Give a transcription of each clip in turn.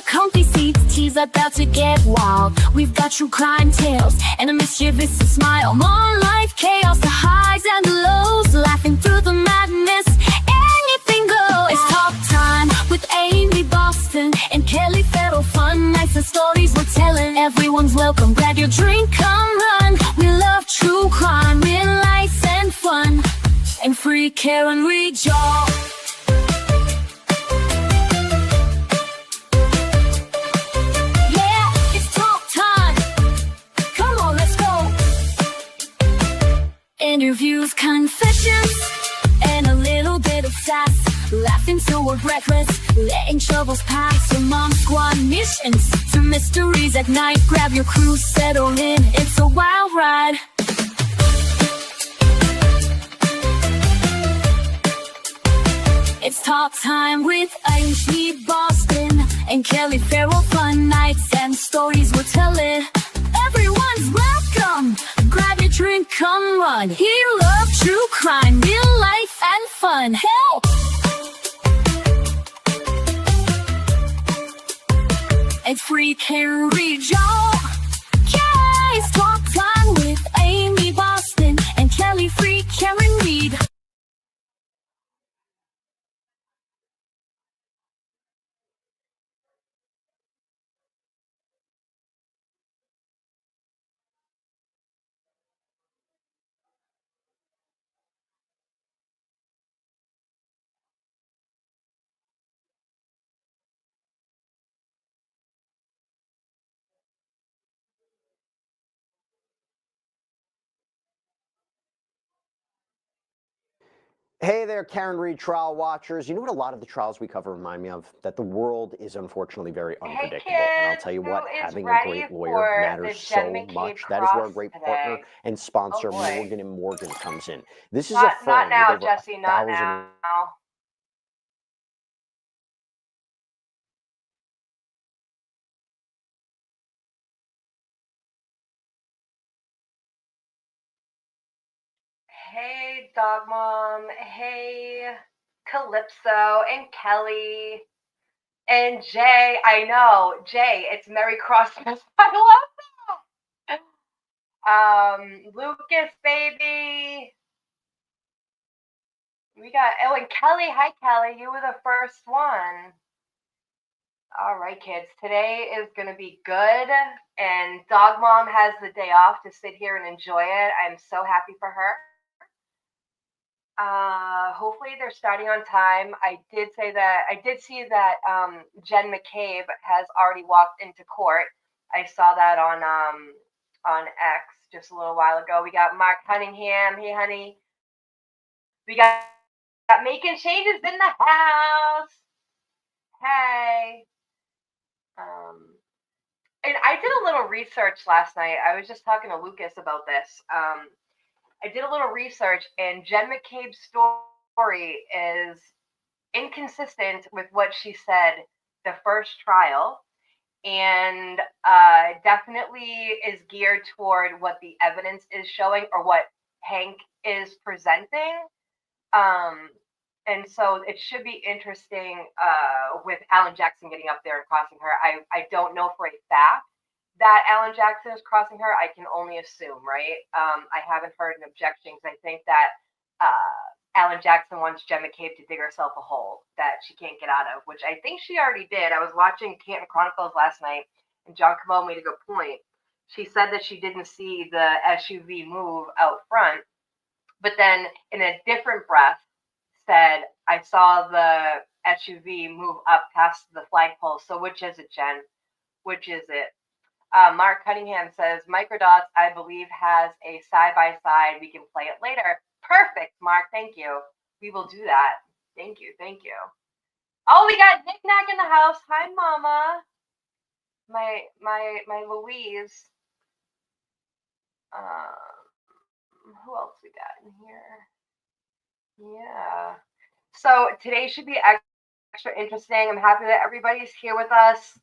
a comfy seat, tea's about to get wild. We've got true crime tales and a mischievous smile. More life, chaos, the highs and the lows, laughing through the madness, anything goes. It's talk time with Amy Boston and Kelly Farrell. Fun nights and stories we're telling. Everyone's welcome, grab your drink, come run. We love true crime, real life and fun, and free care and rejoice. Interviews, confessions, and a little bit of sass. Laughing till we're breathless, letting troubles pass. From mom squad missions to mysteries at night. Grab your crew, settle in, it's a wild ride. It's talk time with Amy Boston and Kelly Farrell. Fun nights and stories we're telling. Everyone's welcome, grab your drink, come run. He loves true crime, real life and fun. Help! It's free care rejoice. Yeah, it's talk time with Amy Boston and Kelly Free Karen Reed. Hey there, Karen Reed trial watchers. You know what a lot of the trials we cover remind me of? That the world is unfortunately very unpredictable. And I'll tell you what, having a great lawyer matters so much. That is where a great partner and sponsor, Morgan & Morgan, comes in. This is a firm not now, with over Jesse, not now. Hey, Dog Mom. Hey, Calypso and Kelly and Jay. I know, Jay. It's Merry Christmas. I love that. Lucas, baby. We got. Oh, and Kelly. Hi, Kelly. You were the first one. All right, kids. Today is gonna be good, and Dog Mom has the day off to sit here and enjoy it. I'm so happy for her. Hopefully they're starting on time. I did see that Jen McCabe has already walked into court. I saw that on X just a little while ago. We got Mark Cunningham. Hey, honey. We got making changes in the house. Hey. And I did a little research last night. I was just talking to Lucas about this. I did a little research, and Jen McCabe's story is inconsistent with what she said the first trial, and definitely is geared toward what the evidence is showing or what Hank is presenting. And so it should be interesting with Alan Jackson getting up there and crossing her. I don't know for a fact that Alan Jackson is crossing her. I can only assume, right? I haven't heard an objection because I think that Alan Jackson wants Jen McCabe to dig herself a hole that she can't get out of, which I think she already did. I was watching Canton Chronicles last night, and John Camo made a good point. She said that she didn't see the SUV move out front, but then in a different breath said, I saw the SUV move up past the flagpole. So which is it, Jen? Which is it? Mark Cunningham says, Microdots, I believe, has a side-by-side. We can play it later. Perfect, Mark. Thank you. We will do that. Thank you. Thank you. Oh, we got Nick Nack in the house. Hi, Mama. My Louise. Who else we got in here? Yeah. So today should be extra interesting. I'm happy that everybody's here with us.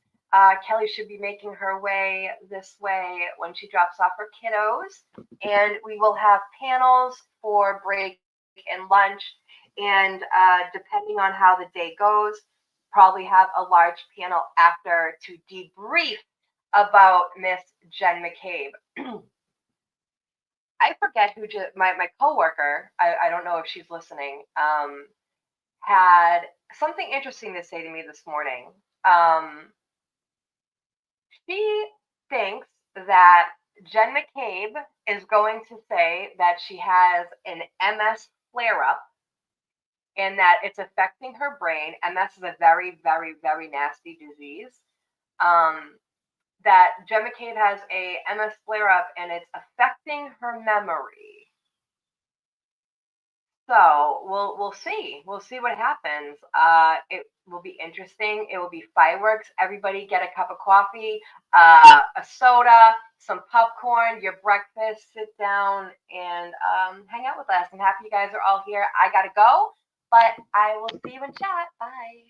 Kelly should be making her way this way when she drops off her kiddos. And we will have panels for break and lunch. And depending on how the day goes, probably have a large panel after to debrief about Miss Jen McCabe. I forget who my coworker, I don't know if she's listening, had something interesting to say to me this morning. She thinks that Jen McCabe is going to say that she has an MS flare up and that it's affecting her brain. MS is a very, very, very nasty disease. That Jen McCabe has a MS flare up and it's affecting her memory. So we'll see. We'll see what happens. It will be interesting. It will be fireworks. Everybody get a cup of coffee, a soda, some popcorn, your breakfast. Sit down and hang out with us. I'm happy you guys are all here. I gotta go, but I will see you in chat. Bye.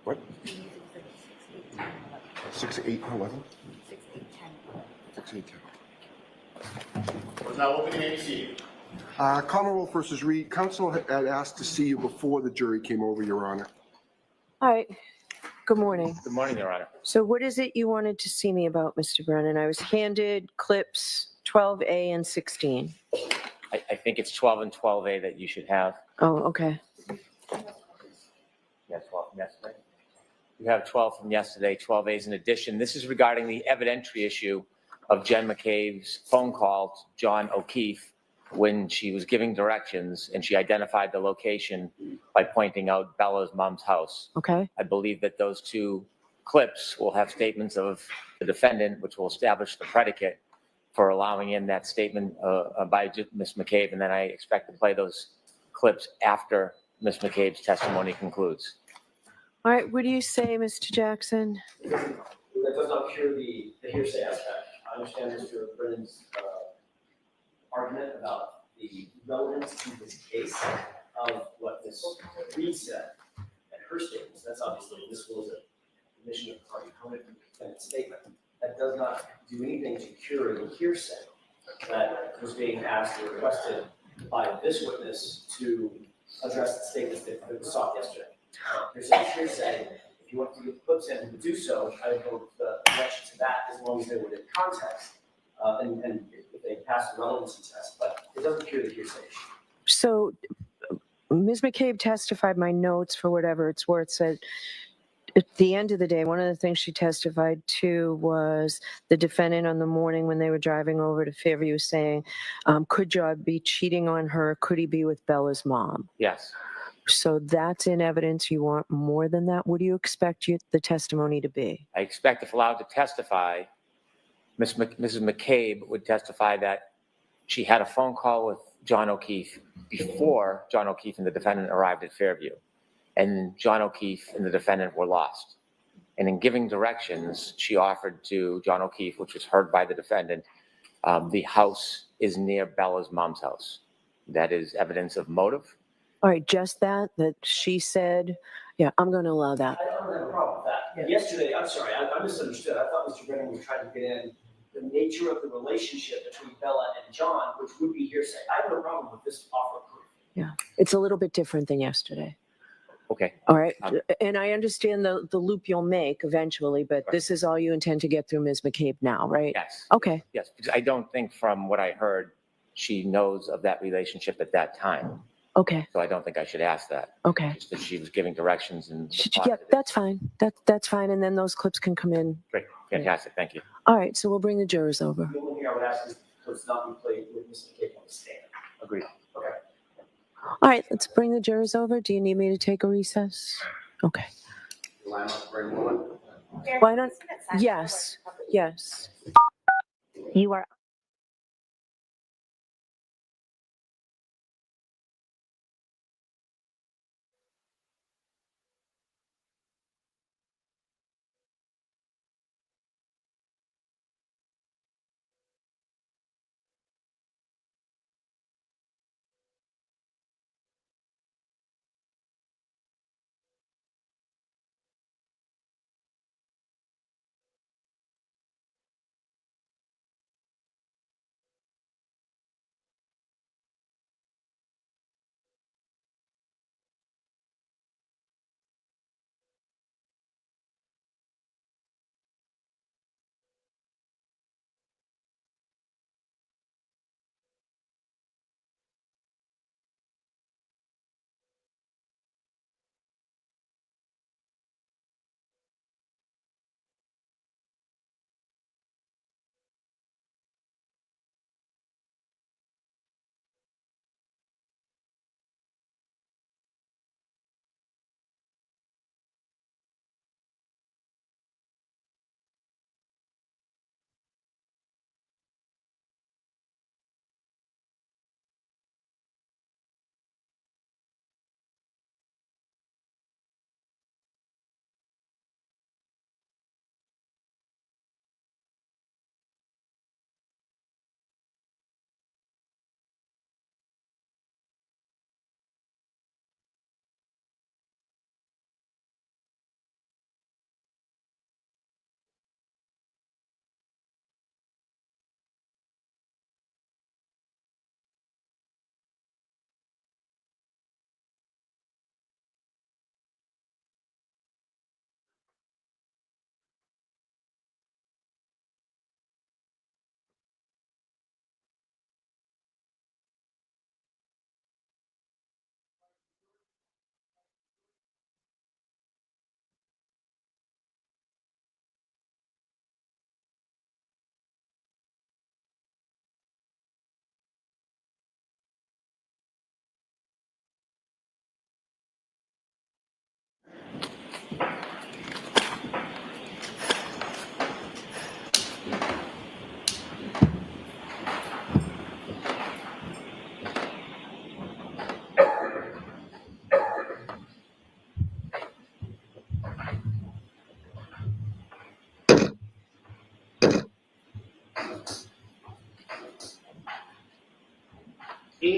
What? 6, 8, 11? 6, 8, 10. We're now opening AC. Commonwealth versus Reed. Counsel had asked to see you before the jury came over, Your Honor. All right. Good morning. Good morning, Your Honor. So what is it you wanted to see me about, Mr. Brennan? I was handed clips 12A and 16. I think it's 12 and 12A that you should have. Oh, okay. Yes, 12 from yesterday. You have 12 from yesterday, 12As in addition. This is regarding the evidentiary issue of Jen McCabe's phone call to John O'Keefe when she was giving directions and she identified the location by pointing out Bella's mom's house. Okay. I believe that those two clips will have statements of the defendant, which will establish the predicate for allowing in that statement by Ms. McCabe. And then I expect to play those clips after Ms. McCabe's testimony concludes. All right. What do you say, Mr. Jackson? That does not cure the hearsay aspect. I understand Mr. Brennan's argument about the relevance to this case of what Ms. Reed said and her statements. That's obviously, this was a admission of the party opponent from the defendant's statement. That does not do anything to cure the hearsay that was being asked or requested by this witness to address the statements that was sought yesterday. There's a hearsay. If you want to get clips in to do so, I would vote the connection to that as long as they were in context and if they pass the relevancy test, but it doesn't cure the hearsay issue. So Ms. McCabe testified, my notes for whatever it's worth said, at the end of the day, one of the things she testified to was the defendant on the morning when they were driving over to Fairview saying, could John be cheating on her? Could he be with Bella's mom? Yes. So that's in evidence. You want more than that? What do you expect the testimony to be? I expect if allowed to testify, Mrs. McCabe would testify that she had a phone call with John O'Keefe before John O'Keefe and the defendant arrived at Fairview. And John O'Keefe and the defendant were lost. And in giving directions, she offered to John O'Keefe, which was heard by the defendant, the house is near Bella's mom's house. That is evidence of motive. All right, just that she said, yeah, I'm going to allow that. I don't have a problem with that. Yesterday, I'm sorry, I misunderstood. I thought Mr. Brennan was trying to get in the nature of the relationship between Bella and John, which would be hearsay. I have no problem with this offer of proof. Yeah, it's a little bit different than yesterday. Okay. All right. And I understand the loop you'll make eventually, but this is all you intend to get through Ms. McCabe now, right? Yes. Okay. Yes, because I don't think from what I heard, she knows of that relationship at that time. Okay. So I don't think I should ask that. Okay. Just that she was giving directions and. Yeah, that's fine. That's fine. And then those clips can come in. Great. Fantastic. Thank you. All right. So we'll bring the jurors over. The only thing I would ask is for it to not be played with Ms. McCabe on the stand. Agreed. Okay. All right. Let's bring the jurors over. Do you need me to take a recess? Okay. Why not? Yes. Yes. You are.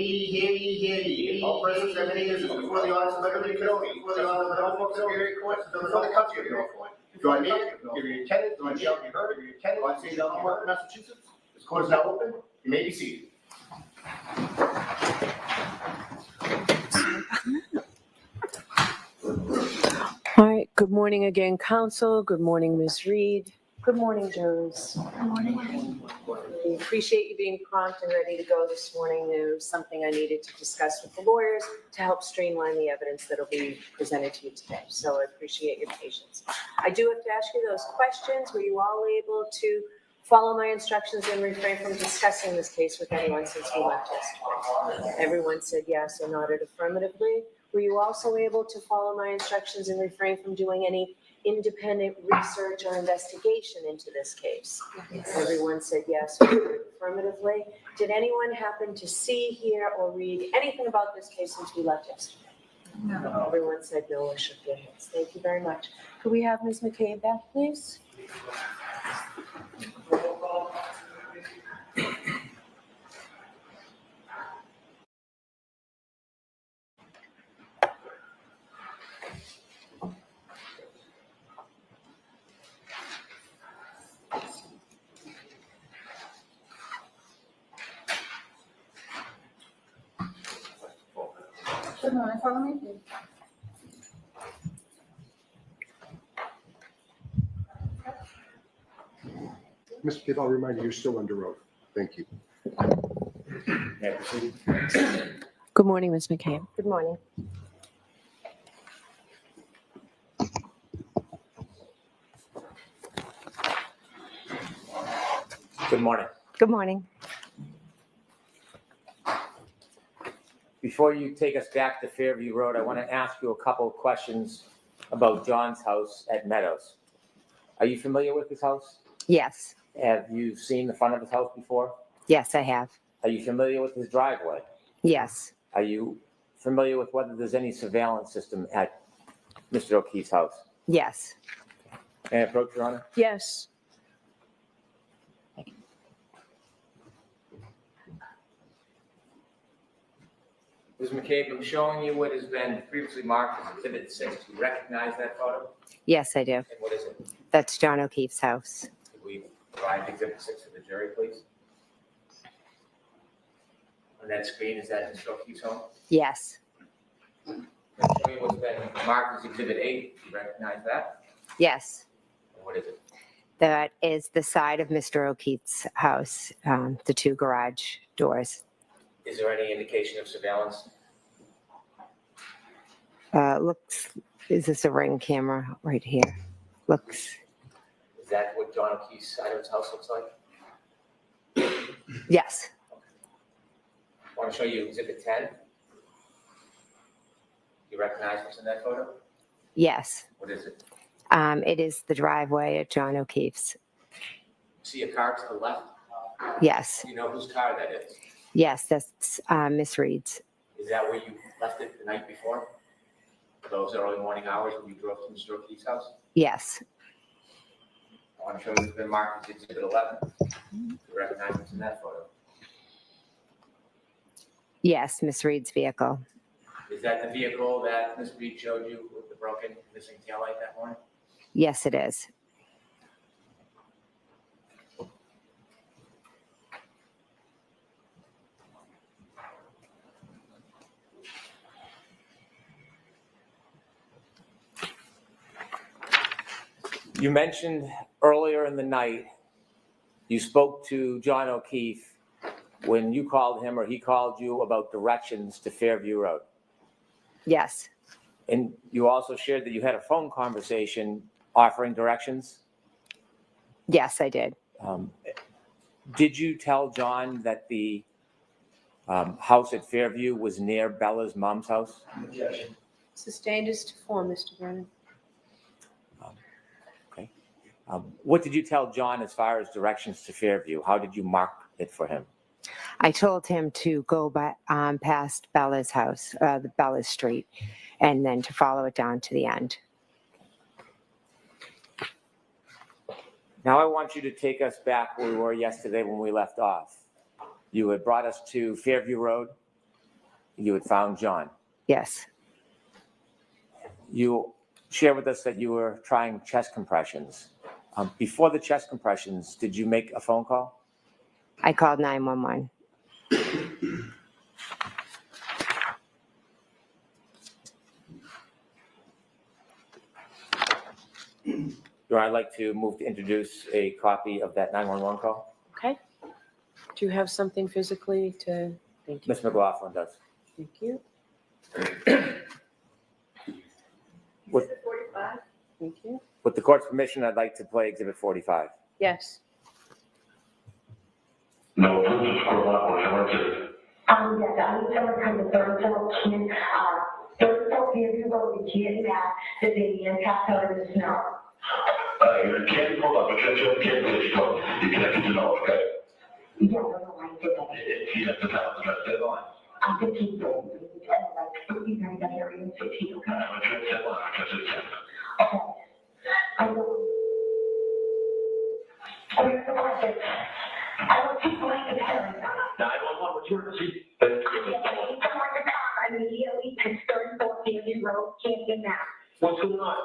Hear ye. All persons having any business before the office of Liberty County, before the office of Norfolk Superior Court, before the country of Norfolk. Join me, give your attendance, and shall be heard, your attendance, on state of Massachusetts. This court is now open. You may be seated. All right, good morning again, council. Good morning, Ms. Reed. Good morning, jurors. Good morning. We appreciate you being prompt and ready to go this morning. There was something I needed to discuss with the lawyers to help streamline the evidence that will be presented to you today. So I appreciate your patience. I do have to ask you those questions. Were you all able to follow my instructions and refrain from discussing this case with anyone since we left yesterday? Everyone said yes or nodded affirmatively. Were you also able to follow my instructions and refrain from doing any independent research or investigation into this case? Everyone said yes or nodded affirmatively. Did anyone happen to see, hear, or read anything about this case since we left yesterday? No. Everyone said no or shook their heads. Thank you very much. Could we have Ms. McCabe back, please? Good morning, follow me, please. Mr. McCabe, I'll remind you, you're still under oath. Thank you. Good morning, Ms. McCabe. Good morning. Good morning. Good morning. Before you take us back to Fairview Road, I want to ask you a couple of questions about John's house at Meadows. Are you familiar with his house? Yes. Have you seen the front of his house before? Yes, I have. Are you familiar with his driveway? Yes. Are you familiar with whether there's any surveillance system at Mr. O'Keefe's house? Yes. May I approach, Your Honor? Yes. Ms. McCabe, I'm showing you what has been previously marked as Exhibit 6. Do you recognize that photo? Yes, I do. And what is it? That's John O'Keefe's house. Could we provide Exhibit 6 to the jury, please? On that screen, is that Mr. O'Keefe's home? Yes. And show me what's been marked as Exhibit 8. Do you recognize that? Yes. And what is it? That is the side of Mr. O'Keefe's house, the two garage doors. Is there any indication of surveillance? Is this a Ring camera right here? Looks, Is that what John O'Keefe's side of his house looks like? yes. I want to show you Exhibit 10. Do you recognize what's in that photo? Yes. What is it? It is the driveway at John O'Keefe's. See a car to the left? Yes. Do you know whose car that is? Yes, that's Miss Reed's. Is that where you left it the night before? Those early morning hours when you drove to Mr. O'Keefe's house? Yes. I want to show you what's been marked as Exhibit 11. Do you recognize what's in that photo? Yes, Miss Reed's vehicle. Is that the vehicle that Ms. Reed showed you with the broken missing taillight that morning? Yes, it is. You mentioned earlier in the night, you spoke to John O'Keefe when you called him or he called you about directions to Fairview Road. Yes. And you also shared that you had a phone conversation offering directions. Yes, I did. Did you tell John that the house at Fairview was near Bella's mom's house? Objection. Sustained as to form, Mr. Brennan. Okay. What did you tell John as far as directions to Fairview? How did you mark it for him? I told him to go by, past Bella's house, the Bella's Street, and then to follow it down to the end. Now I want you to take us back where we were yesterday when we left off. You had brought us to Fairview Road. you had found John. Yes. You shared with us that you were trying chest compressions. Before the chest compressions, did you make a phone call? I called 911. I'd like to move to introduce a copy of that 911 call. Okay. Do you have something physically to, thank you. Ms. McLaughlin does. Thank you. With, Thank you. with the court's permission, I'd like to play Exhibit 45. Yes. No, this is for one emergency. Yes, I'm someone from the third floor kid, third floor view road, the kid that the baby and passed out in the snow. You can't pull up, but you can't really go. You can't do no, okay? Yeah, no, I did that. You have to tell us about that line. I'm 15 days, like, you guys got area in 15, okay? I'm trying to tell her, because it's him. Okay. I know. I don't think like the parents. 911, what's your emergency? Immediately to third floor view road, Camden, Mass. What's going on?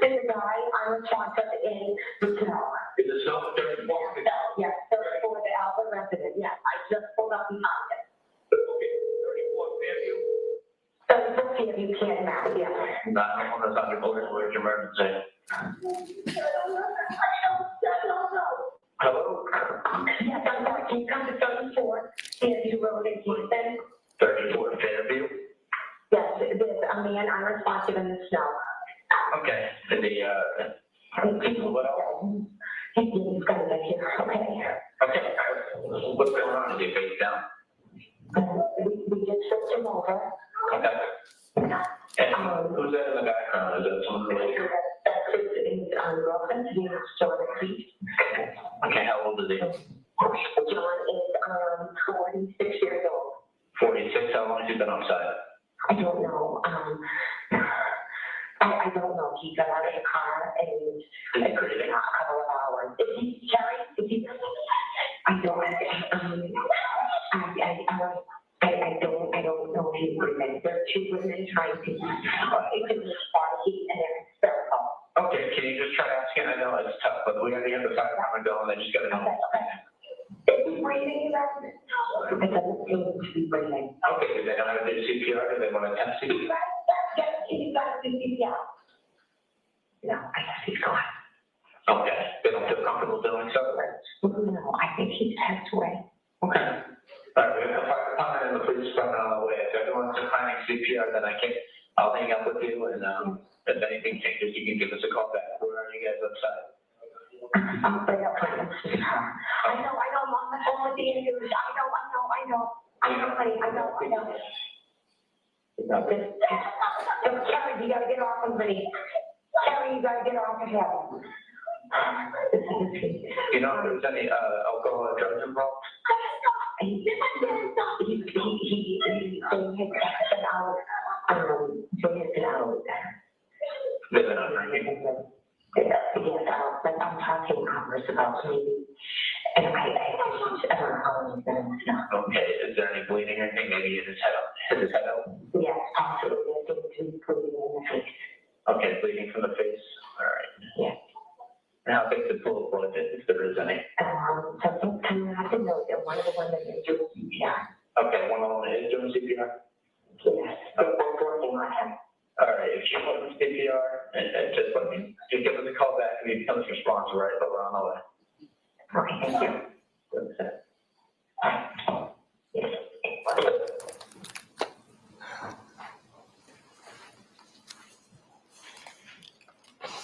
There's a guy unresponsive in the snow. In the snow, third floor? Yes, third floor, the Albert resident, yes, I just pulled up and found it. Okay, 34 Fairview? Third floor Fairview, Camden, Mass, yes. 911, that's under order, where's your emergency? Hello? Yes, I'm sorry, can you come to 34 Fairview Road in Houston? 34 Fairview? Yes, there's a man unresponsive in the snow. Okay, and what else? He's gonna get here, okay? Okay, what's going on? Is he face down? We just switched him over. Okay. And who's that in the background? Is that someone related? That's his girlfriend, his name is John McCabe. Okay, how old is he? John is 46 years old. 46, how long has he been outside? I don't know. I don't know. He got out of the car and it could have been a couple of hours. Is he Carrie? Is he? I don't. I don't know if he's women. There are two women trying to it's in this body and they're hysterical. Okay, can you just try asking? I know it's tough, but we gotta get the fire department going. They just gotta know. Okay. Is he breathing? It doesn't seem to be breathing. Okay, do they know how to do CPR? Do they want to test CPR? Yes, he's got to do CPR. No, I guess he's gone. Okay, they don't feel comfortable doing so? No, I think he's passed away. Okay. All right, we have the fire department and the police department on the way. If everyone's declining CPR, then I'll hang up with you, and if anything changes, you can give us a call back. Where are you guys outside? I'm afraid I'll find him. I know, I'm on the phone with the Andrews. I know, honey, I know. Carrie, you gotta get off of me. Carrie, you gotta get off of him. You know if there's any alcohol or drugs involved? He had been out, They've been out drinking. Yes, like I'm talking hours about maybe, and I don't know how long it's been now. Okay, is there any bleeding or anything? Maybe his head out? Yes, possibly, I think he's bleeding in the face. Okay, bleeding from the face, all right. Yes. And how big's the pool of blood, if there is any? Something's coming out the nose, and one of the women is doing CPR. Okay, one of them is doing CPR? Yes, I'm working on him. All right, if she wants CPR, and just let me, just give us a call back, and you tell us your response, all right, but we're on the way. Okay, thank you.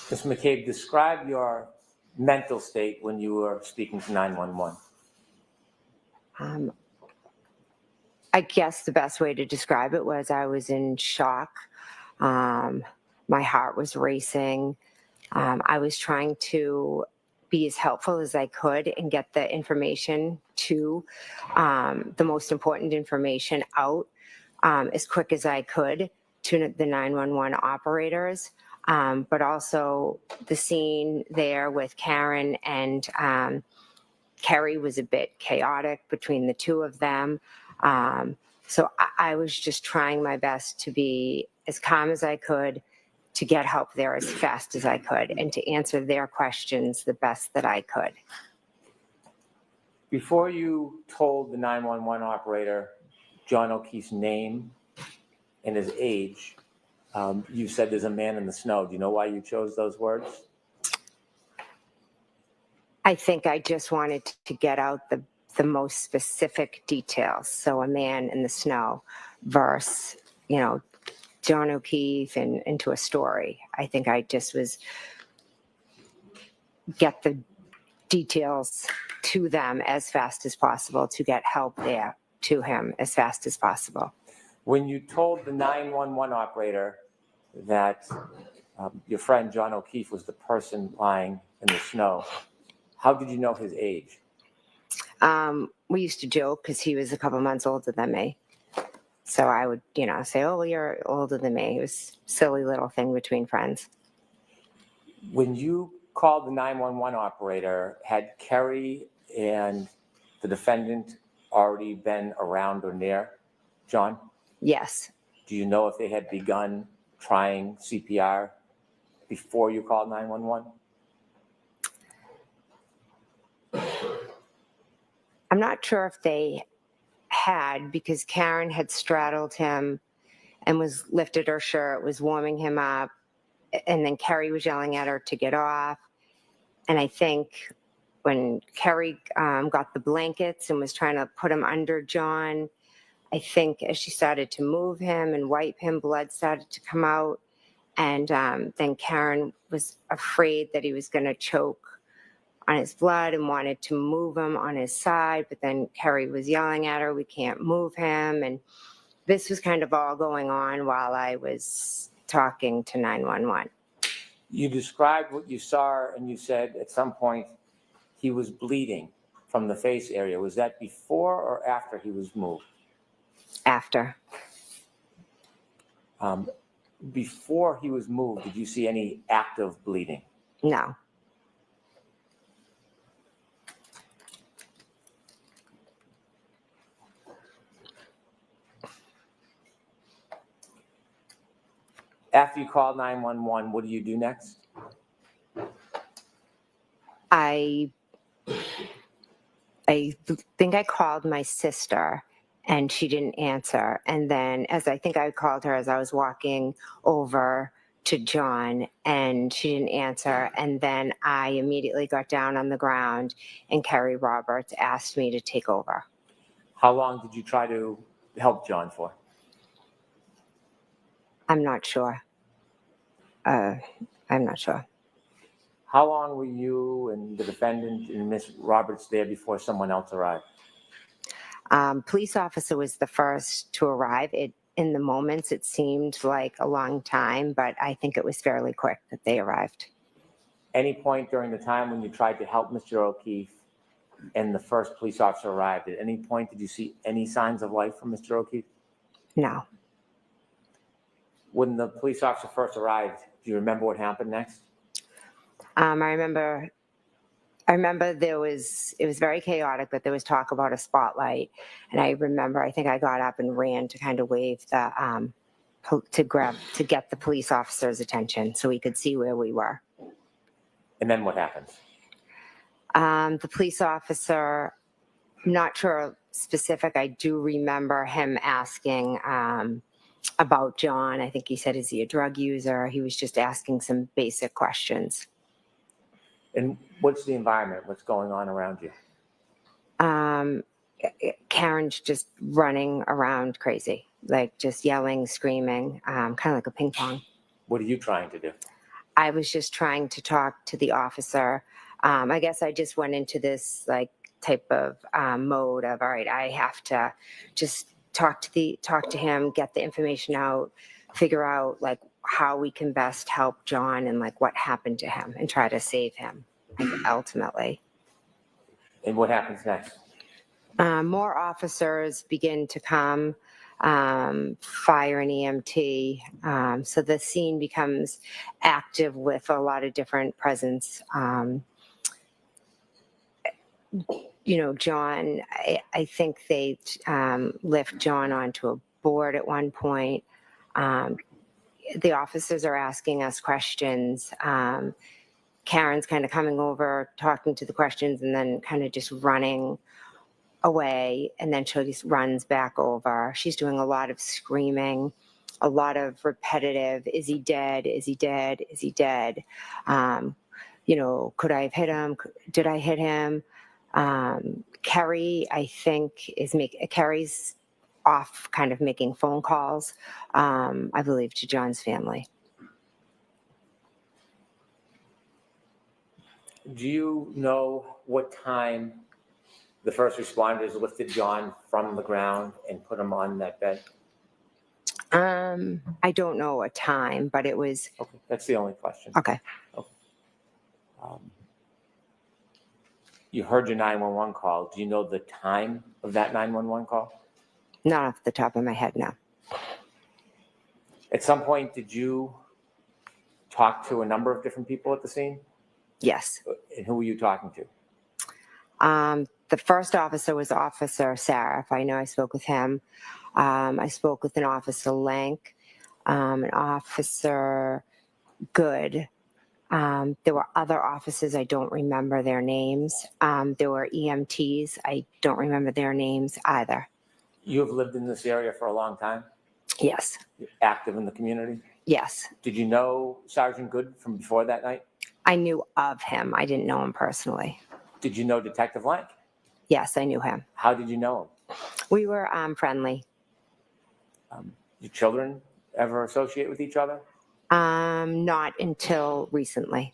Ms. McCabe, describe your mental state when you were speaking to 911. I guess the best way to describe it was I was in shock. My heart was racing. I was trying to be as helpful as I could and get the information to the most important information out as quick as I could to the 911 operators. But also the scene there with Karen and Kerry was a bit chaotic between the two of them. So I was just trying my best to be as calm as I could, to get help there as fast as I could, and to answer their questions the best that I could. Before you told the 911 operator John O'Keefe's name and his age, you said there's a man in the snow. Do you know why you chose those words? I think I just wanted to get out the most specific details. So a man in the snow versus, John O'Keefe and into a story. I think I just was get the details to them as fast as possible, to get help there to him as fast as possible. When you told the 911 operator that your friend John O'Keefe was the person lying in the snow, how did you know his age? We used to joke because he was a couple months older than me. So I would, say, oh, you're older than me. It was a silly little thing between friends. When you called the 911 operator, had Kerry and the defendant already been around or near John? Yes. Do you know if they had begun trying CPR before you called 911? I'm not sure if they had, because Karen had straddled him and was lifted her shirt, was warming him up, and then Kerry was yelling at her to get off. And I think when Kerry got the blankets and was trying to put him under John, I think as she started to move him and wipe him, blood started to come out. And then Karen was afraid that he was going to choke on his blood and wanted to move him on his side. But then Kerry was yelling at her, we can't move him. And this was kind of all going on while I was talking to 911. You described what you saw, and you said at some point he was bleeding from the face area. Was that before or after he was moved? After. Before he was moved, did you see any active bleeding? No. After you called 911, what do you do next? I think I called my sister and she didn't answer. And then as I think I called her as I was walking over to John, and she didn't answer. And then I immediately got down on the ground and Kerry Roberts asked me to take over. How long did you try to help John for? I'm not sure. I'm not sure. How long were you and the defendant and Miss Roberts there before someone else arrived? Police officer was the first to arrive. In the moments, it seemed like a long time, but I think it was fairly quick that they arrived. Any point during the time when you tried to help Mr. O'Keefe and the first police officer arrived, at any point did you see any signs of life from Mr. O'Keefe? No. When the police officer first arrived, do you remember what happened next? I remember it was very chaotic, but there was talk about a spotlight. And I remember, I think I got up and ran to kind of wave to get the police officer's attention so he could see where we were. And then what happens? The police officer, I'm not sure specific. I do remember him asking about John. I think he said, is he a drug user? He was just asking some basic questions. And what's the environment? What's going on around you? Karen's just running around crazy, like just yelling, screaming, kind of like a ping pong. What are you trying to do? I was just trying to talk to the officer. I guess I just went into this like type of mode of, all right, I have to just talk to him, get the information out, figure out like how we can best help John and like what happened to him and try to save him ultimately. And what happens next? More officers begin to come, fire and EMT. So the scene becomes active with a lot of different presence. John, I think they lift John onto a board at one point. The officers are asking us questions. Karen's kind of coming over, talking to the questions, and then kind of just running away. And then she just runs back over. She's doing a lot of screaming, a lot of repetitive, is he dead? Is he dead? Is he dead? Could I have hit him? Did I hit him? Kerry, I think, Kerry's off kind of making phone calls, I believe, to John's family. Do you know what time the first responders lifted John from the ground and put him on that bed? I don't know a time, but it was. Okay, that's the only question. Okay. You heard your 911 call. Do you know the time of that 911 call? Not off the top of my head, no. At some point, did you talk to a number of different people at the scene? Yes. And who were you talking to? The first officer was Officer Sarah. I know I spoke with him. I spoke with an Officer Lank, an Officer Good. There were other officers. I don't remember their names. There were EMTs. I don't remember their names either. You have lived in this area for a long time? Yes. You're active in the community? Yes. Did you know Sergeant Good from before that night? I knew of him. I didn't know him personally. Did you know Detective Lank? Yes, I knew him. How did you know him? We were friendly. Your children ever associate with each other? Not until recently.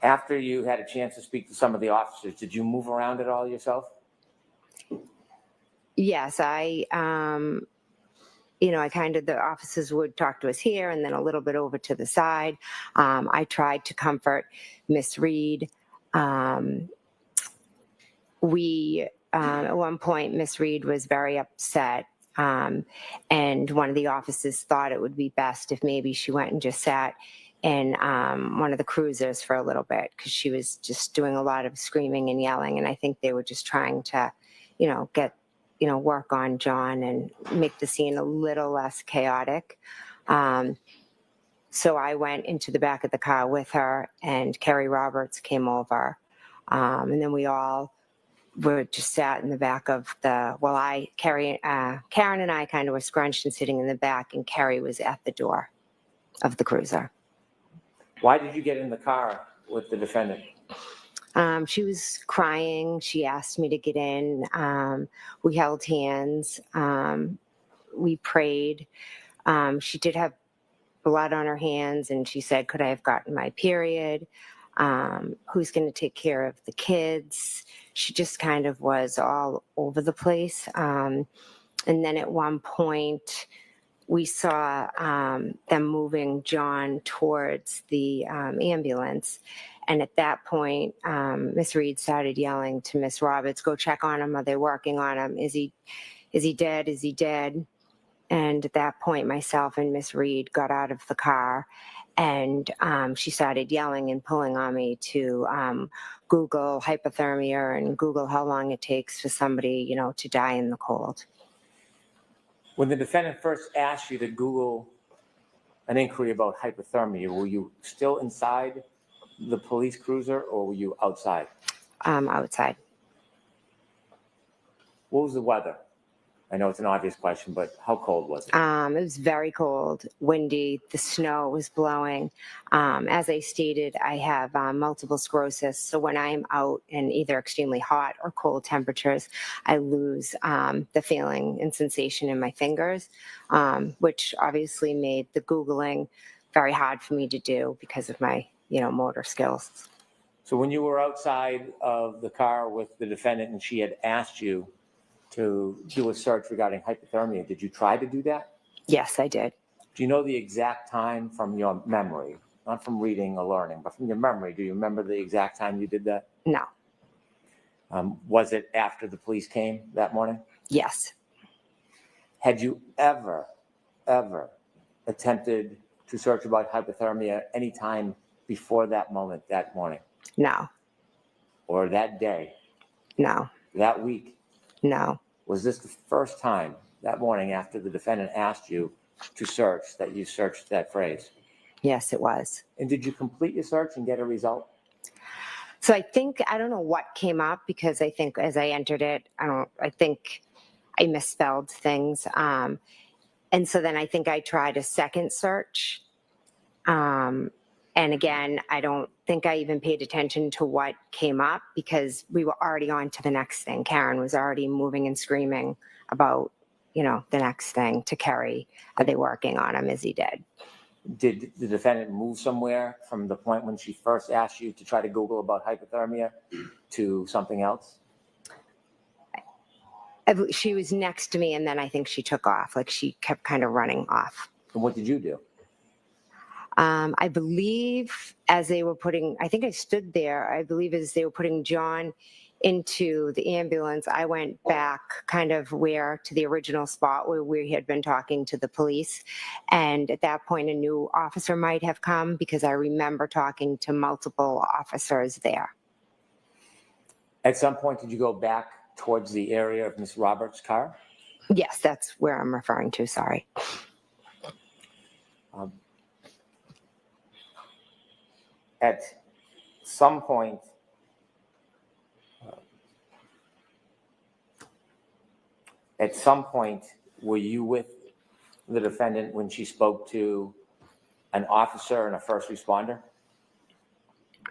After you had a chance to speak to some of the officers, did you move around at all yourself? Yes, I the officers would talk to us here and then a little bit over to the side. I tried to comfort Miss Reed. At one point, Miss Reed was very upset. And one of the officers thought it would be best if maybe she went and just sat in one of the cruisers for a little bit because she was just doing a lot of screaming and yelling. And I think they were just trying to, get, work on John and make the scene a little less chaotic. So I went into the back of the car with her, and Kerry Roberts came over. And then we all were just sat in the back of Karen and I kind of were scrunched and sitting in the back, and Kerry was at the door of the cruiser. Why did you get in the car with the defendant? She was crying. She asked me to get in. We held hands. We prayed. She did have blood on her hands, and she said, could I have gotten my period? Who's going to take care of the kids? She just kind of was all over the place. And then at one point, we saw them moving John towards the ambulance. And at that point, Miss Reed started yelling to Miss Roberts, go check on him. Are they working on him? Is he dead? Is he dead? And at that point, myself and Miss Reed got out of the car, and she started yelling and pulling on me to Google hypothermia and Google how long it takes for somebody, to die in the cold. When the defendant first asked you to Google an inquiry about hypothermia, were you still inside the police cruiser or were you outside? Outside. What was the weather? I know it's an obvious question, but how cold was it? It was very cold, windy. The snow was blowing. As I stated, I have multiple sclerosis. So when I'm out in either extremely hot or cold temperatures, I lose the feeling and sensation in my fingers, which obviously made the Googling very hard for me to do because of my, motor skills. So when you were outside of the car with the defendant and she had asked you to do a search regarding hypothermia, did you try to do that? Yes, I did. Do you know the exact time from your memory? Not from reading or learning, but from your memory. Do you remember the exact time you did that? No. Was it after the police came that morning? Yes. Had you ever attempted to search about hypothermia any time before that moment, that morning? No. or that day, No, that week, no. was this the first time that morning after the defendant asked you to search that you searched that phrase? Yes, it was. And did you complete your search and get a result? So I don't know what came up because I think as I entered it, I think I misspelled things. And so then I think I tried a second search. And again, I don't think I even paid attention to what came up because we were already on to the next thing. Karen was already moving and screaming about, the next thing to Kerry. Are they working on him? Is he dead? Did the defendant move somewhere from the point when she first asked you to try to Google about hypothermia to something else? She was next to me and then I think she took off. Like she kept kind of running off. And what did you do? I believe as they were I think I stood there, I believe as they were putting John into the ambulance, I went back kind of to the original spot where we had been talking to the police. And at that point, a new officer might have come because I remember talking to multiple officers there. At some point, did you go back towards the area of Miss Roberts' car? Yes, that's where I'm referring to, sorry. At some point, were you with the defendant when she spoke to an officer and a first responder?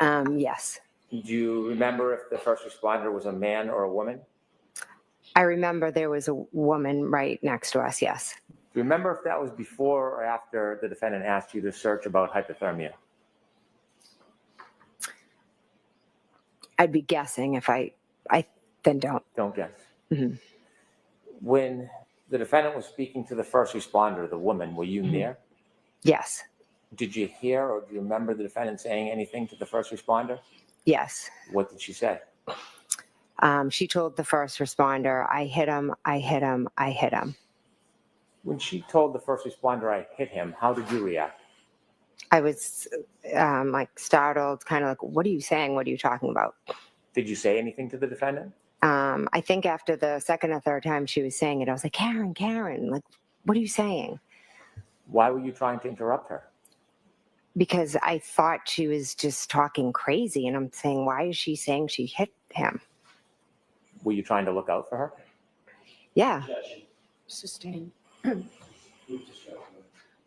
Yes. Do you remember if the first responder was a man or a woman? I remember there was a woman right next to us, yes. Do you remember if that was before or after the defendant asked you to search about hypothermia? I'd be guessing if I then don't. Don't guess. Mm-hmm. When the defendant was speaking to the first responder, the woman, were you near? Yes. Did you hear or do you remember the defendant saying anything to the first responder? Yes. What did she say? She told the first responder, I hit him, I hit him, I hit him. When she told the first responder, I hit him, how did you react? I was startled, kind of like, what are you saying? What are you talking about? Did you say anything to the defendant? I think after the second or third time she was saying it, I was like, Karen, like, what are you saying? Why were you trying to interrupt her? Because I thought she was just talking crazy. And I'm saying, why is she saying she hit him? Were you trying to look out for her? Yeah. Sustain.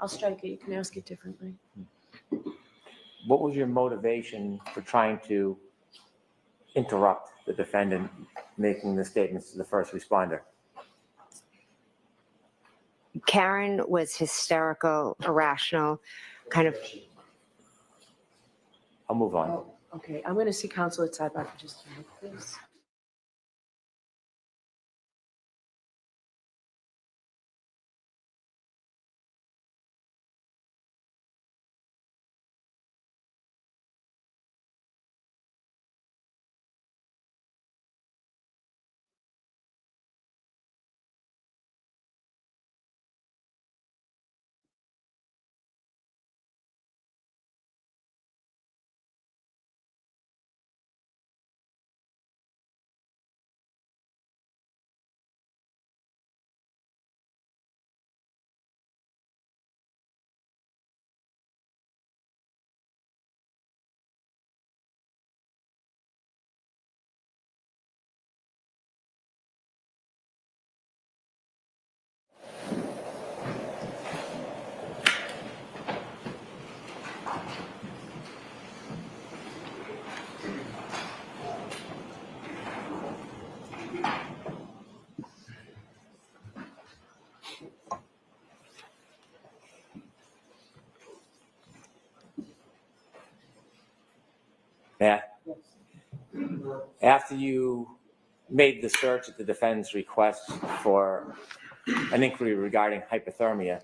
I'll strike it. You can ask it differently. What was your motivation for trying to interrupt the defendant making the statements to the first responder? Karen was hysterical, irrational, kind of. I'll move on. Oh, okay. I'm going to see counsel at sidebar for just a minute, please. Yeah. After you made the search at the defendant's request for an inquiry regarding hypothermia,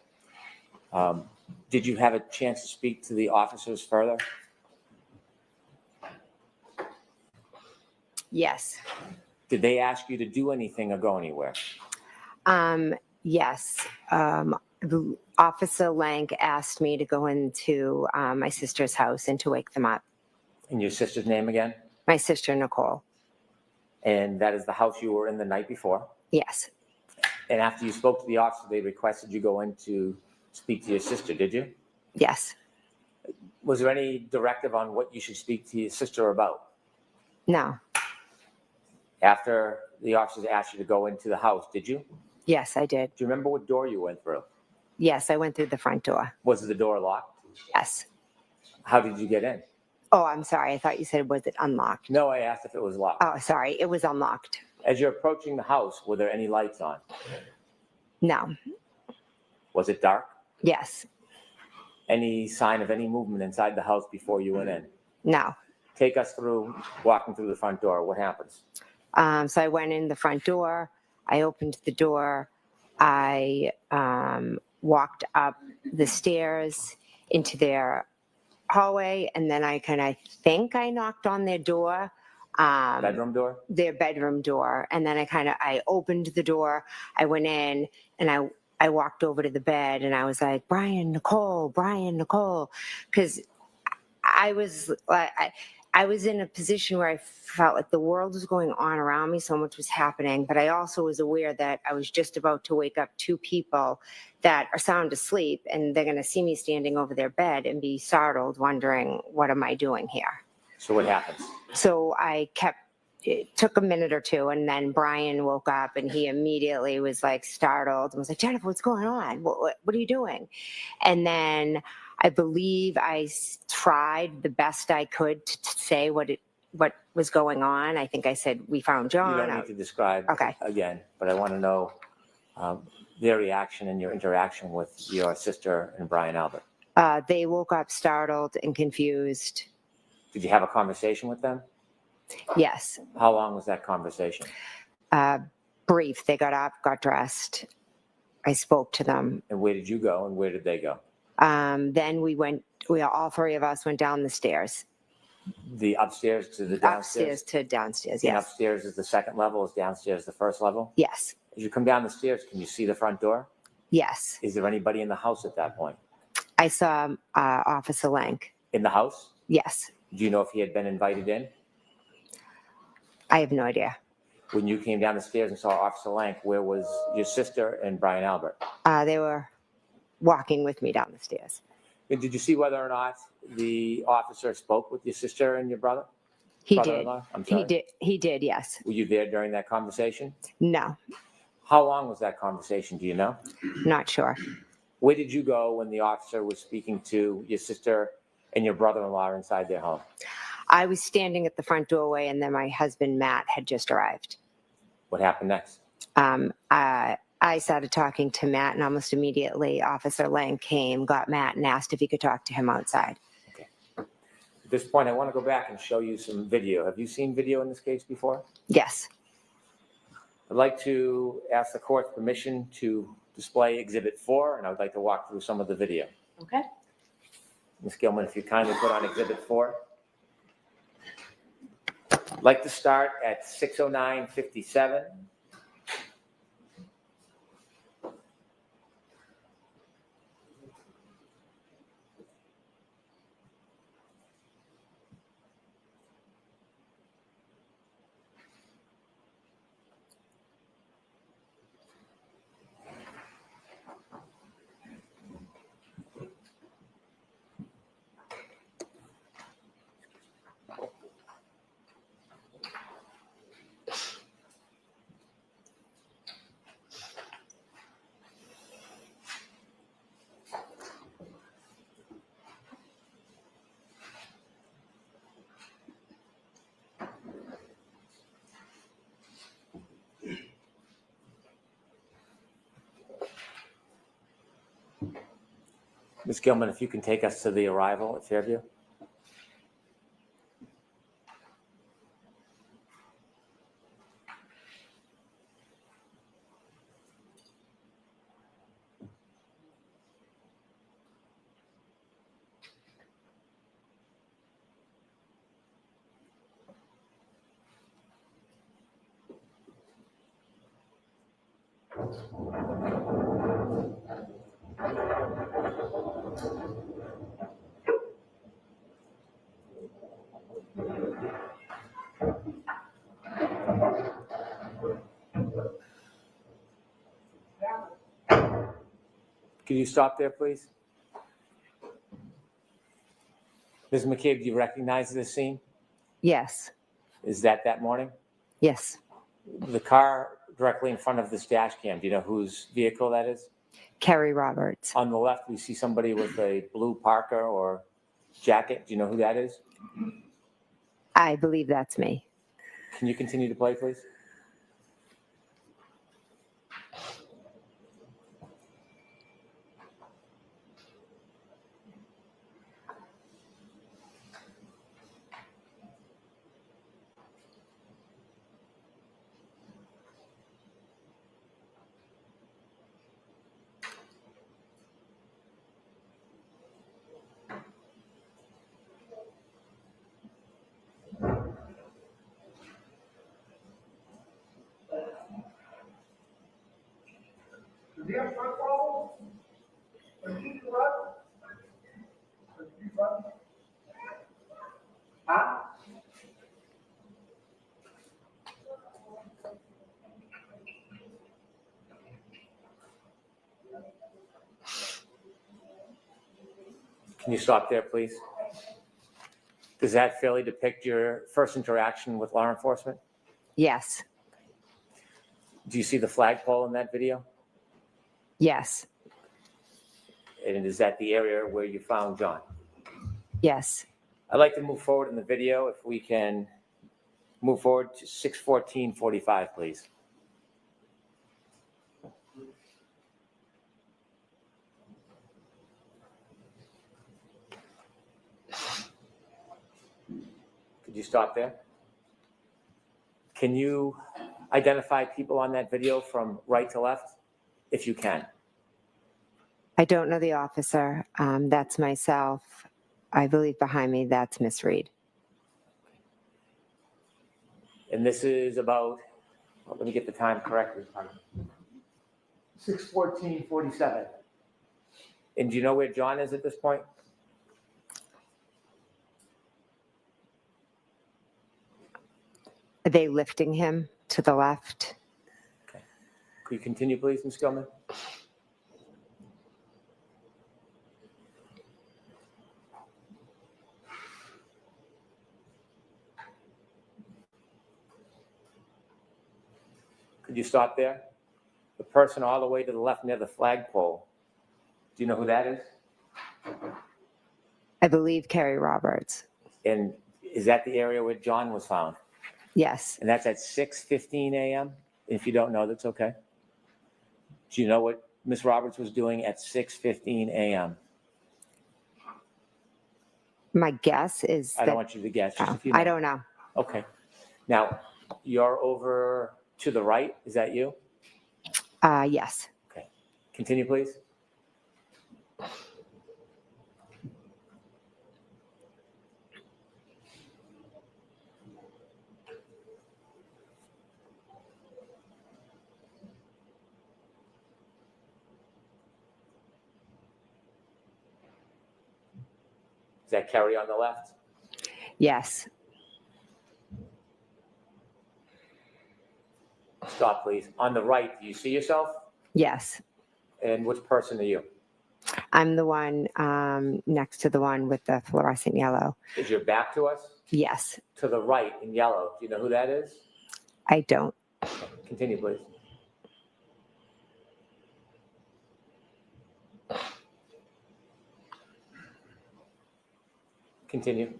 did you have a chance to speak to the officers further? Yes. Did they ask you to do anything or go anywhere? Yes. Officer Lank asked me to go into my sister's house and to wake them up. And your sister's name again? My sister, Nicole. And that is the house you were in the night before. Yes. And after you spoke to the officer, they requested you go in to speak to your sister, did you? Yes. Was there any directive on what you should speak to your sister about? No. After the officers asked you to go into the house, did you? Yes, I did. Do you remember what door you went through? Yes, I went through the front door. Was the door locked? Yes. How did you get in? Oh, I'm sorry. I thought you said, was it unlocked? No, I asked if it was locked. Oh, sorry. It was unlocked. As you're approaching the house, were there any lights on? No. Was it dark? Yes. Any sign of any movement inside the house before you went in? No. Take us through walking through the front door. What happens? So I went in the front door. I opened the door. I walked up the stairs into their hallway, and then I think I knocked on their door. Bedroom door? Their bedroom door. And then I opened the door. I went in, and I walked over to the bed, and I was like, Brian, Nicole, because I was in a position where I felt like the world was going on around me, so much was happening, but I also was aware that I was just about to wake up two people that are sound asleep, and they're going to see me standing over their bed and be startled, wondering, what am I doing here? So what happens? So it took a minute or two, and then Brian woke up, and he immediately was like startled and was like, Jennifer, what's going on? What are you doing? And then I believe I tried the best I could to say what was going on. I think I said, we found John. You don't need to describe Okay. again, but I want to know their reaction and your interaction with your sister and Brian Albert. They woke up startled and confused. Did you have a conversation with them? Yes. How long was that conversation? Brief. They got up, got dressed. I spoke to them. And where did you go and where did they go? Then all three of us went down the stairs. The upstairs to the downstairs? Upstairs to downstairs, And yes. upstairs is the second level, is downstairs the first level? Yes. As you come down the stairs, can you see the front door? Yes. Is there anybody in the house at that point? I saw Officer Lank. In the house? Yes. Do you know if he had been invited in? I have no idea. When you came down the stairs and saw Officer Lank, where was your sister and Brian Albert? They were walking with me down the stairs. And did you see whether or not the officer spoke with your sister and your brother? He did. Brother-in-law? I'm sorry. He did, yes. Were you there during that conversation? No, How long was that conversation? Do you know? not sure. Where did you go when the officer was speaking to your sister and your brother-in-law inside their home? I was standing at the front doorway, and then my husband, Matt, had just arrived. What happened next? I started talking to Matt, and almost immediately Officer Lang came, got Matt, and asked if he could talk to him outside. Okay. At this point, I want to go back and show you some video. Have you seen video in this case before? Yes. I'd like to ask the court's permission to display Exhibit 4, and I would like to walk through some of the video. Okay. Ms. Gilman, if you kindly put on Exhibit 4. I'd like to start at 6:09:57. Ms. Gilman, if you can take us to the arrival at Fairview. Could you stop there, please? Ms. McCabe, do you recognize this scene? Yes. Is that morning? Yes. The car directly in front of this dash cam, do you know whose vehicle that is? Kerry Roberts. On the left, we see somebody with a blue parka or jacket. Do you know who that is? I believe that's me. Can you continue to play, please? Does he have foot problems? Does he run? Does he run? Huh? Can you stop there, please? Does that fairly depict your first interaction with law enforcement? Yes. Do you see the flagpole in that video? Yes. And is that the area where you found John? Yes. I'd like to move forward in the video. If we can move forward to 6:14:45, please. Could you stop there? Can you identify people on that video from right to left, if you can? I don't know the officer. That's myself. I believe behind me, that's Miss Reed. And this is about, well, let me get the time correctly. 6:14:47. And do you know where John is at this point? Are they lifting him to the left? Okay. Could you continue, please, Ms. Gilman? Could you stop there? The person all the way to the left near the flagpole. Do you know who that is? I believe Kerry Roberts. And is that the area where John was found? Yes. And that's at 6:15 a.m.? If you don't know, that's okay. Do you know what Ms. Roberts was doing at 6:15 a.m.? My guess is I that, don't want you to guess, just oh, if you know. I don't know. Okay. Now, you're over to the right. Is that you? Yes. Okay. Continue, please. Is that Kerry on the left? Yes. Stop, please. On the right, do you see yourself? Yes. And which person are you? I'm the one next to the one with the fluorescent yellow. Is your back to us? Yes. To the right in yellow. Do you know who that is? I don't. Okay. Continue, please. Continue.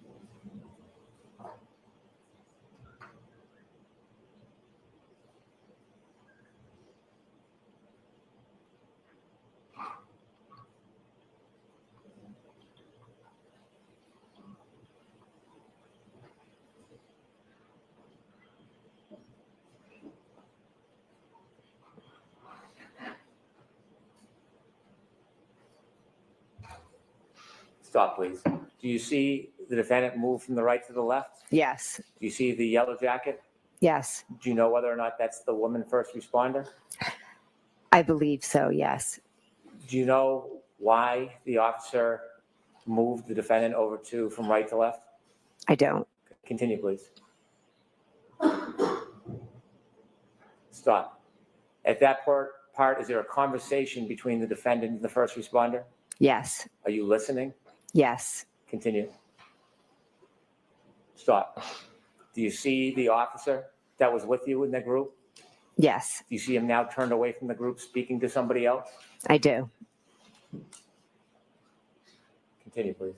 Stop, please. Do you see the defendant move from the right to the left? Yes. Do you see the yellow jacket? Yes. Do you know whether or not that's the woman first responder? I believe so, yes. Do you know why the officer moved the defendant over to from right to left? I don't. Continue, please. Stop. At that part, is there a conversation between the defendant and the first responder? Yes. Are you listening? Yes. Continue. Stop. Do you see the officer that was with you in the group? Yes, Do you see him now turned away from the group speaking to somebody else? I do. Continue, please.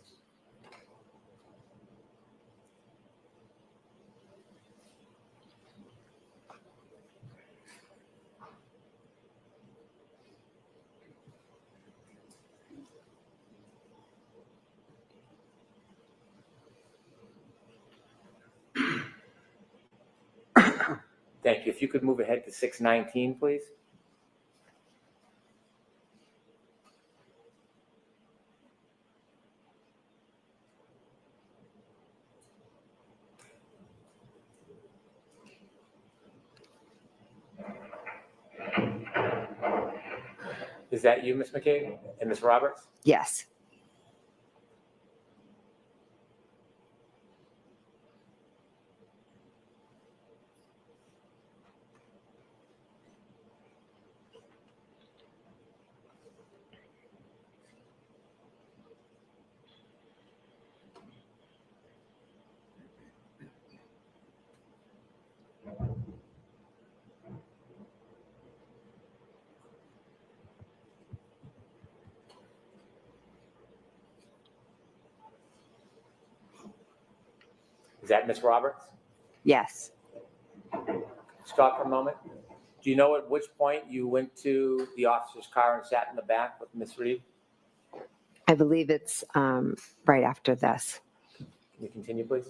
Thank you. If you could move ahead to 619, please. Is that you, Ms. McCabe and Ms. Roberts? Yes. Is that Ms. Roberts? Yes. Stop for a moment. Do you know at which point you went to the officer's car and sat in the back with Ms. Reed? I believe it's right after this. Can you continue, please?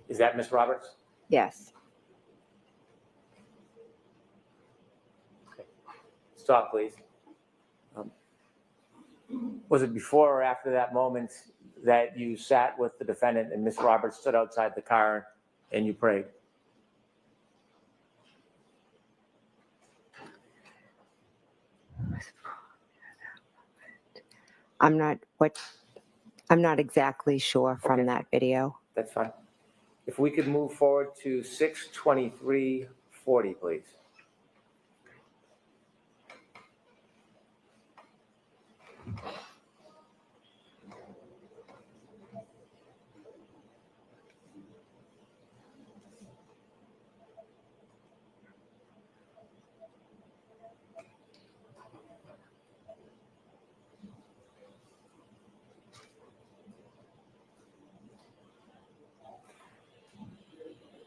Is that Ms. Roberts? Yes. Stop, please. Was it before or after that moment that you sat with the defendant and Ms. Roberts stood outside the car and you prayed? I'm not exactly sure from that video. That's fine. If we could move forward to 6:23:40, please.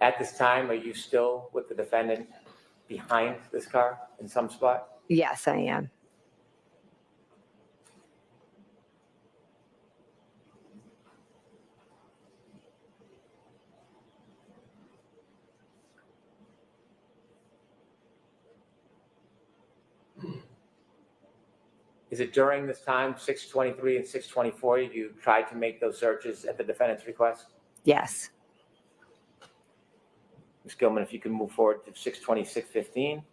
At this time, are you still with the defendant behind this car in some spot? Yes, I am. Is it during this time, 6:23 and 6:24, you tried to make those searches at the defendant's request? Yes. Ms. Gilman, if you can move forward to 6:26:15.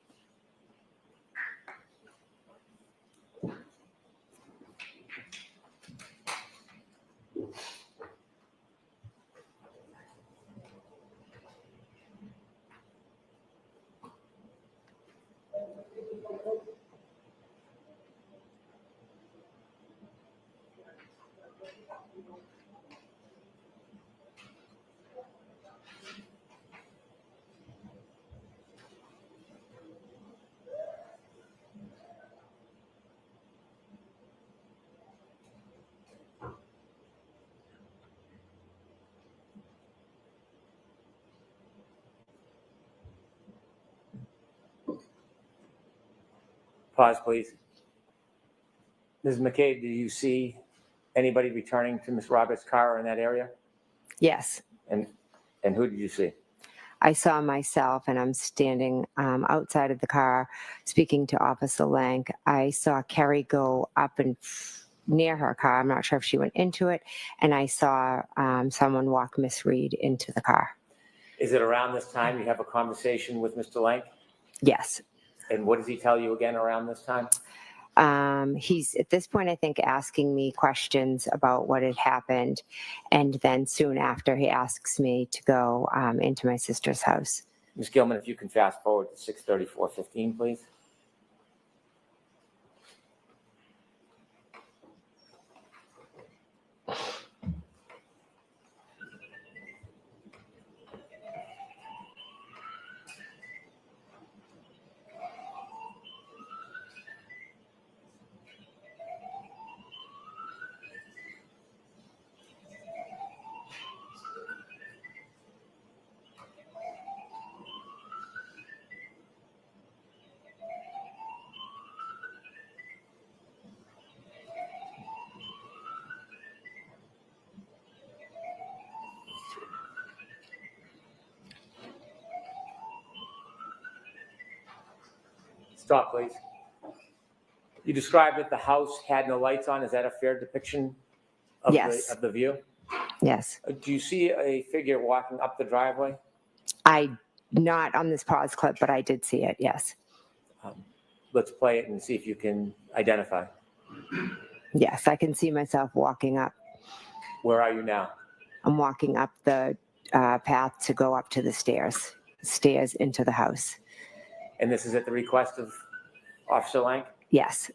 Pause, please. Ms. McCabe, do you see anybody returning to Ms. Roberts' car in that area? Yes. And who did you see? I saw myself, and I'm standing outside of the car speaking to Officer Lank. I saw Kerry go up and near her car. I'm not sure if she went into it. And I saw someone walk Miss Reed into the car. Is it around this time you have a conversation with Mr. Lank? Yes. And what does he tell you again around this time? He's at this point, I think, asking me questions about what had happened. And then soon after, he asks me to go into my sister's house. Ms. Gilman, if you can fast forward to 6:34:15, please. Stop, please. You described that the house had no lights on. Is that a fair depiction of, Yes. the view? Yes. Do you see a figure walking up the driveway? Not on this pause clip, but I did see it. Yes. Let's play it and see if you can identify. Yes, I can see myself walking up. Where are you now? I'm walking up the path to go up to the stairs into the house. And this is at the request of Officer Lank? Yes.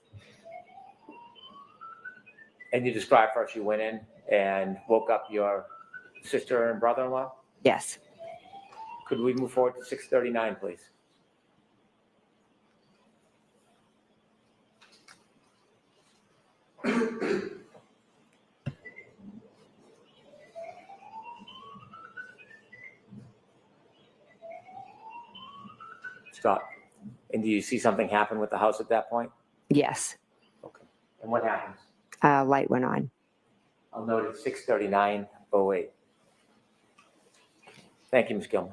And you described first you went in and woke up your sister and brother-in-law? Yes. Could we move forward to 6:39, please? Stop. And do you see something happen with the house at that point? Yes. Okay. And what happens? Light went on. I'll note it's 6:39:08. Thank you, Ms. Gilman.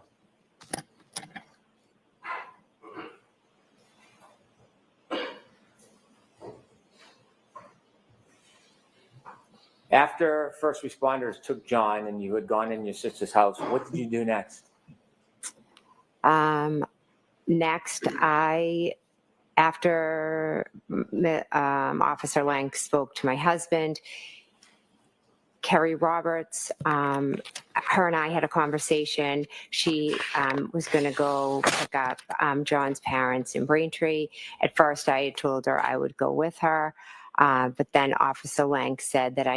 After first responders took John and you had gone in your sister's house, what did you do next? Next, after Officer Lank spoke to my husband, Kerry Roberts, her and I had a conversation. She was going to go pick up John's parents in Braintree. At first, I had told her I would go with her. But then Officer Lank said that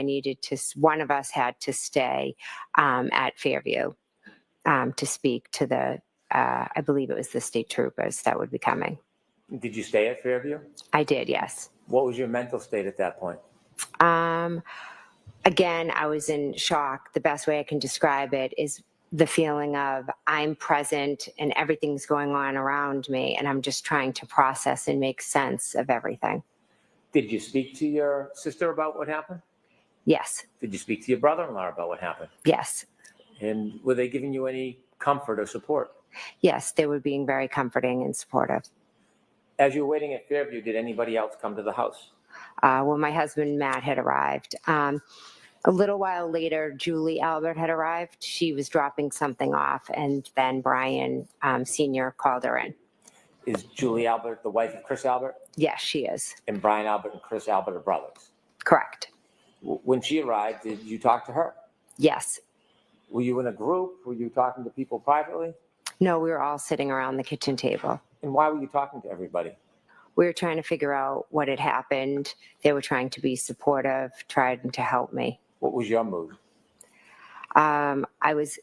one of us had to stay at Fairview to speak to the, I believe it was the state troopers that would be coming. Did you stay at Fairview? I did, yes. What was your mental state at that point? Again, I was in shock. The best way I can describe it is the feeling of I'm present and everything's going on around me, and I'm just trying to process and make sense of everything. Did you speak to your sister about what happened? Yes. Did you speak to your brother-in-law about what happened? Yes. And were they giving you any comfort or support? Yes, they were being very comforting and supportive. As you were waiting at Fairview, did anybody else come to the house? Well, my husband, Matt, had arrived. A little while later, Julie Albert had arrived. She was dropping something off, and then Brian Sr. called her in. Is Julie Albert the wife of Chris Albert? Yes, she is. And Brian Albert and Chris Albert are brothers? Correct. When she arrived, did you talk to her? Yes. Were you in a group? Were you talking to people privately? No, we were all sitting around the kitchen table. And why were you talking to everybody? We were trying to figure out what had happened. They were trying to be supportive, trying to help me. What was your mood? I was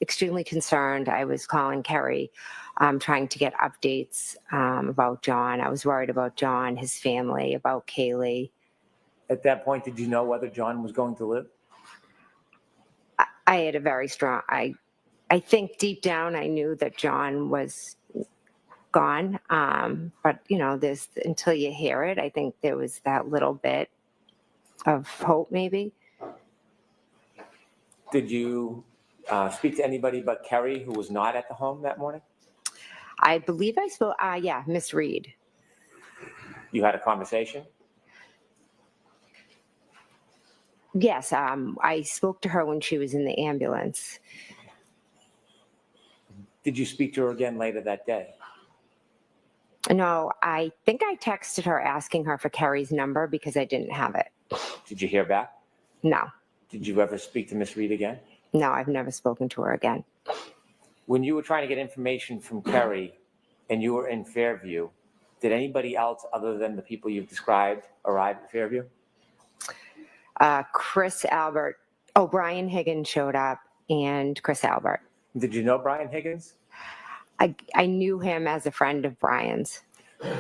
extremely concerned. I was calling Kerry, trying to get updates about John. I was worried about John, his family, about Kaylee. At that point, did you know whether John was going to live? I had a very strong, I think deep down I knew that John was gone. But there's until you hear it, I think there was that little bit of hope, maybe. Did you speak to anybody but Kerry, who was not at the home that morning? I believe I spoke. Yeah, Miss Reed. You had a conversation? Yes, I spoke to her when she was in the ambulance. Did you speak to her again later that day? No, I think I texted her asking her for Kerry's number because I didn't have it. Did you hear back? No, Did you ever speak to Miss Reed again? no, I've never spoken to her again. When you were trying to get information from Kerry and you were in Fairview, did anybody else other than the people you've described arrive at Fairview? Chris Albert. Brian Higgins showed up, and Chris Albert. Did you know Brian Higgins? I knew him as a friend of Brian's.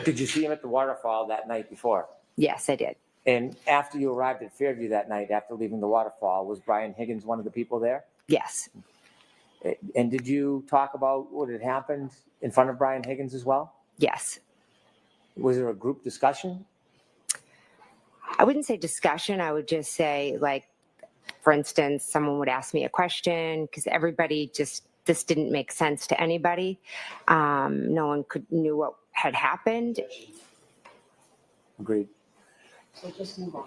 Did you see him at the waterfall that night before? Yes, I did. And after you arrived at Fairview that night, after leaving the waterfall, was Brian Higgins one of the people there? Yes. And did you talk about what had happened in front of Brian Higgins as well? Yes. Was there a group discussion? I wouldn't say discussion. I would just say, like, for instance, someone would ask me a question because everybody this didn't make sense to anybody. No one knew what had happened. Agreed. So just move on.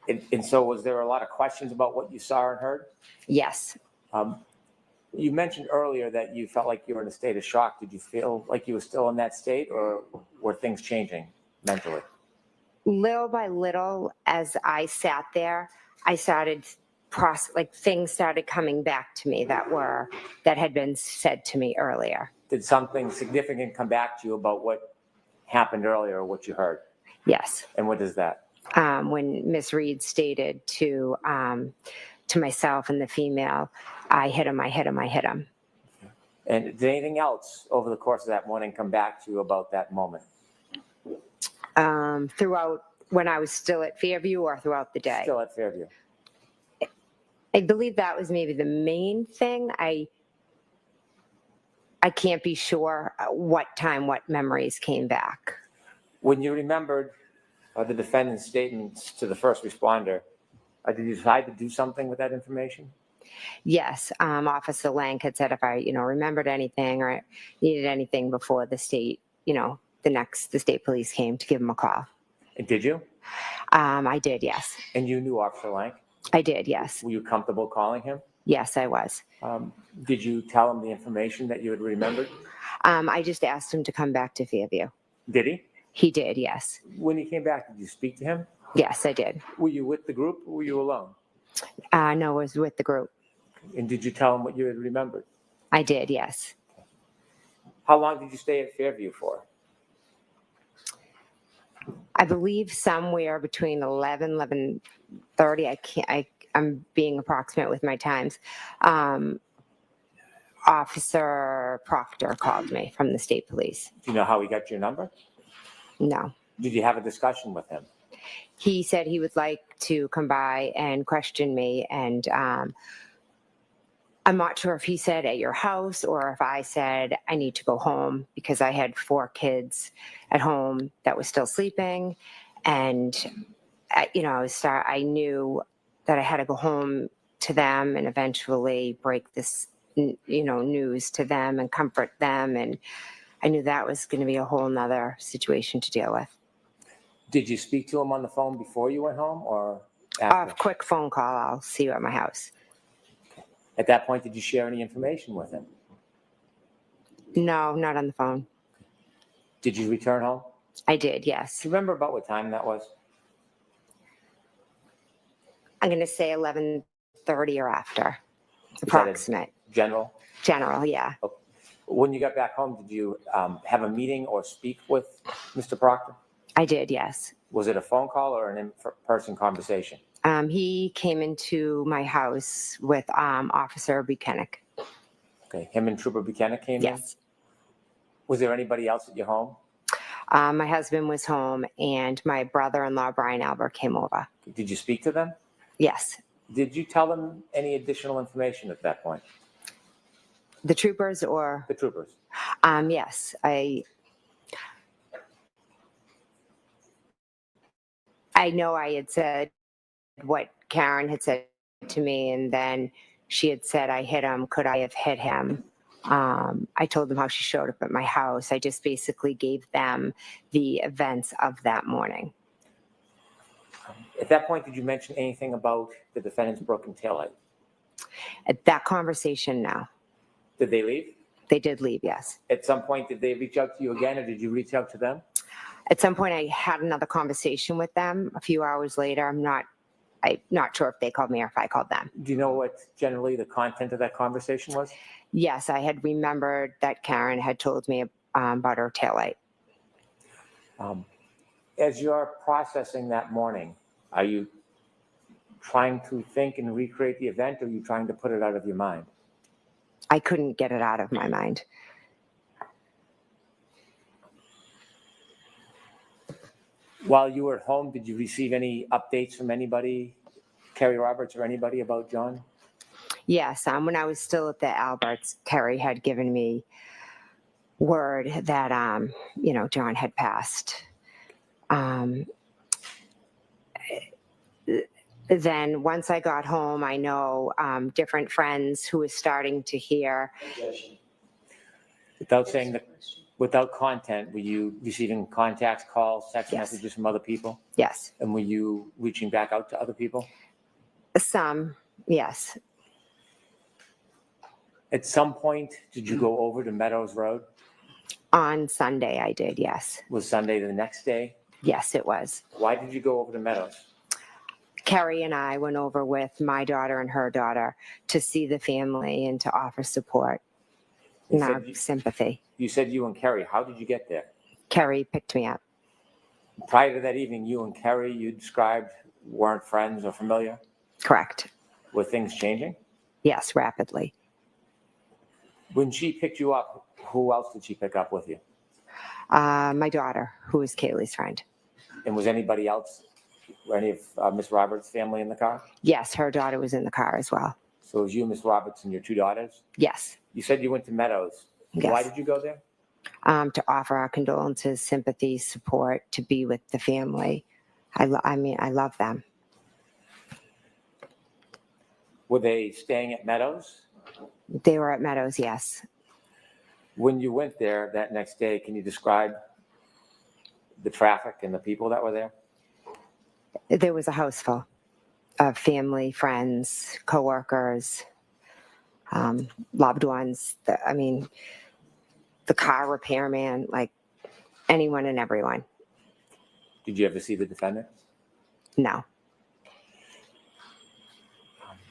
And so was there a lot of questions about what you saw and heard? Yes. You mentioned earlier that you felt like you were in a state of shock. Did you feel like you were still in that state, or were things changing mentally? Little by little, as I sat there, I started things started coming back to me that had been said to me earlier. Did something significant come back to you about what happened earlier, or what you heard? Yes. And what is that? When Miss Reed stated to myself and the female, I hit him, I hit him, I hit him. And did anything else over the course of that morning come back to you about that moment? Throughout when I was still at Fairview, or throughout the day? Still at Fairview. I believe that was maybe the main thing. I can't be sure what memories came back. When you remembered the defendant's statements to the first responder, did you decide to do something with that information? Yes, Officer Lang had said if I, remembered anything or needed anything before the state, the state police came, to give him a call. And did you? I did, yes. And you knew Officer Lang? I did, yes. Were you comfortable calling him? Yes, I was. Did you tell him the information that you had remembered? I just asked him to come back to Fairview. Did he? He did, yes. When he came back, did you speak to him? Yes, I did. Were you with the group, or were you alone? No, I was with the group. And did you tell him what you had remembered? I did, yes. How long did you stay at Fairview for? I believe somewhere between 11:30. I'm being approximate with my times. Officer Proctor called me from the state police. Do you know how he got your number? No. Did you have a discussion with him? He said he would like to come by and question me, and I'm not sure if he said at your house or if I said I need to go home because I had 4 kids at home that were still sleeping. And, I knew that I had to go home to them and eventually break this, news to them and comfort them. And I knew that was going to be a whole nother situation to deal with. Did you speak to him on the phone before you went home, or after? A quick phone call. I'll see you at my house. At that point, did you share any information with him? No, not on the phone. Did you return home? I did, yes. Do you remember about what time that was? I'm going to say 11:30 or after. that Approximate. General? General, yeah. Okay. When you got back home, did you have a meeting or speak with Mr. Proctor? I did, yes. Was it a phone call or an in-person conversation? He came into my house with Officer Buchanan. Okay, him and Trooper Buchanan came in? Yes. Was there anybody else at your home? My husband was home, and my brother-in-law, Brian Albert, came over. Did you speak to them? Yes. Did you tell them any additional information at that point? The troopers or? The troopers. Yes, I know I had said what Karen had said to me, and then she had said I hit him. Could I have hit him? I told them how she showed up at my house. I just basically gave them the events of that morning. At that point, did you mention anything about the defendant's broken taillight? At that conversation, no. Did they leave? They did leave, yes. At some point, did they reach out to you again, or did you reach out to them? At some point, I had another conversation with them a few hours later. I'm not sure if they called me or if I called them. Do you know what generally the content of that conversation was? Yes, I had remembered that Karen had told me about her taillight. As you're processing that morning, are you trying to think and recreate the event, or are you trying to put it out of your mind? I couldn't get it out of my mind. While you were at home, did you receive any updates from anybody, Kerry Roberts or anybody, about John? Yes, when I was still at the Alberts, Kerry had given me word that, John had passed. Then once I got home, I know different friends who was starting to hear. Without content, were you receiving contacts, calls, text Yes. messages from other people? Yes. And were you reaching back out to other people? Some, yes. At some point, did you go over to Meadows Road? On Sunday, I did, yes. Was Sunday the next day? Yes, it was. Why did you go over to Meadows? Kerry and I went over with my daughter and her daughter to see the family and to offer support and our sympathy. You said you and Kerry. How did you get there? Kerry picked me up. Prior to that evening, you and Kerry, you described, weren't friends or familiar? Correct. Were things changing? Yes, rapidly. When she picked you up, who else did she pick up with you? My daughter, who is Kaylee's friend. And was anybody else, or any of Miss Roberts' family in the car? Yes, her daughter was in the car as well. So it was you, Miss Roberts, and your two daughters? Yes. You said you went to Meadows. Yes. Why did you go there? To offer our condolences, sympathy, support, to be with the family. I love them. Were they staying at Meadows? They were at Meadows, yes. When you went there that next day, can you describe the traffic and the people that were there? There was a house full of family, friends, coworkers, loved ones. The car repairman, like anyone and everyone. Did you ever see the defendant? No.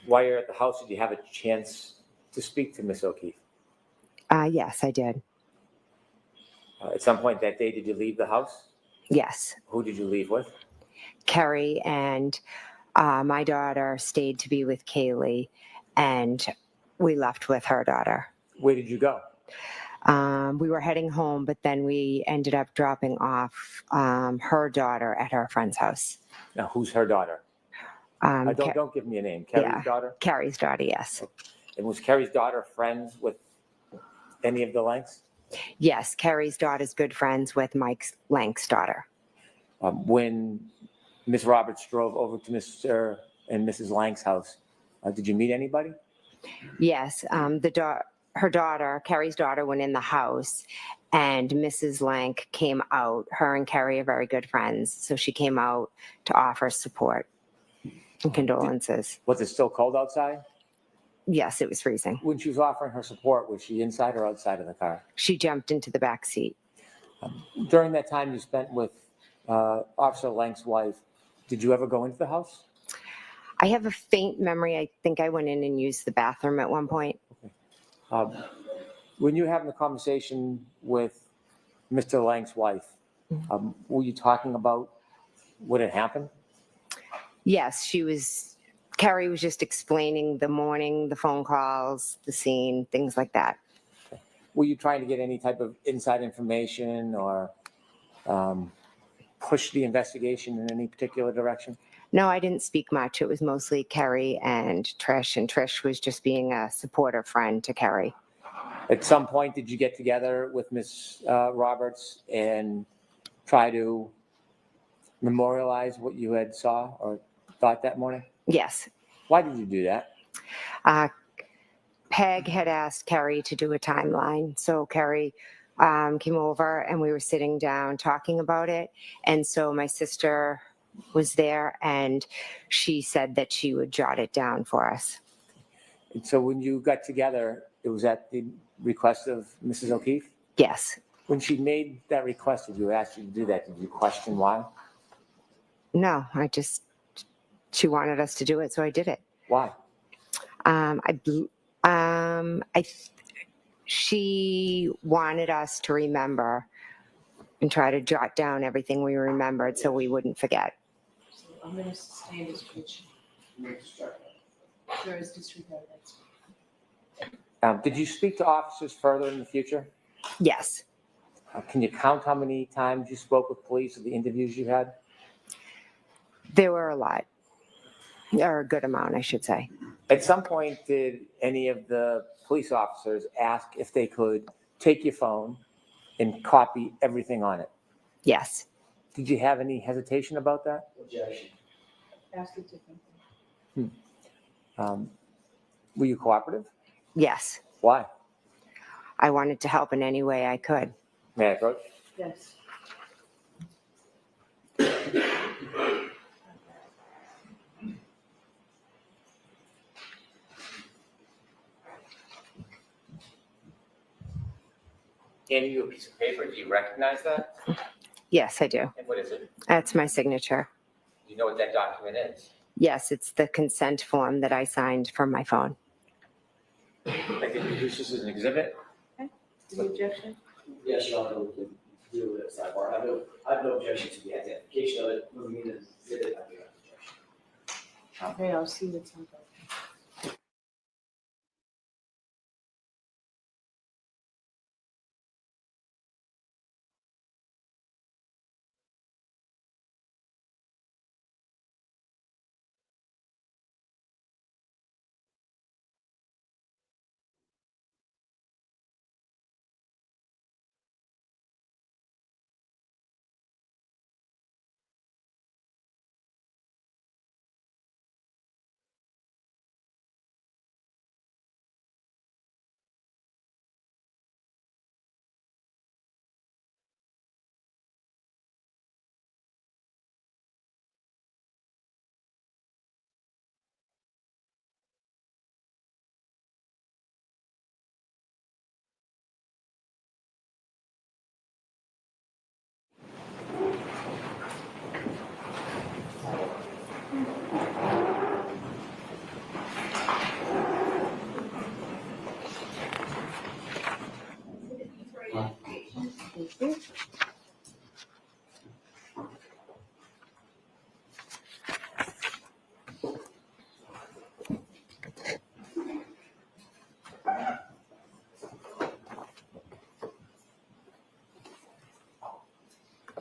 While you're at the house, did you have a chance to speak to Miss O'Keefe? Yes, I did. At some point that day, did you leave the house? Yes. Who did you leave with? Kerry and my daughter stayed to be with Kaylee, and we left with her daughter. Where did you go? We were heading home, but then we ended up dropping off her daughter at her friend's house. Now, who's her daughter? Don't give me a name. Kerry's daughter? Kerry's daughter, yes. And was Kerry's daughter friends with any of the Lanks? Yes, Kerry's daughter's good friends with Mike Lank's daughter. When Miss Roberts drove over to Mr. and Mrs. Lank's house, did you meet anybody? Yes, her daughter, Kerry's daughter, went in the house, and Mrs. Lank came out. Her and Kerry are very good friends, so she came out to offer support and condolences. Was it still cold outside? Yes, it was freezing. When she was offering her support, was she inside or outside of the car? She jumped into the back seat. During that time you spent with Officer Lank's wife, did you ever go into the house? I have a faint memory. I think I went in and used the bathroom at one point. Okay. When you were having the conversation with Mr. Lank's wife, were you talking about what had happened? Yes, Kerry was just explaining the morning, the phone calls, the scene, things like that. Were you trying to get any type of inside information or push the investigation in any particular direction? No, I didn't speak much. It was mostly Kerry and Trish was just being a supportive friend to Kerry. At some point, did you get together with Ms. Roberts and try to memorialize what you had saw or thought that morning? Yes. Why did you do that? Peg had asked Kerry to do a timeline. So Kerry came over and we were sitting down talking about it. And so my sister was there and she said that she would jot it down for us. And so when you got together, it was at the request of Mrs. O'Keefe? Yes. When she made that request, did you ask you to do that? Did you question why? No, she wanted us to do it, so I did it. Why? She wanted us to remember and try to jot down everything we remembered so we wouldn't forget. So I'm going to sustain discretion. There is disregard. Did you speak to officers further in the future? Yes. Can you count how many times you spoke with police or the interviews you had? There were a lot, or a good amount, I should say. At some point, did any of the police officers ask if they could take your phone and copy everything on it? Yes. Did you have any hesitation about that? Objection. Ask a different thing. Were you cooperative? Yes. Why? I wanted to help in any way I could. May I approach? Yes. Handing you a piece of paper. Do you recognize that? Yes, I do. And what is it? That's my signature. Do you know what that document is? Yes, it's the consent form that I signed from my phone. I can produce this as an exhibit. Any objection? Yes, Your Honor, we can deal with it sidebar. I have no objection to the identification of it. Moving in as exhibit, I do have an objection. Okay, I'll see what's on that.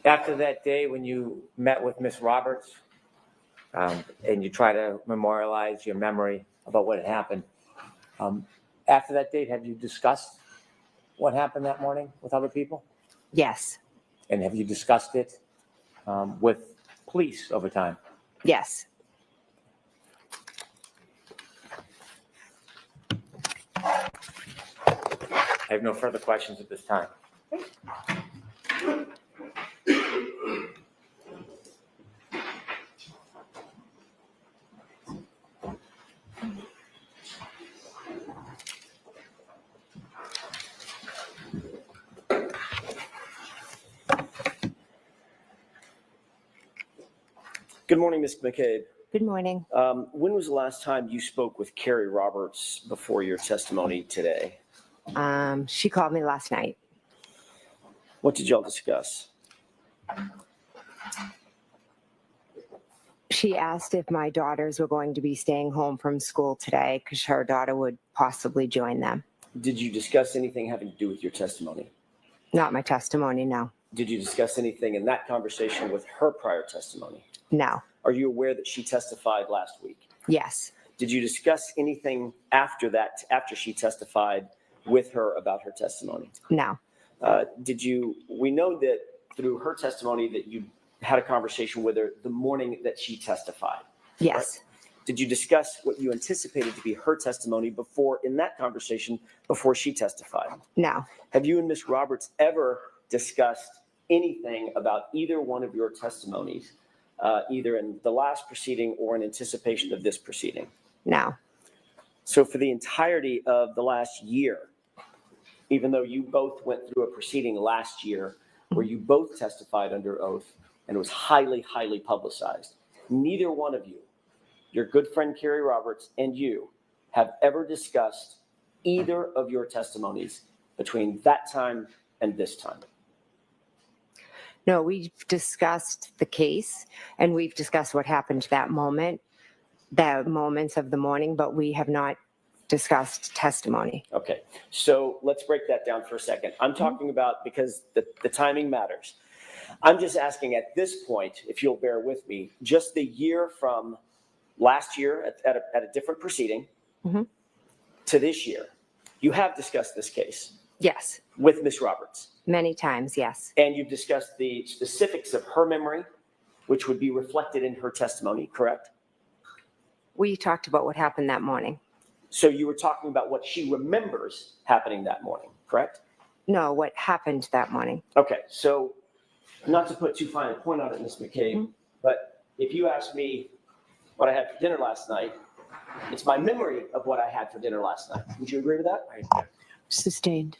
After that day when you met with Ms. Roberts and you try to memorialize your memory about what had happened, after that date, have you discussed what happened that morning with other people? Yes. And have you discussed it with police over time? Yes. I have no further questions at this time. Good morning, Ms. McCabe. Good morning. When was the last time you spoke with Carrie Roberts before your testimony today? She called me last night. What did y'all discuss? She asked if my daughters were going to be staying home from school today because her daughter would possibly join them. Did you discuss anything having to do with your testimony? Not my testimony, no. Did you discuss anything in that conversation with her prior testimony? No. Are you aware that she testified last week? Yes. Did you discuss anything after that, after she testified with her about her testimony? No. We know that through her testimony that you had a conversation with her the morning that she testified. Yes. Right? Did you discuss what you anticipated to be her testimony in that conversation before she testified? No. Have you and Ms. Roberts ever discussed anything about either one of your testimonies, either in the last proceeding or in anticipation of this proceeding? No. So for the entirety of the last year, even though you both went through a proceeding last year where you both testified under oath and it was highly, highly publicized, neither one of you, your good friend Carrie Roberts and you, have ever discussed either of your testimonies between that time and this time? No, we've discussed the case and we've discussed what happened that moment, the moments of the morning, but we have not discussed testimony. Okay, so let's break that down for a second. I'm talking about, because the timing matters. I'm just asking at this point, if you'll bear with me, just the year from last year at a different proceeding to this year, you have discussed this case. Yes. With Ms. Roberts. Many times, yes. And you've discussed the specifics of her memory, which would be reflected in her testimony, correct? We talked about what happened that morning. So you were talking about what she remembers happening that morning, correct? No, what happened that morning. Okay, so not to put too fine a point on it, Ms. McCabe, but if you ask me what I had for dinner last night, it's my memory of what I had for dinner last night. Would you agree with that? Sustained.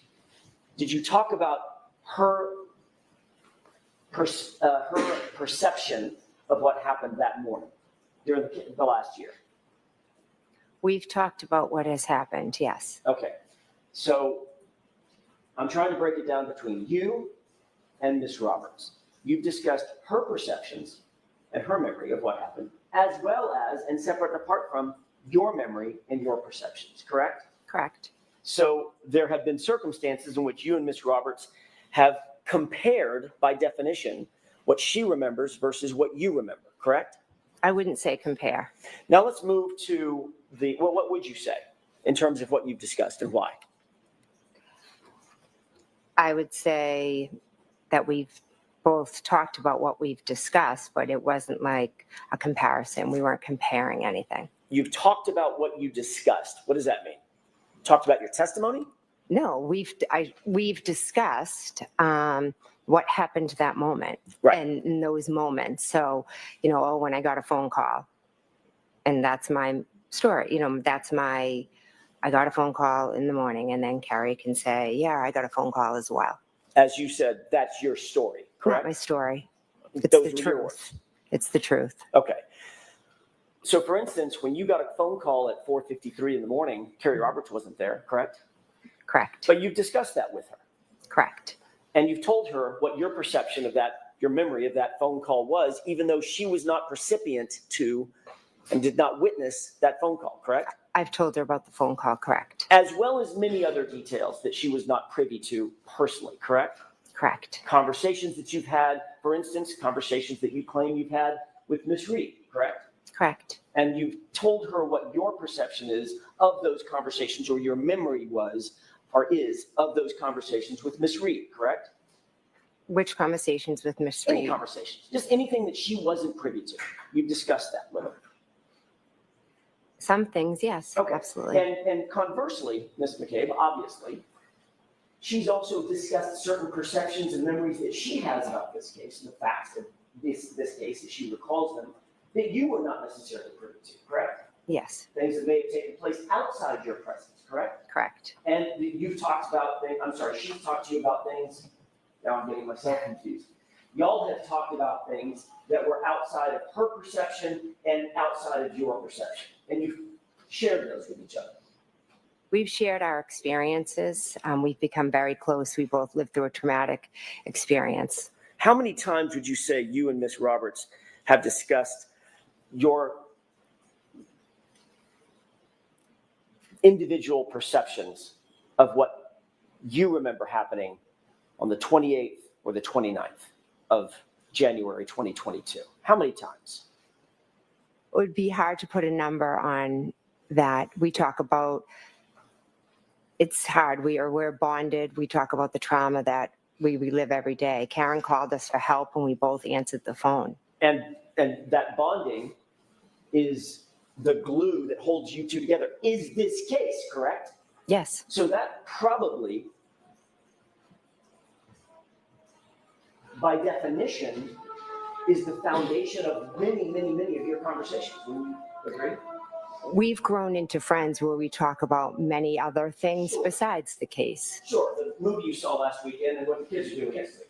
Did you talk about her perception of what happened that morning during the last year? We've talked about what has happened, yes. Okay, so I'm trying to break it down between you and Ms. Roberts. You've discussed her perceptions and her memory of what happened, as well as, and separate and apart from, your memory and your perceptions, correct? Correct. So there have been circumstances in which you and Ms. Roberts have compared, by definition, what she remembers versus what you remember, correct? I wouldn't say compare. Now let's move to what would you say in terms of what you've discussed and why? I would say that we've both talked about what we've discussed, but it wasn't like a comparison. We weren't comparing anything. You've talked about what you discussed. What does that mean? Talked about your testimony? No, we've discussed what happened that moment, right, and in those moments. So, when I got a phone call, and that's my story. I got a phone call in the morning, and then Carrie can say, yeah, I got a phone call as well. As you said, that's your story, correct? Not my story. It's Those the were your truth. words. It's the truth. Okay. So for instance, when you got a phone call at 4:53 in the morning, Carrie Roberts wasn't there, correct? Correct. But you've discussed that with her. Correct. And you've told her what your perception of that, your memory of that phone call was, even though she was not recipient to and did not witness that phone call, correct? I've told her about the phone call, correct. As well as many other details that she was not privy to personally, correct? Correct. Conversations that you've had, for instance, conversations that you claim you've had with Ms. Reed, correct? Correct. And you've told her what your perception is of those conversations, or your memory was or is of those conversations with Ms. Reed, correct? Which conversations with Ms. Reed? Any conversations, just anything that she wasn't privy to. You've discussed that with her. Some things, yes, okay. Absolutely. And conversely, Ms. McCabe, obviously, she's also discussed certain perceptions and memories that she has about this case, and the facts of this case, as she recalls them, that you were not necessarily privy to, correct? Yes. Things that may have taken place outside your presence, correct? Correct. And you've talked about things, she's talked to you about things, now I'm getting myself confused. Y'all have talked about things that were outside of her perception and outside of your perception. And you've shared those with each other. We've shared our experiences. We've become very close. We both lived through a traumatic experience. How many times would you say you and Ms. Roberts have discussed your individual perceptions of what you remember happening on the 28th or the 29th of January 2022? How many times? It would be hard to put a number on that. We talk about it's hard. We're bonded. We talk about the trauma that we relive every day. Karen called us for help and we both answered the phone. And that bonding is the glue that holds you two together. Is this case, correct? Yes. So that probably, by definition, is the foundation of many, many, many of your conversations. Would you agree? We've grown into friends where we talk about many other things besides the case. Sure, the movie you saw last weekend and what the kids are doing yesterday.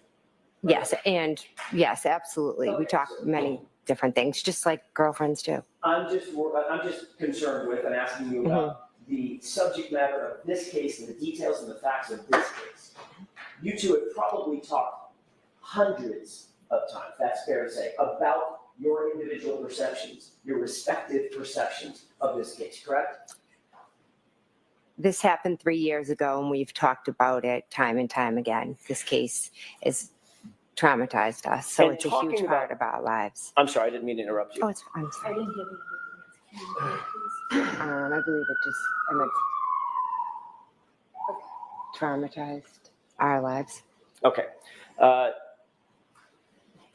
Yes, and yes, absolutely. We talk many different things, just like girlfriends do. I'm just concerned with and asking you about the subject matter of this case and the details and the facts of this case. You two have probably talked hundreds of times, that's fair to say, about your individual perceptions, your respective perceptions of this case, correct? This happened 3 years ago, and we've talked about it time and time again. This case has traumatized us, so And it's a huge talking part of our lives. I'm sorry, I didn't mean to interrupt you. Oh, I'm sorry. I believe it just, I meant traumatized our lives. Okay.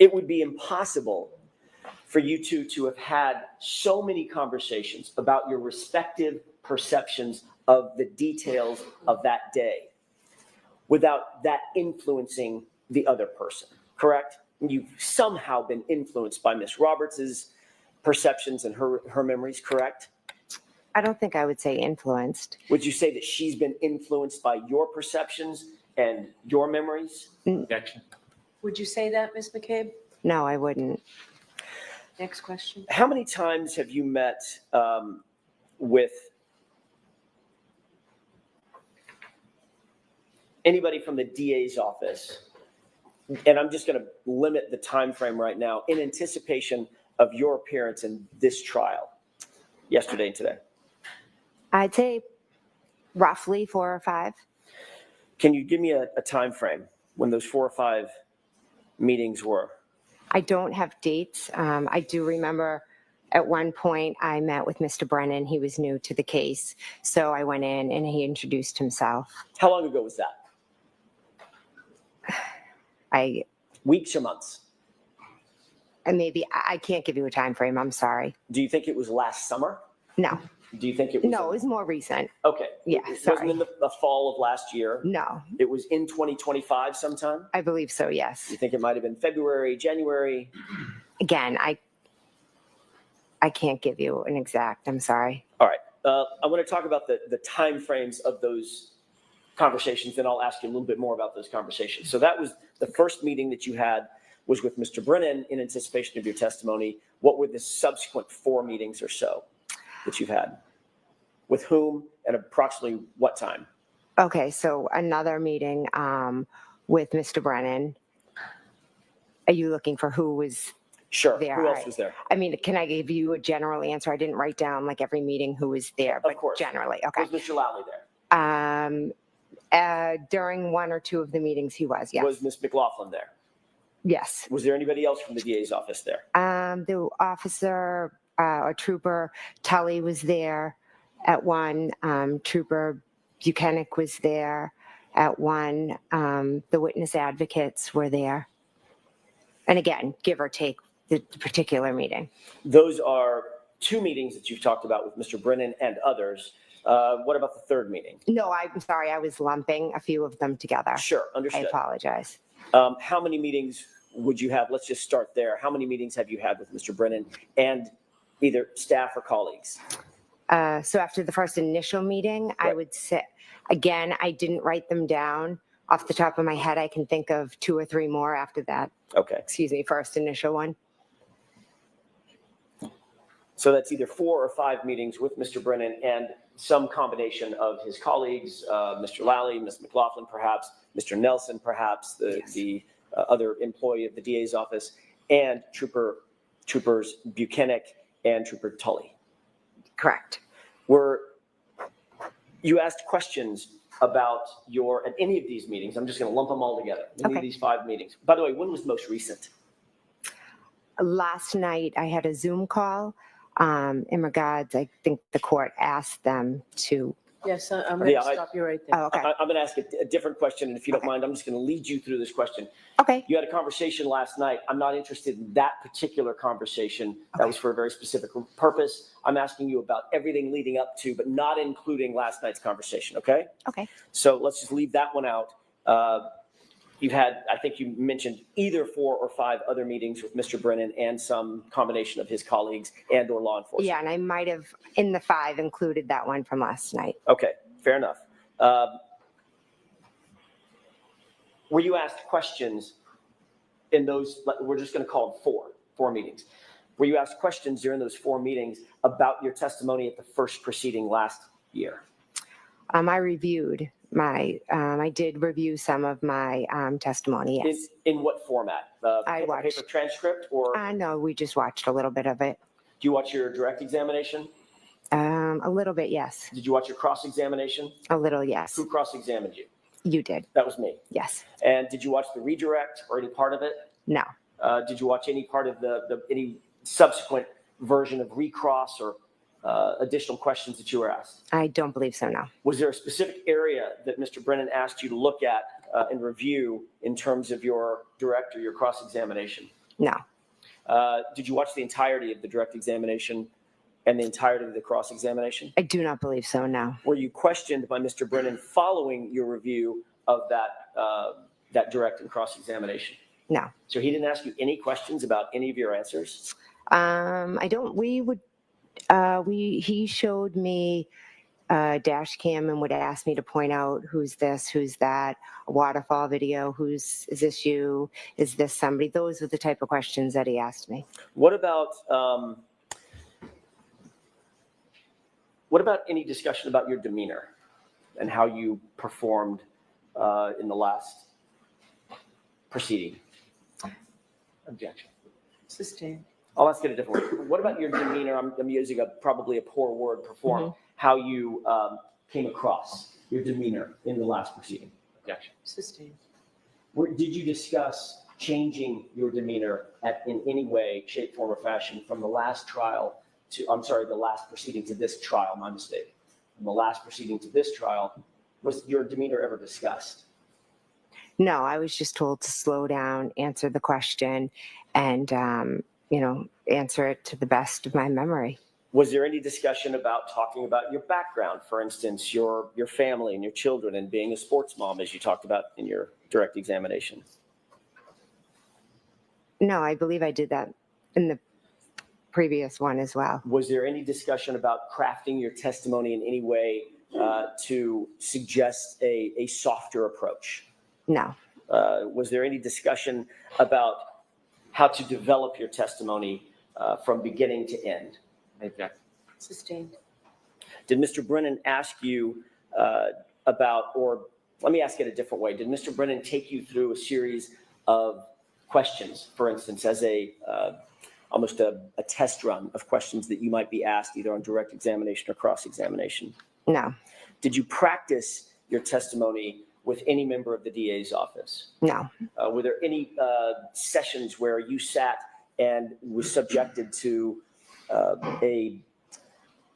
It would be impossible for you two to have had so many conversations about your respective perceptions of the details of that day without that influencing the other person, correct? You've somehow been influenced by Miss Roberts's perceptions and her memories, correct? I don't think I would say influenced. Would you say that she's been influenced by your perceptions and your memories? Objection. Would you say that, Ms. McCabe? No, I wouldn't. Next question. How many times have you met with anybody from the DA's office? And I'm just going to limit the time frame right now in anticipation of your appearance in this trial yesterday and today. I'd say roughly 4 or 5. Can you give me a time frame when those 4 or 5 meetings were? I don't have dates. I do remember at one point I met with Mr. Brennan. He was new to the case. So I went in and he introduced himself. How long ago was that? Weeks or months? I can't give you a time frame. I'm sorry. Do you think it was last summer? No. Do you think it was? No, it was more recent. Okay. Yeah, It sorry. wasn't in the fall of last year? No, It was in 2025 sometime? I believe so, yes. You think it might have been February, January? Again, I can't give you an exact. I'm sorry. All right. I want to talk about the time frames of those conversations, then I'll ask you a little bit more about those conversations. So that was the first meeting that you had was with Mr. Brennan in anticipation of your testimony. What were the subsequent 4 meetings or so that you've had? With whom and approximately what time? Okay, so another meeting with Mr. Brennan. Are you looking for who was Sure. there? Who else was there? I mean, can I give you a general answer? I didn't write down like every meeting who was there, but Of course. generally, okay. Was Mr. Lally there? During 1 or 2 of the meetings, he was, yes. Was Ms. McLaughlin there? Yes. Was there anybody else from the DA's office there? The officer or Trooper Tully was there at 1. Trooper Buchanan was there at 1. The witness advocates were there. And again, give or take the particular meeting. Those are 2 meetings that you've talked about with Mr. Brennan and others. What about the 3rd meeting? No, I'm sorry. I was lumping a few of them together. Sure, I understood. apologize. How many meetings would you have? Let's just start there. How many meetings have you had with Mr. Brennan and either staff or colleagues? So after the first initial meeting, I Right. would say, again, I didn't write them down. Off the top of my head, I can think of 2 or 3 more after that. Okay. Excuse me, first initial one. So that's either 4 or 5 meetings with Mr. Brennan and some combination of his colleagues, Mr. Lally, Ms. McLaughlin, perhaps, Mr. Nelson, perhaps, the other employee of the DA's office, and Troopers Buchanan and Trooper Tully. Correct. You asked questions about at any of these meetings. I'm just going to lump them all together. Any of these 5 meetings. By the way, when was the most recent? Last night, I had a Zoom call in regards, I think the court asked them to Yes, I'm going Yeah, to stop you right there. Oh, okay. I'm going to ask a different question, and if you don't Okay. mind, I'm just going to lead you through this question. Okay. You had a conversation last night. I'm not interested in that particular conversation. That was for a very specific purpose. I'm asking you about everything leading up to, but not including last night's conversation, okay? Okay. So let's just leave that one out. You've had, I think you mentioned either 4 or 5 other meetings with Mr. Brennan and some combination of his colleagues and or law enforcement. Yeah, and I might have, in the 5, included that one from last night. Okay, fair enough. Were you asked questions in those, we're just going to call them 4 meetings. Were you asked questions during those 4 meetings about your testimony at the first proceeding last year? I reviewed I did review some of my testimony, yes. In what format? Paper transcript or? No, we just watched a little bit of it. Do you watch your direct examination? A little bit, yes. Did you watch your cross-examination? A little, yes. Who cross-examined you? You did. That was me. Yes. And did you watch the redirect or any part of it? No. Did you watch any part of any subsequent version of recross or additional questions that you were asked? I don't believe so, no. Was there a specific area that Mr. Brennan asked you to look at and review in terms of your direct or your cross-examination? No. Did you watch the entirety of the direct examination and the entirety of the cross-examination? I do not believe so, no. Were you questioned by Mr. Brennan following your review of that direct and cross-examination? No. So he didn't ask you any questions about any of your answers? He showed me a dash cam and would ask me to point out who's this, who's that, a waterfall video, is this you, is this somebody? Those were the type of questions that he asked me. What about any discussion about your demeanor and how you performed in the last proceeding? Objection. Sustained. I'll ask it a different way. What about your demeanor? I'm using probably a poor word, perform. Mm-hmm. How you came across your demeanor in the last proceeding? Objection. Sustained. Did you discuss changing your demeanor in any way, shape, form, or fashion from the last trial the last proceeding to this trial? My mistake. From the last proceeding to this trial, was your demeanor ever discussed? No, I was just told to slow down, answer the question, and answer it to the best of my memory. Was there any discussion about talking about your background, for instance, your family and your children, and being a sports mom, as you talked about in your direct examination? No, I believe I did that in the previous one as well. Was there any discussion about crafting your testimony in any way to suggest a softer approach? No. Was there any discussion about how to develop your testimony from beginning to end? Sustained. Did Mr. Brennan ask you or let me ask it a different way. Did Mr. Brennan take you through a series of questions, for instance, as almost a test run of questions that you might be asked either on direct examination or cross-examination? No. Did you practice your testimony with any member of the DA's office? No. Were there any sessions where you sat and was subjected to a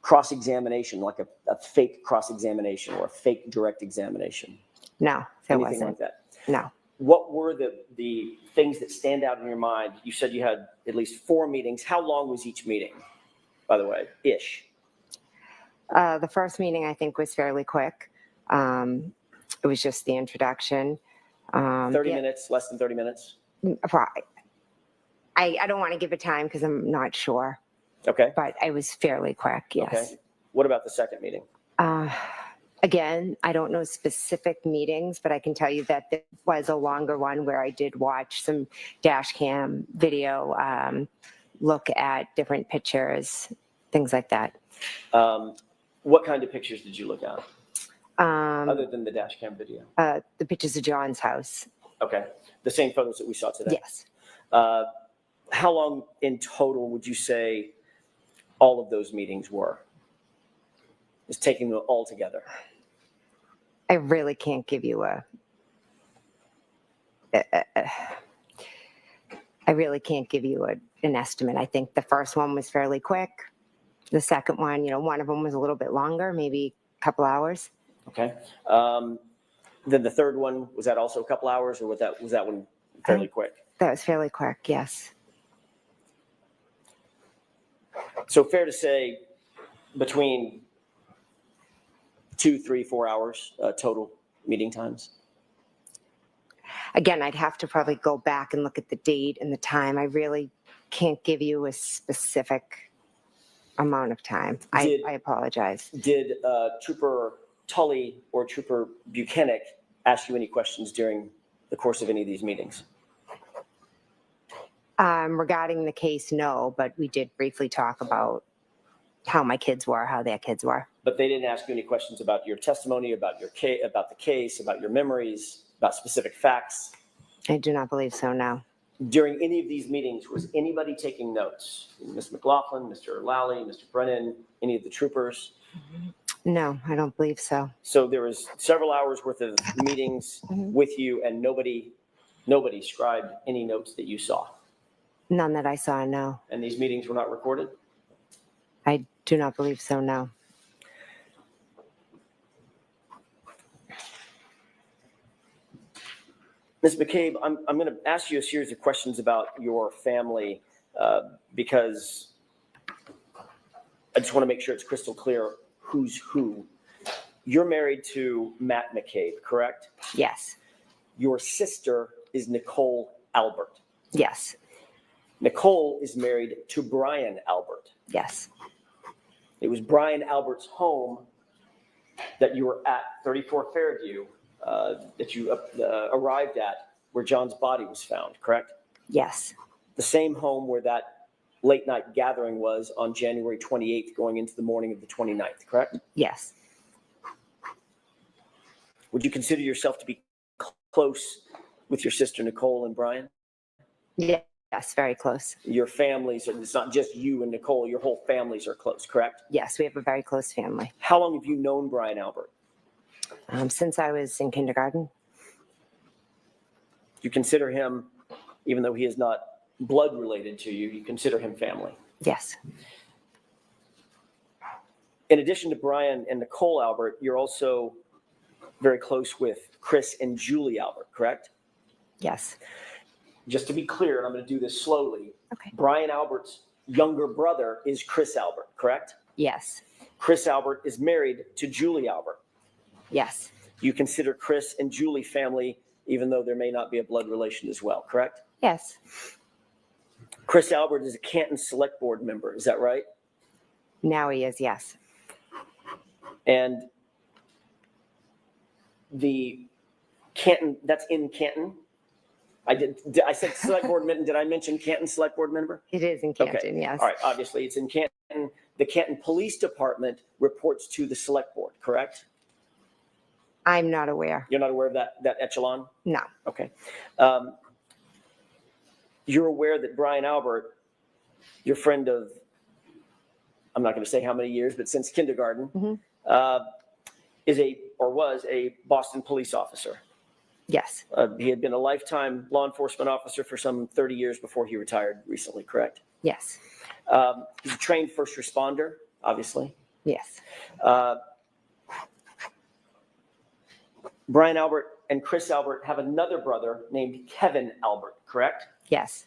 cross-examination, like a fake cross-examination or a fake direct examination? No, there Anything wasn't. like that? No. What were the things that stand out in your mind? You said you had at least 4 meetings. How long was each meeting, by the way, ish? The first meeting, I think, was fairly quick. It was just the introduction. 30 minutes, less than 30 minutes? I don't want to give a time because I'm not sure. Okay. But it was fairly quick, yes. Okay. What about the second meeting? Again, I don't know specific meetings, but I can tell you that there was a longer one where I did watch some dash cam video, look at different pictures, things like that. What kind of pictures did you look at? Other than the dash cam video? The pictures of John's house. Okay. The same photos that we saw today? Yes. How long in total would you say all of those meetings were? Just taking them all together. I really can't give you an estimate. I think the first one was fairly quick. The second one, one of them was a little bit longer, maybe couple hours. Okay. Then the third one, was that also a couple hours, or was that one fairly quick? That was fairly quick, yes. So fair to say between 2, 3, 4 hours total meeting times? Again, I'd have to probably go back and look at the date and the time. I really can't give you a specific amount of time. I apologize. Did Trooper Tully or Trooper Buchanan ask you any questions during the course of any of these meetings? Regarding the case, no, but we did briefly talk about how my kids were, how their kids were. But they didn't ask you any questions about your testimony, about your case, about the case, about your memories, about specific facts? I do not believe so, no. During any of these meetings, was anybody taking notes? Ms. McLaughlin, Mr. Lally, Mr. Brennan, any of the troopers? No, I don't believe so. So there was several hours worth of meetings with you, and nobody scribed any notes that you saw? None that I saw, no. And these meetings were not recorded? I do not believe so, no. Ms. McCabe, I'm going to ask you a series of questions about your family because I just want to make sure it's crystal clear who's who. You're married to Matt McCabe, correct? Yes. Your sister is Nicole Albert. Yes. Nicole is married to Brian Albert. Yes. It was Brian Albert's home that you were at 34 Fairview that you arrived at where John's body was found, correct? Yes. The same home where that late night gathering was on January 28th going into the morning of the 29th, correct? Yes. Would you consider yourself to be close with your sister Nicole and Brian? Yes, very close. Your families, it's not just you and Nicole, your whole families are close, correct? Yes, we have a very close family. How long have you known Brian Albert? Since I was in kindergarten. You consider him, even though he is not blood related to you, you consider him family? Yes. In addition to Brian and Nicole Albert, you're also very close with Chris and Julie Albert, correct? Yes. Just to be clear, and I'm going to do this slowly, Okay. Brian Albert's younger brother is Chris Albert, correct? Yes. Chris Albert is married to Julie Albert. Yes. You consider Chris and Julie family, even though there may not be a blood relation as well, correct? Yes. Chris Albert is a Canton Select Board member, is that right? Now he is, yes. And the Canton, that's in Canton? I said Select Board member, did I mention Canton Select Board member? It is in Canton, Okay. yes. All right, obviously it's in Canton. The Canton Police Department reports to the Select Board, correct? I'm not aware. You're not aware of that echelon? No. Okay. You're aware that Brian Albert, your friend of, I'm not going to say how many years, but since kindergarten, was a Boston police officer. Yes. He had been a lifetime law enforcement officer for some 30 years before he retired recently, correct? Yes. He's a trained first responder, obviously. Yes. Brian Albert and Chris Albert have another brother named Kevin Albert, correct? Yes.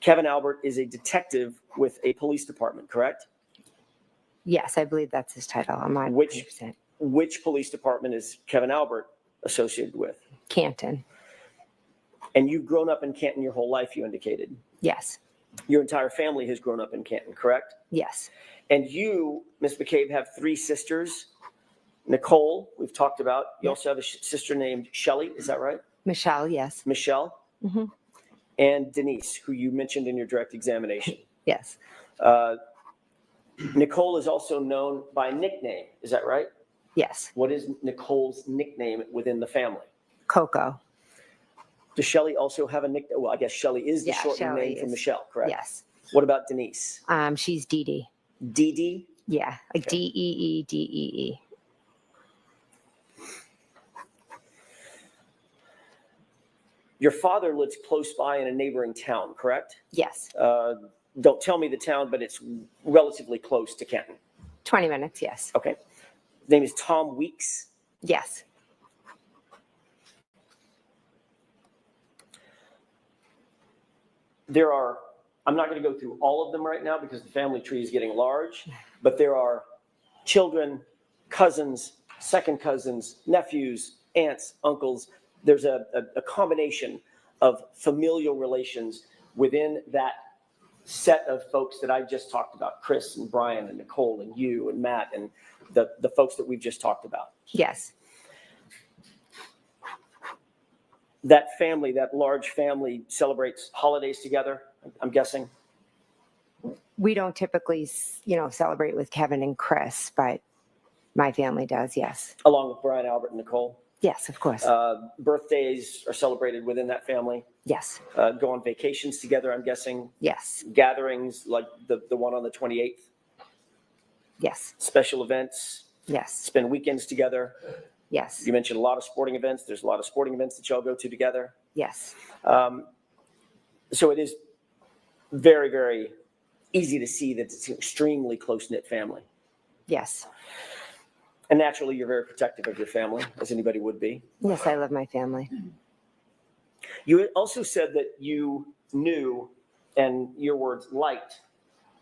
Kevin Albert is a detective with a police department, correct? Yes, I believe that's his title. I'm not Which 100%. Which police department is Kevin Albert associated with? Canton. And you've grown up in Canton your whole life, you indicated. Yes. Your entire family has grown up in Canton, correct? Yes. And you, Ms. McCabe, have 3 sisters. Nicole, we've talked about. You also have a sister named Shelley, is that right? Michelle, yes. Michelle. Mm-hmm. And Denise, who you mentioned in your direct examination. Yes. Nicole is also known by a nickname, is that right? Yes. What is Nicole's nickname within the family? Coco. Does Shelley also have a nickname? Well, I guess Shelley is the shortened name for Michelle, correct? Yes. What about Denise? She's Dee Dee. Dee Dee? Yeah, like Deedee. Your father lives close by in a neighboring town, correct? Yes. Don't tell me the town, but it's relatively close to Canton. 20 minutes, yes. Okay. His name is Tom Weeks. Yes. There are, I'm not going to go through all of them right now because the family tree is getting large, but there are children, cousins, second cousins, nephews, aunts, uncles. There's a combination of familial relations within that set of folks that I just talked about, Chris and Brian and Nicole and you and Matt and the folks that we've just talked about. Yes. That family, that large family, celebrates holidays together, I'm guessing? We don't typically, celebrate with Kevin and Chris, but my family does, yes. Along with Brian, Albert, and Nicole? Yes, of course. Birthdays are celebrated within that family? Yes. Go on vacations together, I'm guessing? Yes. Gatherings like the one on the 28th? Yes. Special events? Yes. Spend weekends together? Yes. You mentioned a lot of sporting events. There's a lot of sporting events that y'all go to together. Yes. So it is very, very easy to see that it's an extremely close-knit family. Yes. And naturally, you're very protective of your family, as anybody would be. Yes, I love my family. You also said that you knew, and your words, liked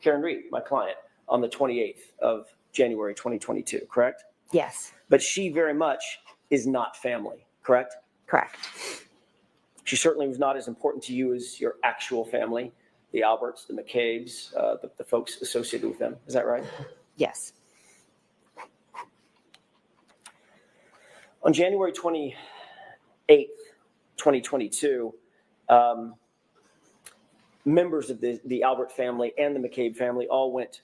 Karen Reed, my client, on the 28th of January 2022, correct? Yes. But she very much is not family, correct? Correct. She certainly was not as important to you as your actual family, the Alberts, the McCabes, the folks associated with them. Is that right? Yes. On January 28th, 2022, members of the Albert family and the McCabe family all went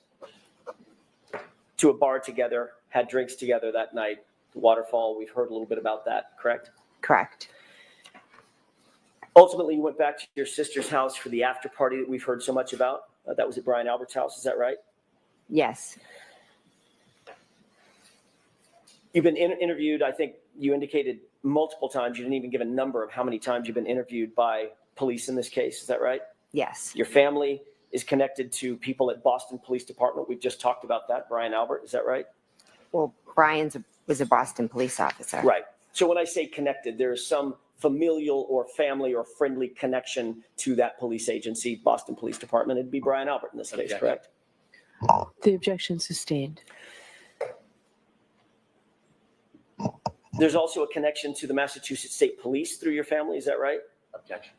to a bar together, had drinks together that night. The Waterfall, we've heard a little bit about that, correct? Correct. Ultimately, you went back to your sister's house for the after party that we've heard so much about. That was at Brian Albert's house, is that right? Yes. You've been interviewed, I think you indicated multiple times, you didn't even give a number of how many times you've been interviewed by police in this case, is that right? Yes. Your family is connected to people at Boston Police Department. We've just talked about that, Brian Albert, is that right? Well, was a Boston police officer. Right. So when I say connected, there is some familial or family or friendly connection to that police agency, Boston Police Department. It'd be Brian Albert in this case, correct? The objection sustained. There's also a connection to the Massachusetts State Police through your family, is that right? Objection.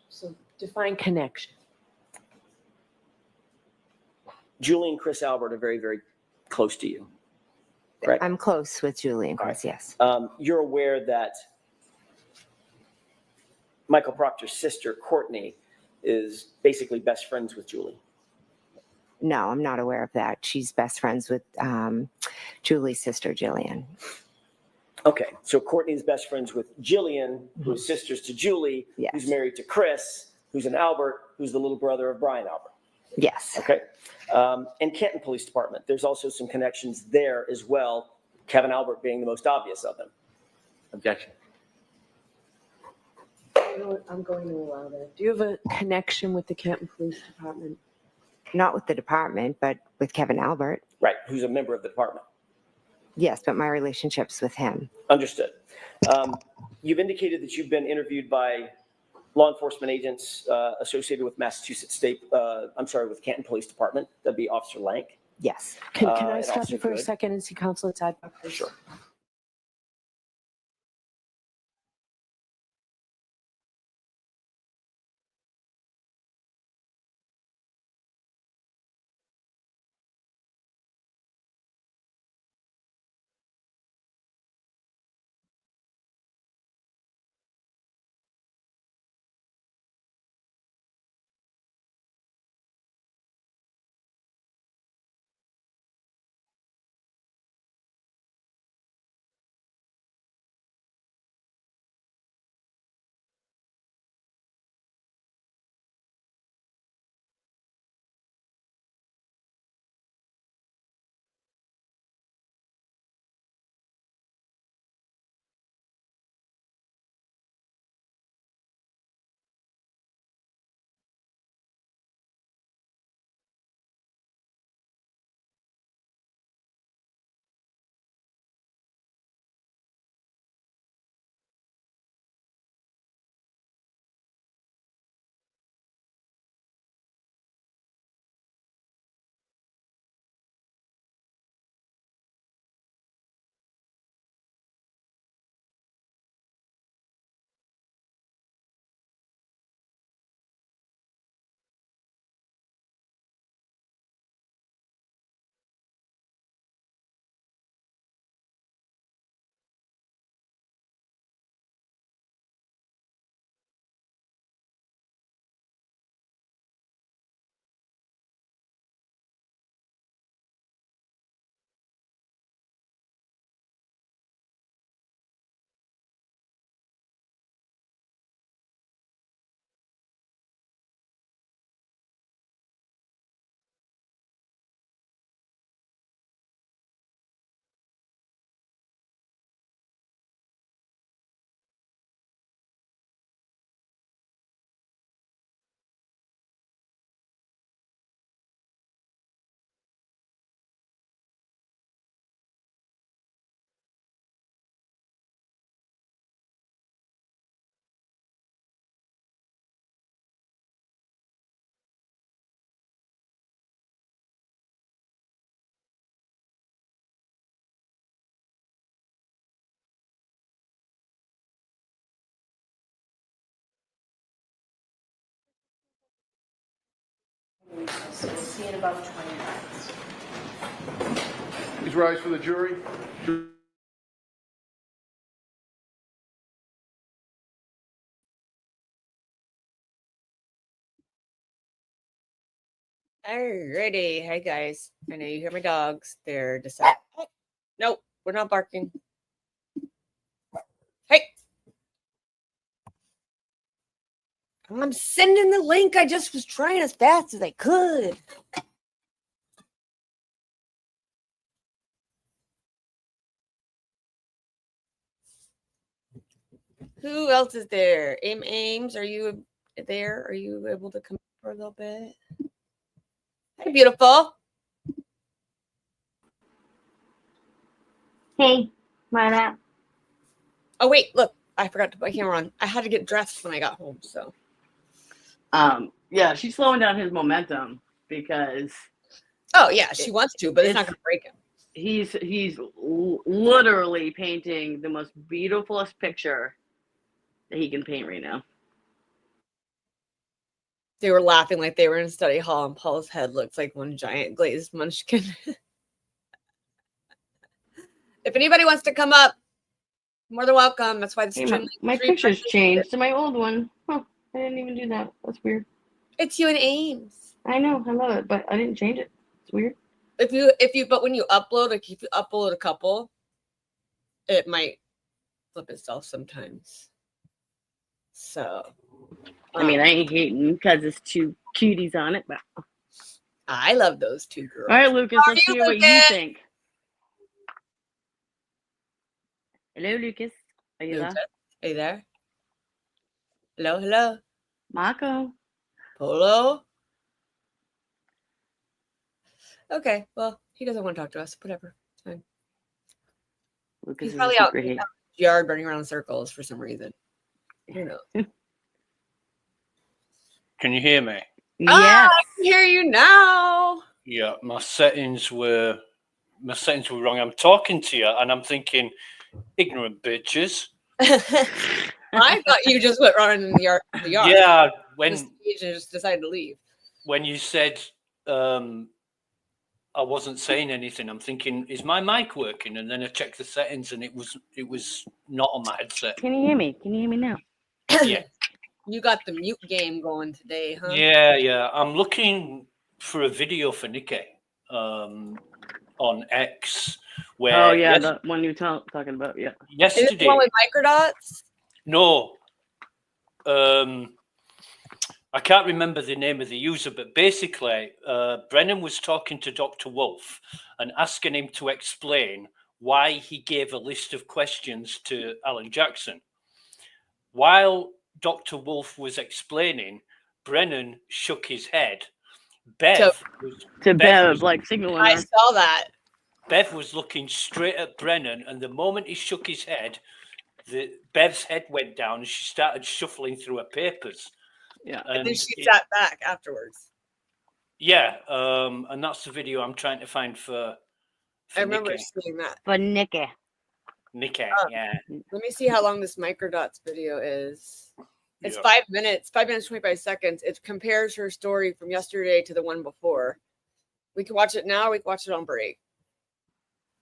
So define connection. Julie and Chris Albert are very, very close to you, right? I'm close with Julie and Chris, yes. You're aware that Michael Proctor's sister, Courtney, is basically best friends with Julie. No, I'm not aware of that. She's best friends with Julie's sister, Jillian. Okay, so Courtney's best friends with Jillian, who's sisters to Julie, Yes. who's married to Chris, who's an Albert, who's the little brother of Brian Albert. Yes. Okay. And Canton Police Department, there's also some connections there as well, Kevin Albert being the most obvious of them. Objection. I'm going to allow that. Do you have a connection with the Canton Police Department? Not with the department, but with Kevin Albert. Right, who's a member of the department. Yes, but my relationship's with him. Understood. You've indicated that you've been interviewed by law enforcement agents associated with Massachusetts State, with Canton Police Department. That'd be Officer Lank. Yes. Can I and stop Officer you for a Good. second and see Councilor Tadbuck? Sure. So we'll see in about 20 minutes. Please rise for the jury. Alrighty, hey guys. I know you hear my dogs. They're deciding. Oh, no, we're not barking. Hey, I'm sending the link. I just was trying as fast as I could. Who else is there? Ames, are you there? Are you able to come for a little bit? Hey, beautiful. Hey, Mara. Oh wait, look, I forgot to put my camera on. I had to get dressed when I got home, so. Yeah, she's slowing down his momentum because. Oh yeah, she wants to, but it's not gonna break him. He's literally painting the most beautifulest picture that he can paint right now. They were laughing like they were in study hall, and Paul's head looks like one giant glazed munchkin. If anybody wants to come up, more than welcome. That's why the my picture's changed to my old one. Huh, I didn't even do that. That's weird. It's you and Ames. I know, I love it, but I didn't change it. It's weird. But when you upload, like if you upload a couple, it might flip itself sometimes. So. I mean, I ain't hating because it's two cuties on it, but I love those two girls. All right, Lucas, let's hear what you think. Hello, Lucas. Are you there? Are you there? Hello, hello. Marco. Polo. Okay, well, he doesn't want to talk to us. Whatever. It's fine. Lucas He's probably out in hate. the yard running around in circles for some reason. Who knows? Can you hear me? Yes. I can hear you now. Yeah, my settings were wrong. I'm talking to you and I'm thinking, ignorant bitches. I thought you just went running in the yard. Yeah, when the stage and just decided to leave. When you said I wasn't saying anything, I'm thinking, is my mic working? And then I checked the settings and it was not on my headset. Can you hear me? Can you hear me now? Yeah. You got the mute game going today, huh? Yeah. I'm looking for a video for Nikki on X. Where the one you were talking about, yeah. Yesterday. Is it the one with microdots? No. I can't remember the name of the user, but basically, Brennan was talking to Dr. Wolf and asking him to explain why he gave a list of questions to Alan Jackson. While Dr. Wolf was explaining, Brennan shook his head. Bev was like signaling. I saw that. Bev was looking straight at Brennan, and the moment he shook his head, Bev's head went down and she started shuffling through her papers. Yeah, and then she sat back afterwards. Yeah, and that's the video I'm trying to find for I remember Nikki. seeing that. For Nikki. Nikki, yeah. Let me see how long this microdots video is. It's Yeah. 5 minutes, 5 minutes, 25 seconds. It compares her story from yesterday to the one before. We can watch it now, or we can watch it on break.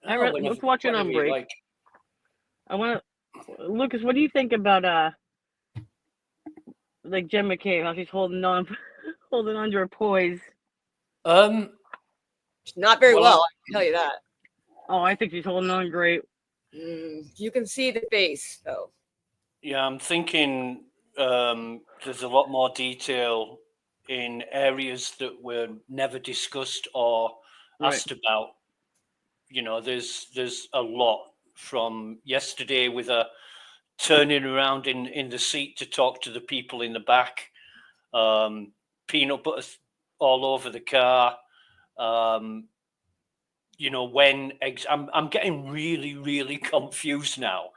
Let's watch it on break. Like. I want to, Lucas, what do you think about like Jen McCabe, how she's holding on to her poise? Not very well, I can tell you that. Oh, I think she's holding on great. You can see the face, though. Yeah, I'm thinking there's a lot more detail in areas that were never discussed or asked about. You know, there's a lot from yesterday with her turning around in the seat to talk to the people in the back, peanut butter all over the car. You know, when I'm getting really, really confused now.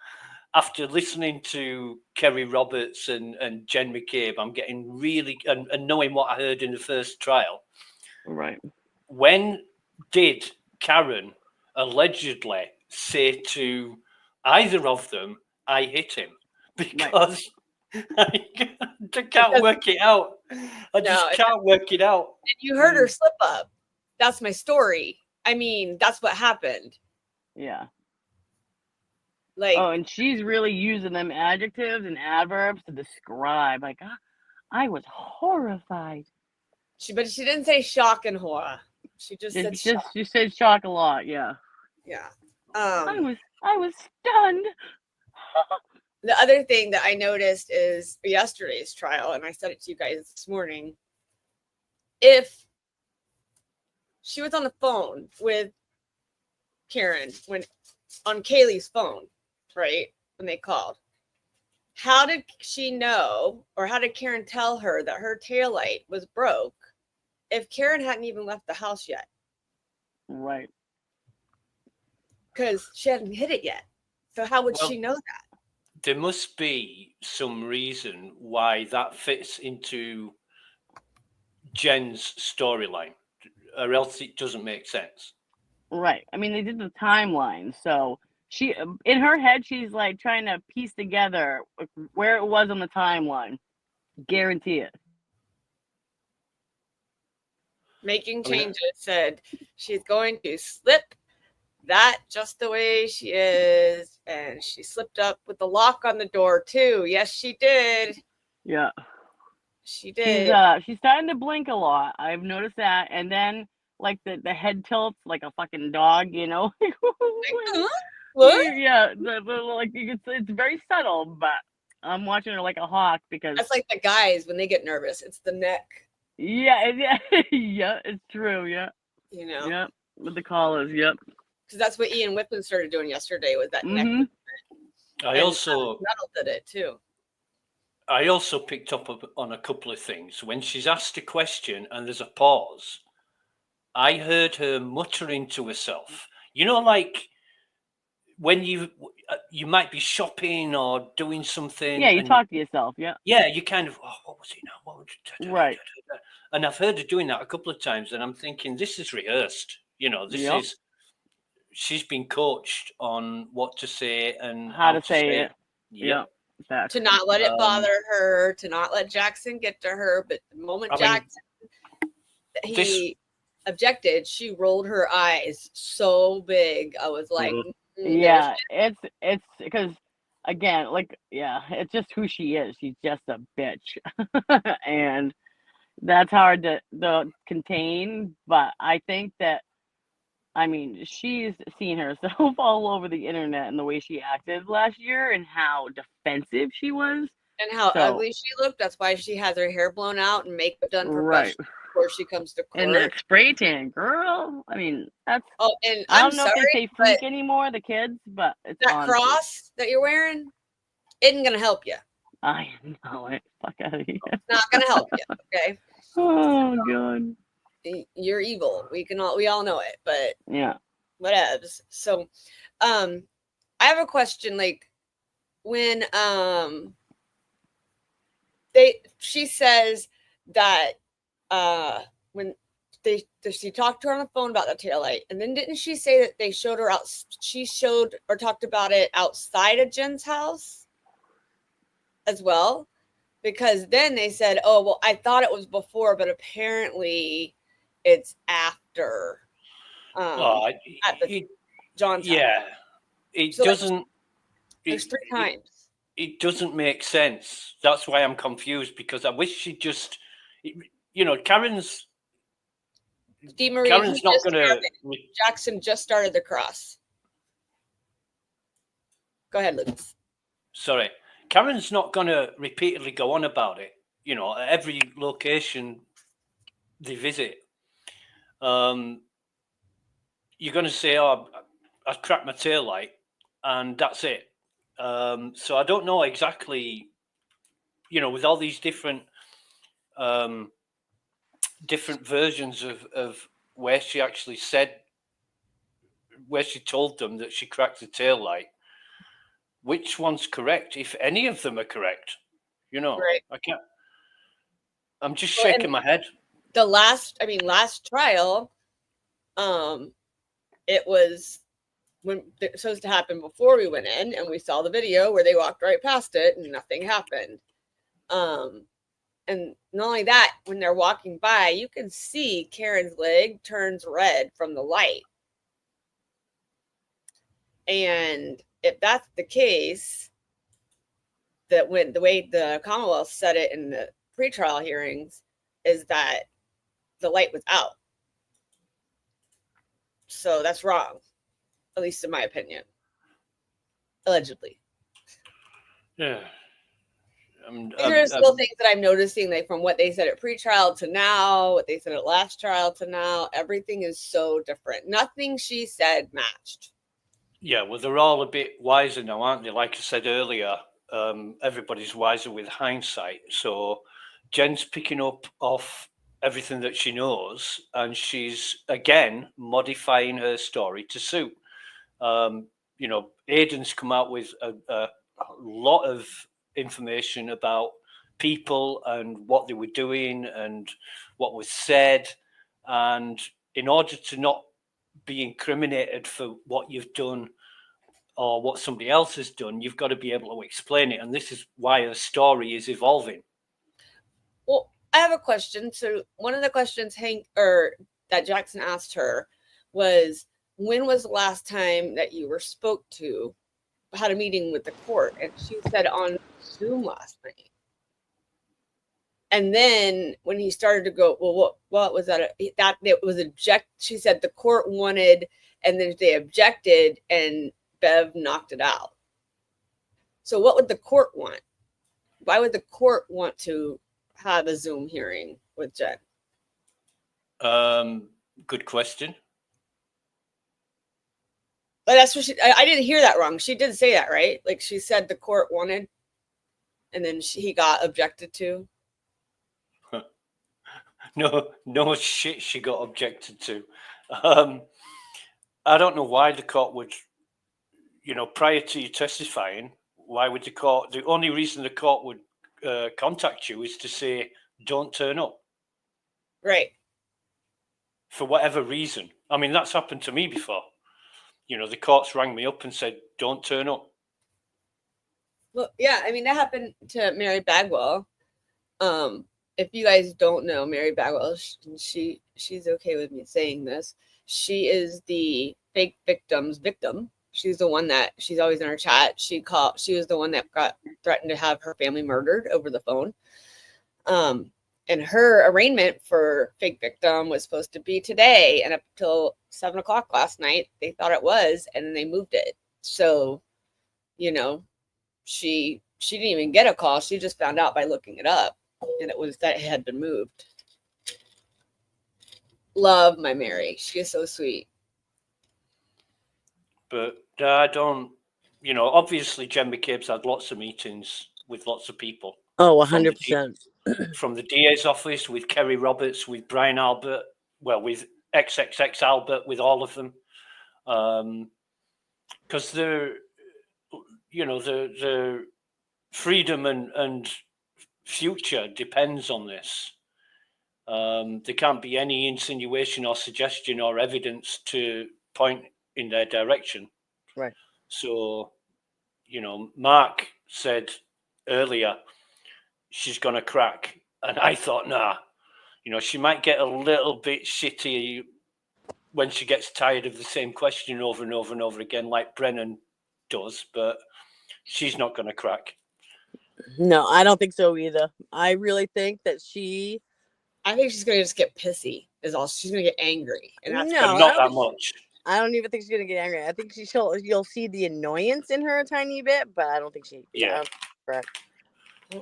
After listening to Kerry Roberts and Jen McCabe, I'm getting really, and knowing what I heard in the first trial. Right. When did Karen allegedly say to either of them, I hit him? Because I can't work it out. I just can't work it out. You heard her slip up. That's my story. I mean, that's what happened. Yeah. Like, oh, and she's really using them adjectives and adverbs to describe. Like, I was horrified. But she didn't say shock and horror. She just said shock. She said shock a lot. Yeah. Yeah. I was stunned. The other thing that I noticed is yesterday's trial, and I said it to you guys this morning. If she was on the phone with Karen on Kaylee's phone, right, when they called, how did she know, or how did Karen tell her that her taillight was broke if Karen hadn't even left the house yet? Right. Because she hadn't hit it yet. So how would she know that? There must be some reason why that fits into Jen's storyline, or else it doesn't make sense. Right. I mean, they did the timeline, so she, in her head, she's like trying to piece together where it was on the timeline. Guarantee it. Making changes, said she's going to slip that just the way she is, and she slipped up with the lock on the door too. Yes, she did. Yeah. She did. She's starting to blink a lot. I've noticed that. And then like the head tilts like a fucking dog, you know? What? Yeah, like it's very subtle, but I'm watching her like a hawk because that's like the guys when they get nervous. It's the neck. Yeah, yeah, it's true. Yeah. You know. Yep. With the collars. Yep. Because that's what Ian Whitman started doing yesterday with that neck movement. I also Metal did it too. I also picked up on a couple of things. When she's asked a question and there's a pause, I heard her muttering to herself. You know, like when you might be shopping or doing something. Yeah, you talk to yourself. Yeah. Yeah, you kind of, what was it now? What would you, right. And I've heard her doing that a couple of times, and I'm thinking, this is rehearsed. You know, this is. She's been coached on what to say and how to say it. Yeah. To not let it bother her, to not let Jackson get to her. But the moment Jackson objected, she rolled her eyes so big. I was like, yeah, it's because again, like, yeah, it's just who she is. She's just a bitch. And that's hard to contain. But I think that, I mean, she's seen herself all over the internet and the way she acted last year and how defensive she was. And how ugly she looked. That's why she has her hair blown out and makeup done professionally before she comes to court. And that spray tan, girl. I mean, that's... Oh, and I don't know if they say freak anymore, the kids, but it's that cross that you're wearing isn't going to help you. I know it. Fuck out of here. It's not going to help you, okay? Oh, God. You're evil. We all know it, but yeah, whatevs. So, I have a question. Like, when she says that when she talked to her on the phone about the taillight, and then didn't she say that they showed her out? She showed or talked about it outside of Jen's house as well, because then they said, "Oh, well, I thought it was before, but apparently." It's after at the John's house. Yeah, it so doesn't. There's 3 times. It doesn't make sense. That's why I'm confused, because I wish she just, you know, Karen's not going to. Jackson just started the cross. Go ahead, Lucas. Sorry, Karen's not going to repeatedly go on about it. You know, at every location they visit. You're going to say, "Oh, I cracked my taillight," and that's it. So I don't know exactly, you know, with all these different versions of where she actually said, where she told them that she cracked the taillight. Which one's correct? If any of them are correct, you know, right. I can't. I'm just shaking my head. The last trial, it was when it was supposed to happen before we went in, and we saw the video where they walked right past it and nothing happened. And not only that, when they're walking by, you can see Karen's leg turns red from the light. And if that's the case, that when the way the Commonwealth said it in the pretrial hearings is that the light was out. So that's wrong, at least in my opinion. Allegedly. Yeah. These are still things that I'm noticing, like from what they said at pretrial to now, what they said at last trial to now. Everything is so different. Nothing she said matched. Yeah, well, they're all a bit wiser now, aren't they? Like I said earlier, everybody's wiser with hindsight. So Jen's picking up off everything that she knows, and she's again modifying her story to suit. Aiden's come out with a lot of information about people and what they were doing and what was said. And in order to not be incriminated for what you've done or what somebody else has done, you've got to be able to explain it. And this is why the story is evolving. Well, I have a question. So one of the questions that Jackson asked her was, when was the last time that you were had a meeting with the court? And she said on Zoom last night. And then when he started to go, well, what was that? That it was she said the court wanted, and then they objected, and Bev knocked it out. So what would the court want? Why would the court want to have a Zoom hearing with Jen? Good question. But that's what I didn't hear that wrong. She did say that, right? Like she said the court wanted, and then he got objected to. No shit, she got objected to. I don't know why the court would, prior to you testifying, why would the only reason the court would contact you is to say, don't turn up. Right. For whatever reason. I mean, that's happened to me before. The courts rang me up and said, don't turn up. Well, yeah, I mean, that happened to Mary Bagwell. If you guys don't know Mary Bagwell, she's okay with me saying this. She is the fake victim's victim. She's the one that she's always in her chat. She was the one that got threatened to have her family murdered over the phone. And her arraignment for fake victim was supposed to be today, and up till 7:00 last night, they thought it was, and then they moved it. So, she didn't even get a call. She just found out by looking it up, and it was that it had been moved. Love my Mary. She is so sweet. But I don't, obviously Jen McCabe's had lots of meetings with lots of people. Oh, 100%. From the DA's office, with Kerry Roberts, with Brian Albert, with XXX Albert, with all of them. Because the freedom and future depends on this. There can't be any insinuation or suggestion or evidence to point in their direction. Right. So, Mark said earlier, she's going to crack. And I thought, nah, she might get a little bit shitty when she gets tired of the same question over and over and over again, like Brennan does, but she's not going to crack. No, I don't think so either. I really think that I think she's going to just get pissy is all. She's going to get angry. And that's not that much. I don't even think she's going to get angry. I think you'll see the annoyance in her a tiny bit, but I don't think she. Yeah. Correct.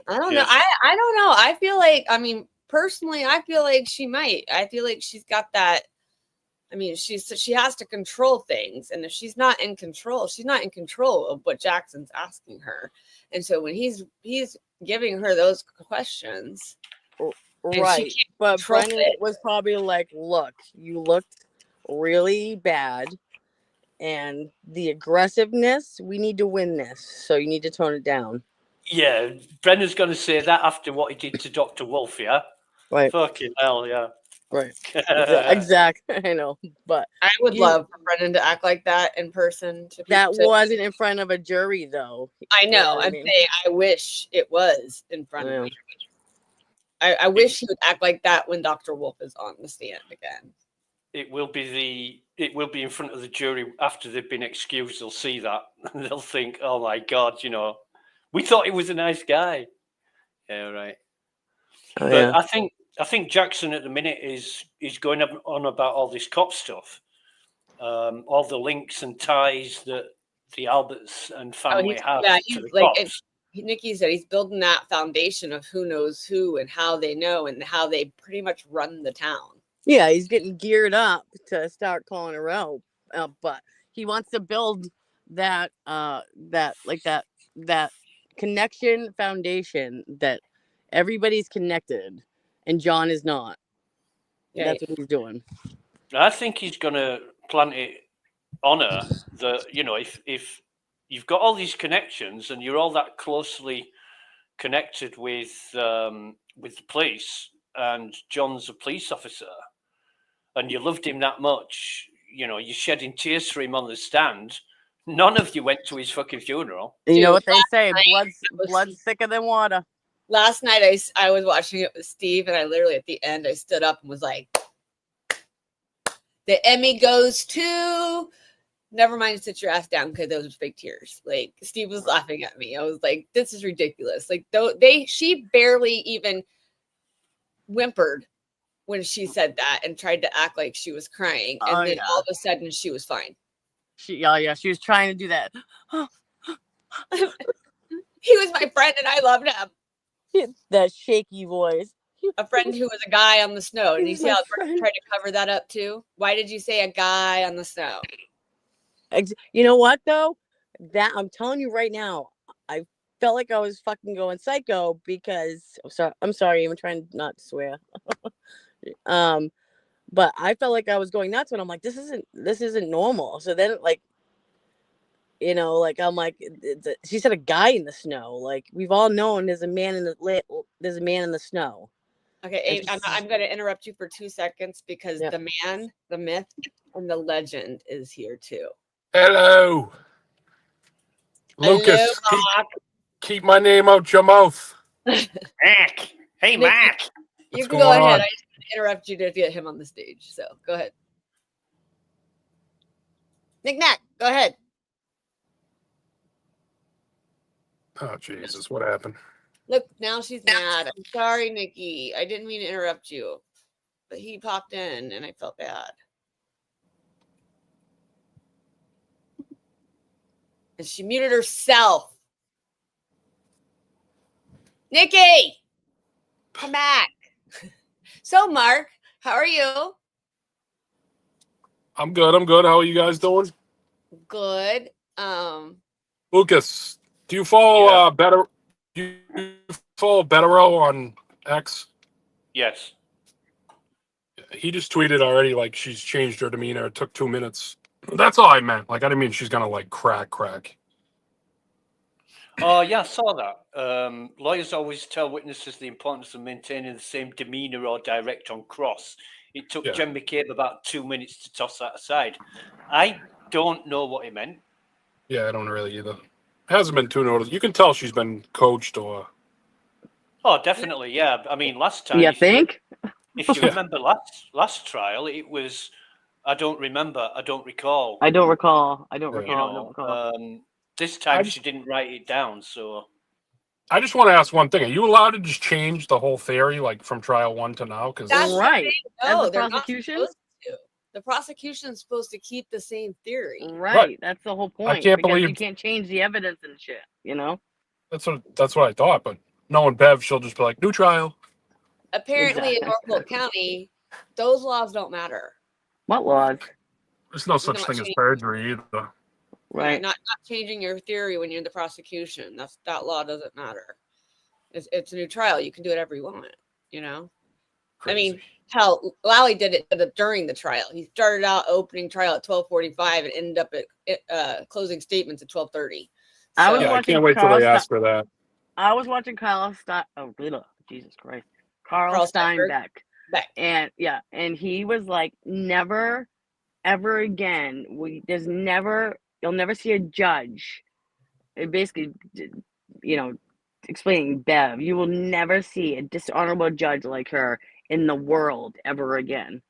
I don't know. I don't know. I feel like, personally, I feel like she might. I feel like she's got that. She has to control things. And if she's not in control, she's not in control of what Jackson's asking her. And so when he's giving her those questions. Right. But Brennan was probably like, look, you looked really bad. And the aggressiveness, we need to win this. So you need to tone it down. Yeah, Brennan's going to say that after what he did to Dr. Wolf, yeah? Right. Fucking hell, yeah. Right. Exactly. I know. But I would love for Brennan to act like that in person. Wasn't in front of a jury, though. I know. I'm saying I wish it was in front of me. I wish he would act like that when Dr. Wolf is on the stand again. It will be in front of the jury after they've been excused. They'll see that and they'll think, "Oh my God, we thought he was a nice guy." Yeah, right. Oh, But yeah. I think Jackson at the minute is going on about all this cop stuff, all the links and ties that the Alberts and family have to the cops. Nikki said he's building that foundation of who knows who and how they know and how they pretty much run the town. Yeah, he's getting geared up to start calling her out, but he wants to build that connection foundation that everybody's connected, and John is not. Right. That's what he's doing. I think he's going to plant it on her that if you've got all these connections and you're all that closely connected with the police, and John's a police officer, and you loved him that much, you're shedding tears for him on the stand. None of you went to his fucking funeral. You know what they say? Blood's thicker than water. Last night I was watching it with Steve, and I literally at the end I stood up and was like, "The Emmy goes to." Never mind, sit your ass down, because those were fake tears. Like, Steve was laughing at me. I was like, "This is ridiculous." Like, she barely even whimpered when she said that and tried to act like she was crying, and then all of a sudden she was fine. She was trying to do that. He was my friend, and I loved him. That shaky voice. A friend who was a guy on the snow, and you see how Brett tried to cover that up too. Why did you say a guy on the snow? You know what though? That I'm telling you right now, I felt like I was fucking going psycho because I'm sorry, I'm trying not to swear. But I felt like I was going nuts when I'm like, this isn't normal. So then I'm like, she said a guy in the snow. Like, we've all known there's a man in the snow. Okay, I'm going to interrupt you for 2 seconds because the man, the myth, and the legend is here too. Hello. Lucas, keep my name out your mouth. Mac. Hey, Mac. You can go ahead. I just want to interrupt you to get him on the stage. So go ahead. Knick-knack, go ahead. Oh, Jesus, what happened? Look, now she's mad. I'm sorry, Nikki. I didn't mean to interrupt you. But he popped in and I felt bad. And she muted herself. Nikki, come back. So, Mark, how are you? I'm good. How are you guys doing? Good. Lucas, do you follow Bettero on X? Yes. He just tweeted already, like, she's changed her demeanor. It took 2 minutes. That's all I meant. Like, I didn't mean she's gonna like crack. Oh, yeah, I saw that. Lawyers always tell witnesses the importance of maintaining the same demeanor or direct on cross. It took Jen McCabe about 2 minutes to toss that aside. I don't know what he meant. Yeah, I don't really either. Hasn't been too noticeable. You can tell she's been coached or. Oh, definitely, yeah. I mean, last time. You think? If you remember last trial, it was, I don't remember, I don't recall. I don't recall. This time she didn't write it down, so. I just want to ask one thing. Are you allowed to just change the whole theory, like from trial 1 to now? Because that's right. No, the prosecution. The prosecution's supposed to keep the same theory. Right. That's the whole point. I can't believe you can't change the evidence and shit. That's what I thought. But knowing Bev, she'll just be like, new trial. Apparently, in Norfolk County, those laws don't matter. What laws? There's no such thing as perjury either. Right. Not changing your theory when you're in the prosecution. That law doesn't matter. It's a new trial. You can do whatever you want. Crazy. I mean, hell, Lally did it during the trial. He started out opening trial at 12:45 and ended up at closing statements at 12:30. I can't wait till they ask for that. I was watching Carl Jesus Christ. Carl Steinbeck. And he was like, never, ever again. You'll never see a judge. It basically, explaining Bev, you will never see a dishonorable judge like her in the world ever again.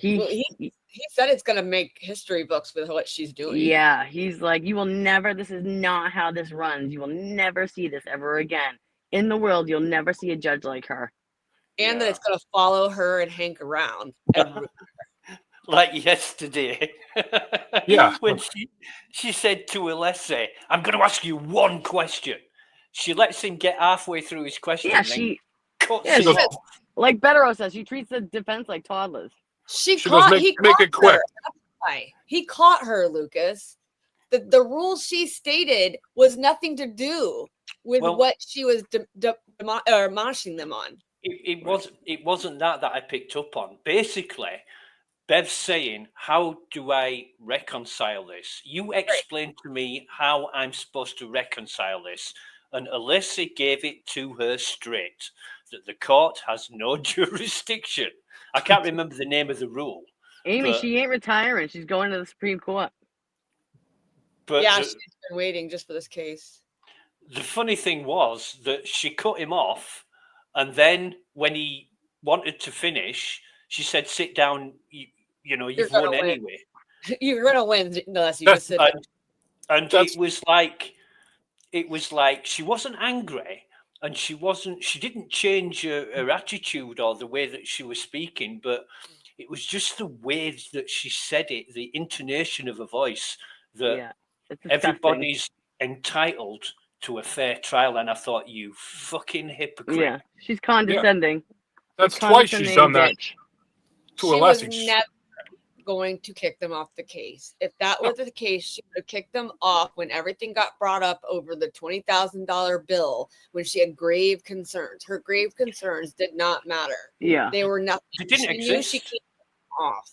Well, he said it's going to make history books with what she's doing. Yeah, he's like, you will never, this is not how this runs. You will never see this ever again. In the world, you'll never see a judge like her. And that it's going to follow her and Hank around everywhere. Like yesterday. Yeah. When she said to Alessi, I'm going to ask you one question. She lets him get halfway through his question. Yeah, and cuts him she off. like Bettero says, she treats the defense like toddlers. He Make caught it her. quick. That's why. He caught her, Lucas. The rules she stated was nothing to do with what she was admonishing them on. It wasn't that I picked up on. Basically, Bev's saying, how do I reconcile this? You explain to me how I'm supposed to reconcile this. And Alessi gave it to her straight, that the court has no jurisdiction. I can't remember the name of the rule. Amy, she ain't retiring. She's going to the Supreme Court. But yeah, she's been waiting just for this case. The funny thing was that she cut him off, and then when he wanted to finish, she said, sit down, you've won anyway. You're going to win unless you just sit down. And it was like she wasn't angry, and she didn't change her attitude or the way that she was speaking, but it was just the way that she said it, the intonation of her voice, that everybody's entitled to a fair trial. And I thought, you fucking hypocrite. Yeah, she's condescending. Yeah. That's twice she's done that to Alessi. She was never going to kick them off the case. If that was the case, she would have kicked them off when everything got brought up over the $20,000 bill, when she had grave concerns. Her grave concerns did not matter. Yeah. They were nothing. It didn't she exist. knew she kicked them off.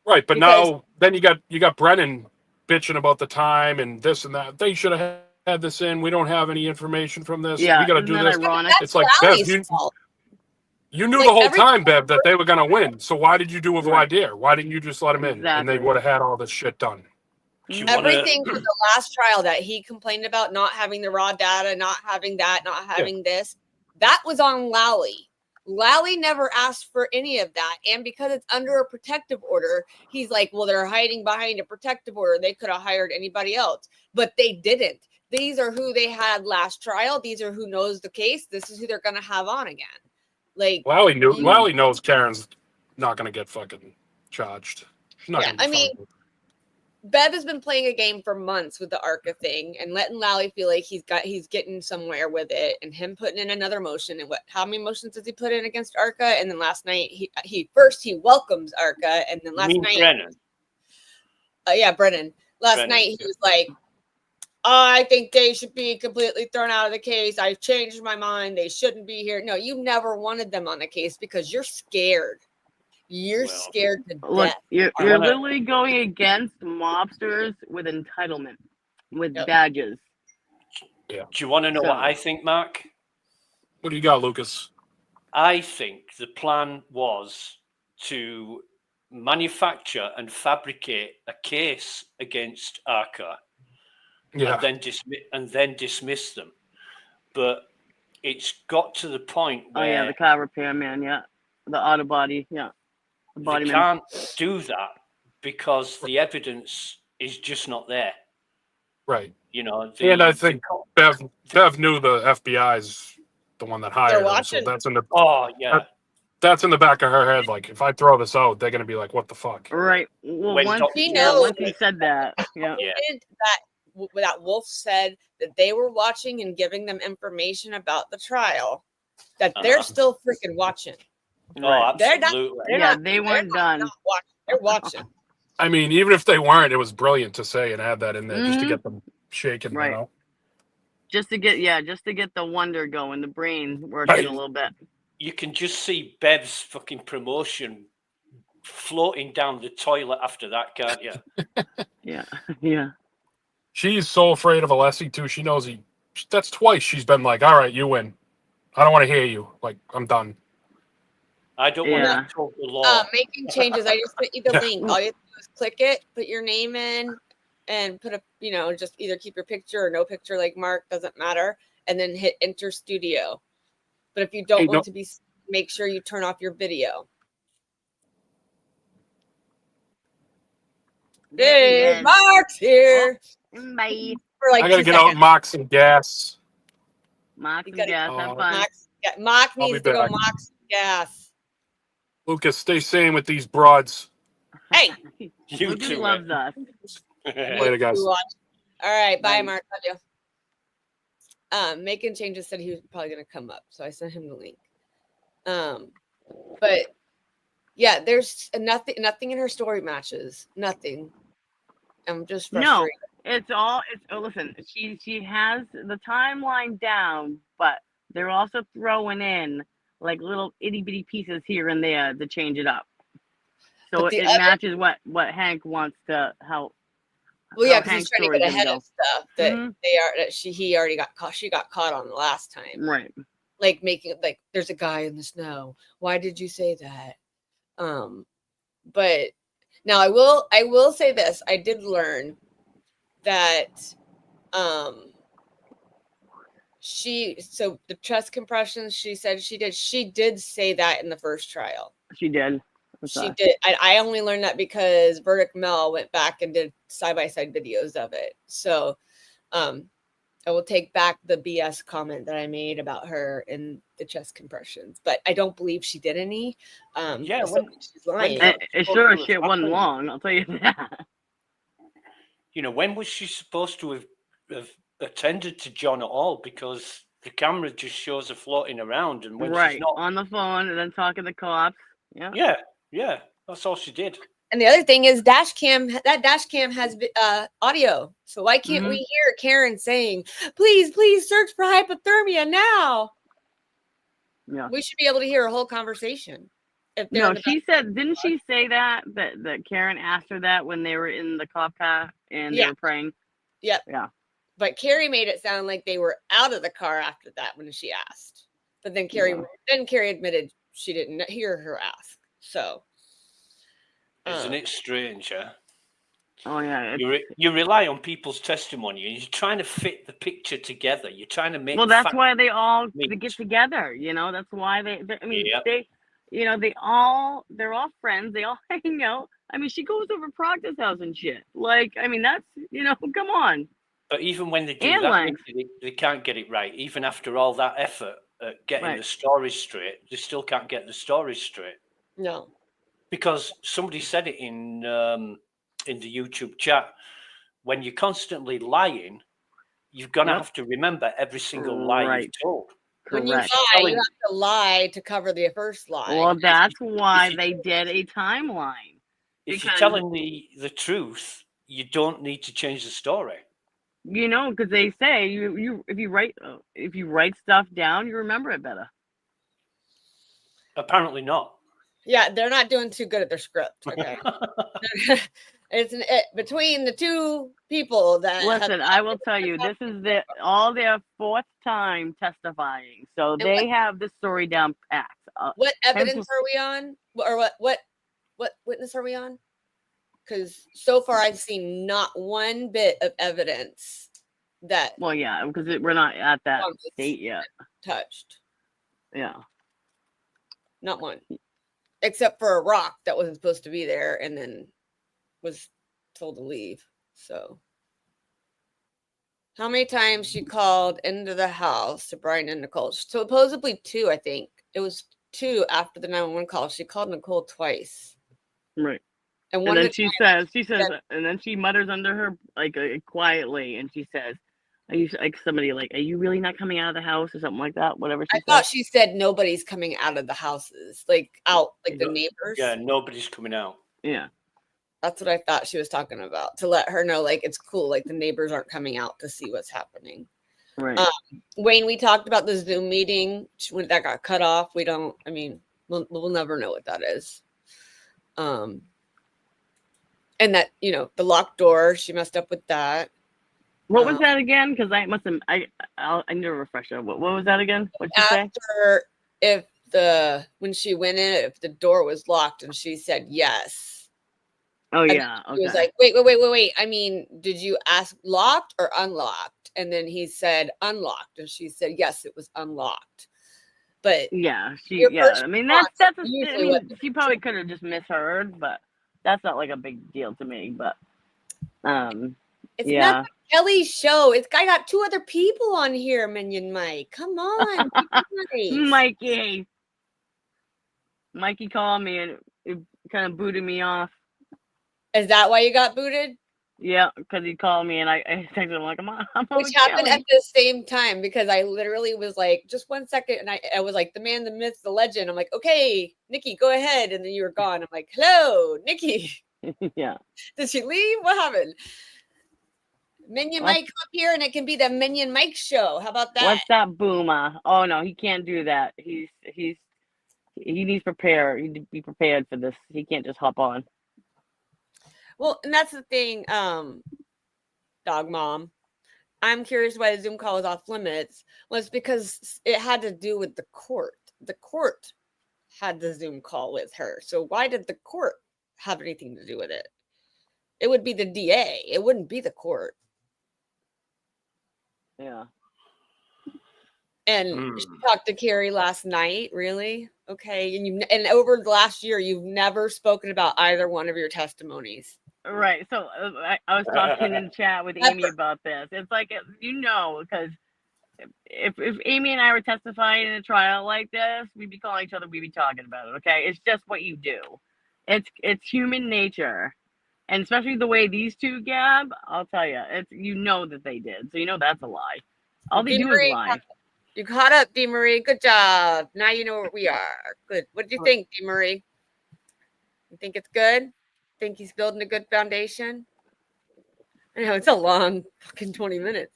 Right, but now then you got Brennan bitching about the time and this and that. They should have had this in. We don't have any information from this. Yeah, we got to do this. Ironic? It's like, Bev, you knew the whole time, Bev, that they were going to win. So why did you do a voir dire? Why didn't you just let them in? And they would have had all this shit done. Everything for the last trial that he complained about, not having the raw data, not having that, not having this, that was on Lally. Lally never asked for any of that. And because it's under a protective order, he's like, well, they're hiding behind a protective order. They could have hired anybody else, but they didn't. These are who they had last trial. These are who knows the case. This is who they're going to have on again. Like Lally knows Karen's not going to get fucking charged. She's not gonna be fine. Bev has been playing a game for months with the ARCA thing and letting Lally feel like he's getting somewhere with it, and him putting in another motion. And how many motions does he put in against ARCA? And then last night he welcomes ARCA, and then last night Brennan. Brennan. Last night he was like, I think they should be completely thrown out of the case. I've changed my mind. They shouldn't be here. No, you never wanted them on the case because you're scared. You're scared to death. You're literally going against mobsters with entitlement, with badges. Yeah. Do you want to know what I think, Mark? What do you got, Lucas? I think the plan was to manufacture and fabricate a case against ARCA, and then dismiss them. But it's got to the point where the car repairman, the auto body, the body they can't do that because the evidence is just not there. Right. And I think Bev knew the FBI's the one that hired him, so that's in the that's in the back of her head. Like, if I throw this out, they're gonna be like, "What the fuck?" Right. Well, once he said that, that Wolf said that they were watching and giving them information about the trial, that they're still freaking watching. Oh, absolutely. They weren't done. They're watching. I mean, even if they weren't, it was brilliant to say and add that in there just to get them shaking, right? Just to get the wonder going, the brain working a little bit. You can just see Bev's fucking promotion floating down the toilet after that, can't you? Yeah. She's so afraid of Alessi too. She knows that's twice she's been like, "All right, you win. I don't want to hear you. Like, I'm done." I don't want to talk the law. Making changes. I just put you the link. All you have to do is click it, put your name in, and put just either keep your picture or no picture like Mark, doesn't matter. and then hit enter studio. But if you don't Hey, want to be, make sure you turn off your video. Hey, Mark's here. Bye. For like I gotta 2 get out seconds. and mock some gas. Mock some gas. Have fun. Mock I'll be needs to go back. mock some gas. Lucas, stay sane with these broads. Hey, Lucas loves us. Later, guys. All right, bye, Mark. Love you. Making changes said he was probably gonna come up, so I sent him the link. But yeah, there's nothing in her story matches. Nothing. I'm just frustrated. No, it's all. Listen. She has the timeline down, but they're also throwing in like little itty bitty pieces here and there to change it up. So it matches what Hank wants to help. Well, yeah, because he's trying to get ahead of stuff that he already got caught. She got caught on the last time, right? Like making like there's a guy in the snow. Why did you say that? But now I will say this. I did learn that so the chest compressions she said she did say that in the first trial. She did. She did. I only learned that because Verdict Mel went back and did side-by-side videos of it. So I will take back the BS comment that I made about her in the chest compressions, but I don't believe she did any. She's lying. Sure as shit wasn't long, I'll tell you that. You know, when was she supposed to have attended to John at all? Because the camera just shows her floating around, and when she's not on the phone and then talking to cops. Yeah, that's all she did. And the other thing is dash cam has audio. So why can't we hear Karen saying, please search for hypothermia now? Yeah. We should be able to hear a whole conversation. No, she said, didn't she say that Karen asked her that when they were in the cop car and they were praying? Yep. Yeah. But Carrie made it sound like they were out of the car after that when she asked. But then Carrie admitted she didn't hear her ask. So, isn't it strange, huh? Oh yeah, you rely on people's testimony, and you're trying to fit the picture together. You're trying to make. Well, that's why they get together. You know, that's why they're all friends. They all hang out. I mean, she goes over Proctor's house and shit. Like, I mean, that's come on. But even when they do they can't get it right. Even after all that effort at getting the story straight, they still can't get the story straight. No. Because somebody said it in the YouTube chat, when you're constantly lying, you're going to have to remember every single lie you've told. When you lie, you have to lie to cover the first lie. Well, that's why they did a timeline. If you're telling the truth, you don't need to change the story. You know, because they say if you write stuff down, you remember it better. Apparently not. Yeah, they're not doing too good at their script. Okay, it's between the two people that. Listen, I will tell you, this is all their fourth time testifying, so they have the story down packed. What evidence are we on, or what witness are we on? Because so far I've seen not one bit of evidence that. Well, yeah, because we're not at that state yet. Touched. Yeah. Not one. Except for a rock that wasn't supposed to be there and then was told to leave. So, how many times she called into the house to Brian and Nicole? Supposedly 2, I think. It was 2 after the 911 call. She called Nicole twice. Right. And then she says, and then she mutters under her, like quietly, and she says, "Are you like somebody like? Are you really not coming out of the house or something like that? Whatever." I thought she said nobody's coming out of the houses, like out, like the neighbors. Yeah, nobody's coming out. Yeah, that's what I thought she was talking about, to let her know, like, it's cool, like the neighbors aren't coming out to see what's happening. Right. Wayne, we talked about the Zoom meeting when that got cut off. We'll never know what that is. And that, the locked door, she messed up with that. What was that again? Because I must have. I need a refresher. What was that again? What did you say? When she went in, if the door was locked, and she said yes. Oh yeah. She was like, wait. I mean, did you ask locked or unlocked? and then he said unlocked, and she said yes, it was unlocked. But yeah, your first I mean, response that's is I usually mean, she probably could have just misheard, but that's not like a big deal to me. But it's yeah. not the Kelly show. It's I got 2 other people on here, Minion Mike. Come on, Mikey called me and it kind of booted me off. Is that why you got booted? Yeah, because he called me and I texted him like, I'm Which happened at the same time, because I literally was like, just 1 second. And I was like, the man, the myth, the legend. I'm like, okay, Nikki, go ahead. And then you were gone. I'm like, hello, Nikki. Yeah. Did she leave? What happened? Minion Mike up here, and it can be the Minion Mike show. How about that? What's that, Boomer? Oh no, he can't do that. He needs prepare. He need to be prepared for this. He can't just hop on. Well, and that's the thing, Dog Mom. I'm curious why the Zoom call was off limits. Well, it's because it had to do with the court. The court had the Zoom call with her. So why did the court have anything to do with it? It would be the DA. It wouldn't be the court. Yeah. And she talked to Carrie last night. Really? Okay. And over the last year, you've never spoken about either one of your testimonies. Right. So I was talking in chat with Amy about this. It's like, because if Amy and I were testifying in a trial like this, we'd be calling each other, we'd be talking about it. Okay. It's just what you do. It's human nature. And especially the way these two gab, I'll tell you, that they did. So that's a lie. All they do is lie. You caught up, Dee Marie. Good job. Now you know where we are. Good. What do you think, Dee Marie? You think it's good? Think he's building a good foundation? I know it's a long fucking 20 minutes.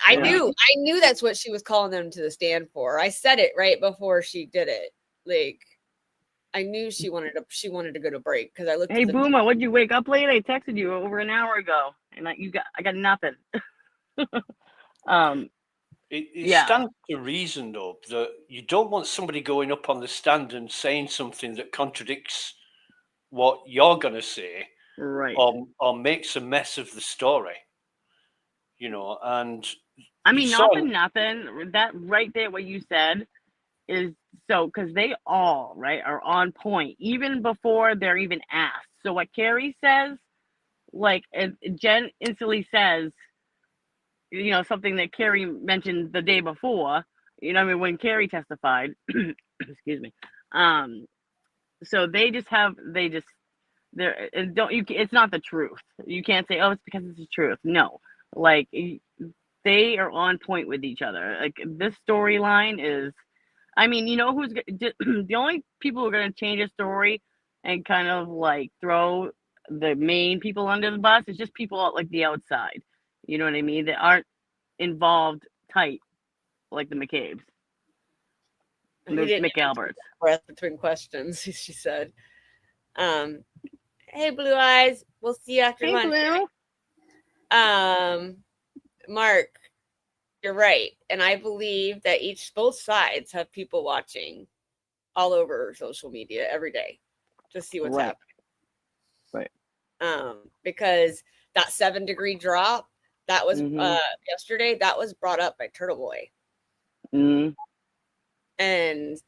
I knew that's what she was calling them to the stand for. I said it right before she did it. Like, I knew she wanted to go to break because I looked. Hey, Boomer, what'd you wake up late? I texted you over an hour ago, and I got nothing. It stands to reason, though, that you don't want somebody going up on the stand and saying something that contradicts what you're going to say, right? Or makes a mess of the story, And I mean, not for nothing. That right there, what you said is so because they all are on point even before they're even asked. So what Carrie says, Jen instantly says, something that Carrie mentioned the day before, when Carrie testified, excuse me. So it's not the truth. You can't say, oh, it's because it's the truth. No, they are on point with each other. Like this storyline is, who's the only people who are going to change a story and kind of throw the main people under the bus is just people like the outside. You know what I mean? That aren't involved tight like the McCabes. The McAlberts. Breath between questions, she said. Hey, Blue Eyes. We'll see you after lunch. Blue. Mark, you're right. And I believe that both sides have people watching all over social media every day to see what's happening. Right. Because that 7-degree drop, that was yesterday, that was brought up by Turtle Boy. And in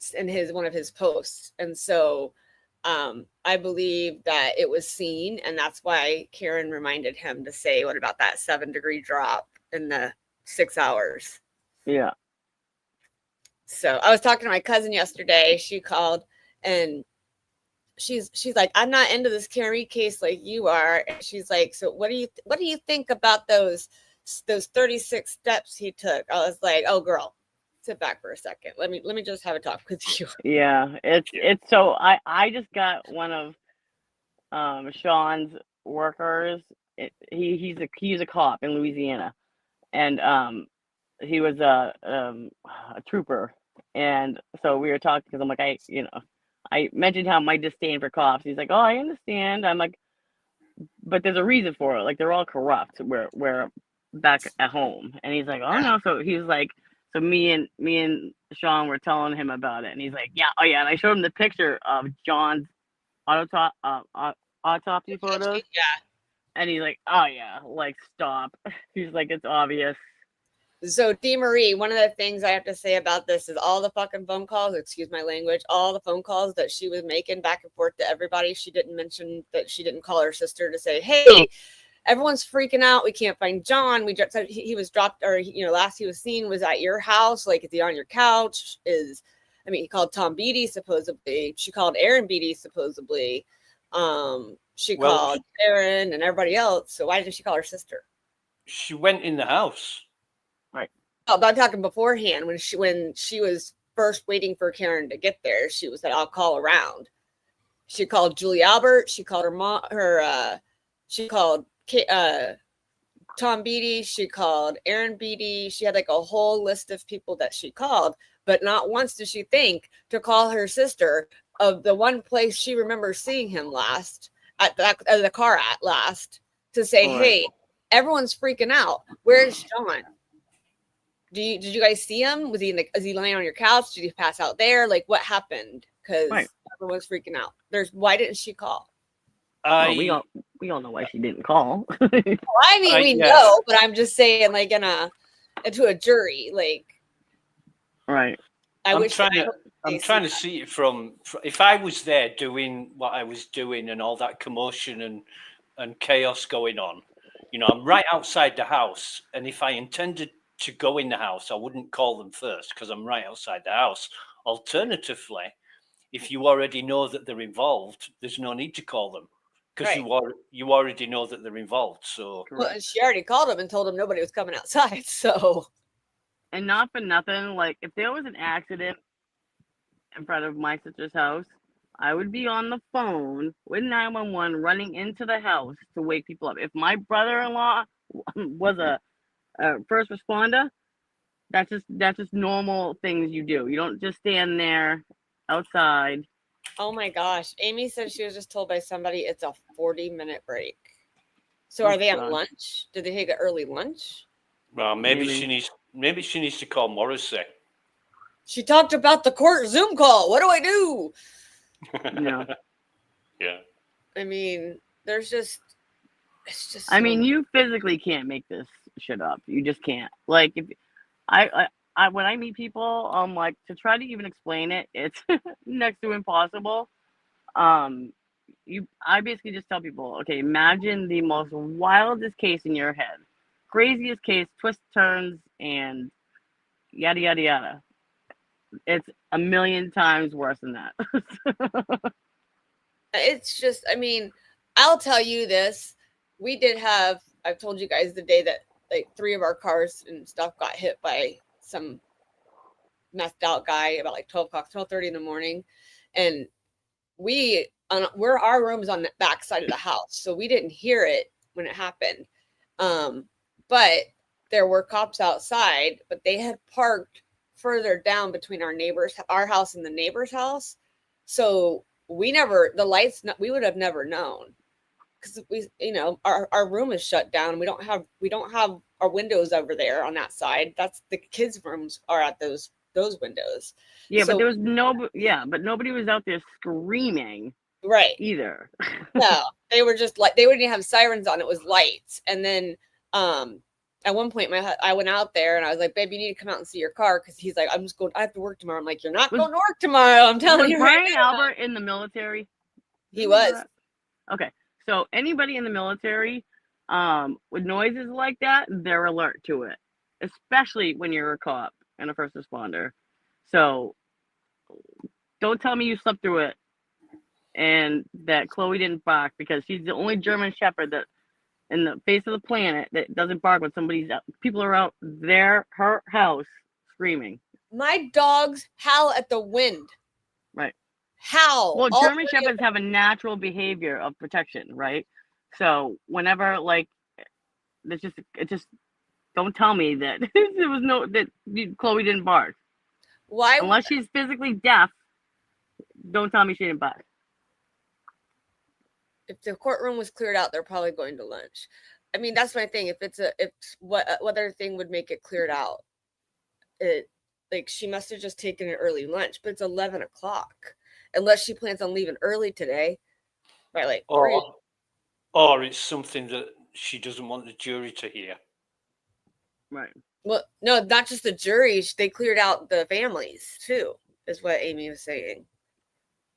one of his posts. And so I believe that it was seen, and that's why Karen reminded him to say, what about that 7-degree drop in the 6 hours? Yeah. So I was talking to my cousin yesterday. She called and she's like, I'm not into this Carrie case like you are. And she's like, so what do you think about those 36 steps he took? I was like, oh girl, sit back for a second. Let me just have a talk with you. Yeah, it's so I just got one of Sean's workers. He's a cop in Louisiana, and he was a trooper, and so we were talking because I'm like I mentioned how my disdain for cops. He's like, oh, I understand. I'm like, but there's a reason for it. Like they're all corrupt. We're back at home, and he's like, oh no. So he's like. So me and Sean were telling him about it, and he's like, "Yeah, oh yeah." And I showed him the picture of John's autopsy photos. Yeah. And he's like, "Oh yeah, stop." He's like, "It's obvious." So, Dee Marie, one of the things I have to say about this is all the fucking phone calls, excuse my language, all the phone calls that she was making back and forth to everybody. She didn't mention that she didn't call her sister to say, hey, everyone's freaking out. We can't find John. He was dropped, or, last he was seen was at your house. Like, is he on your couch? He called Tom Beatty, supposedly. She called Aaron Beatty, supposedly. She called Aaron and everybody else. So why didn't she call her sister? She went in the house. Right. Oh, but I'm talking beforehand when she was first waiting for Karen to get there. She was like, "I'll call around." She called Julie Albert. She called her mom. She called Tom Beatty. She called Aaron Beatty. She had like a whole list of people that she called, but not once did she think to call her sister of the one place she remembers seeing him last at the car at last to say, Right. "Hey, everyone's freaking out. Where's John? Did you guys see him? Was he laying on your couch? Did he pass out there? Like, what happened? Because everyone's freaking out. Why didn't she call? We all know why she didn't call. We know, but I'm just saying, like, to a jury, like, right. I'm trying to see it from if I was there doing what I was doing and all that commotion and chaos going on. I'm right outside the house, and if I intended to go in the house, I wouldn't call them first because I'm right outside the house. Alternatively, if you already know that they're involved, there's no need to call them because you already know that they're involved. So she already called him and told him nobody was coming outside. So, and not for nothing, like if there was an accident in front of my sister's house, I would be on the phone with 911 running into the house to wake people up. If my brother-in-law was a first responder, that's just normal things you do. You don't just stand there outside. Oh my gosh. Amy said she was just told by somebody it's a 40-minute break. So are they on lunch? Did they take an early lunch? Well, maybe she needs to call Morrissey. She talked about the court Zoom call. What do I do? No. Yeah. I mean, it's just. You physically can't make this shit up. You just can't. Like, if I when I meet people, like to try to even explain it, it's next to impossible. I basically just tell people, okay, imagine the most wildest case in your head, craziest case, twists, turns, and yada yada yada. It's a million times worse than that. It's just, I'll tell you this. We did have, I've told you guys the day that like 3 of our cars and stuff got hit by some messed out guy about like 12:30 in the morning. And our room's on the back side of the house. So we didn't hear it when it happened. But there were cops outside, but they had parked further down between our house and the neighbor's house. So we would have never known because our room is shut down. We don't have our windows over there on that side. That's the kids' rooms are at those windows. Yeah, so, but there was but nobody was out there screaming. Right. Either. No, they were just like, they wouldn't even have sirens on. It was lights. And then at one point I went out there and I was like, babe, you need to come out and see your car. Cause he's like, I have to work tomorrow. I'm like, you're not going to work tomorrow. I'm telling you. Brian Albert in the military? He was. Okay. So anybody in the military with noises like that, they're alert to it, especially when you're a cop and a first responder. So don't tell me you slept through it and that Chloe didn't bark, because she's the only German Shepherd that in the face of the planet that doesn't bark when people are out her house screaming. My dogs howl at the wind. Right. Howl. Well, German Shepherds have a natural behavior of protection, right? So whenever it's just don't tell me that there was Chloe didn't bark. Why? Unless she's physically deaf, don't tell me she didn't bark. If the courtroom was cleared out, they're probably going to lunch. That's my thing. What other thing would make it cleared out? She must have just taken an early lunch, but it's 11 o'clock. Unless she plans on leaving early today. Right, or it's something that she doesn't want the jury to hear. Right. Well, no, not just the jury. They cleared out the families too, is what Amy was saying.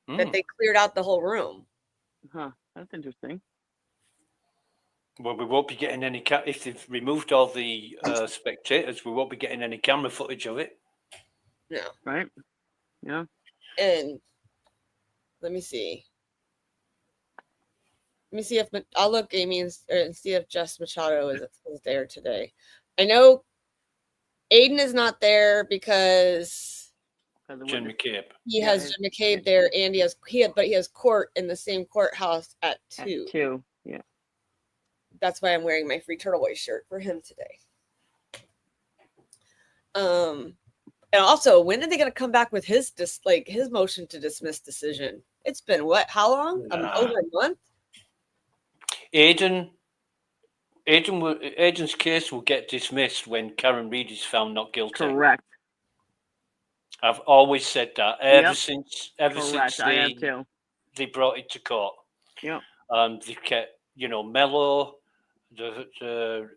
That they cleared out the whole room. Huh. That's interesting. Well, we won't be getting any if they've removed all the spectators, we won't be getting any camera footage of it. No. Right. Yeah. And let me see. Let me see if I'll look Amy and see if Jess Machado is there today. I know Aiden is not there because Jim McCabe. He has Jim McCabe there, and he has court in the same courthouse at 2. At 2, yeah. That's why I'm wearing my Free Turtle Boy shirt for him today. And also, when are they going to come back with his motion to dismiss decision? It's been what? How long? Over a month. Aiden's case will get dismissed when Karen Reid is found not guilty. Correct. I've always said that ever since they brought it to court. Yeah. They kept, Mello, oh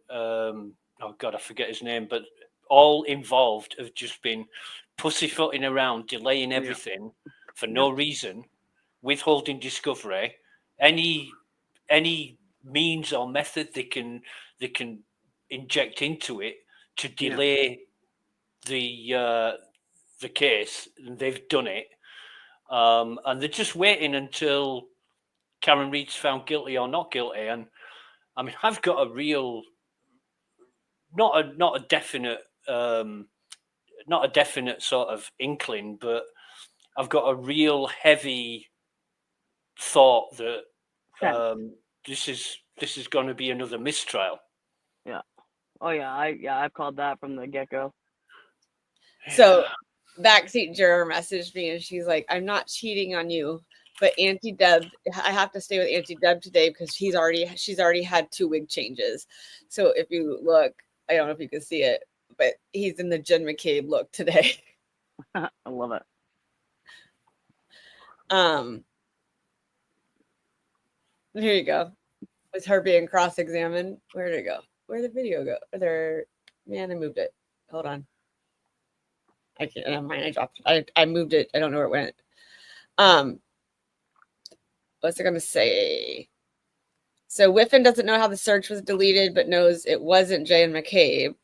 God, I forget his name, but all involved have just been pussyfooting around, delaying everything for no reason, withholding discovery, any means or method they can inject into it to delay the case, and they've done it, and they're just waiting until Karen Reid's found guilty or not guilty. And I mean, I've got a real, not a definite sort of inkling, but I've got a real heavy thought that this is going to be another mistrial. Yeah. Oh yeah. I've called that from the get-go. So backseat juror messaged me and she's like, I'm not cheating on you, but Auntie Deb, I have to stay with Auntie Deb today because she's already had 2 wig changes. So if you look, I don't know if you can see it, but he's in the Jen McCabe look today. I love it. Here you go. With her being cross-examined. Where did it go? Where did the video go? I moved it. Hold on. I can't. I dropped it. I moved it. I don't know where it went. What's it gonna say? So Whiffen doesn't know how the search was deleted, but knows it wasn't Jay and McCabe.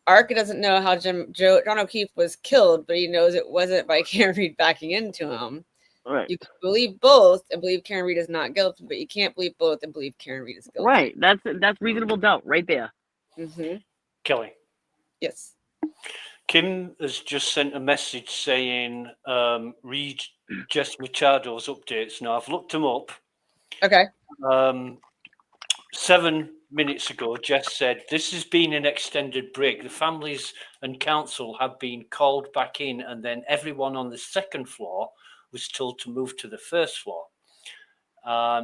Arca doesn't know how John O'Keefe was killed, but he knows it wasn't by Karen Reid backing into him. Right. You can believe both and believe Karen Reid is not guilty, but you can't believe both and believe Karen Reid is guilty. Right. That's reasonable doubt right there. Mm-hmm. Kelly. Yes. Kim has just sent a message saying, read Jess Machado's updates. Now, I've looked them up. Okay. 7 minutes ago, Jess said, this has been an extended break. The families and council have been called back in, and then everyone on the second floor was told to move to the first floor.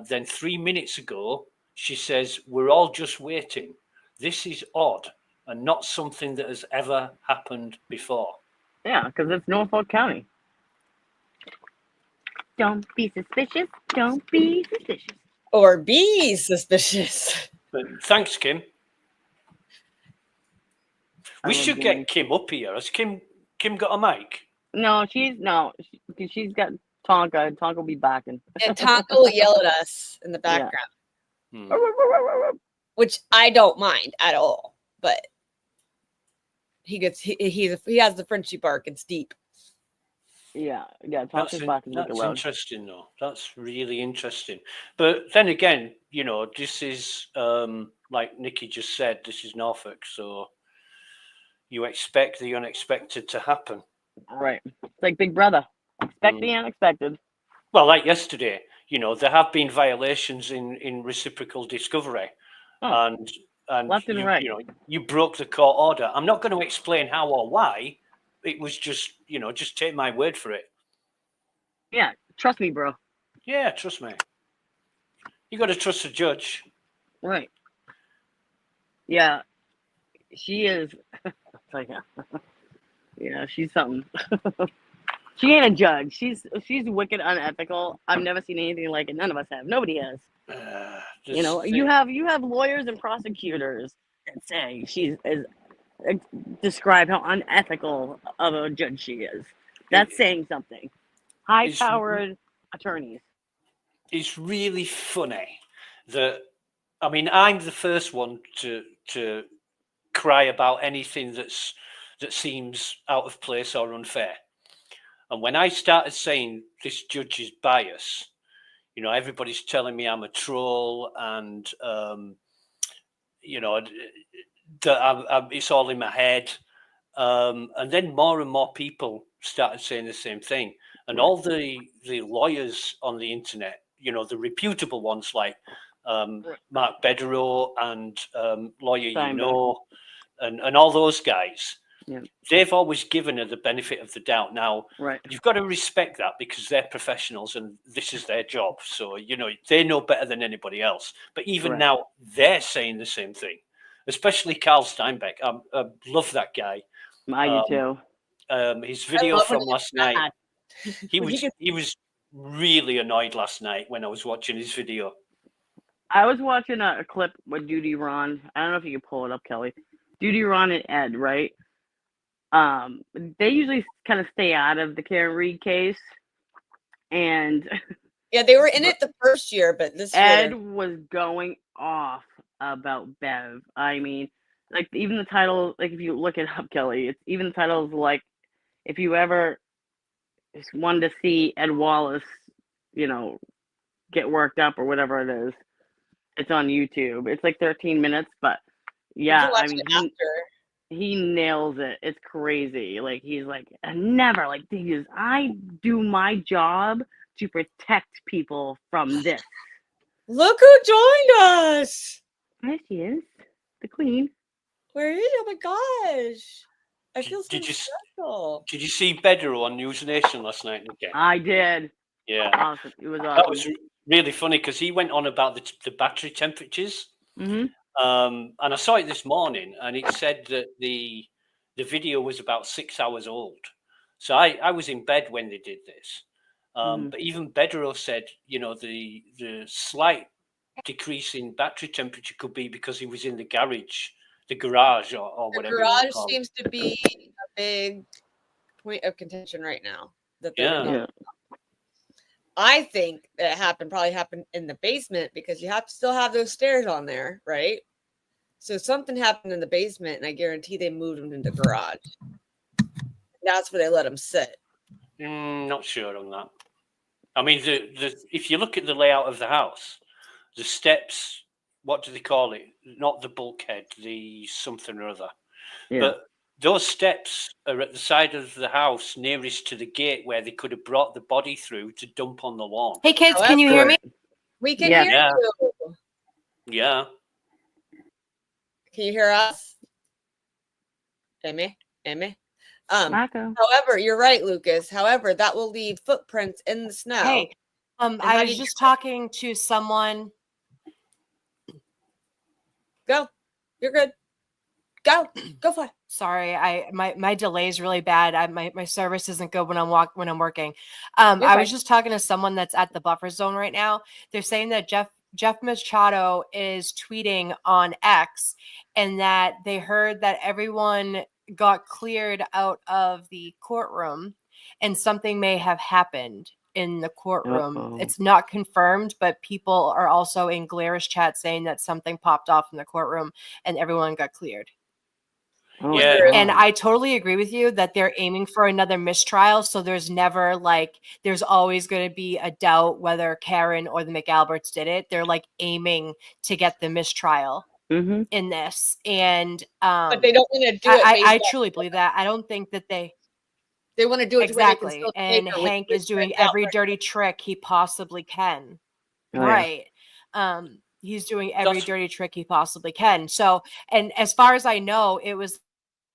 Then 3 minutes ago, she says, we're all just waiting. This is odd and not something that has ever happened before. Yeah, because it's Norfolk County. Don't be suspicious. Don't be suspicious. Or be suspicious. But thanks, Kim. We should get Kim up here. Has Kim got a mic? No, she's got Tonka, and Tonka will be backing. And Tonka will yell at us in the background. Yeah. Which I don't mind at all, but he has the Frenchy bark. It's deep. Yeah, Tonka's backing. That's interesting, though. That's really interesting. But then again, this is like Nikki just said, this is Norfolk, so you expect the unexpected to happen. Right. It's like Big Brother. Expect the unexpected. Well, like yesterday, there have been violations in reciprocal discovery. And left and right. You broke the court order. I'm not going to explain how or why. It was just, just take my word for it. Yeah, trust me, bro. Yeah, trust me. You got to trust the judge. Right. Yeah, she is. Yeah, she's something. She ain't a judge. She's wicked unethical. I've never seen anything like it. None of us have. Nobody has. You have lawyers and prosecutors that say she's as describe how unethical of a judge she is. That's saying something. High-powered attorneys. It's really funny that, I mean, I'm the first one to cry about anything that seems out of place or unfair. And when I started saying this judge is biased, you know, everybody's telling me I'm a troll and, you know, that it's all in my head. And then more and more people started saying the same thing. And all the lawyers on the internet, you know, the reputable ones like Mark Bedero and Lawyer You Know, and all those guys, they've always given her the benefit of the doubt. Now, you've got to respect that because they're professionals and this is their job. So, you know, they know better than anybody else. But even now, they're saying the same thing, especially Carl Steinbeck. I love that guy. I do too. His video from last night, he was really annoyed last night when I was watching his video. I was watching a clip with Judy Ron. I don't know if you can pull it up, Kelly. Judy Ron and Ed, right? They usually kind of stay out of the Karen Reed case, and yeah, they were in it the first year, but this Ed was going off about Bev. I mean, like even the title, like if you look it up, Kelly, it's even the titles like if you ever just wanted to see Ed Wallace, you know, get worked up or whatever it is, it's on YouTube. It's like 13 minutes, but yeah, I mean, he nails it. It's crazy. Like he's like, never like these. I do my job to protect people from this. Look who joined us. There she is, the queen. Where is? Oh my gosh! I feel so special. Did you see Bedero on News Nation last night? Okay. I did. Yeah, awesome. It was awesome. That was really funny because he went on about the battery temperatures. Mm-hmm. And I saw it this morning, and it said that the video was about 6 hours old. So I was in bed when they did this. But even Bedero said, you know, the slight decrease in battery temperature could be because he was in the garage or whatever. The garage seems to be a big point of contention right now. I think that probably happened in the basement because you have to still have those stairs on there, right? So something happened in the basement, and I guarantee they moved them into the garage. That's where they let them sit. Not sure on that. I mean, if you look at the layout of the house, the steps, what do they call it? Not the bulkhead, the something or other. Yeah. But those steps are at the side of the house nearest to the gate where they could have brought the body through to dump on the lawn. Hey, kids, can you hear me? We can hear you. Yeah. Can you hear us? Amy? However, you're right, Lucas. However, that will leave footprints in the snow. Hey, I was just talking to someone. Go. You're good. Go for it. Sorry, my delay is really bad. My service isn't good when I'm working. I was just talking to someone that's at the buffer zone right now. They're saying that Jeff Machado is tweeting on X, and that they heard that everyone got cleared out of the courtroom, and something may have happened in the courtroom. Uh-oh. It's not confirmed, but people are also in Glarish chat saying that something popped off in the courtroom and everyone got cleared. Yeah. And I totally agree with you that they're aiming for another mistrial. So there's always going to be a doubt whether Karen or the McAlberts did it. They're like aiming to get the mistrial in this. And but they don't want to do it. I truly believe that. I don't think that they want to do it exactly. And Hank is doing every dirty trick he possibly can. Oh, right. He's doing every dirty trick he possibly can. So, and as far as I know, it was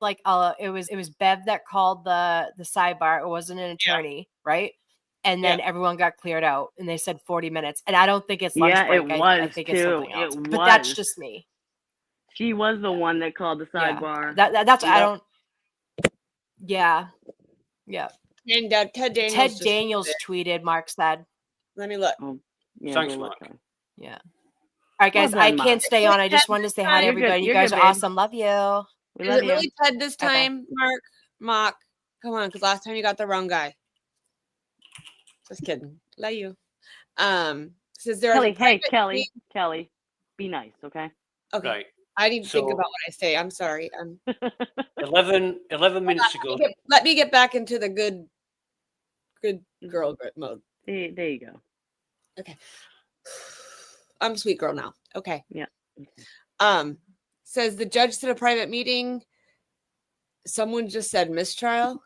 like it was Bev that called the sidebar. It wasn't an attorney, right? And then everyone got cleared out, and they said 40 minutes. And I don't think it's lunch break. I think it's something else. But that's just me. She was the one that called the sidebar. That's I don't. Yeah. Yeah. And Ted Daniels tweeted. Mark said. Let me look. Thanks, Mark. Yeah. All right, guys. I can't stay on. I just wanted to say hi to everybody. You guys are awesome. Love you. We Is love it you. really Ted this Bye-bye. time, Mark? Mock. Come on, because last time you got the wrong guy. Just kidding. Love you. Says there Kelly, is a private Kelly, meeting- Kelly, be nice, okay? Okay. Right. I need to think So- about what I say. I'm sorry. 11 minutes ago. Let me get back into the good girl mode. There you go. Okay. I'm a sweet girl now. Okay. Yeah. Says the judge said a private meeting. Someone just said mistrial.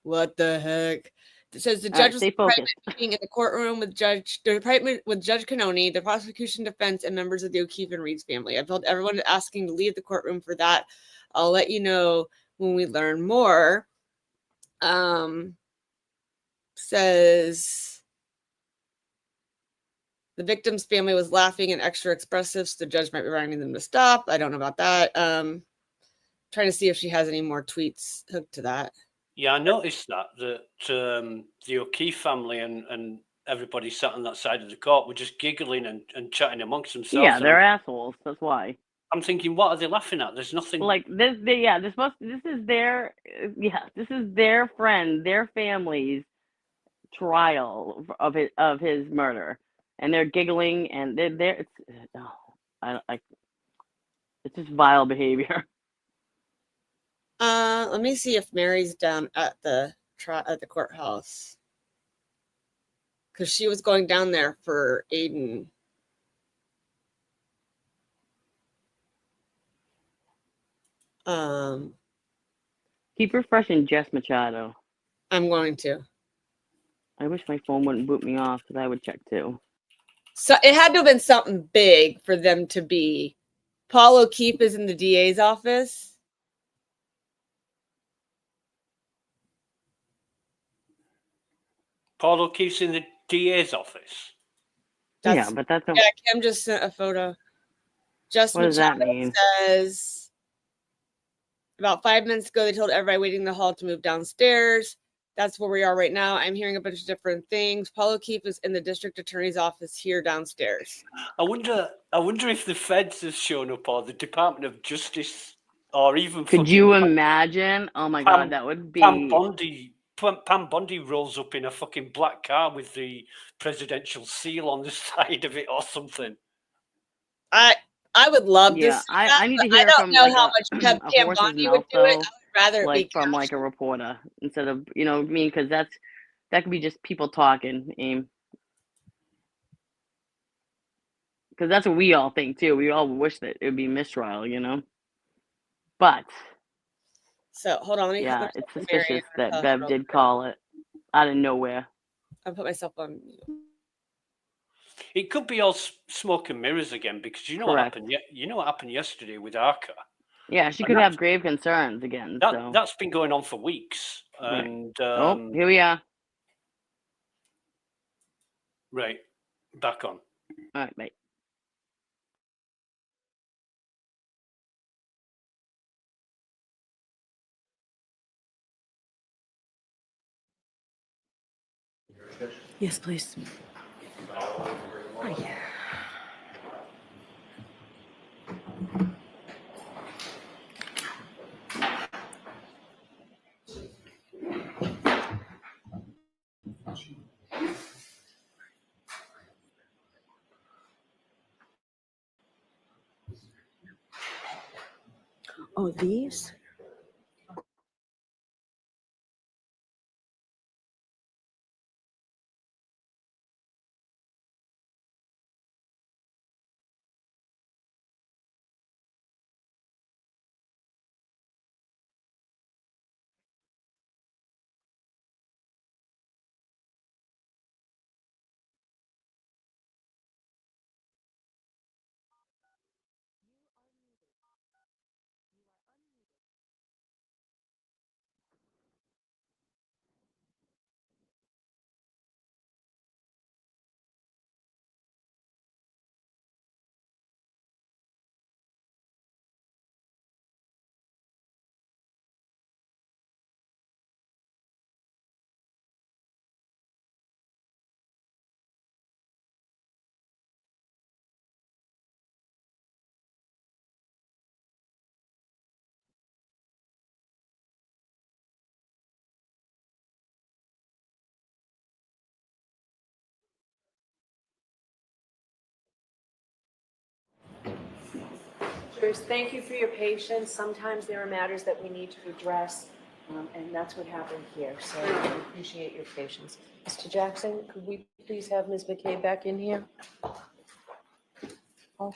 What the heck? It says the judge was stay at a private focused. meeting in the courtroom with Judge Canoni, the prosecution, defense, and members of the O'Keefe and Reed's family. I've told everyone asking to leave the courtroom for that. I'll let you know when we learn more. Says the victim's family was laughing and extra expressive, so the judge might be reminding them to stop. I don't know about that. Trying to see if she has any more tweets hooked to that. Yeah, I noticed that the O'Keefe family and everybody sat on that side of the court were just giggling and chatting amongst themselves. Yeah, they're assholes. That's why. I'm thinking, what are they laughing at? There's nothing like this. This is their friend, their family's trial of his murder, and they're giggling and they're it's just vile behavior. Let me see if Mary's down at the courthouse, because she was going down there for Aiden. Keep refreshing Jess Machado. I'm going to. I wish my phone wouldn't boot me off because I would check too. So it had to have been something big for them to be. Paul O'Keefe is in the DA's office. Paul O'Keefe's in the DA's office. But that's yeah. Kim just sent a photo. Just what does that mean? Says about 5 minutes ago they told everybody waiting in the hall to move downstairs. That's where we are right now. I'm hearing a bunch of different things. Paul O'Keefe is in the district attorney's office here downstairs. I wonder if the feds have shown up, or the Department of Justice, or even. Could you imagine? Oh my God, that would be. Pam Bondi rolls up in a fucking black car with the presidential seal on the side of it, or something. I would love to. Yeah, I need to hear I from don't know like how much Pam Bondi would do it. I would rather it like be from like a reporter instead of because that could be just people talking, Aim. Because that's what we all think too. We all wish that it would be mistrial, But so hold on. Yeah, it's suspicious that Bev did call it out of nowhere. I'll put myself on. It could be all smoke and mirrors again, because you know what happened. You know what happened yesterday with Arca. Yeah, she could have grave concerns again. That's been going on for weeks, and here we are. Right, back on. All right, mate. Yes, please. Oh, yeah. Oh, these? Chambers, thank you for your patience. Sometimes there are matters that we need to address, and that's what happened here. So I appreciate your patience. Mr. Jackson, could we please have Ms. McCabe back in here? Oh.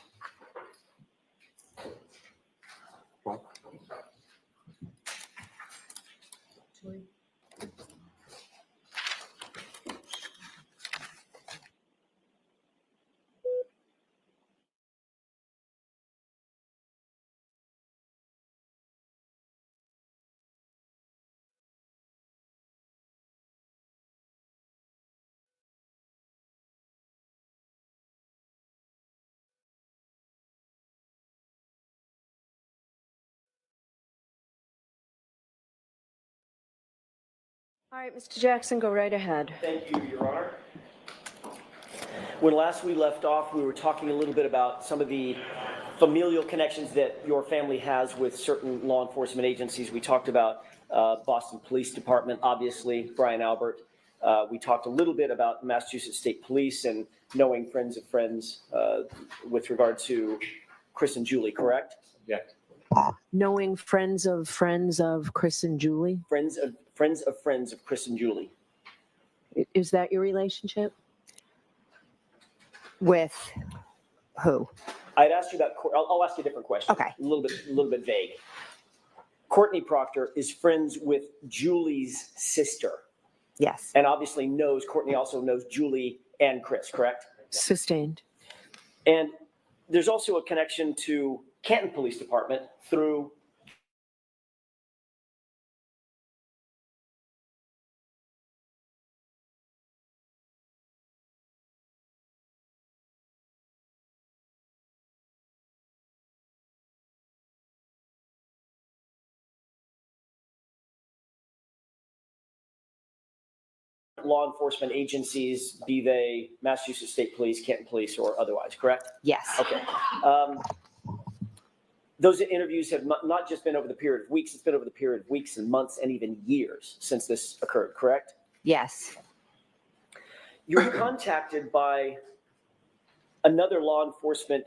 All right, Mr. Jackson, go right ahead. Thank you, Your Honor. When last we left off, we were talking a little bit about some of the familial connections that your family has with certain law enforcement agencies. We talked about Boston Police Department, obviously, Brian Albert. We talked a little bit about Massachusetts State Police and knowing friends of friends with regard to Chris and Julie, correct? Yeah. Knowing friends of Chris and Julie? Friends of friends of Chris and Julie. Is that your relationship? With who? I'd asked you about, I'll ask you a different question. Okay. A little bit vague. Courtney Proctor is friends with Julie's sister. Yes. And obviously Courtney also knows Julie and Chris, correct? Sustained. And there's also a connection to Canton Police Department through law enforcement agencies, be they Massachusetts State Police, Canton Police, or otherwise, correct? Yes. Okay. Those interviews have not just been over the period of weeks, it's been over the period of weeks and months and even years since this occurred, correct? Yes. You were contacted by another law enforcement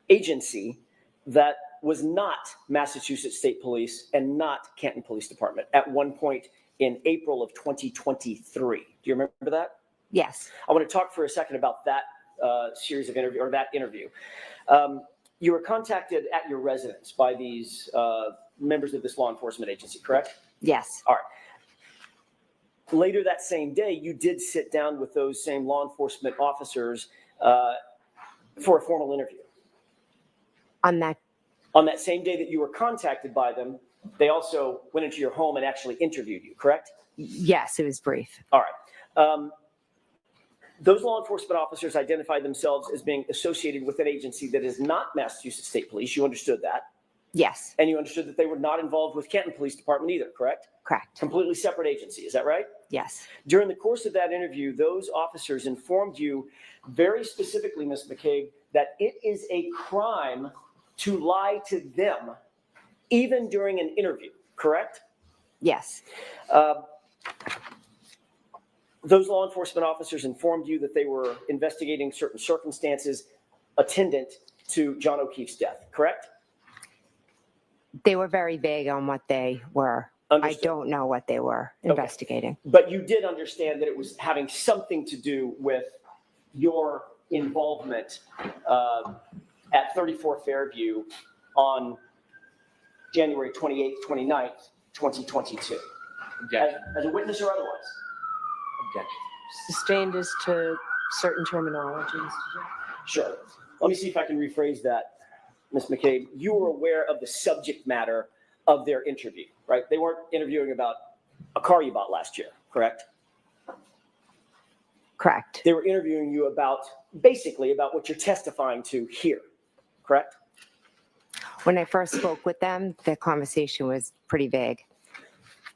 agency that was not Massachusetts State Police and not Canton Police Department at one point in April of 2023. Do you remember that? Yes. I want to talk for a second about that series of interview, or that interview. You were contacted at your residence by these members of this law enforcement agency, correct? Yes. All right. Later that same day, you did sit down with those same law enforcement officers for a formal interview. On that same day that you were contacted by them, they also went into your home and actually interviewed you, correct? Yes, it was brief. All right. Those law enforcement officers identified themselves as being associated with an agency that is not Massachusetts State Police. You understood that? Yes. And you understood that they were not involved with Canton Police Department either, correct? Correct. Completely separate agency, is that right? Yes. During the course of that interview, those officers informed you very specifically, Ms. McCabe, that it is a crime to lie to them even during an interview, correct? Yes. Those law enforcement officers informed you that they were investigating certain circumstances attendant to John O'Keefe's death, correct? They were very vague on what they were. Understood. I don't know what they were investigating. But you did understand that it was having something to do with your involvement at 34 Fairview on January 28th, 29th, 2022. As a witness or otherwise? Objection. Sustained as to certain terminologies. Sure. Let me see if I can rephrase that, Ms. McCabe. You were aware of the subject matter of their interview, right? They weren't interviewing about a car you bought last year, correct? Correct. They were interviewing you basically about what you're testifying to here, correct? When I first spoke with them, the conversation was pretty vague.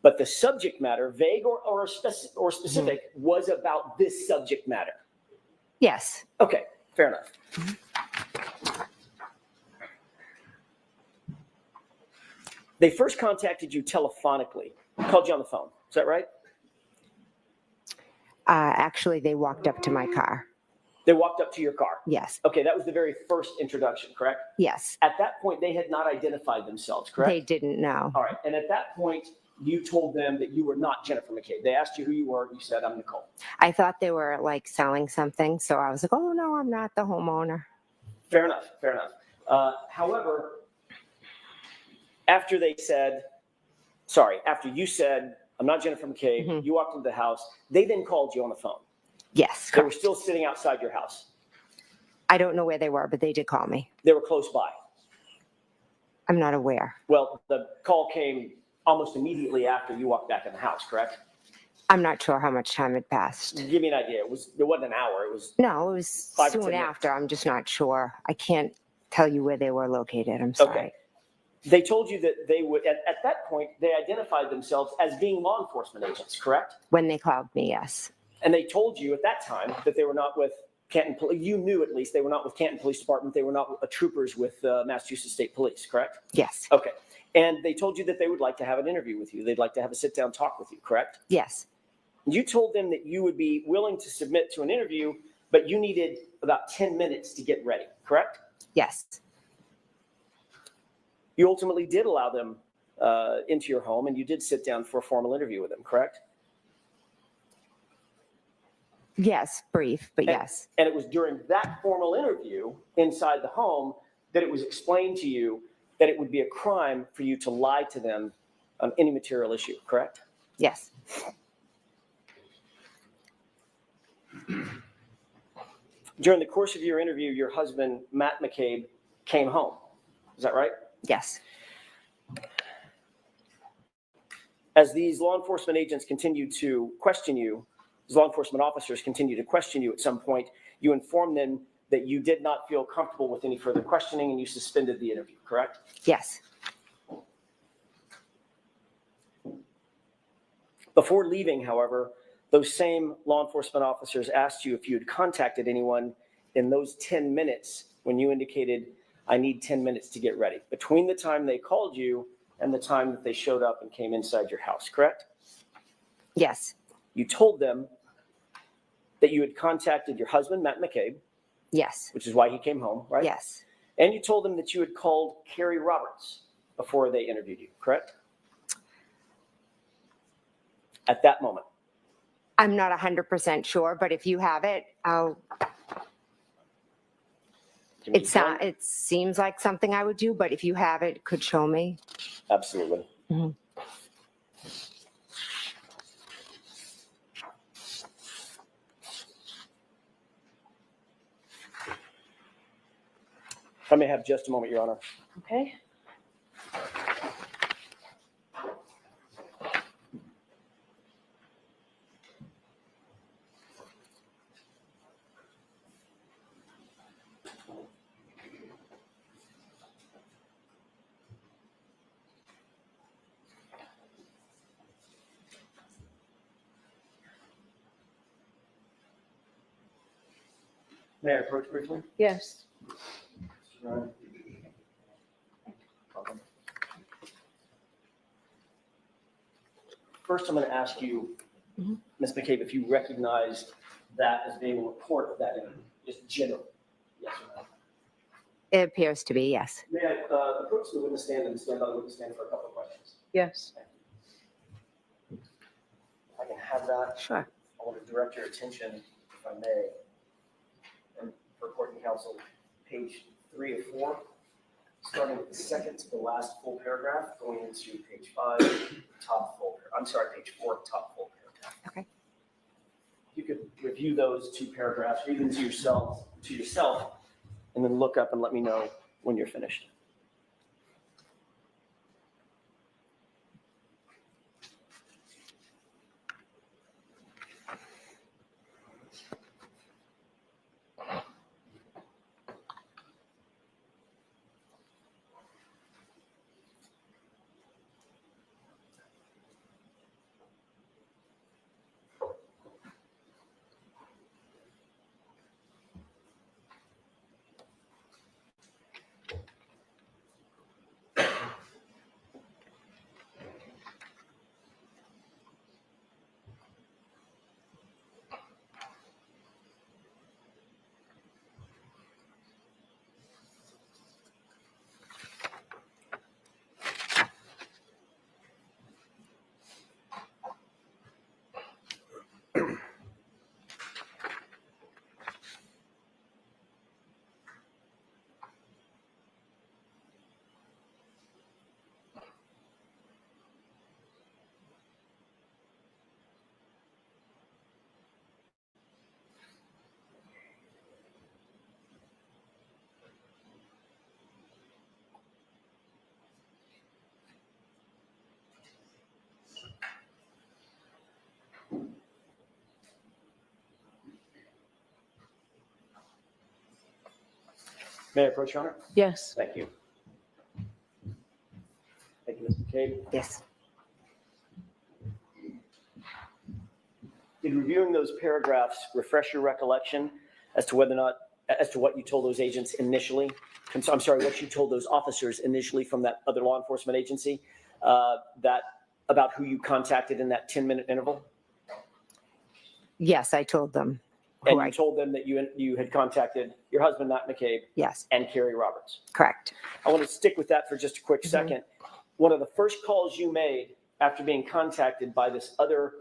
But the subject matter, vague or specific, was about this subject matter. Yes. Okay, fair enough. They first contacted you telephonically, called you on the phone. Is that right? Actually, they walked up to my car. They walked up to your car? Yes. Okay, that was the very first introduction, correct? Yes. At that point, they had not identified themselves, correct? They didn't know. All right, and at that point, you told them that you were not Jennifer McCabe. They asked you who you were, and you said, I'm Nicole. I thought they were like selling something, so I was like, oh no, I'm not the homeowner. Fair enough, fair enough. However, after you said, I'm not Jennifer McCabe, you walked into the house, they then called you on the phone. Yes, They were still sitting outside your house. I don't know where they were, but they did call me. They were close by. I'm not aware. Well, the call came almost immediately after you walked back in the house, correct? I'm not sure how much time had passed. Give me an idea. It wasn't an hour. It was No, it was 5 or 10 soon minutes. after. I'm just not sure. I can't tell you where they were located. I'm sorry. Okay. They told you that they would, at that point, they identified themselves as being law enforcement agents, correct? When they called me, yes. And they told you at that time that they were not with Canton Police. You knew at least they were not with Canton Police Department. They were not troopers with Massachusetts State Police, correct? Yes. Okay. And they told you that they would like to have an interview with you. They'd like to have a sit-down talk with you, correct? Yes. You told them that you would be willing to submit to an interview, but you needed about 10 minutes to get ready, correct? Yes. You ultimately did allow them into your home, and you did sit down for a formal interview with them, correct? Yes, brief, but yes. And it was during that formal interview inside the home that it was explained to you that it would be a crime for you to lie to them on any material issue, correct? Yes. During the course of your interview, your husband, Matt McCabe, came home. Is that right? Yes. As these law enforcement agents continued to question you, as law enforcement officers continue to question you at some point, you informed them that you did not feel comfortable with any further questioning and you suspended the interview, correct? Yes. Before leaving, however, those same law enforcement officers asked you if you had contacted anyone in those 10 minutes when you indicated, I need 10 minutes to get ready, between the time they called you and the time that they showed up and came inside your house, correct? Yes. You told them that you had contacted your husband, Matt McCabe. Yes. Which is why he came home, right? Yes. And you told them that you had called Carrie Roberts before they interviewed you, correct? At that moment. I'm not 100% sure, but if you have it, it seems like something I would do, but if you have it, could show me. Absolutely. Mm-hmm. I may have just a moment, Your Honor. Okay. May I approach briefly? Yes. First, I'm going to ask you, Ms. McCabe, if you recognize that as being a report of that interview, just generally. Yes or no? It appears to be, yes. May I approach the witness stand and stand by the witness stand for a couple of questions? Yes. If I can have that. Sure. I want to direct your attention, if I may, and for court and counsel, page 3 of 4, starting with the second to the last full paragraph, going into page 5, top full. I'm sorry, page 4, top full paragraph. Okay. You could review those 2 paragraphs, read them to yourself, and then look up and let me know when you're finished. Mayor Pro Tem? Yes. Thank you. Thank you, Ms. McCabe. Yes. Did reviewing those paragraphs refresh your recollection as to whether or not, as to what you told those agents initially? I'm sorry, what you told those officers initially from that other law enforcement agency, that about who you contacted in that 10-minute interval? Yes, I told them. And you told them that you had contacted your husband, Matt McCabe. Yes. And Carrie Roberts. Correct. I want to stick with that for just a quick second. One of the first calls you made after being contacted by these other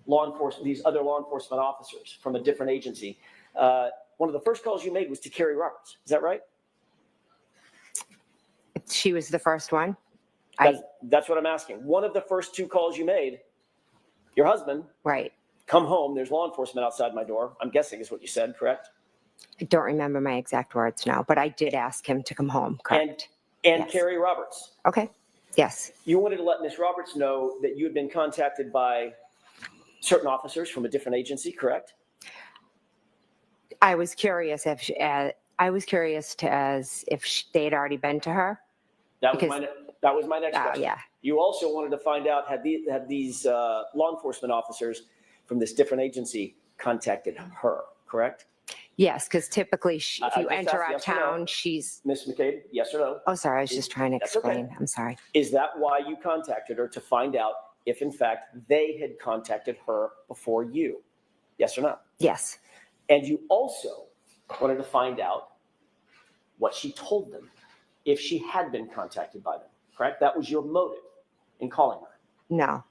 law enforcement officers from a different agency, one of the first calls you made was to Carrie Roberts. Is that right? She was the first one. That's what I'm asking. One of the first two calls you made, your husband. Right. Come home. There's law enforcement outside my door. I'm guessing is what you said, correct? I don't remember my exact words now, but I did ask him to come home. Correct. And Yes. Carrie Roberts. Okay. Yes. You wanted to let Ms. Roberts know that you had been contacted by certain officers from a different agency, correct? I was curious if they had already been to her. That was my next question. Yeah. You also wanted to find out had these law enforcement officers from this different agency contacted her, correct? Yes, because typically if you just enter asked yes or uptown, no. she's. Ms. McCabe, yes or no? Oh, sorry. I was just trying to That's okay. explain. I'm sorry. Is that why you contacted her, to find out if in fact they had contacted her before you? Yes or no? Yes. And you also wanted to find out what she told them, if she had been contacted by them, correct? That was your motive in calling her. No.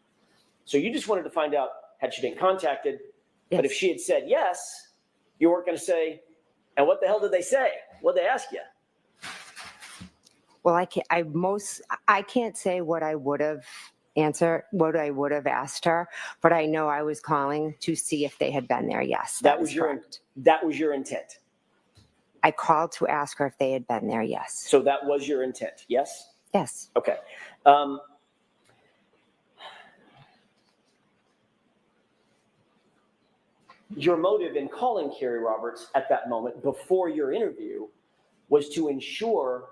So you just wanted to find out, had she been contacted? Yes. But if she had said yes, you weren't going to say, and what the hell did they say? What did they ask you? Well, I can't say what I would have answered, what I would have asked her, but I know I was calling to see if they had been there. Yes. That was your intent. I called to ask her if they had been there. Yes. So that was your intent. Yes? Yes. Okay. Your motive in calling Carrie Roberts at that moment before your interview was to ensure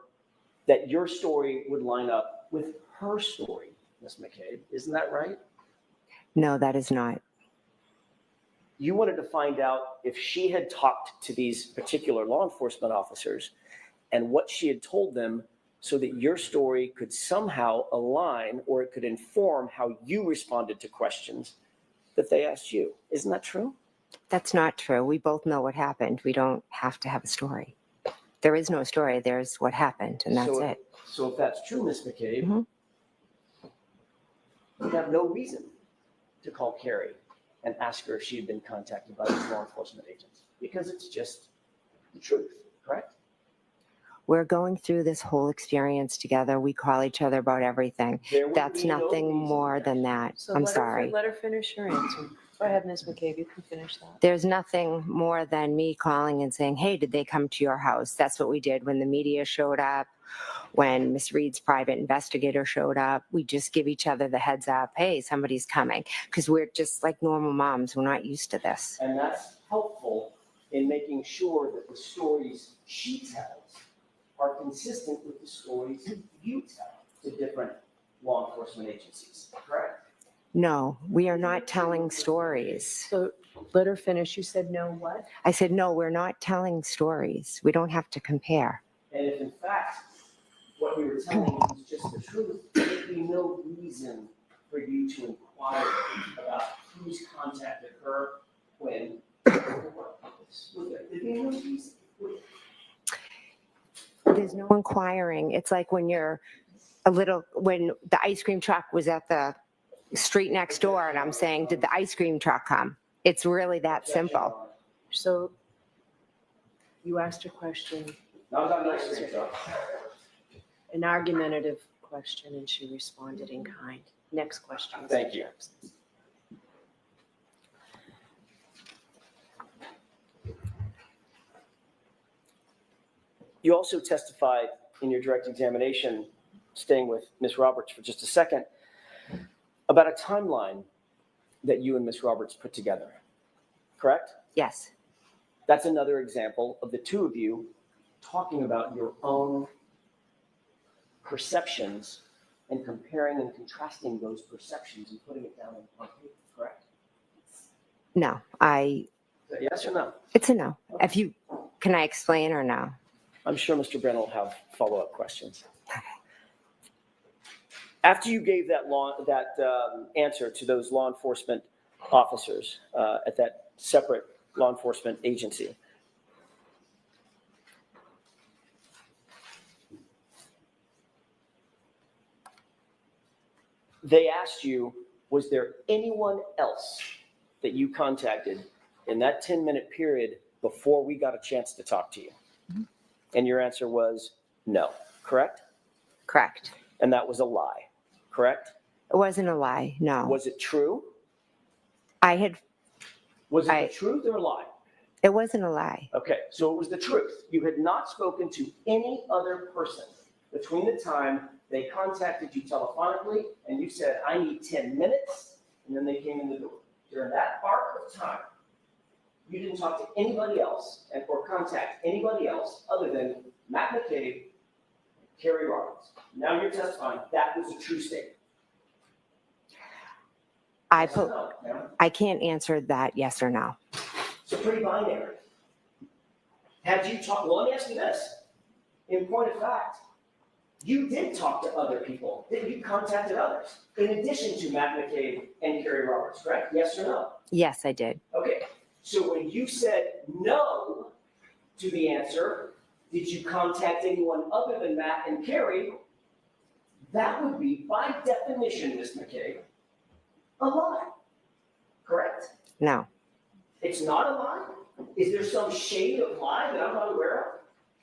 that your story would line up with her story, Ms. McCabe. Isn't that right? No, that is not. You wanted to find out if she had talked to these particular law enforcement officers and what she had told them, so that your story could somehow align, or it could inform how you responded to questions that they asked you. Isn't that true? That's not true. We both know what happened. We don't have to have a story. There is no story. There's what happened, and that's it. So if that's true, Ms. McCabe, you have no reason to call Carrie and ask her if she had been contacted by these law enforcement agents, because it's just the truth, correct? We're going through this whole experience together. We call each other about everything. That's nothing more than that. So I'm let her sorry. let her finish her answer. Go ahead, Ms. McCabe. You can finish that. There's nothing more than me calling and saying, hey, did they come to your house? That's what we did when the media showed up, when Miss Reed's private investigator showed up. We just give each other the heads up, hey, somebody's coming, because we're just like normal moms. We're not used to this. And that's helpful in making sure that the stories she tells are consistent with the stories you tell to different law enforcement agencies, correct? No, we are not telling stories. So let her finish. You said no what? I said, no, we're not telling stories. We don't have to compare. And if in fact what you were telling me is just the truth, there'd be no reason for you to inquire about who's contacted her when. There'd be no reason. There's no inquiring. It's like when when the ice cream truck was at the street next door and I'm saying, did the ice cream truck come? It's really that simple. So you asked a question, an argumentative question, and she responded in kind. Next question. Thank you. You also testified in your direct examination, staying with Ms. Roberts for just a second, about a timeline that you and Ms. Roberts put together, correct? Yes. That's another example of the two of you talking about your own perceptions and comparing and contrasting those perceptions and putting it down on paper, correct? No, Is that yes or no? it's a no. Can I explain or no? I'm sure Mr. Brennan will have follow-up questions. After you gave that answer to those law enforcement officers at that separate law enforcement agency, they asked you, was there anyone else that you contacted in that 10-minute period before we got a chance to talk to you? Mm-hmm. And your answer was no, correct? Correct. And that was a lie, correct? It wasn't a lie, no. Was it true? Was it the truth or a lie? It wasn't a lie. Okay, so it was the truth. You had not spoken to any other person between the time they contacted you telephonically and you said, I need 10 minutes, and then they came in the door. During that part of time, you didn't talk to anybody else or contact anybody else other than Matt McCabe, Carrie Roberts. Now you're testifying that was a true statement. I can't answer that yes or no. It's a pretty binary. Had you talked, well, let me ask you this. In point of fact, you did talk to other people. You contacted others in addition to Matt McCabe and Carrie Roberts, correct? Yes or no? Yes, I did. Okay, so when you said no to the answer, did you contact anyone other than Matt and Carrie? That would be, by definition, Ms. McCabe, a lie, correct? No. It's not a lie? Is there some shade of lie that I'm not aware of?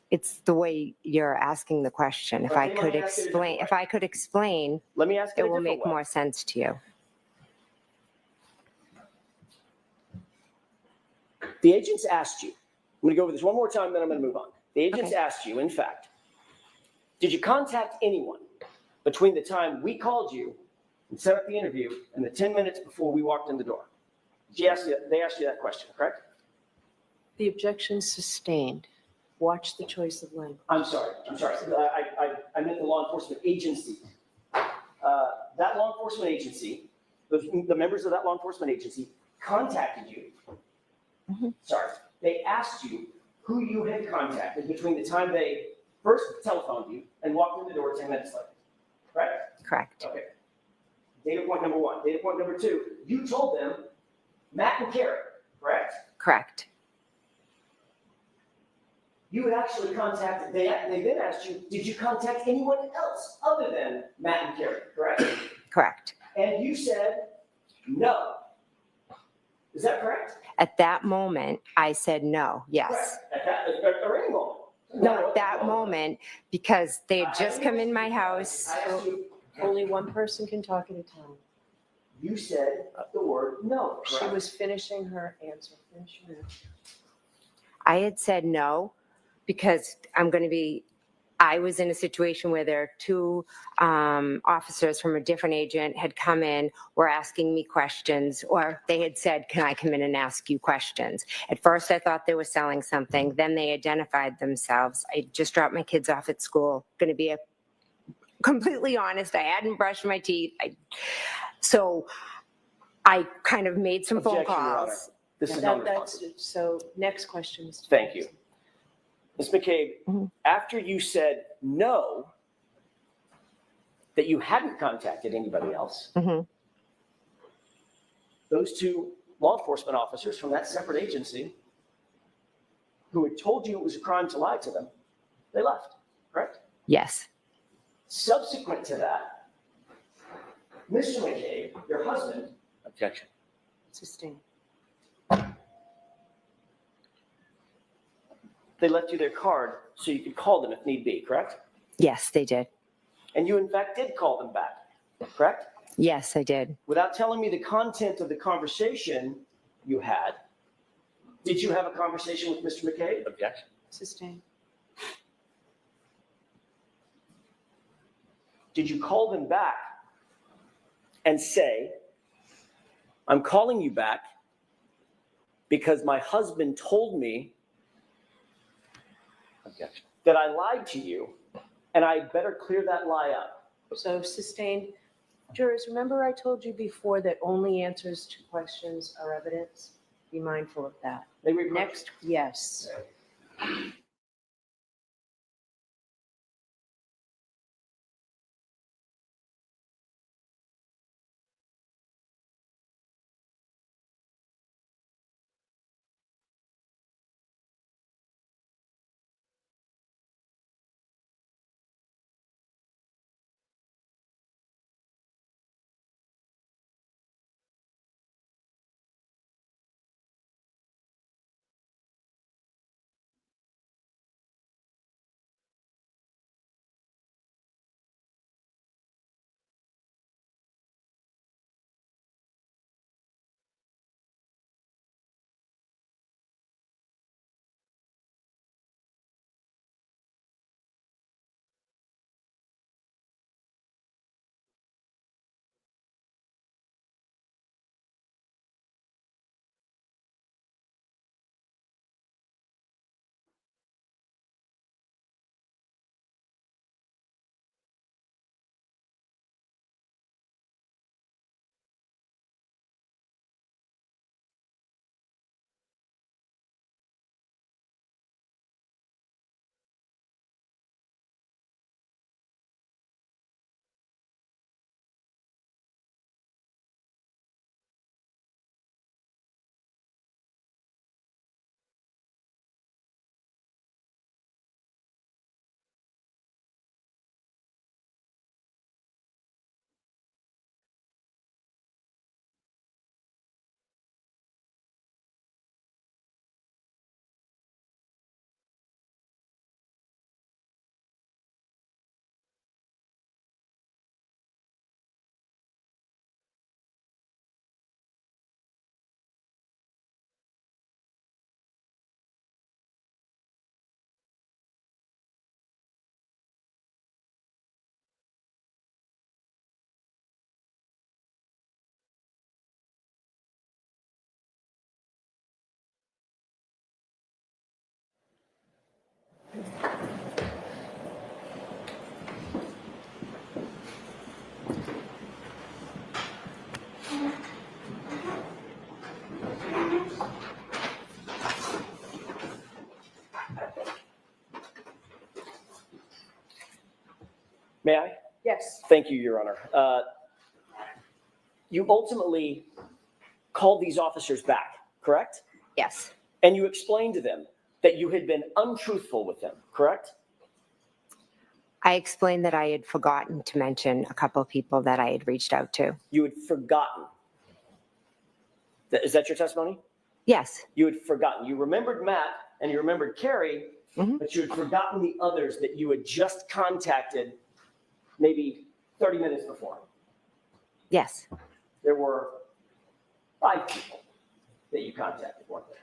It's the way you're asking the question. If I could explain, let me ask it will a different make way. more sense to you. The agents asked you, I'm going to go over this one more time, then I'm going to move on. The agents asked you, in fact, did you contact anyone between the time we called you and set up the interview and the 10 minutes before we walked in the door? They asked you that question, correct? The objection sustained. Watch the choice of language. I'm sorry. I meant the law enforcement agency. That law enforcement agency, the members of that law enforcement agency contacted you. Mm-hmm. Sorry. They asked you who you had contacted between the time they first telephoned you and walked in the door 10 minutes later, correct? Correct. Okay. Data point number one. Data point number two, you told them Matt and Carrie, correct? Correct. You had actually contacted, they then asked you, did you contact anyone else other than Matt and Carrie, correct? Correct. And you said no. Is that correct? At that moment, I said no, yes. Correct. Or any moment? No, at that moment, because they had just come in my house. I asked you, Only one person can talk at a time. you said the word no, She correct? was finishing her answer. I had said no because I was in a situation where there are two officers from a different agent had come in, were asking me questions, or they had said, can I come in and ask you questions? At first, I thought they were selling something. Then they identified themselves. I just dropped my kids off at school. Going to be completely honest, I hadn't brushed my teeth. So I kind of made some phone Objection, Your Honor. calls. This is That's non-responsive. so. Next question, Mr. Thank you. Ms. McCabe, Mm-hmm. after you said no, that you hadn't contacted anybody else, Mm-hmm. those two law enforcement officers from that separate agency who had told you it was a crime to lie to them, they left, correct? Yes. Subsequent to that, Mr. McCabe, your husband, Objection. Sustained. they left you their card so you could call them if need be, correct? Yes, they did. And you in fact did call them back, correct? Yes, I did. Without telling me the content of the conversation you had, did you have a conversation with Mr. McCabe? Objection. Sustained. Did you call them back and say, I'm calling you back because my husband told me Objection. that I lied to you, and I better clear that lie up. So sustained. Jurors, remember I told you before that only answers to questions are evidence? Be mindful of that. Next, yes. May I? Yes. Thank you, Your Honor. You ultimately called these officers back, correct? Yes. And you explained to them that you had been untruthful with them, correct? I explained that I had forgotten to mention a couple of people that I had reached out to. You had forgotten. Is that your testimony? Yes. You had forgotten. You remembered Matt and you remembered Carrie, but you had forgotten the others that you had just contacted maybe 30 minutes before. Yes. There were 5 people that you contacted, weren't there?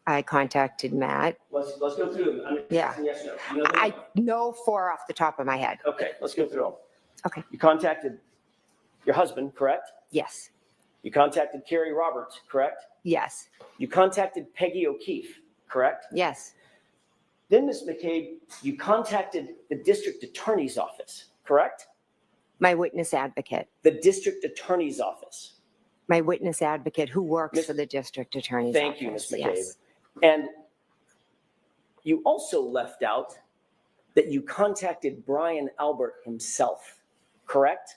I contacted Matt. Let's go through them. I'm Yeah. yes, no. You know them? I know 4 off the top of my head. Okay, let's go through them. Okay. You contacted your husband, correct? Yes. You contacted Carrie Roberts, correct? Yes. You contacted Peggy O'Keefe, correct? Yes. Then, Ms. McCabe, you contacted the district attorney's office, correct? My witness advocate. The district attorney's office. My witness advocate who works for the district attorney's office. Thank you, Ms. McCabe. Yes. And you also left out that you contacted Brian Albert himself, correct?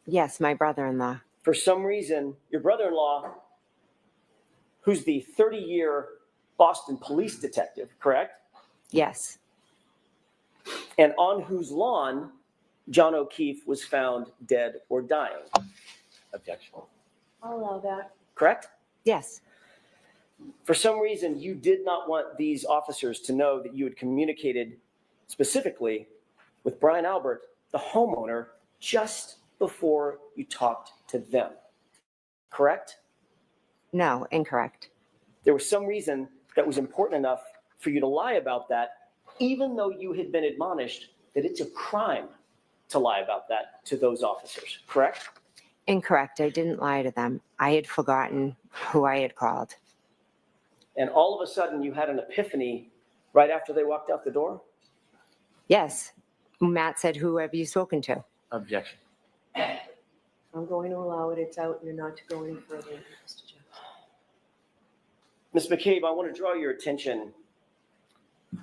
Yes, my brother-in-law. For some reason, your brother-in-law, who's the 30-year Boston police detective, correct? Yes. And on whose lawn John O'Keefe was found dead or dying. Objection. I'll allow that. Correct? Yes. For some reason, you did not want these officers to know that you had communicated specifically with Brian Albert, the homeowner, just before you talked to them. Correct? No, incorrect. There was some reason that was important enough for you to lie about that, even though you had been admonished that it's a crime to lie about that to those officers. Correct? Incorrect. I didn't lie to them. I had forgotten who I had called. and all of a sudden you had an epiphany right after they walked out the door? Yes. Matt said, who have you spoken to? Objection. I'm going to allow it. It's out. You're not to go any further, Mr. Jones. Ms. McCabe, I want to draw your attention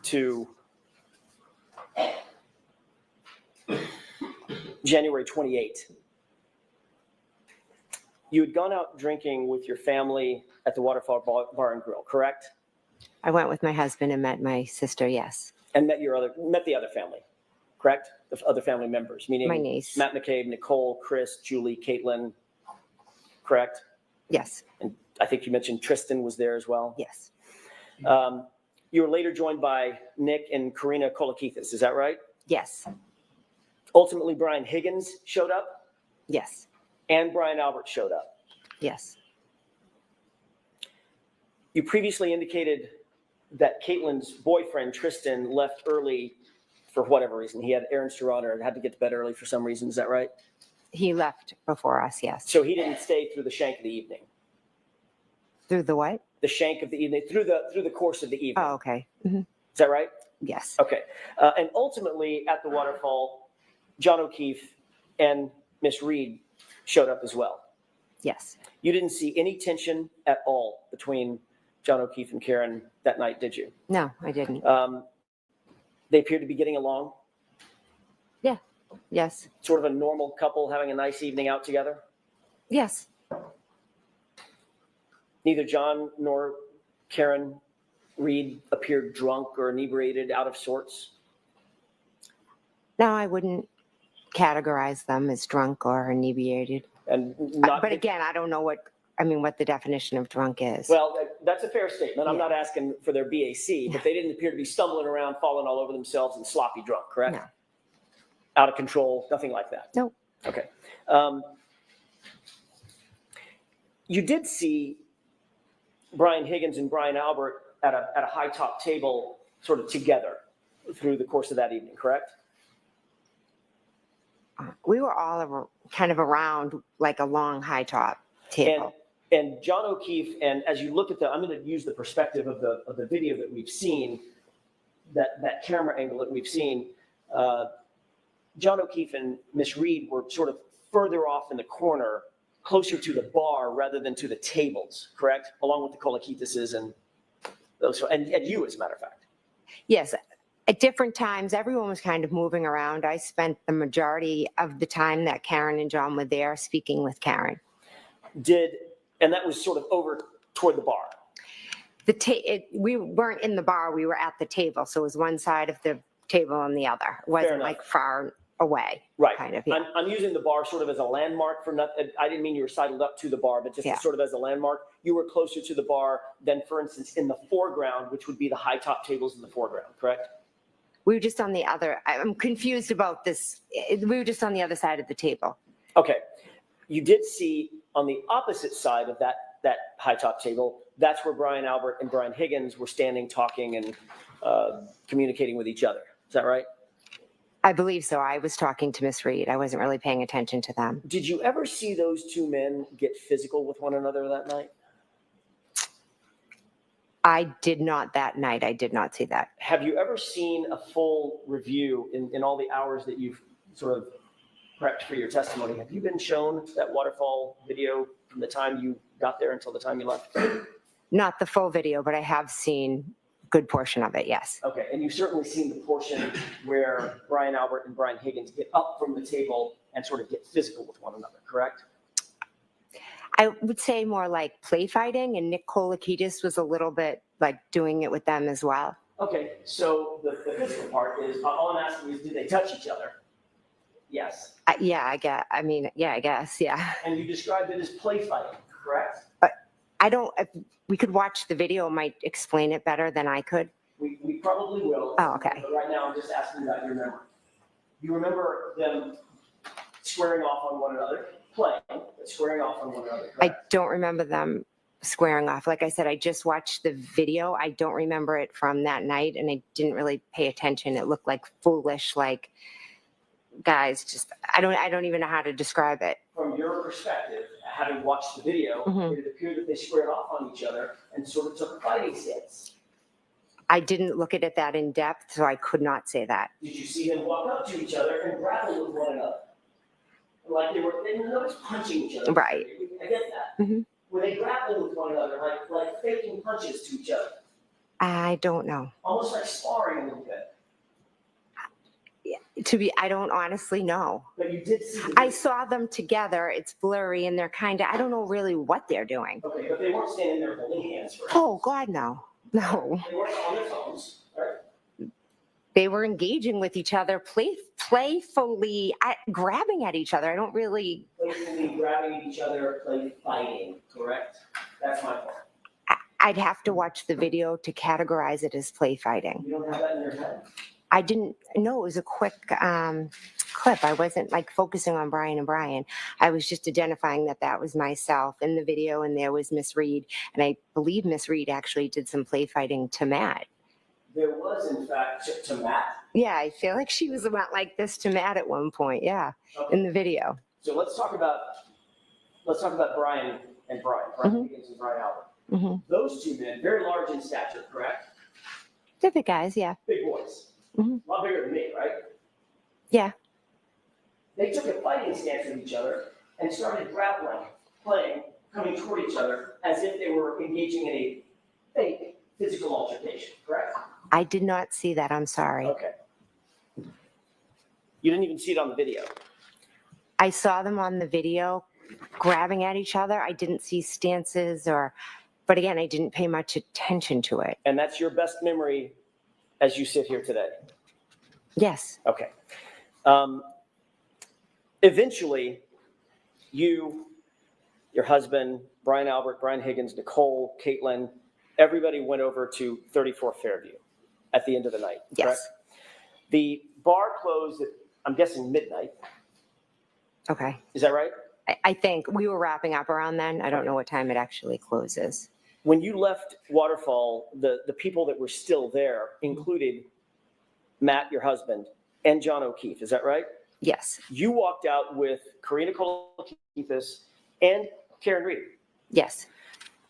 to January 28th. You had gone out drinking with your family at the Waterfall Bar and Grill, correct? I went with my husband and met my sister, yes. And met the other family, correct? The other family members, meaning My niece. Matt McCabe, Nicole, Chris, Julie, Caitlin, correct? Yes. And I think you mentioned Tristan was there as well? Yes. You were later joined by Nick and Karina Kolakithis, is that right? Yes. Ultimately, Brian Higgins showed up? Yes. And Brian Albert showed up? Yes. You previously indicated that Caitlin's boyfriend, Tristan, left early for whatever reason. He had errands to run or had to get to bed early for some reason, is that right? He left before us, yes. So he didn't stay through the shank of the evening? Through the what? The shank of the evening, through the course of the evening. Oh, okay. Mm-hmm. Is that right? Yes. Okay. And ultimately, at the waterfall, John O'Keefe and Miss Reed showed up as well. Yes. You didn't see any tension at all between John O'Keefe and Karen that night, did you? No, I didn't. They appeared to be getting along. Yeah. Yes. Sort of a normal couple having a nice evening out together. Yes. Neither John nor Karen Reed appeared drunk or inebriated, out of sorts. No, I wouldn't categorize them as drunk or inebriated. And not, but again, I don't know what the definition of drunk is. Well, that's a fair statement. I'm not asking for their BAC, but they didn't appear to be stumbling around, falling all over themselves and sloppy drunk, correct? No. Out of control, nothing like that? No. Okay. You did see Brian Higgins and Brian Albert at a high top table sort of together through the course of that evening, correct? We were all kind of around like a long high top table. And John O'Keefe, and as you look at I'm going to use the perspective of the video that we've seen, that camera angle that we've seen. John O'Keefe and Miss Reed were sort of further off in the corner, closer to the bar rather than to the tables, correct? Along with the Kolakithises and those, and you, as a matter of fact. Yes. At different times, everyone was kind of moving around. I spent the majority of the time that Karen and John were there speaking with Karen. And that was sort of over toward the bar? We weren't in the bar, we were at the table. So it was one side of the table and the other. It wasn't like far away. Right. Kind of, yeah. I'm using the bar sort of as a landmark for nothing. I didn't mean you were sidled up to the bar, but just sort of as a landmark. You were closer to the bar than, for instance, in the foreground, which would be the high top tables in the foreground, correct? We were just on the other, I'm confused about this. We were just on the other side of the table. Okay. You did see on the opposite side of that high top table, that's where Brian Albert and Brian Higgins were standing, talking and communicating with each other. Is that right? I believe so. I was talking to Miss Reed. I wasn't really paying attention to them. Did you ever see those two men get physical with one another that night? I did not that night. I did not see that. Have you ever seen a full review in all the hours that you've sort of prepped for your testimony? Have you been shown that waterfall video from the time you got there until the time you left? Not the full video, but I have seen a good portion of it, yes. Okay, and you've certainly seen the portion where Brian Albert and Brian Higgins get up from the table and sort of get physical with one another, correct? I would say more like play fighting, and Nick Kolakidis was a little bit like doing it with them as well. Okay, so the physical part is, all I'm asking is, did they touch each other? Yes. I guess, yeah. And you described it as play fighting, correct? We could watch the video, it might explain it better than I could. We probably will. Oh, okay. But right now, I'm just asking about your memory. You remember them squaring off on one another, playing, but squaring off on one another, correct? I don't remember them squaring off. Like I said, I just watched the video. I don't remember it from that night, and I didn't really pay attention. It looked like foolish, guys, just I don't even know how to describe it. From your perspective having watched the video, Mhm. it appeared that they squared off on each other and sort of took a fighting stance. I didn't look at it that in depth, so I could not say that. Did you see them walk up to each other and grapple with one another? Like they were always punching each other. Right. I get that. Mhm. Were they grappling with one another, like faking punches to each other? I don't know. Almost like sparring a little bit. I don't honestly know. But you did see I saw them together. It's blurry and they're I don't know really what they're doing. Okay, but they weren't standing there holding hands for Oh, God, no. No. They weren't on their phones, right? They were engaging with each other playfully, grabbing at each other. I don't really. Playfully grabbing at each other, fighting, correct? That's my point. I'd have to watch the video to categorize it as play fighting. You don't have that in your head? I didn't know. It was a quick clip. I wasn't like focusing on Brian and Brian. I was just identifying that was myself in the video, and there was Miss Reed. And I believe Miss Reed actually did some play fighting to Matt. There was, in fact, to Matt. Yeah, I feel like she was about like this to Matt at one point. Yeah, Okay. in the video. So let's talk about Brian and Brian Higgins and Brian Albert. Mm-hmm. Those two men, very large in stature, correct? They're big guys, yeah. Big boys. Mm-hmm. A lot bigger than me, right? Yeah. They took a fighting stance with each other and started grappling, playing, coming toward each other as if they were engaging in a fake physical altercation, correct? I did not see that. I'm sorry. Okay. You didn't even see it on the video. I saw them on the video grabbing at each other. I didn't see stances but again, I didn't pay much attention to it. And that's your best memory as you sit here today? Yes. Okay. Eventually, you, your husband, Brian Albert, Brian Higgins, Nicole, Caitlin, everybody went over to 34 Fairview at the end of the night, yes. Correct? The bar closed at, I'm guessing, midnight. Okay. Is that right? I think we were wrapping up around then. I don't know what time it actually closes. When you left Waterfall, the people that were still there included Matt, your husband, and John O'Keefe. Is that right? Yes. You walked out with Karina Kolakithis and Karen Reed. Yes.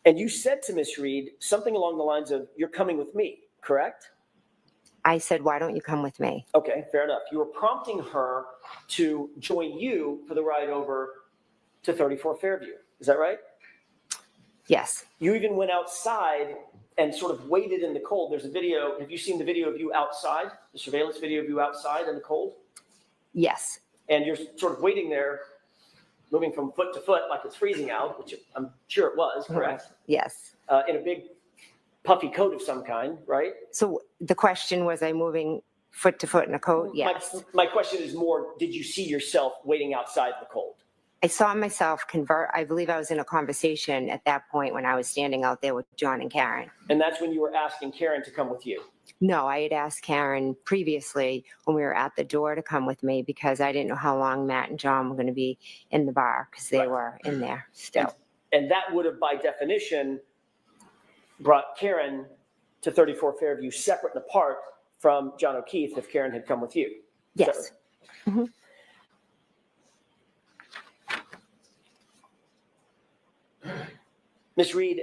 And you said to Miss Reed something along the lines of, "You're coming with me," correct? I said, "Why don't you come with me?" Okay, fair enough. You were prompting her to join you for the ride over to 34 Fairview. Is that right? Yes. You even went outside and sort of waited in the cold. There's a video. Have you seen the video of you outside, the surveillance video of you outside in the cold? Yes. And you're sort of waiting there, moving from foot to foot like it's freezing out, which I'm sure it was, correct? Yes. In a big puffy coat of some kind, right? So the question was, I moving foot to foot in a coat? Yes. My question is more, did you see yourself waiting outside the cold? I saw myself convert. I believe I was in a conversation at that point when I was standing out there with John and Karen. And that's when you were asking Karen to come with you? No, I had asked Karen previously when we were at the door to come with me because I didn't know how long Matt and John were going to be in the bar because they were in there still. And that would have, by definition, brought Karen to 34 Fairview separate and apart from John O'Keefe if Karen had come with you. Yes. Mm-hmm. Miss Reed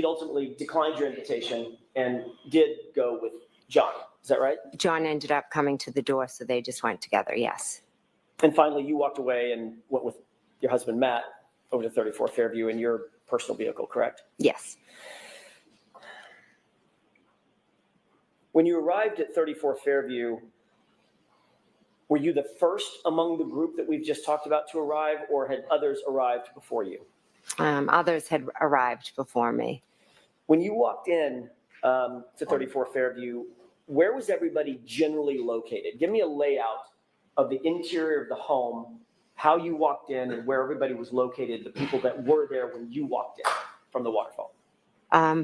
ultimately declined your invitation and did go with John. Is that right? John ended up coming to the door, so they just went together. Yes. And finally, you walked away and went with your husband, Matt, over to 34 Fairview in your personal vehicle, correct? Yes. When you arrived at 34 Fairview, were you the first among the group that we've just talked about to arrive, or had others arrived before you? Others had arrived before me. When you walked in to 34 Fairview, where was everybody generally located? Give me a layout of the interior of the home, how you walked in and where everybody was located, the people that were there when you walked in from the Waterfall.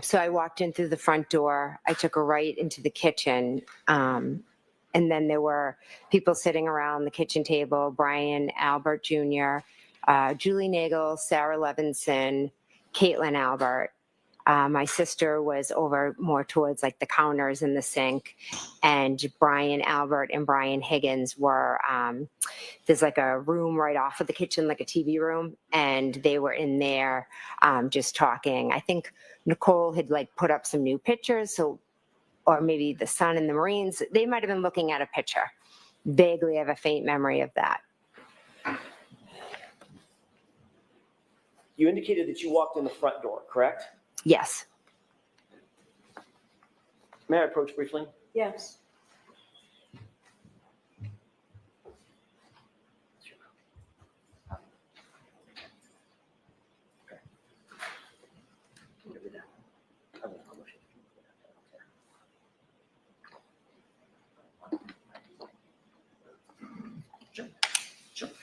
So I walked in through the front door. I took a right into the kitchen. And then there were people sitting around the kitchen table, Brian Albert Jr., Julie Nagel, Sarah Levinson, Caitlin Albert. My sister was over more towards like the counters and the sink, and Brian Albert and Brian Higgins were, there's like a room right off of the kitchen, like a TV room, and they were in there just talking. I think Nicole had like put up some new pictures, so, or maybe the sun and the Marines, they might have been looking at a picture. Vaguely have a faint memory of that. You indicated that you walked in the front door, correct? Yes. May I approach briefly? Yes.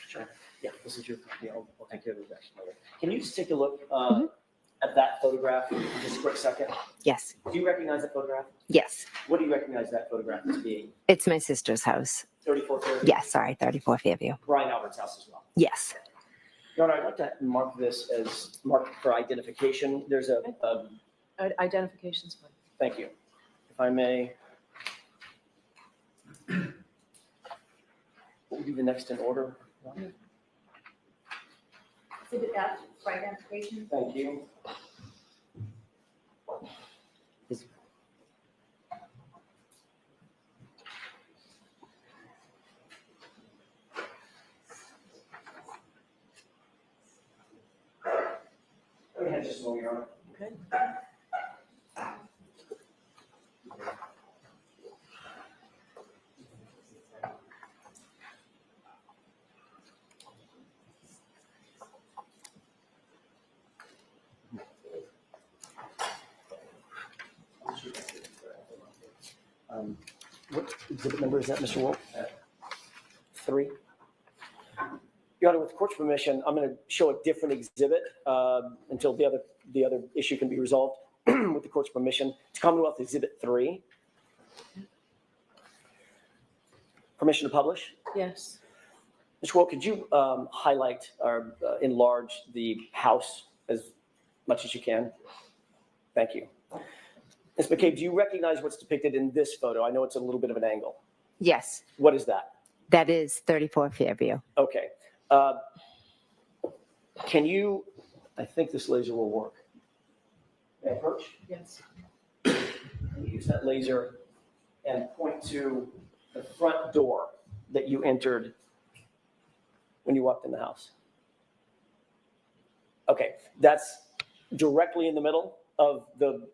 Sure. Yeah, this is your company. I'll take care of the rest. Can you just take a look at that photograph for just a quick second? Yes. Do you recognize that photograph? Yes. What do you recognize that photograph as being? It's my sister's house. 34 Fairview? Yes, sorry, 34 Fairview. Brian Albert's house as well? Yes. Your Honor, I'd like to mark this as marked for identification. There's a Identification's fine. thank you. If I may. What would be the next in order? Exhibit F for identification. Thank you. Go ahead, just slow your arm. Okay. What exhibit number is that, Mr. Wolf? 3. Your Honor, with the court's permission, I'm going to show a different exhibit until the other issue can be resolved. With the court's permission, it's Commonwealth Exhibit 3. Permission to publish? Yes. Mr. Wolf, could you highlight or enlarge the house as much as you can? Thank you. Ms. McCabe, do you recognize what's depicted in this photo? I know it's a little bit of an angle. Yes. What is that? That is 34 Fairview. Okay. Can you, I think this laser will work. May I approach? Yes. Use that laser and point to the front door that you entered when you walked in the house. Okay, that's directly in the middle of the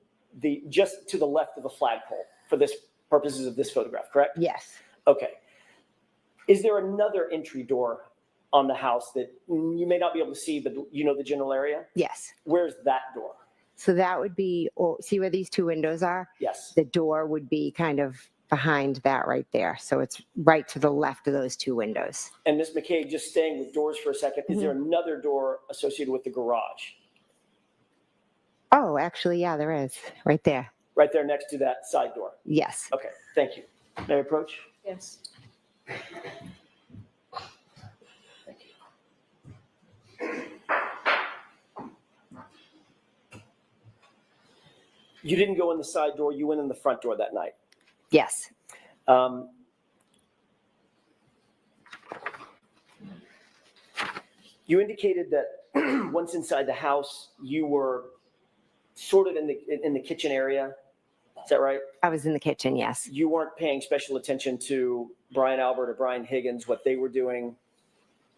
just to the left of the flagpole for this purposes of this photograph, correct? Yes. Okay. Is there another entry door on the house that you may not be able to see, but you know the general area? Yes. Where's that door? So that would be, see where these two windows are? Yes. The door would be kind of behind that right there. So it's right to the left of those two windows. And Ms. McCabe, just staying with doors for a second, is there another door associated with the garage? Oh, actually, yeah, there is. Right there. Right there next to that side door? Yes. Okay, thank you. May I approach? Yes. Thank you. You didn't go in the side door, you went in the front door that night? Yes. You indicated that once inside the house, you were sort of in the kitchen area. Is that right? I was in the kitchen, yes. You weren't paying special attention to Brian Albert or Brian Higgins, what they were doing.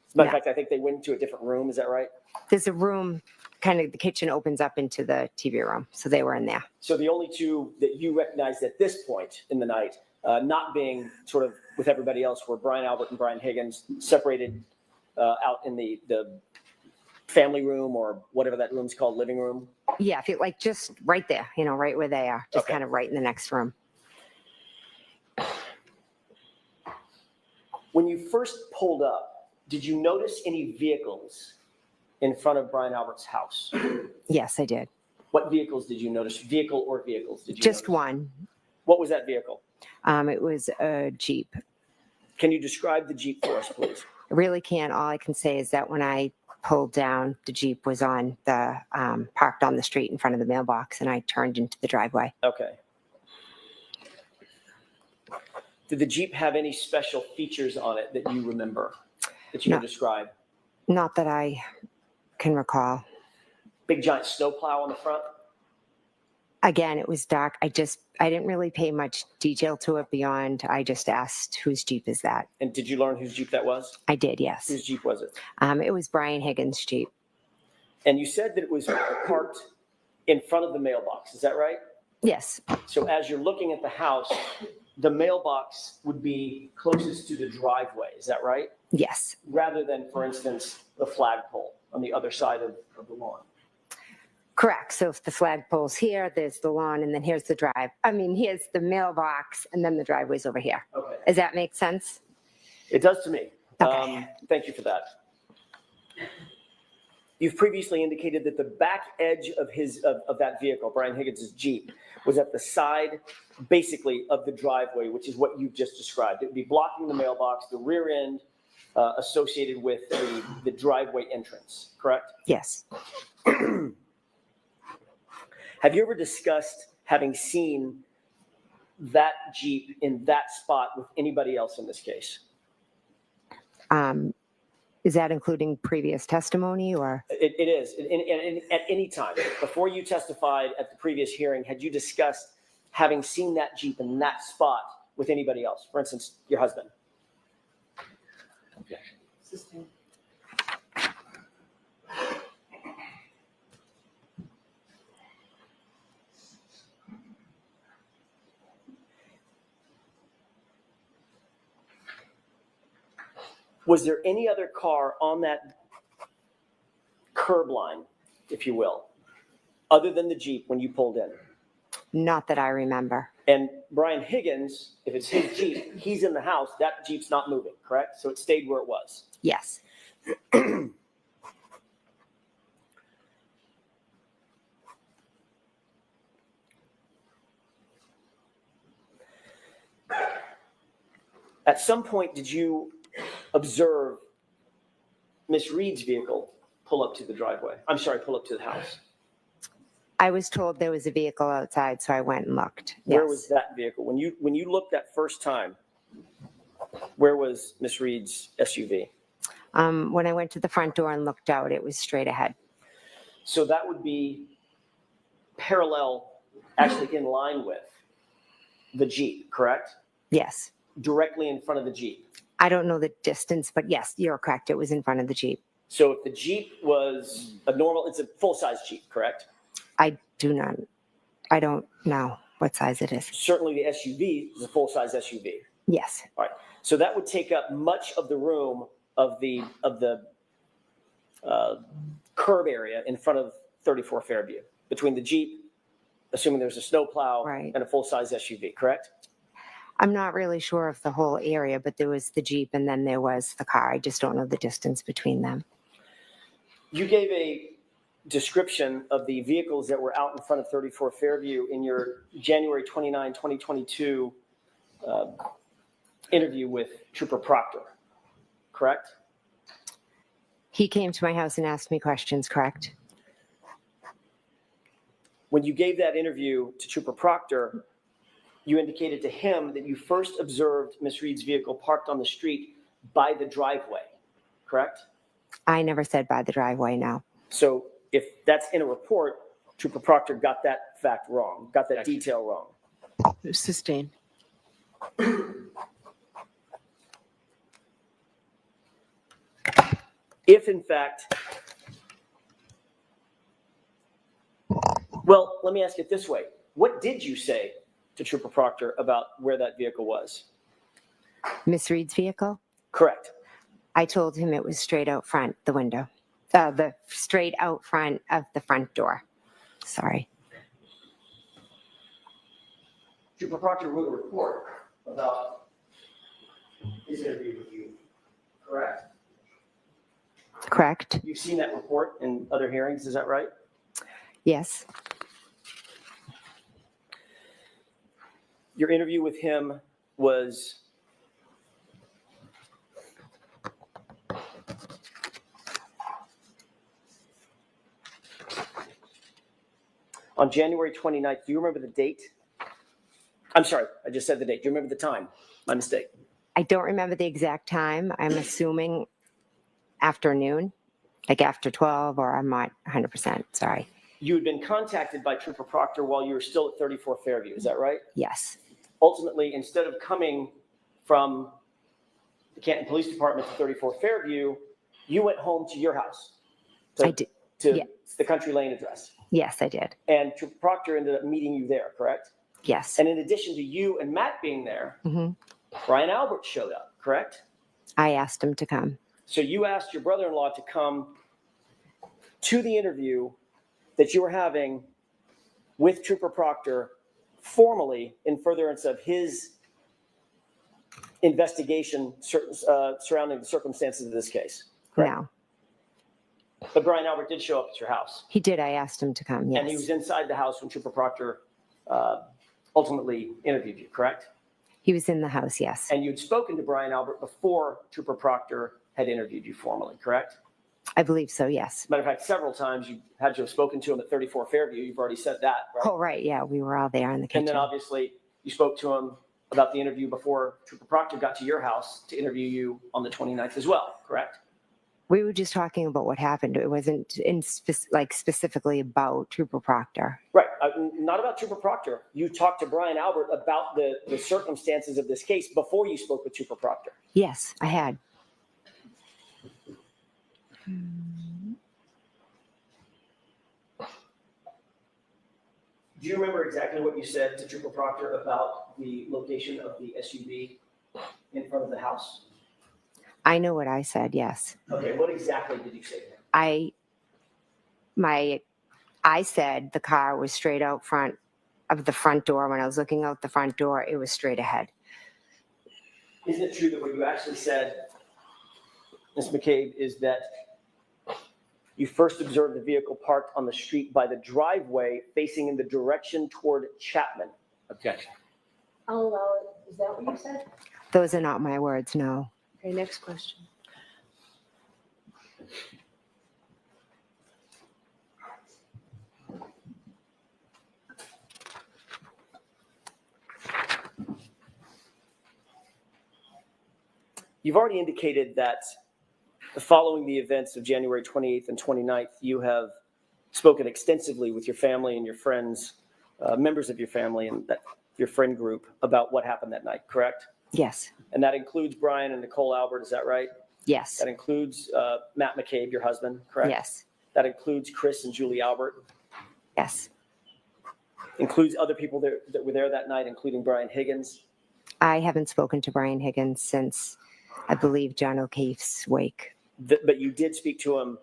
As a matter of fact, I think they went into a different room. Is that right? There's a room, kind of the kitchen opens up into the TV room. So they were in there. So the only two that you recognized at this point in the night, not being sort of with everybody else, were Brian Albert and Brian Higgins separated out in the family room or whatever that room's called, living room? Yeah, if you like just right there, right where they are, just kind of right in the next room. When you first pulled up, did you notice any vehicles in front of Brian Albert's house? Yes, I did. What vehicles did you notice? Vehicle or vehicles did you Just notice? one. What was that vehicle? It was a Jeep. Can you describe the Jeep for us, please? I really can't. All I can say is that when I pulled down, the Jeep was on the, parked on the street in front of the mailbox, and I turned into the driveway. Okay. Did the Jeep have any special features on it that you remember, that you No. can describe? Not that I can recall. Big giant snowplow on the front? Again, it was dark. I didn't really pay much detail to it beyond, I just asked, whose Jeep is that? And did you learn whose Jeep that was? I did, yes. Whose Jeep was it? It was Brian Higgins' Jeep. And you said that it was parked in front of the mailbox, is that right? Yes. So as you're looking at the house, the mailbox would be closest to the driveway, is that right? Yes. Rather than, for instance, the flagpole on the other side of the lawn. Correct. So if the flagpole's here, there's the lawn, and then here's here's the mailbox, and then the driveway's over here. Okay. Does that make sense? It does to me. Okay. Thank you for that. You've previously indicated that the back edge of that vehicle, Brian Higgins' Jeep, was at the side, basically, of the driveway, which is what you've just described. It would be blocking the mailbox, the rear end associated with the driveway entrance, correct? Yes. Have you ever discussed having seen that Jeep in that spot with anybody else in this case? Is that including previous testimony or? It is. At any time, before you testified at the previous hearing, had you discussed having seen that Jeep in that spot with anybody else? For instance, your husband? Sustained. Was there any other car on that curb line, if you will, other than the Jeep when you pulled in? Not that I remember. And Brian Higgins, if it's his Jeep, he's in the house, that Jeep's not moving, correct? So it stayed where it was. Yes. At some point, did you observe Miss Reed's vehicle pull up to the driveway? I'm sorry, pull up to the house. I was told there was a vehicle outside, so I went and looked. Where Yes. was that vehicle? When you looked that first time, where was Miss Reed's SUV? When I went to the front door and looked out, it was straight ahead. So that would be parallel, actually in line with the Jeep, correct? Yes. Directly in front of the Jeep. I don't know the distance, but yes, you're correct. It was in front of the Jeep. So if the Jeep was it's a full-size Jeep, correct? I don't know what size it is. Certainly the SUV is a full-size SUV. Yes. All right. So that would take up much of the room of the curb area in front of 34 Fairview, between the Jeep, assuming there's a snowplow, Right. and a full-size SUV, correct? I'm not really sure of the whole area, but there was the Jeep and then there was the car. I just don't know the distance between them. You gave a description of the vehicles that were out in front of 34 Fairview in your January 29, 2022 interview with Trooper Proctor, correct? He came to my house and asked me questions, correct? When you gave that interview to Trooper Proctor, you indicated to him that you first observed Miss Reed's vehicle parked on the street by the driveway, correct? I never said by the driveway, no. So if that's in a report, Trooper Proctor got that fact wrong, got that detail wrong. Sustained. If in fact, well, let me ask it this way. What did you say to Trooper Proctor about where that vehicle was? Miss Reed's vehicle? Correct. I told him it was straight out front, the window. The straight out front of the front door. Sorry. Trooper Proctor wrote a report about his interview with you, correct? Correct. You've seen that report in other hearings, is that right? Yes. Your interview with him was On January 29th, do you remember the date? I'm sorry, I just said the date. Do you remember the time? My mistake. I don't remember the exact time. I'm assuming afternoon, like after 12, or I'm not 100%. Sorry. You had been contacted by Trooper Proctor while you were still at 34 Fairview, is that right? Yes. Ultimately, instead of coming from the Canton Police Department to 34 Fairview, you went home to your house. I did. To Yes. the Country Lane address. Yes, I did. And Trooper Proctor ended up meeting you there, correct? Yes. And in addition to you and Matt being there, Brian Albert showed up, correct? I asked him to come. So you asked your brother-in-law to come to the interview that you were having with Trooper Proctor formally in furtherance of his investigation surrounding the circumstances of this case, correct? No. But Brian Albert did show up at your house. He did. I asked him to come, yes. And he was inside the house when Trooper Proctor ultimately interviewed you, correct? He was in the house, yes. And you'd spoken to Brian Albert before Trooper Proctor had interviewed you formally, correct? I believe so, yes. Matter of fact, several times you had to have spoken to him at 34 Fairview. You've already said that, right? Oh, right, yeah. We were all there in the kitchen. And then obviously you spoke to him about the interview before Trooper Proctor got to your house to interview you on the 29th as well, correct? We were just talking about what happened. It wasn't specifically about Trooper Proctor. Right, not about Trooper Proctor. You talked to Brian Albert about the circumstances of this case before you spoke with Trooper Proctor. Yes, I had. Do you remember exactly what you said to Trooper Proctor about the location of the SUV in front of the house? I know what I said, yes. Okay, what exactly did you say to him? I said the car was straight out front of the front door. When I was looking out the front door, it was straight ahead. Isn't it true that what you actually said, Ms. McCabe, is that you first observed the vehicle parked on the street by the driveway facing in the direction toward Chapman? Objection. I'll allow it. Is that what you said? Those are not my words, no. Okay, next question. You've already indicated that following the events of January 28th and 29th, you have spoken extensively with your family and your friends, members of your family and your friend group about what happened that night, correct? Yes. And that includes Brian and Nicole Albert, is that right? Yes. That includes Matt McCabe, your husband, correct? Yes. That includes Chris and Julie Albert? Yes. Includes other people that were there that night, including Brian Higgins? I haven't spoken to Brian Higgins since, I believe, John O'Keefe's wake. But you did speak to him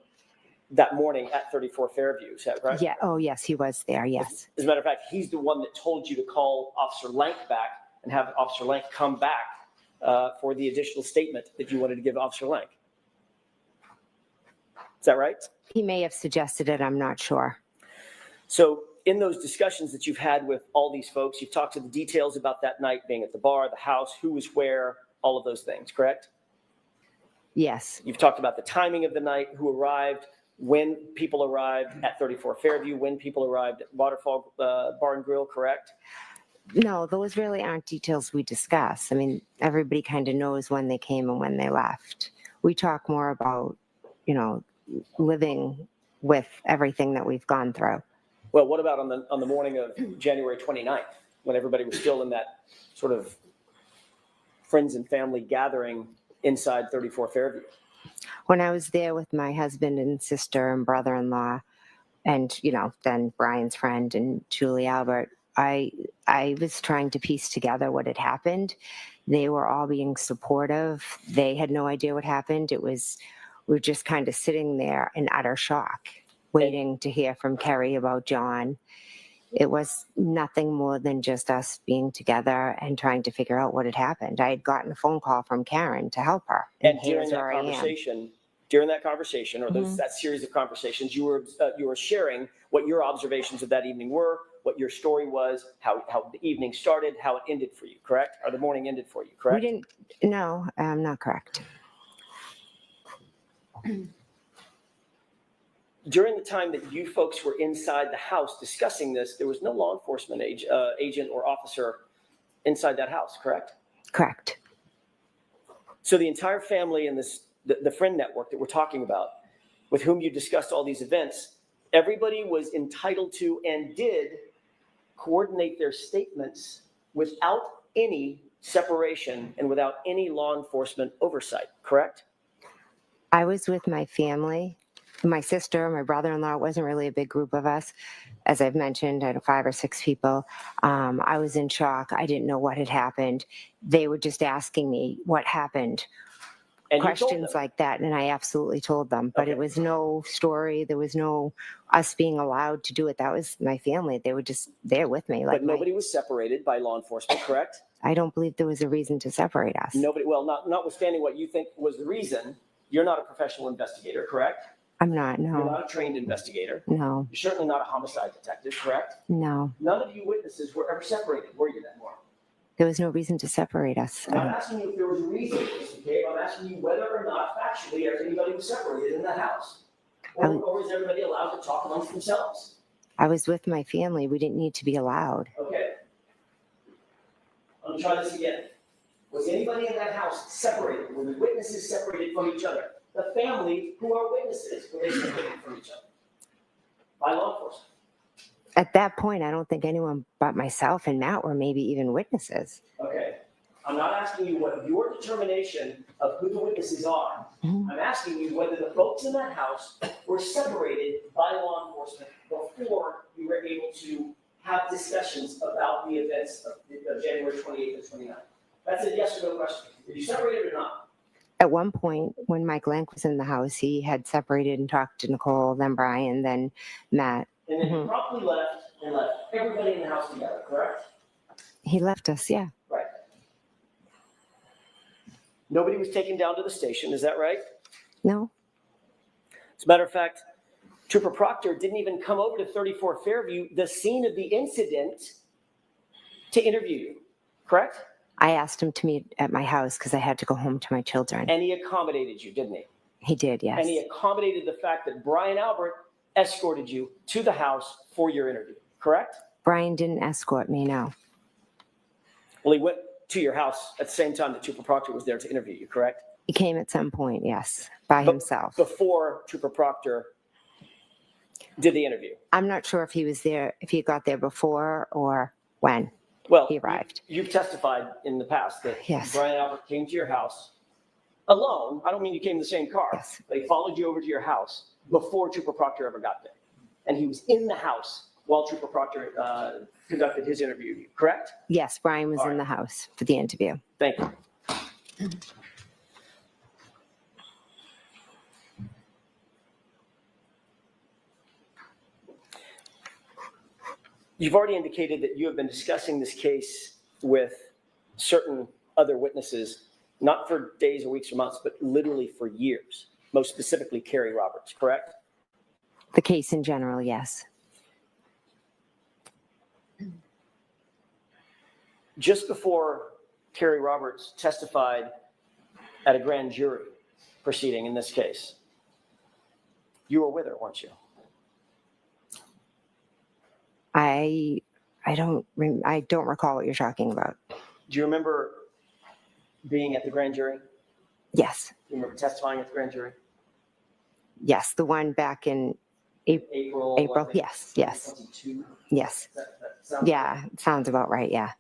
that morning at 34 Fairview, is that right? Yeah. Oh, yes, he was there, yes. As a matter of fact, he's the one that told you to call Officer Lank back and have Officer Lank come back for the additional statement that you wanted to give Officer Lank. Is that right? He may have suggested it, I'm not sure. So in those discussions that you've had with all these folks, you've talked to the details about that night being at the bar, the house, who was where, all of those things, correct? Yes. You've talked about the timing of the night, who arrived, when people arrived at 34 Fairview, when people arrived at Waterfall Bar and Grill, correct? No, those really aren't details we discuss. I mean, everybody kind of knows when they came and when they left. We talk more about, living with everything that we've gone through. Well, what about on the morning of January 29th, when everybody was still in that sort of friends and family gathering inside 34 Fairview? When I was there with my husband and sister and brother-in-law and, then Brian's friend and Julie Albert, I was trying to piece together what had happened. They were all being supportive. They had no idea what happened. We were just kind of sitting there in utter shock, waiting to hear from Kerry about John. It was nothing more than just us being together and trying to figure out what had happened. I had gotten a phone call from Karen to help her. And during that conversation, or that series of conversations, you were sharing what your observations of that evening were, what your story was, how the evening started, how it ended for you, correct? Or the morning ended for you, correct? No, not correct. during the time that you folks were inside the house discussing this, there was no law enforcement agent or officer inside that house, correct? Correct. So the entire family and the friend network that we're talking about, with whom you discussed all these events, everybody was entitled to and did coordinate their statements without any separation and without any law enforcement oversight, correct? I was with my family, my sister, my brother-in-law. It wasn't really a big group of us. As I've mentioned, I had 5 or 6 people. I was in shock. I didn't know what had happened. They were just asking me what happened. And questions like that, and I absolutely told them. But it was no story. There was no us being allowed to do it. That was my family. They were just there with me. But nobody was separated by law enforcement, correct? I don't believe there was a reason to separate us. Nobody. Well, notwithstanding what you think was the reason, you're not a professional investigator, correct? I'm not. No. You're not a trained investigator. No. You're certainly not a homicide detective, correct? No. None of you witnesses were ever separated, were you, then, Maura? There was no reason to separate us. I'm not asking you if there was a reason, Mr. McCabe. I'm asking you whether or not factually anybody was separated in that house. Or is everybody allowed to talk amongst themselves? I was with my family. We didn't need to be allowed. Okay. Let me try this again. Was anybody in that house separated? Were the witnesses separated from each other? The family who are witnesses, were they separated from each other? By law enforcement? At that point, I don't think anyone but myself and Matt were maybe even witnesses. Okay. I'm not asking you what your determination of who the witnesses are. I'm asking you whether the folks in that house were separated by law enforcement before you were able to have discussions about the events of January 28th and 29th. That's a yes or no question. Were you separated or not? At one point, when Mike Lank was in the house, he had separated and talked to Nicole, then Brian, then Matt. And then he promptly left and left everybody in the house together, correct? He left us, yeah. Right. Nobody was taken down to the station, is that right? No. As a matter of fact, Trooper Proctor didn't even come over to 34 Fairview, the scene of the incident, to interview you, correct? I asked him to meet at my house because I had to go home to my children. And he accommodated you, didn't he? He did, yes. And he accommodated the fact that Brian Albert escorted you to the house for your interview, correct? Brian didn't escort me, no. Well, he went to your house at the same time that Trooper Proctor was there to interview you, correct? He came at some point, yes, by himself. Before Trooper Proctor did the interview? I'm not sure if he was there, if he got there before or when he arrived. You've testified in the past that Yes. Brian Albert came to your house alone. I don't mean you came in the same car. Yes. But he followed you over to your house before Trooper Proctor ever got there. And he was in the house while Trooper Proctor conducted his interview, correct? Yes, Brian was in the house for the interview. Thank you. You've already indicated that you have been discussing this case with certain other witnesses, not for days or weeks or months, but literally for years, most specifically Carrie Roberts, correct? The case in general, yes. Just before Carrie Roberts testified at a grand jury proceeding in this case, you were with her, weren't you? I don't recall what you're talking about. Do you remember being at the grand jury? Yes. Do you remember testifying at the grand jury? Yes, the one back in April. Yes, yes. 2022? Yes. That sounds Yeah, it sounds about right, yeah.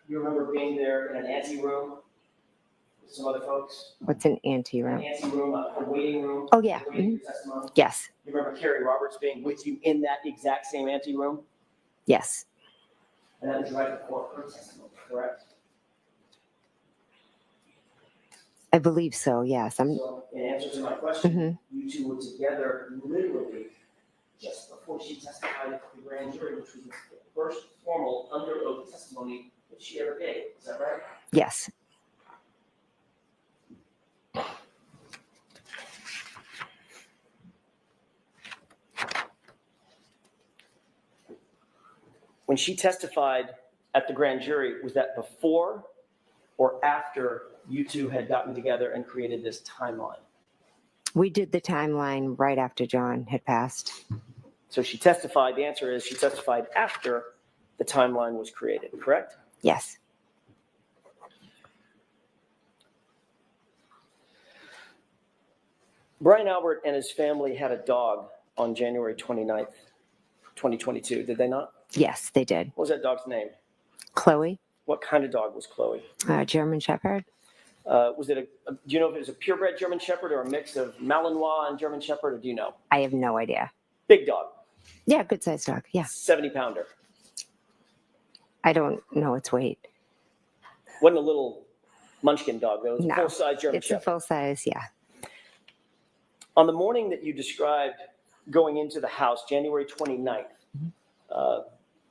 You remember being there in an ante room with some other folks? What's an ante room? An ante room, a waiting room? Oh, yeah. Waiting for testimony? Yes, You remember Carrie Roberts being with you in that exact same ante room? yes. And that was right before her testimony, correct? I believe so, yes. So, in answer to my question, you two were together literally just before she testified at the grand jury, which was the first formal under oath testimony that she ever gave. Is that right? Yes. When she testified at the grand jury, was that before or after you two had gotten together and created this timeline? We did the timeline right after John had passed. So she testified, the answer is she testified after the timeline was created, correct? Yes. Brian Albert and his family had a dog on January 29th, 2022, did they not? Yes, they did. What was that dog's name? Chloe, What kind of dog was Chloe? German Shepherd. Was it do you know if it was a purebred German Shepherd or a mix of Malinois and German Shepherd, or do you know? I have no idea. Big dog. Yeah, good sized dog. Yeah. 70-pounder. I don't know its weight. Wasn't a little munchkin dog, though. It was No, a full-size German it's Shepherd. a full size, yeah. On the morning that you described going into the house, January 29th,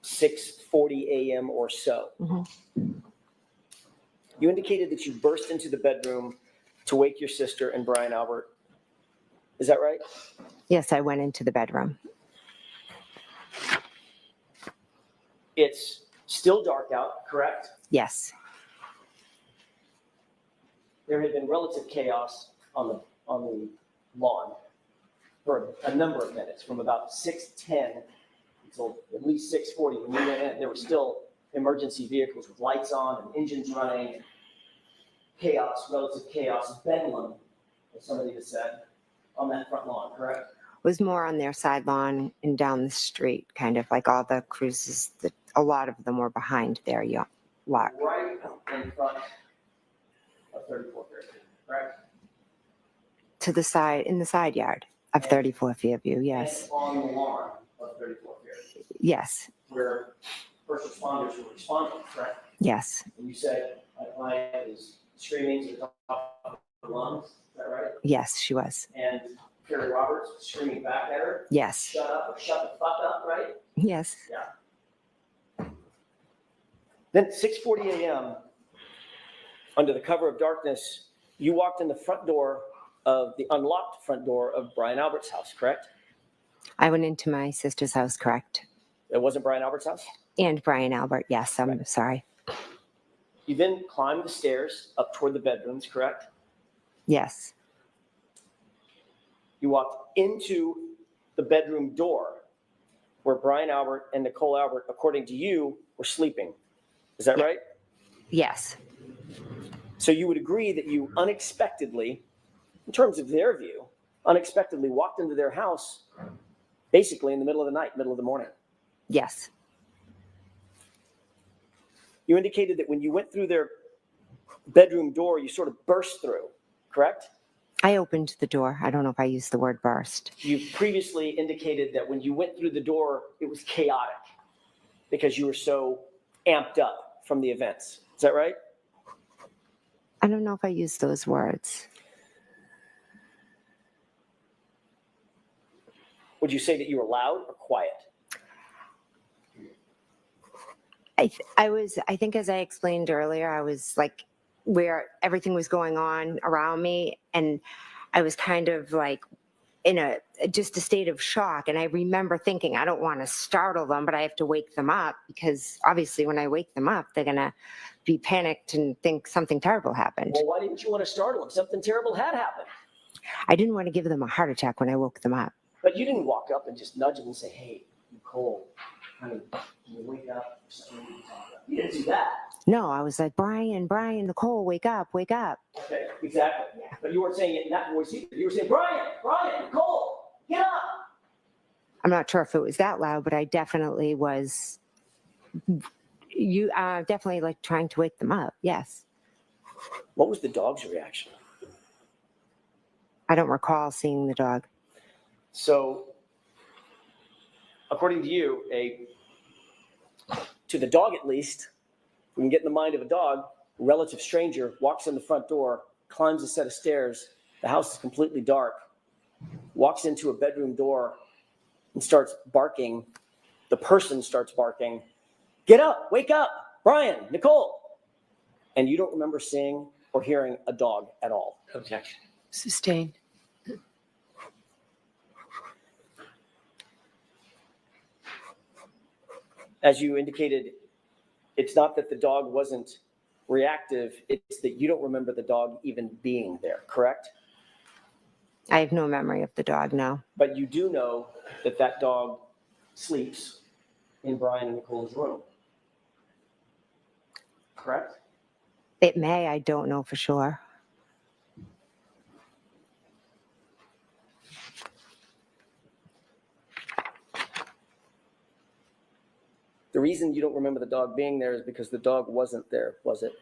6:40 a.m. or so, you indicated that you burst into the bedroom to wake your sister and Brian Albert. Is that right? Yes, I went into the bedroom. It's still dark out, correct? Yes. There had been relative chaos on the lawn for a number of minutes, from about 6:10 until at least 6:40. When we went in, there were still emergency vehicles with lights on and engines running. Chaos, relative chaos, bedlam, as somebody has said, on that front lawn, correct? Was more on their side lawn and down the street, kind of like all the cruises. A lot of them were behind their lot. Right in front of 34 Fairview, correct? To the side, in the side yard of 34 Fairview, yes. And on the lawn of 34 Fairview, Yes, where first responders were responding, correct? yes, And you said my client is screaming to the top of her lungs, is that right? yes, she was. And Carrie Roberts was screaming back at her, Yes, shut up or shut the fuck up, right? yes. Yeah. Then 6:40 a.m., under the cover of darkness, you walked in the front door of the unlocked front door of Brian Albert's house, correct? I went into my sister's house, correct? It wasn't Brian Albert's house? And Brian Albert, yes, I'm sorry. You then climbed the stairs up toward the bedrooms, correct? Yes, You walked into the bedroom door where Brian Albert and Nicole Albert, according to you, were sleeping. Is that right? yes, So you would agree that you unexpectedly, in terms of their view, unexpectedly walked into their house basically in the middle of the night, middle of the morning. yes, You indicated that when you went through their bedroom door, you sort of burst through, correct? I opened the door. I don't know if I used the word burst. You previously indicated that when you went through the door, it was chaotic because you were so amped up from the events. Is that right? I don't know if I used those words. Would you say that you were loud or quiet? I think as I explained earlier, I was like where everything was going on around me, and I was kind of like in just a state of shock. And I remember thinking, I don't want to startle them, but I have to wake them up, because obviously when I wake them up, they're going to be panicked and think something terrible happened. Well, why didn't you want to startle them? Something terrible had happened. I didn't want to give them a heart attack when I woke them up. But you didn't walk up and just nudge them and say, hey, Nicole, honey, can you wake up? Something we can talk about. You didn't do that. No, I was like, Brian, Nicole, wake up, wake up. Okay, exactly. Yeah. But you weren't saying it in that voice either. You were saying, Brian, Nicole, get up. I'm not sure if it was that loud, but I definitely was. You definitely like trying to wake them up. Yes. What was the dog's reaction? I don't recall seeing the dog. So, according to you, to the dog at least, we can get in the mind of a dog, a relative stranger walks in the front door, climbs a set of stairs, the house is completely dark, walks into a bedroom door and starts barking. The person starts barking, get up, wake up, Brian, Nicole. And you don't remember seeing or hearing a dog at all. Objection. Sustained. As you indicated, it's not that the dog wasn't reactive, it's that you don't remember the dog even being there, correct? I have no memory of the dog, no. But you do know that that dog sleeps in Brian and Nicole's room. Correct? It may, I don't know for sure. The reason you don't remember the dog being there is because the dog wasn't there, was it?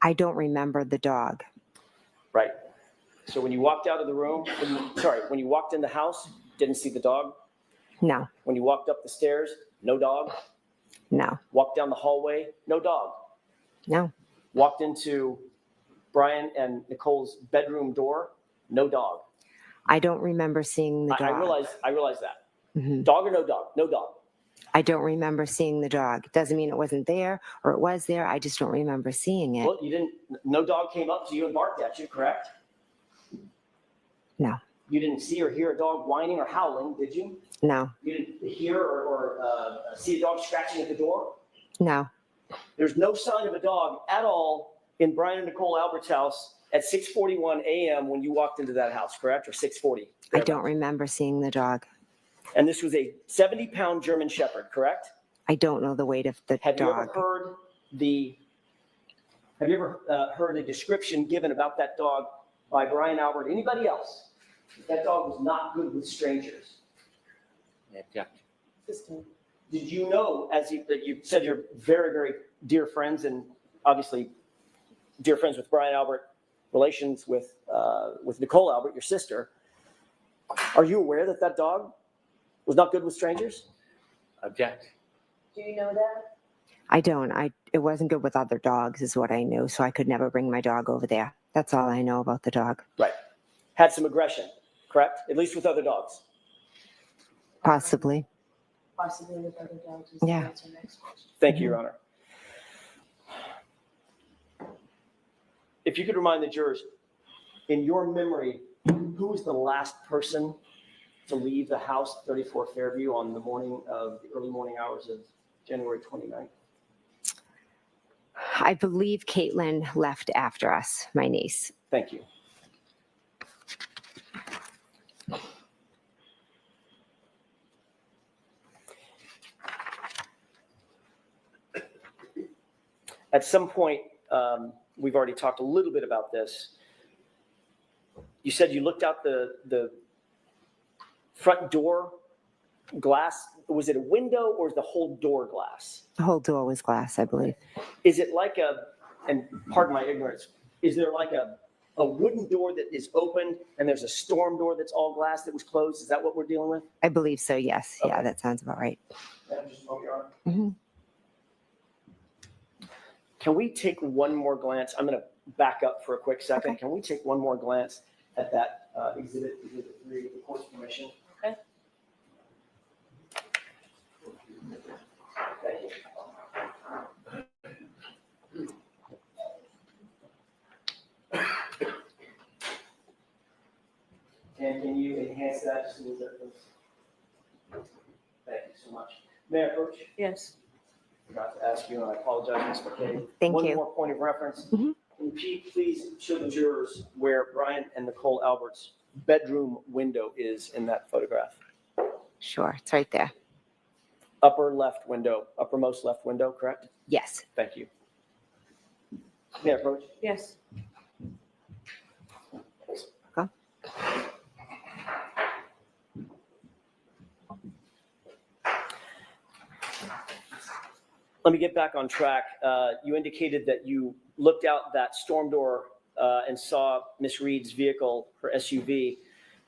I don't remember the dog. Right. So when you walked out of the room, when you walked in the house, didn't see the dog? No. When you walked up the stairs, no dog? No. Walked down the hallway, no dog? No. Walked into Brian and Nicole's bedroom door, no dog? I don't remember seeing the dog. I realize that. Mhm. Dog or no dog? No dog. I don't remember seeing the dog. Doesn't mean it wasn't there or it was there. I just don't remember seeing it. Well, no dog came up to you and barked at you, correct? No. You didn't see or hear a dog whining or howling, did you? No. You didn't hear or see a dog scratching at the door? No. There's no sign of a dog at all in Brian and Nicole Albert's house at 6:41 a.m. when you walked into that house, correct? Or 6:40? I don't remember seeing the dog. And this was a 70-pound German Shepherd, correct? I don't know the weight of the Have dog. you ever heard a description given about that dog by Brian Albert? Anybody else? That dog was not good with strangers. Yeah. Did you know, as you said, you're very, very dear friends, and obviously dear friends with Brian Albert, relations with Nicole Albert, your sister. Are you aware that that dog was not good with strangers? Object. Do you know that? I don't. It wasn't good with other dogs is what I knew, so I could never bring my dog over there. That's all I know about the dog. Right. Had some aggression, correct? At least with other dogs. Possibly. Possibly with other dogs. Yeah. That's our next question. Thank you, Your Honor. If you could remind the jurors, in your memory, who was the last person to leave the house at 34 Fairview on the early morning hours of January 29th? I believe Caitlin left after us, my niece. Thank you. At some point, we've already talked a little bit about this. You said you looked out the front door glass. Was it a window or is the whole door glass? The whole door was glass, I believe. Is it like and pardon my ignorance, is there like a wooden door that is open and there's a storm door that's all glass that was closed? Is that what we're dealing with? I believe so, yes. Okay. Yeah, that sounds about right. Just a moment, Your Honor. Mm-hmm. Can we take one more glance? I'm going to back up for a quick second. Okay. Can we take one more glance at that exhibit 3 with the court's permission? Okay. Thank you. And can you enhance that just a little bit, please? Thank you so much. May I approach? Yes. Forgot to ask you, and I apologize, Ms. McCabe. Thank One you. more point of reference. Mhm. Can you please show the jurors where Brian and Nicole Albert's bedroom window is in that photograph? Sure, it's right there. Uppermost left window, correct? Yes. Thank you. May I approach? Yes. Okay. Let me get back on track. You indicated that you looked out that storm door and saw Miss Reed's vehicle, her SUV,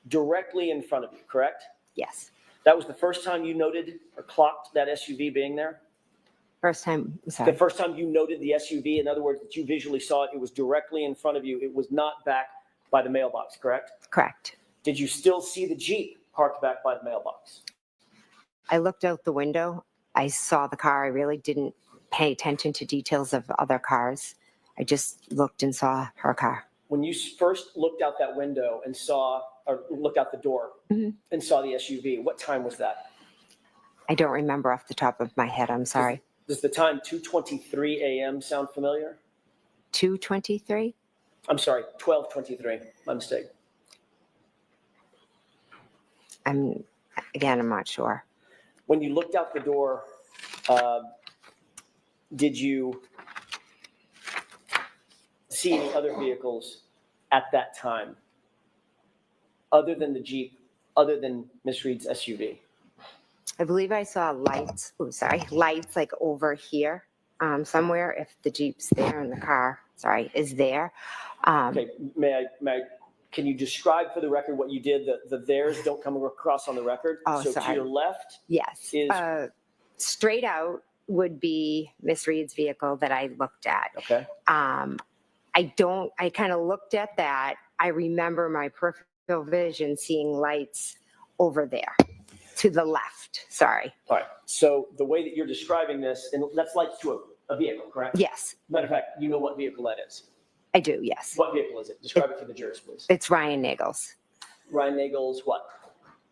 directly in front of you, correct? Yes. That was the first time you noted or clocked that SUV being there? First time, sorry. The first time you noted the SUV, in other words, that you visually saw it, it was directly in front of you. It was not back by the mailbox, correct? Correct. Did you still see the Jeep parked back by the mailbox? I looked out the window. I saw the car. I really didn't pay attention to details of other cars. I just looked and saw her car. When you first looked out that window and looked out the door and saw the SUV, what time was that? I don't remember off the top of my head. I'm sorry. Does the time 2:23 a.m. sound familiar? 2:23? I'm sorry, 12:23, my mistake. I'm not sure. When you looked out the door, did you see any other vehicles at that time, other than the Jeep, other than Miss Reed's SUV? I believe I saw lights, lights like over here somewhere, if the Jeep's there and the car, is there. Okay, can you describe for the record what you did? The theirs don't come across on the record. Oh, so sorry. To your left Yes. is Straight out would be Miss Reed's vehicle that I looked at. Okay. I kind of looked at that. I remember my peripheral vision seeing lights over there to the left. Sorry. All right. So the way that you're describing this, and that's lights to a vehicle, correct? Yes. Matter of fact, you know what vehicle that is. I do, yes. What vehicle is it? Describe it for the jurors, please. It's Ryan Nagel's. Ryan Nagel's what?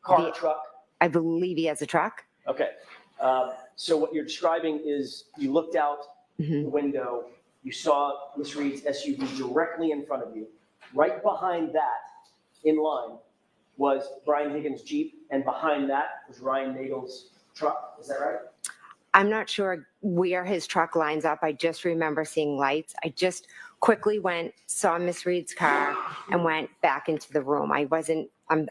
Car, truck? I believe he has a truck. Okay. So what you're describing is you looked out the window, you saw Miss Reed's SUV directly in front of you. Right behind that, in line, was Brian Higgins' Jeep, and behind that was Ryan Nagel's truck. Is that right? I'm not sure where his truck lines up. I just remember seeing lights. I just quickly saw Miss Reed's car and went back into the room. I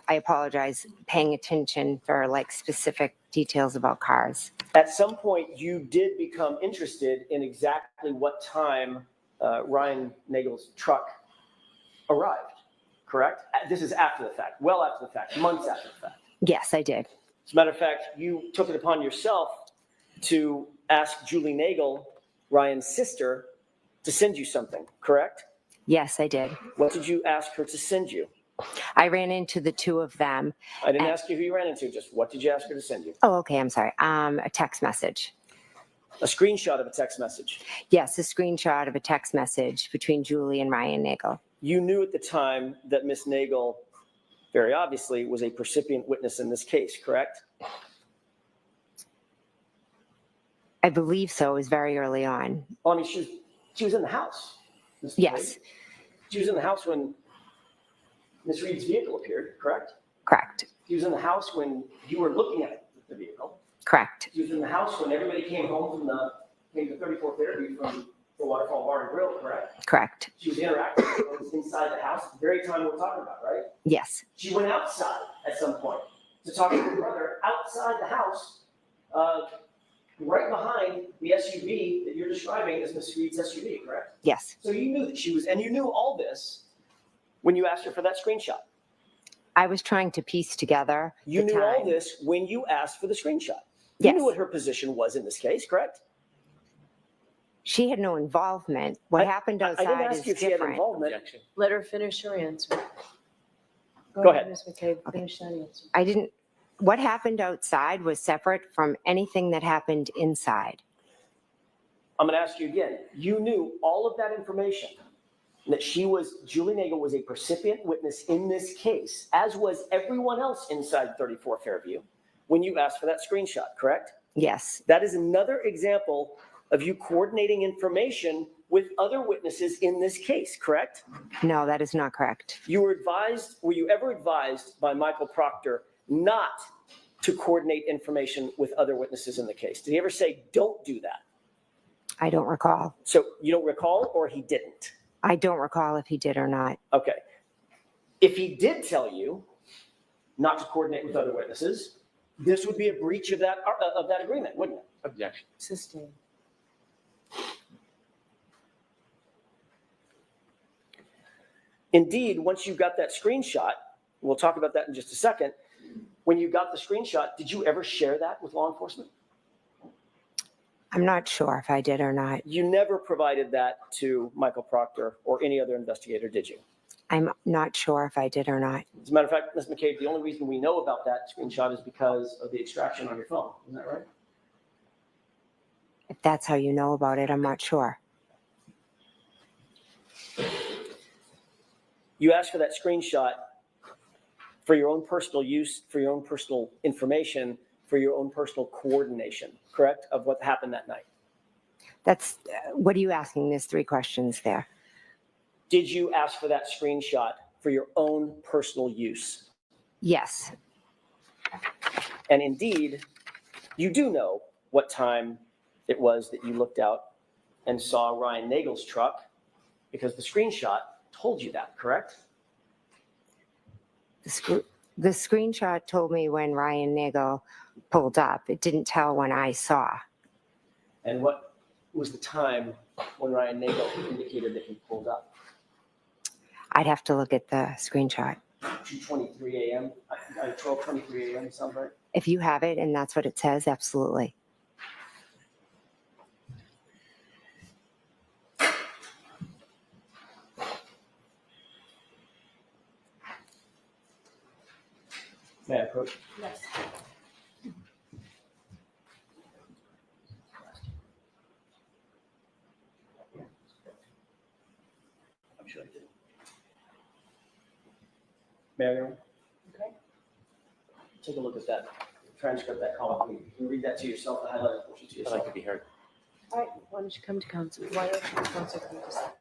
apologize, paying attention for like specific details about cars. At some point, you did become interested in exactly what time Ryan Nagel's truck arrived, correct? This is after the fact, well after the fact, months after the fact. Yes, I did. As a matter of fact, you took it upon yourself to ask Julie Nagel, Ryan's sister, to send you something, correct? Yes, I did. What did you ask her to send you? I ran into the two of them. I didn't ask you who you ran into, just what did you ask her to send you? Oh, okay, I'm sorry. A text message. A screenshot of a text message? Yes, a screenshot of a text message between Julie and Ryan Nagel. You knew at the time that Miss Nagel, very obviously, was a percipient witness in this case, correct? I believe so. It was very early on. Well, I mean, she was in the house. Yes. She was in the house when Miss Reed's vehicle appeared, correct? Correct. She was in the house when you were looking at the vehicle. Correct. She was in the house when everybody came home came to 34th Fairview from the Waterfall Bar and Grill, correct? Correct. She was interacting with those inside the house at the very time we're talking about, right? Yes. She went outside at some point to talk to her brother outside the house, right behind the SUV that you're describing as Miss Reed's SUV, correct? Yes. So you knew that she was, and you knew all this when you asked her for that screenshot. I was trying to piece together. You knew all this when you asked for the screenshot. You knew what her position was in this case, correct? She had no involvement. What happened outside I didn't ask you if she had involvement. Let her finish her answer. Go ahead. Ms. McCabe, finish that answer. What happened outside was separate from anything that happened inside. I'm going to ask you again. You knew all of that information, that Julie Nagel was a percipient witness in this case, as was everyone else inside 34 Fairview, when you asked for that screenshot, correct? Yes. That is another example of you coordinating information with other witnesses in this case, correct? No, that is not correct. Were you ever advised by Michael Proctor not to coordinate information with other witnesses in the case? Did he ever say, don't do that? I don't recall. So you don't recall, or he didn't? I don't recall if he did or not. Okay. If he did tell you not to coordinate with other witnesses, this would be a breach of that agreement, wouldn't it? Objection. Sustained. Indeed, once you got that screenshot, we'll talk about that in just a second. When you got the screenshot, did you ever share that with law enforcement? I'm not sure if I did or not. You never provided that to Michael Proctor or any other investigator, did you? I'm not sure if I did or not. As a matter of fact, Ms. McCabe, the only reason we know about that screenshot is because of the extraction on your phone. Isn't that right? If that's how you know about it, I'm not sure. You asked for that screenshot for your own personal use, for your own personal information, for your own personal coordination, correct, of what happened that night? What are you asking? There's 3 questions there. Did you ask for that screenshot for your own personal use? Yes. And indeed, you do know what time it was that you looked out and saw Ryan Nagel's truck, because the screenshot told you that, correct? The screenshot told me when Ryan Nagel pulled up. It didn't tell when I saw. And what was the time when Ryan Nagel indicated that he pulled up? I'd have to look at the screenshot. 2:23 a.m., 12:23 a.m., sound right? If you have it and that's what it says, absolutely. May I approach? Yes. I'm sure I did. Marion? Okay. Take a look at that transcript, that column. Can you read that to yourself, the highlighted portion to I'd yourself? like to be heard. All right, why don't you come to council? Why don't you come to council?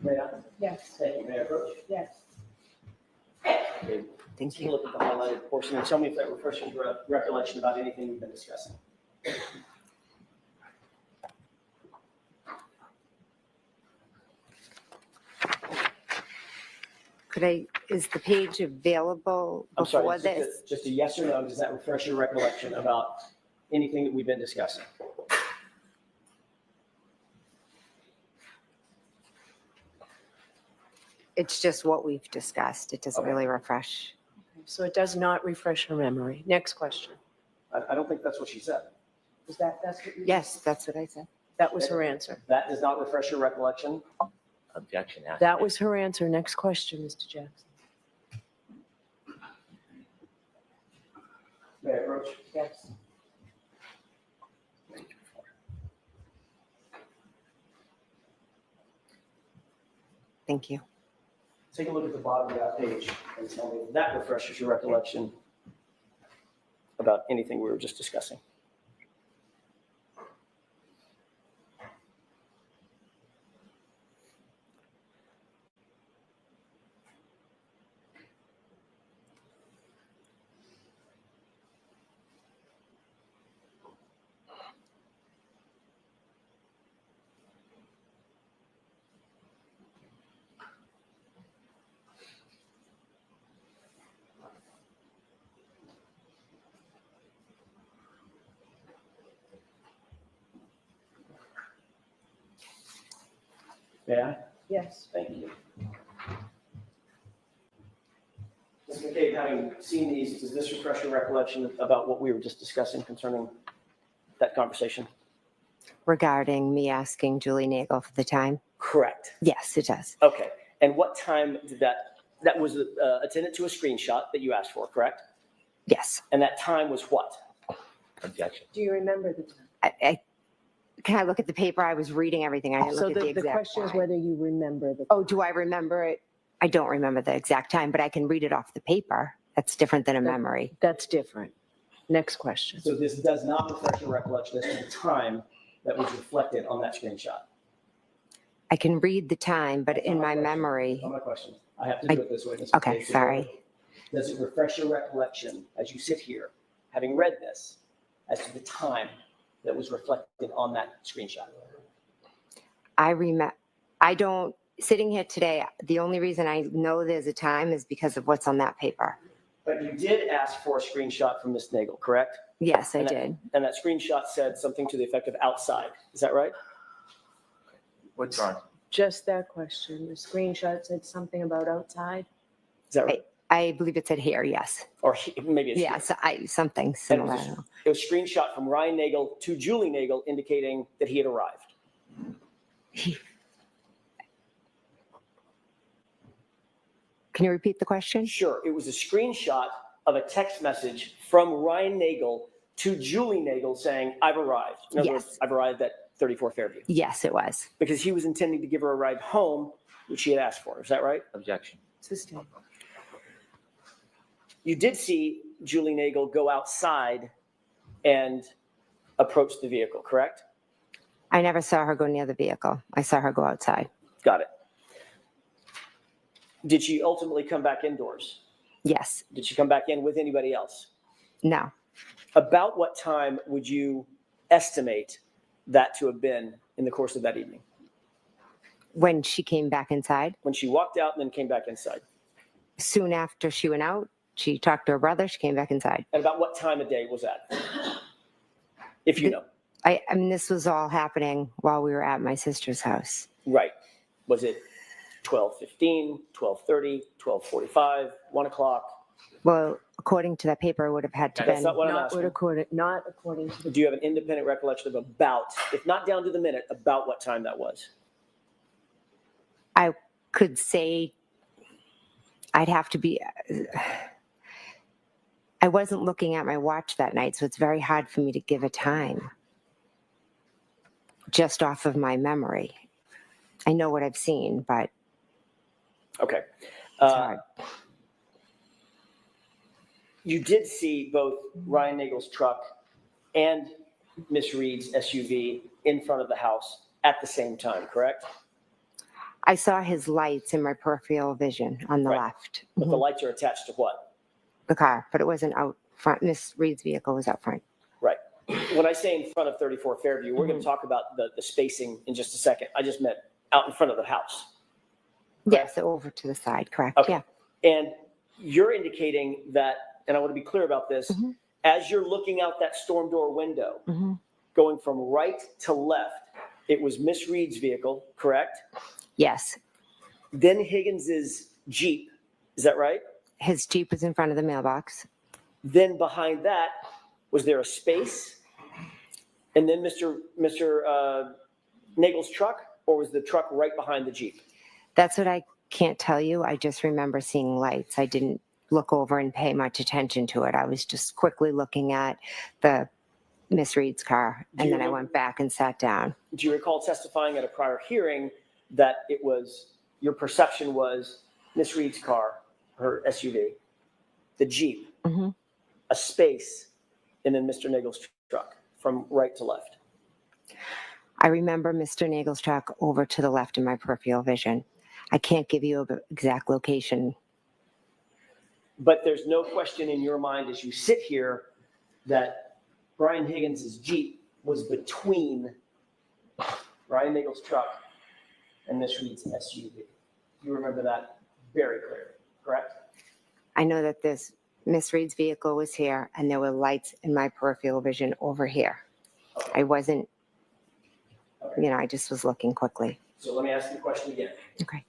May I? Yes. Thank you. May I approach? Yes. Okay. Take a look at the highlighted portion and tell me if that refreshes your recollection about anything we've been discussing. is the page available I'm before sorry, this? just a yes or no, does that refresh your recollection about anything that we've been discussing? It's just what we've discussed. It doesn't really refresh. So it does not refresh her memory. Next question. I don't think that's what she said. That's what you? Yes, that's what I said. That was her answer. That does not refresh your recollection? Objection. That was her answer. Next question, Mr. Jackson. May I approach? Yes. Thank you. Take a look at the bottom of that page and tell me if that refreshes your recollection about anything we were just discussing. May I? Yes. Thank you. Ms. McCabe, having seen these, does this refresh your recollection about what we were just discussing concerning that conversation? Regarding me asking Julie Nagel for the time? Correct. Yes, it does. Okay. And what time did that was attendant to a screenshot that you asked for, correct? Yes. And that time was what? Objection. Do you remember the time? Can I look at the paper? I was reading everything. I didn't So look at the the exact question is time. whether you remember the. Oh, do I remember it? I don't remember the exact time, but I can read it off the paper. That's different than a memory. That's different. Next question. So this does not refresh your recollection as to the time that was reflected on that screenshot. I can read the time, but in my memory. That's not my question. I have to do it this way. Ms. Okay, McCabe. So sorry. Does it refresh your recollection as you sit here, having read this, as to the time that was reflected on that screenshot? I don't, sitting here today, the only reason I know there's a time is because of what's on that paper. But you did ask for a screenshot from Ms. Nagel, correct? Yes, I And did. And that screenshot said something to the effect of outside. Is that right? Withdrawn. Just that question. The screenshot said something about outside. Is that right? I believe it said here, yes. Or maybe it's Yes, something And similar. it was a screenshot from Ryan Nagel to Julie Nagel indicating that he had arrived. Can you repeat the question? Sure. It was a screenshot of a text message from Ryan Nagel to Julie Nagel saying, I've arrived. In other words, I've arrived at 34 Fairview. Yes, it was. Because he was intending to give her a ride home, which she had asked for. Is that right? Objection. You did see Julie Nagel go outside and approach the vehicle, correct? I never saw her go near the vehicle. I saw her go outside. Got it. Did she ultimately come back indoors? Yes. Did she come back in with anybody else? No. About what time would you estimate that to have been in the course of that evening? When she came back inside? When she walked out and then came back inside. Soon after she went out, she talked to her brother, she came back inside. And about what time of day was that? If you know. I mean, this was all happening while we were at my sister's house. Right. Was it 12:15, 12:30, 12:45, 1 o'clock? Well, according to that paper, it would have had to That's been. not what I'm asking. Not according to the. Do you have an independent recollection of about, if not down to the minute, about what time that was? I could say I'd have to be. I wasn't looking at my watch that night, so it's very hard for me to give a time just off of my memory. I know what I've seen, but Okay. it's hard. You did see both Ryan Nagel's truck and Miss Reed's SUV in front of the house at the same time, correct? I saw his lights in my peripheral vision on the Right. left. But the lights are attached to what? The car, but it wasn't out front. Miss Reed's vehicle was out front. Right. When I say in front of 34 Fairview, we're going to talk about the spacing in just a second. I just meant out in front of the house. Yes, over to the side, correct? Okay. Yeah. And you're indicating that, and I want to be clear about this, as you're looking out that storm door window, going from right to left, it was Miss Reed's vehicle, correct? Yes. Then Higgins's Jeep, is that right? His Jeep was in front of the mailbox. Then behind that, was there a space? And then Mr. Nagel's truck, or was the truck right behind the Jeep? That's what I can't tell you. I just remember seeing lights. I didn't look over and pay much attention to it. I was just quickly looking at the Miss Reed's car, and then I went back and sat down. Do you recall testifying at a prior hearing that it was, your perception was Miss Reed's car, her SUV, the Jeep, a space, and then Mr. Nagel's truck from right to left? I remember Mr. Nagel's truck over to the left in my peripheral vision. I can't give you an exact location. But there's no question in your mind as you sit here that Brian Higgins' Jeep was between Brian Nagel's truck and Miss Reed's SUV. You remember that very clearly, correct? I know that this Miss Reed's vehicle was here, and there were lights in my peripheral vision over here. I wasn't, I just was looking quickly. So let me ask you the question again. Okay.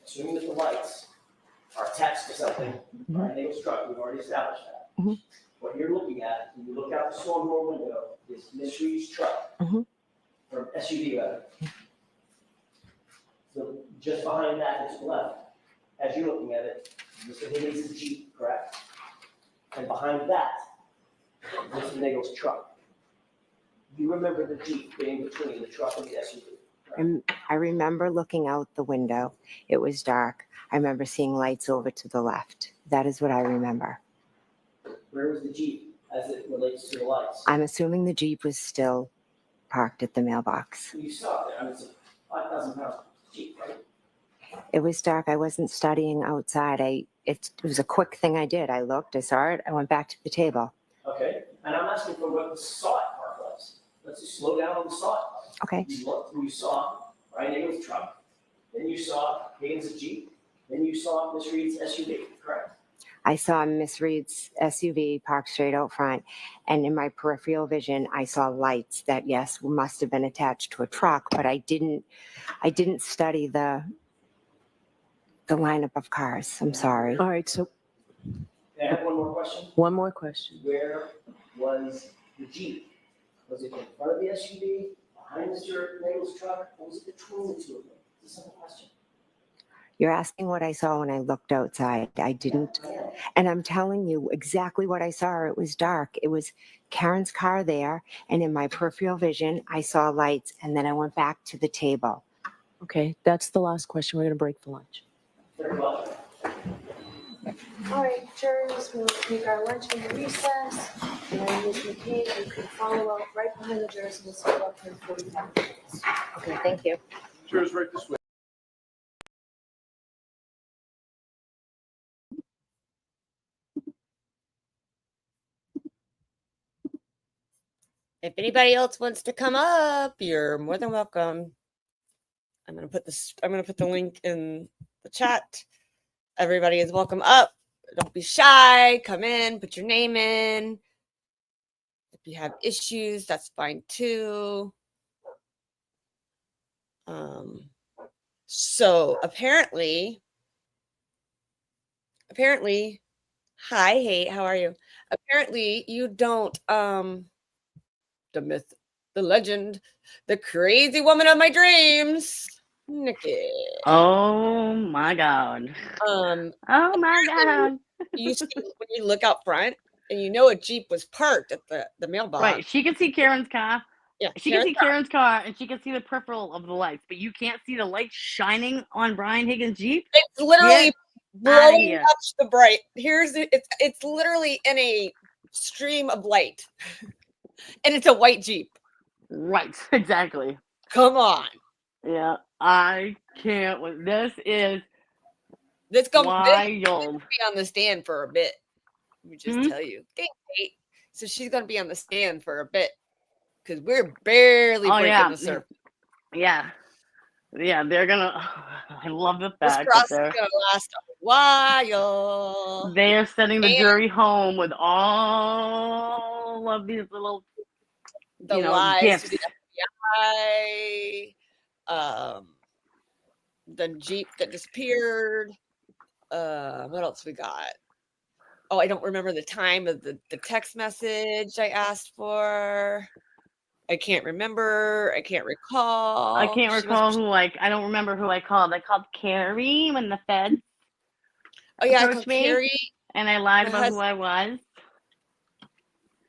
Assuming that the lights are attached to something, Brian Nagel's truck, we've already established that. What you're looking at, when you look out the storm door window, is Miss Reed's truck, or SUV rather. So just behind that is left, as you're looking at it, Mr. Higgins' Jeep, correct? And behind that, Mr. Nagel's truck. You remember the Jeep being between the truck and the SUV? And I remember looking out the window. It was dark. I remember seeing lights over to the left. That is what I remember. Where was the Jeep as it relates to the lights? I'm assuming the Jeep was still parked at the mailbox. You saw it. I mean, it's a 5,000 pound Jeep, right? It was dark. I wasn't studying outside. It was a quick thing I did. I looked, I saw it, I went back to the table. Okay, and I'm asking for what the saw it part was. Let's just slow down on the saw it part. Okay. You looked, you saw Brian Nagel's truck, then you saw Higgins' Jeep, then you saw Miss Reed's SUV, correct? I saw Miss Reed's SUV parked straight out front, and in my peripheral vision, I saw lights that, yes, must have been attached to a truck, but I didn't study the lineup of cars. I'm sorry. All right, so Can I have one more question? one more question. Where was the Jeep? Was it in front of the SUV, behind Mr. Nagel's truck, or was it between the two of them? It's a simple question. You're asking what I saw when I looked outside. I didn't. And I'm telling you exactly what I saw. It was dark. It was Karen's car there. And in my peripheral vision, I saw lights. And then I went back to the table. Okay, that's the last question. We're going to break for lunch. Very well. All right, jurors, we'll take our lunch and recess. And Ms. McCabe, you can follow up right behind the jurors and we'll start up in 45 minutes. Okay, thank you. Jurors, right this way. If anybody else wants to come up, you're more than welcome. I'm gonna put the link in the chat. Everybody is welcome up. Don't be shy. Come in, put your name in. If you have issues, that's fine too. So apparently, hi, hey, how are you? Apparently, you don't the myth, the legend, the crazy woman of my dreams, Nikki. Oh my God. Oh my God. You see, when you look out front and you know a Jeep was parked at the mailbox. Right. She can see Karen's car. Yeah. She can see Karen's car and she can see the peripheral of the lights, but you can't see the light shining on Brian Higgins' Jeep. It's literally blowing here. up the bright. It's literally in a stream of light. And it's a white Jeep. Right, exactly. Come on. Yeah, I can't. This is This gonna wild. be on the stand for a bit. Let me just tell you. Thanks, Kate. So she's gonna be on the stand for a bit because we're barely breaking the surface. Yeah. Yeah, they're gonna. I love the This fact that process is gonna last a while. they are sending the And jury home with all of these little, the lies to gifts. the FBI, the Jeep that disappeared. What else we got? Oh, I don't remember the time of the text message I asked for. I can't remember. I can't recall. I can't recall who I don't remember who I called. I called Carrie when the feds approached me, Carrie, and I lied about who I was.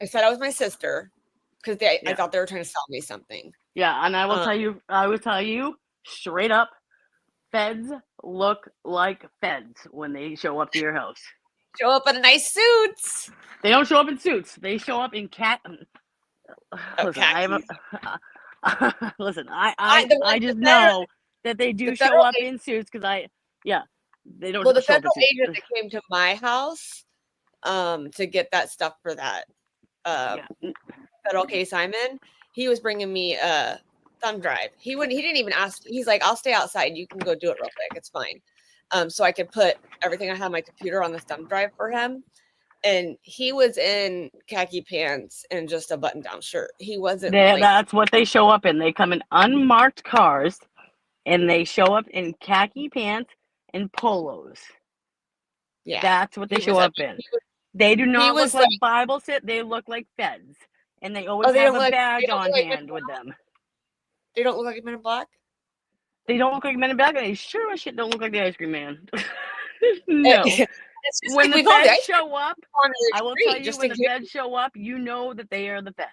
I said I was my sister because I thought they were trying to sell me something. Yeah, and I will tell you straight up, feds look like feds when they show up to your house. Show up in nice suits. They don't show up in suits. They show up in Listen, I just know that they do show up in suits because they don't. Well, the show up in federal suits. agent that came to my house to get that stuff for that federal case I'm in, he was bringing me a thumb drive. He didn't even ask. He's like, I'll stay outside. You can go do it real quick. It's fine. So I could put everything I had on my computer on the thumb drive for him. And he was in khaki pants and just a button-down shirt. He wasn't. That's what they show up in. They come in unmarked cars, and they show up in khaki pants and polos. Yeah, that's what they show up in. They do not look like Bible sit. They look like feds, and they always have a badge on hand with them. They don't look like Men in Black. They don't look like Men in Black. And they sure as shit don't look like the Ice Cream Man. No. When the feds show up, I will tell you, when the feds show up, you know that they are the feds.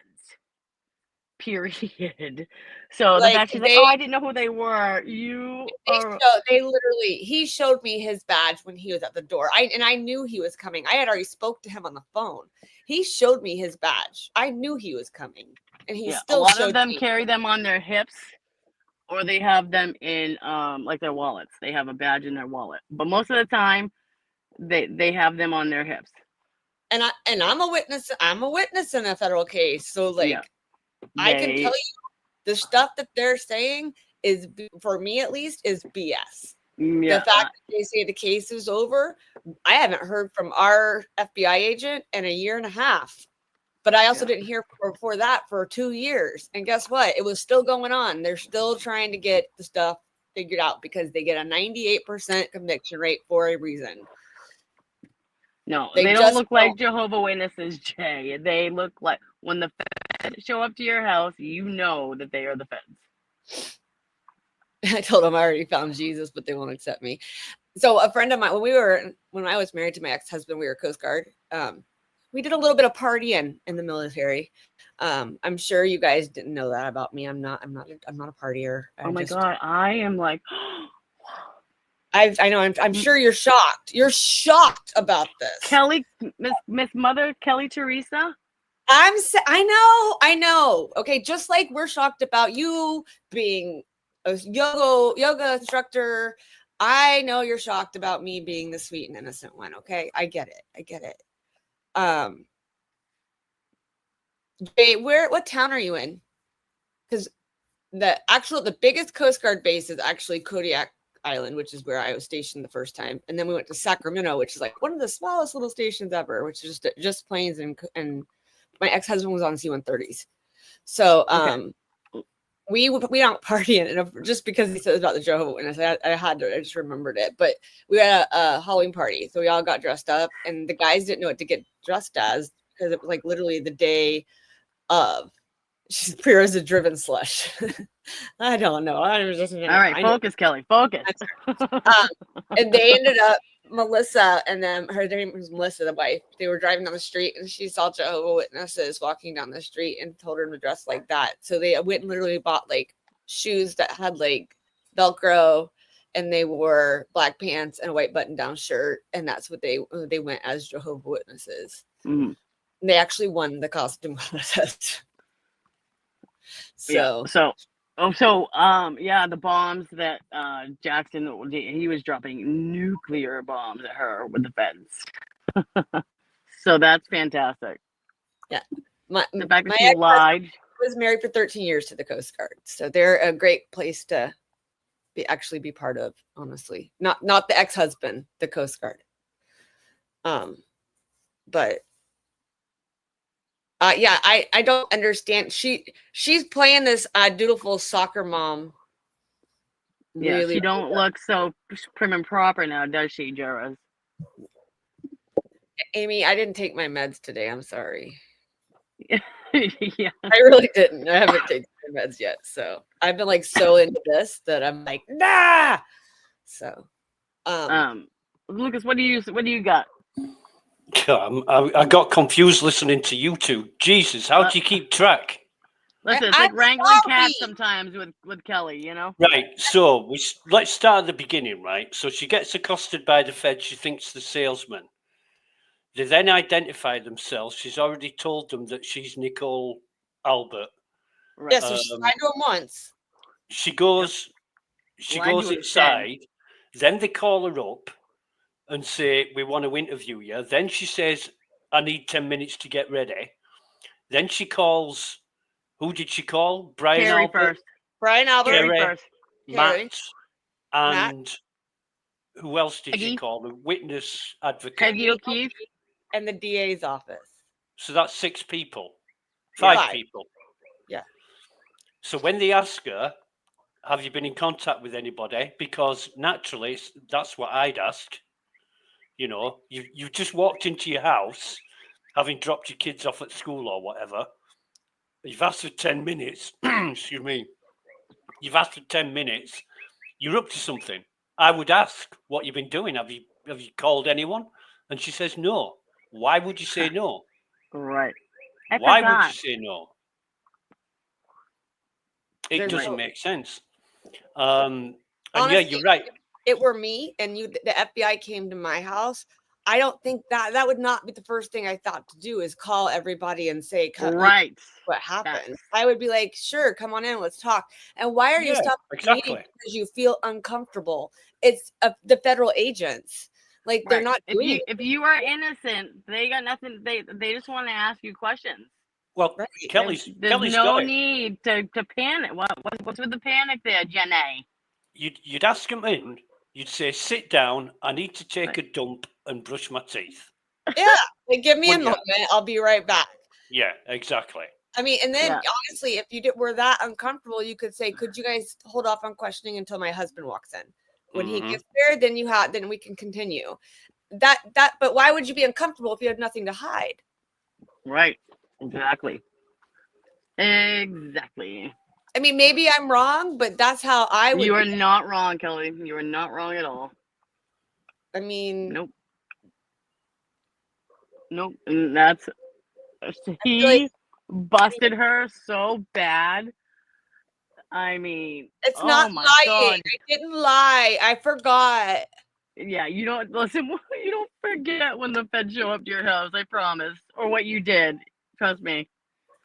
Period. So the fact she's like, oh, I didn't know who they were. He showed me his badge when he was at the door. I knew he was coming. I had already spoke to him on the phone. He showed me his badge. I knew he was coming, and he still a lot showed of them me. carry them on their hips, or they have them in like their wallets. They have a badge in their wallet, but most of the time, they have them on their hips. And I'm a witness. I'm a witness in a federal case, so I can tell you the stuff that they're saying is, for me at least, is BS. The fact that they say the case is over, I haven't heard from our FBI agent in a year and a half. But I also didn't hear before that for 2 years. And guess what? It was still going on. They're still trying to get the stuff figured out because they get a 98% conviction rate for a reason. No, they don't look like Jehovah's Witnesses, Jay. They look like, when the feds show up to your house, you know that they are the feds. I told them I already found Jesus, but they won't accept me. So a friend of mine, when I was married to my ex-husband, we were Coast Guard. We did a little bit of partying in the military. I'm sure you guys didn't know that about me. I'm not a partier. Oh my God, I am like. I know. I'm sure you're shocked. You're shocked about this, Kelly, Miss Mother Kelly Teresa. I know. Okay, just like we're shocked about you being a yoga instructor. I know you're shocked about me being the sweet and innocent one. Okay, I get it. What town are you in? Because the biggest Coast Guard base is actually Kodiak Island, which is where I was stationed the first time, and then we went to Sacramento, which is like one of the smallest little stations ever, which is just planes, and my ex-husband was on C-130s. So we don't party in it, just because he said about the Jehovah's Witness. I just remembered it, but we had a Halloween party, so we all got dressed up, and the guys didn't know what to get dressed as because it was like literally the day of. She's pure as a driven slush. I don't know. I was just all right. Focus, Kelly. Focus. And they ended up, Melissa, and then her name was Melissa, the wife. They were driving down the street, and she saw Jehovah's Witnesses walking down the street and told her to dress like that. So they went and literally bought like shoes that had like Velcro, and they wore black pants and a white button-down shirt, and that's what they went as Jehovah's Witnesses. Mm-hmm. And they actually won the costume contest. The bombs that Jackson, he was dropping nuclear bombs at her with the feds. So that's fantastic. Yeah. The fact that she lied. Was married for 13 years to the Coast Guard. So they're a great place to actually be part of, honestly. Not the ex-husband, the Coast Guard. But yeah, I don't understand. She's playing this dutiful soccer mom. Yeah, Really, she don't look so prim and proper now, does she, Jurors? Amy, I didn't take my meds today. I'm sorry. Yeah. I really didn't. I haven't taken my meds yet. So I've been like so into this that I'm like, nah. So Lucas, what do you got? I got confused listening to you two. Jesus, how do you keep track? Listen, it's like wrangling cats sometimes with Kelly, you know? Right, so let's start at the beginning, right? So she gets accosted by the Fed. She thinks the salesman. They then identify themselves. She's already told them that she's Nicole Albert. Right. Yeah, so she's lied to him once. She goes inside. Then they call her up and say, we want to interview you. Then she says, I need 10 minutes to get ready. Then she calls, who did she call? Brian Carrie Albert. first. Brian Albert. Carrie first. Matt. And who else did she call? The witness advocate. Peggy O'Keefe. And the DA's office. So that's 6 people. 5 people. Yeah. So when they ask her, have you been in contact with anybody? Because naturally, that's what I'd ask. You know, you just walked into your house, having dropped your kids off at school or whatever. You've asked for 10 minutes. Excuse me. You've asked for 10 minutes. You're up to something. I would ask what you've been doing. Have you called anyone? And she says no. Why would you say no? Right. Why would you say no? It doesn't make sense. And honestly, yeah, you're right. If it were me and the FBI came to my house, I don't think that would not be the first thing I thought to do is call everybody and say, right, what happened. Yes. I would be like, sure, come on in, let's talk. And why are you stopping me? Because you feel uncomfortable. It's the federal agents. Like they're not doing if you are innocent, they got nothing. They just want to ask you questions. Well, Kelly's no need to panic. What's with the panic there, Jenny? You'd ask them in. You'd say, sit down. I need to take a dump and brush my teeth. Yeah, like, give me a moment. I'll be right back. Yeah, exactly. I mean, and then honestly, if you were that uncomfortable, you could say, could you guys hold off on questioning until my husband walks in? When he gets there, then we can continue. But why would you be uncomfortable if you had nothing to hide? Right. Exactly. I mean, maybe I'm wrong, but that's how I would. You are not wrong, Kelly. You are not wrong at all. I mean, nope. And that's he busted her so bad. I mean, it's not lying. God. I didn't lie. I forgot. Yeah, you don't listen. You don't forget when the feds show up to your house. I promise, or what you did. Trust me.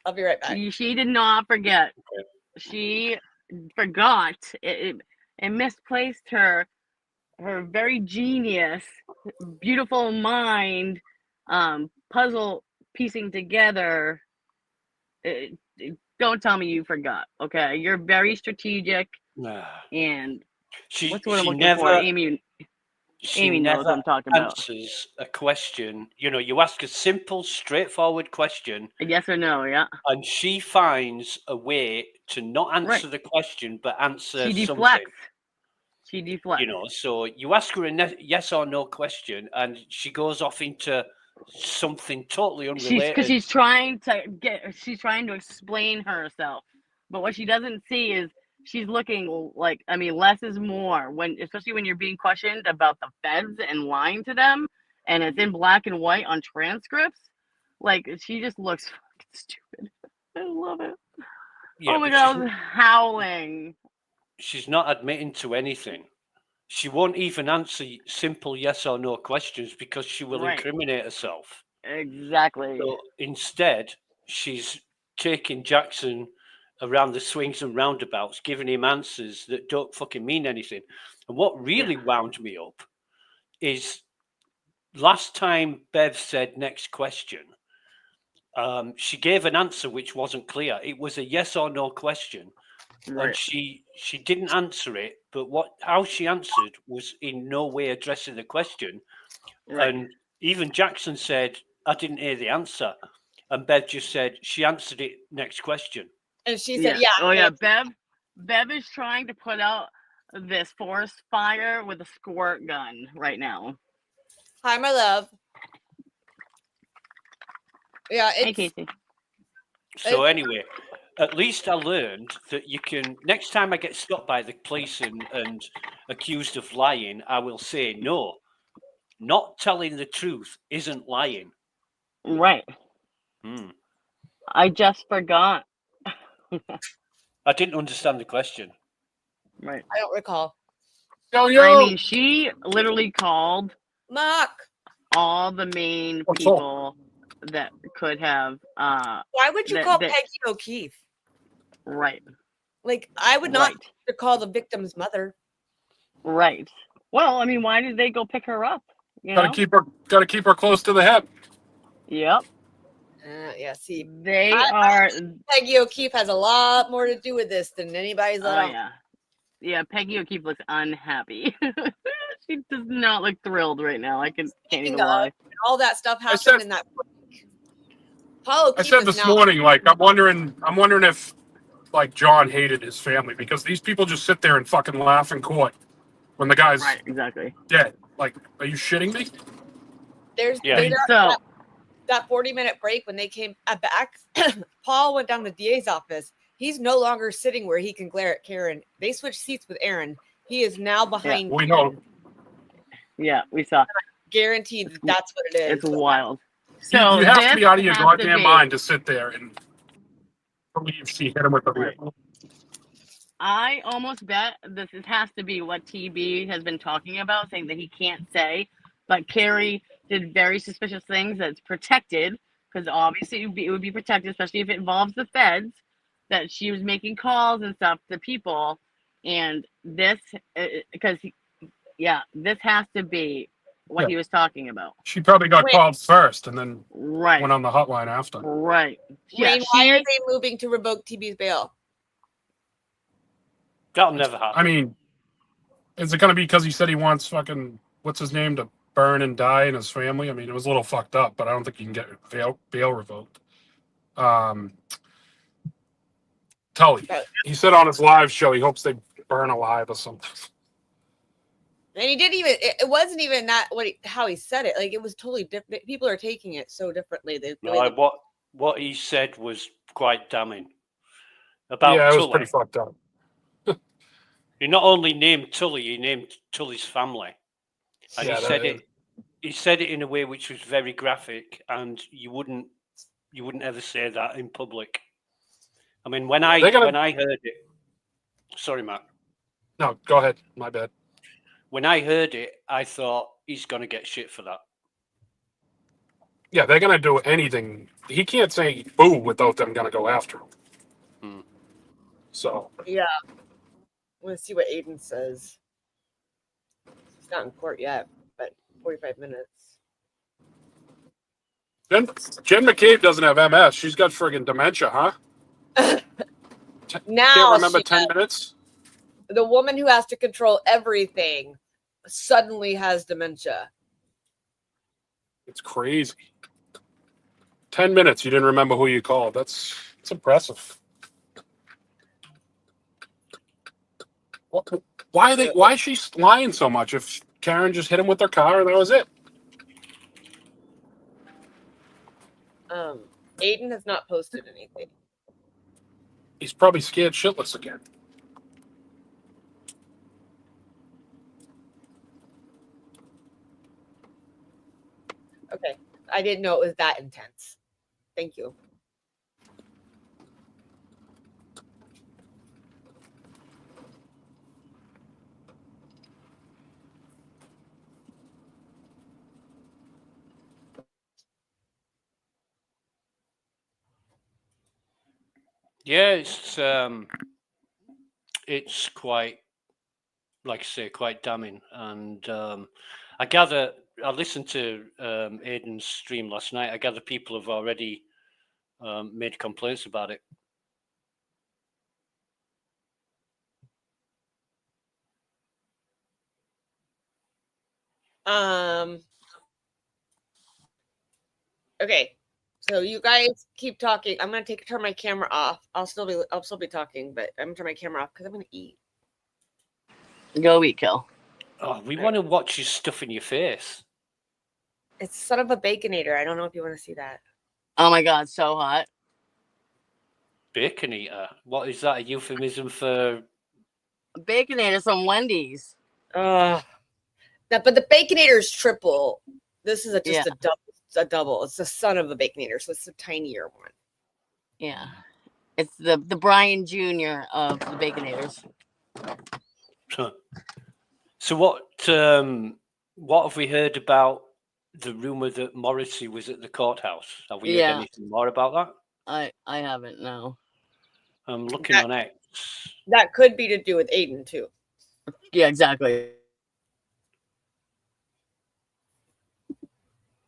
I'll be right back. She did not forget. She forgot. It misplaced her very genius, beautiful mind, puzzle piecing together. Don't tell me you forgot. Okay, you're very strategic. And what's what I'm looking for, Amy? Amy knows what I'm talking about. Answers a question. You know, you ask a simple, straightforward question. A yes or no, yeah. And she finds a way to not answer the question, but answer she deflects. Something. She deflects. You know, so you ask her a yes or no question, and she goes off into something totally unrelated. Because she's trying to explain herself. But what she doesn't see is she's looking like, I mean, less is more especially when you're being questioned about the feds and lying to them, and it's in black and white on transcripts. Like, she just looks fucking stupid. I love it. Yeah, oh my God, I was howling. She's not admitting to anything. She won't even answer simple yes or no questions because she will incriminate herself. Exactly. So instead, she's taking Jackson around the swings and roundabouts, giving him answers that don't fucking mean anything. And what really wound me up is last time Bev said next question, she gave an answer which wasn't clear. It was a yes or no question. and she didn't answer it. But how she answered was in no way addressing the question. Right. And even Jackson said, "I didn't hear the answer," and Bev just said she answered it. Next question. And she said, "Yeah." Oh yeah, Bev is trying to put out this forest fire with a squirt gun right now. Hi, my love. Yeah, Hey, it's. Casey. So anyway, at least I learned that you can. Next time I get stopped by the police and accused of lying, I will say no. Not telling the truth isn't lying. Right. I just forgot. I didn't understand the question. Right. I don't recall. I mean, she literally called Mark. all the main people that could have. Why would you call Peggy O'Keefe? Right. Like, I would not call the victim's mother. Right. Well, I mean, why did they go pick her up? You Gotta keep her close to the hip. Yep. Yeah, see, they are. Peggy O'Keefe has a lot more to do with this than anybody's let on. Yeah. Peggy O'Keefe looks unhappy. She does not look thrilled right now. I can't even lie. All that stuff happened in that break. Paul O'Keefe I said this morning, like, I'm wondering if, like, John hated his family, because these people just sit there and fucking laugh in court when the guy's exactly dead. Like, are you shitting me? There's that 40-minute break when they came back. Paul went down to the DA's office. He's no longer sitting where he can glare at Karen. They switched seats with Aaron. He is now behind. We know. Yeah, we saw. Guaranteed that's what it is. It's wild. So you have to be out of your goddamn mind to sit there and believe she hit him with the vehicle. I almost bet this has to be what TB has been talking about, saying that he can't say. But Carrie did very suspicious things that's protected, because obviously it would be protected, especially if it involves the feds, that she was making calls and stuff to people. And this, because, this has to be what he was talking about. She probably got called first and then went on the hotline after. Right. Wayne, why are they moving to revoke TB's bail? That'll never happen. I mean, is it going to be because he said he wants fucking, what's his name, to burn and die in his family? I mean, it was a little fucked up, but I don't think you can get bail revoked. Tully, he said on his live show he hopes they burn alive or something. And he didn't even. It wasn't even that how he said it. Like, it was totally different. People are taking it so differently. What he said was quite damning. About it was Tully. pretty fucked up. He not only named Tully, he named Tully's family, and he said it in a way which was very graphic, and you wouldn't ever say that in public. I mean, when I heard it, sorry, Matt. No, go ahead. My bad. When I heard it, I thought he's going to get shit for that. Yeah, they're going to do anything. He can't say boo without them going to go after him. So. Yeah. Let's see what Aiden says. He's not in court yet, but 45 minutes. Jen McCabe doesn't have MS. She's got friggin' dementia, huh? Now can't remember 10 minutes? The woman who has to control everything suddenly has dementia. It's crazy. 10 minutes, you didn't remember who you called. That's impressive. Why is she lying so much if Karen just hit him with her car and that was it? Aiden has not posted anything. He's probably scared shitless again. Okay. I didn't know it was that intense. Thank you. Yeah, it's quite, like I say, quite damning. And I listened to Aiden's stream last night. I gather people have already made complaints about it. Okay. So you guys keep talking. I'm gonna turn my camera off. I'll still be talking, but I'm gonna turn my camera off because I'm gonna eat. Go eat, Kill. Oh, we want to watch you stuff in your face. It's son of a baconator. I don't know if you want to see that. Oh my God, so hot. Bacon eater. What is that? A euphemism for Baconator from Wendy's. But the baconator is triple. This is just Yeah. a double. It's a double. It's the son of a baconator, so it's a tinier one. Yeah. It's the Brian Jr. of the Baconators. So what have we heard about the rumor that Morrissey was at the courthouse? Have we heard anything more about that? I haven't, no. I'm looking on X. That could be to do with Aiden too. Yeah, exactly.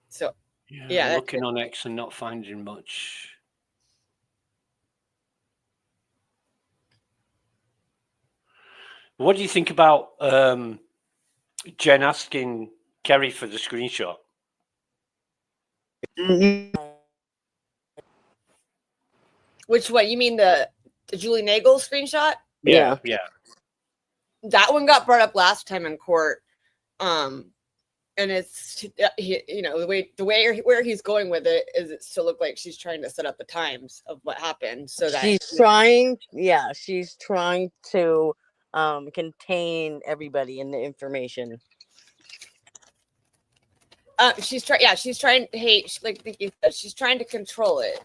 So I'm looking on X and not finding much. What do you think about Jen asking Kerry for the screenshot? Which one? You mean the Julie Nagel screenshot? Yeah. That one got brought up last time in court. And it's the way where he's going with it is it still look like she's trying to set up the times of what happened so that she's trying to contain everybody in the information. She's trying to control it.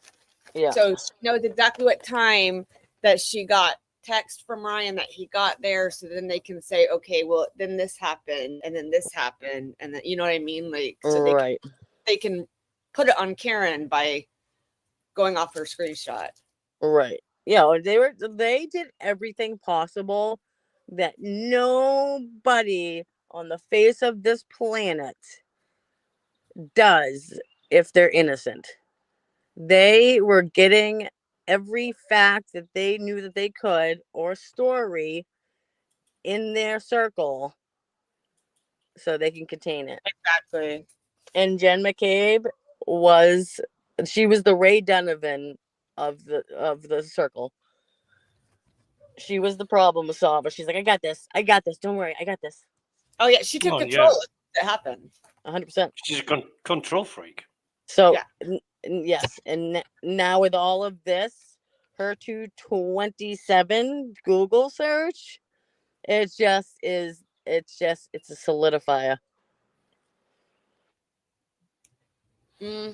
Yeah. So she knows exactly what time that she got text from Ryan that he got there, so then they can say, okay, well, then this happened, and then this happened, and then you know what I mean, like, so they can put it on Karen by going off her screenshot. Right. Yeah. They did everything possible that nobody on the face of this planet does if they're innocent. They were getting every fact that they knew that they could or story in their circle so they can contain it. Exactly. And Jen McCabe was the Ray Donovan of the circle. She was the problem solver. She's like, I got this. Don't worry. I got this. Oh yeah. She took control of it happened. 100%. She's a control freak. So yes. And now with all of this, her 227 Google search, it's a solidifier. I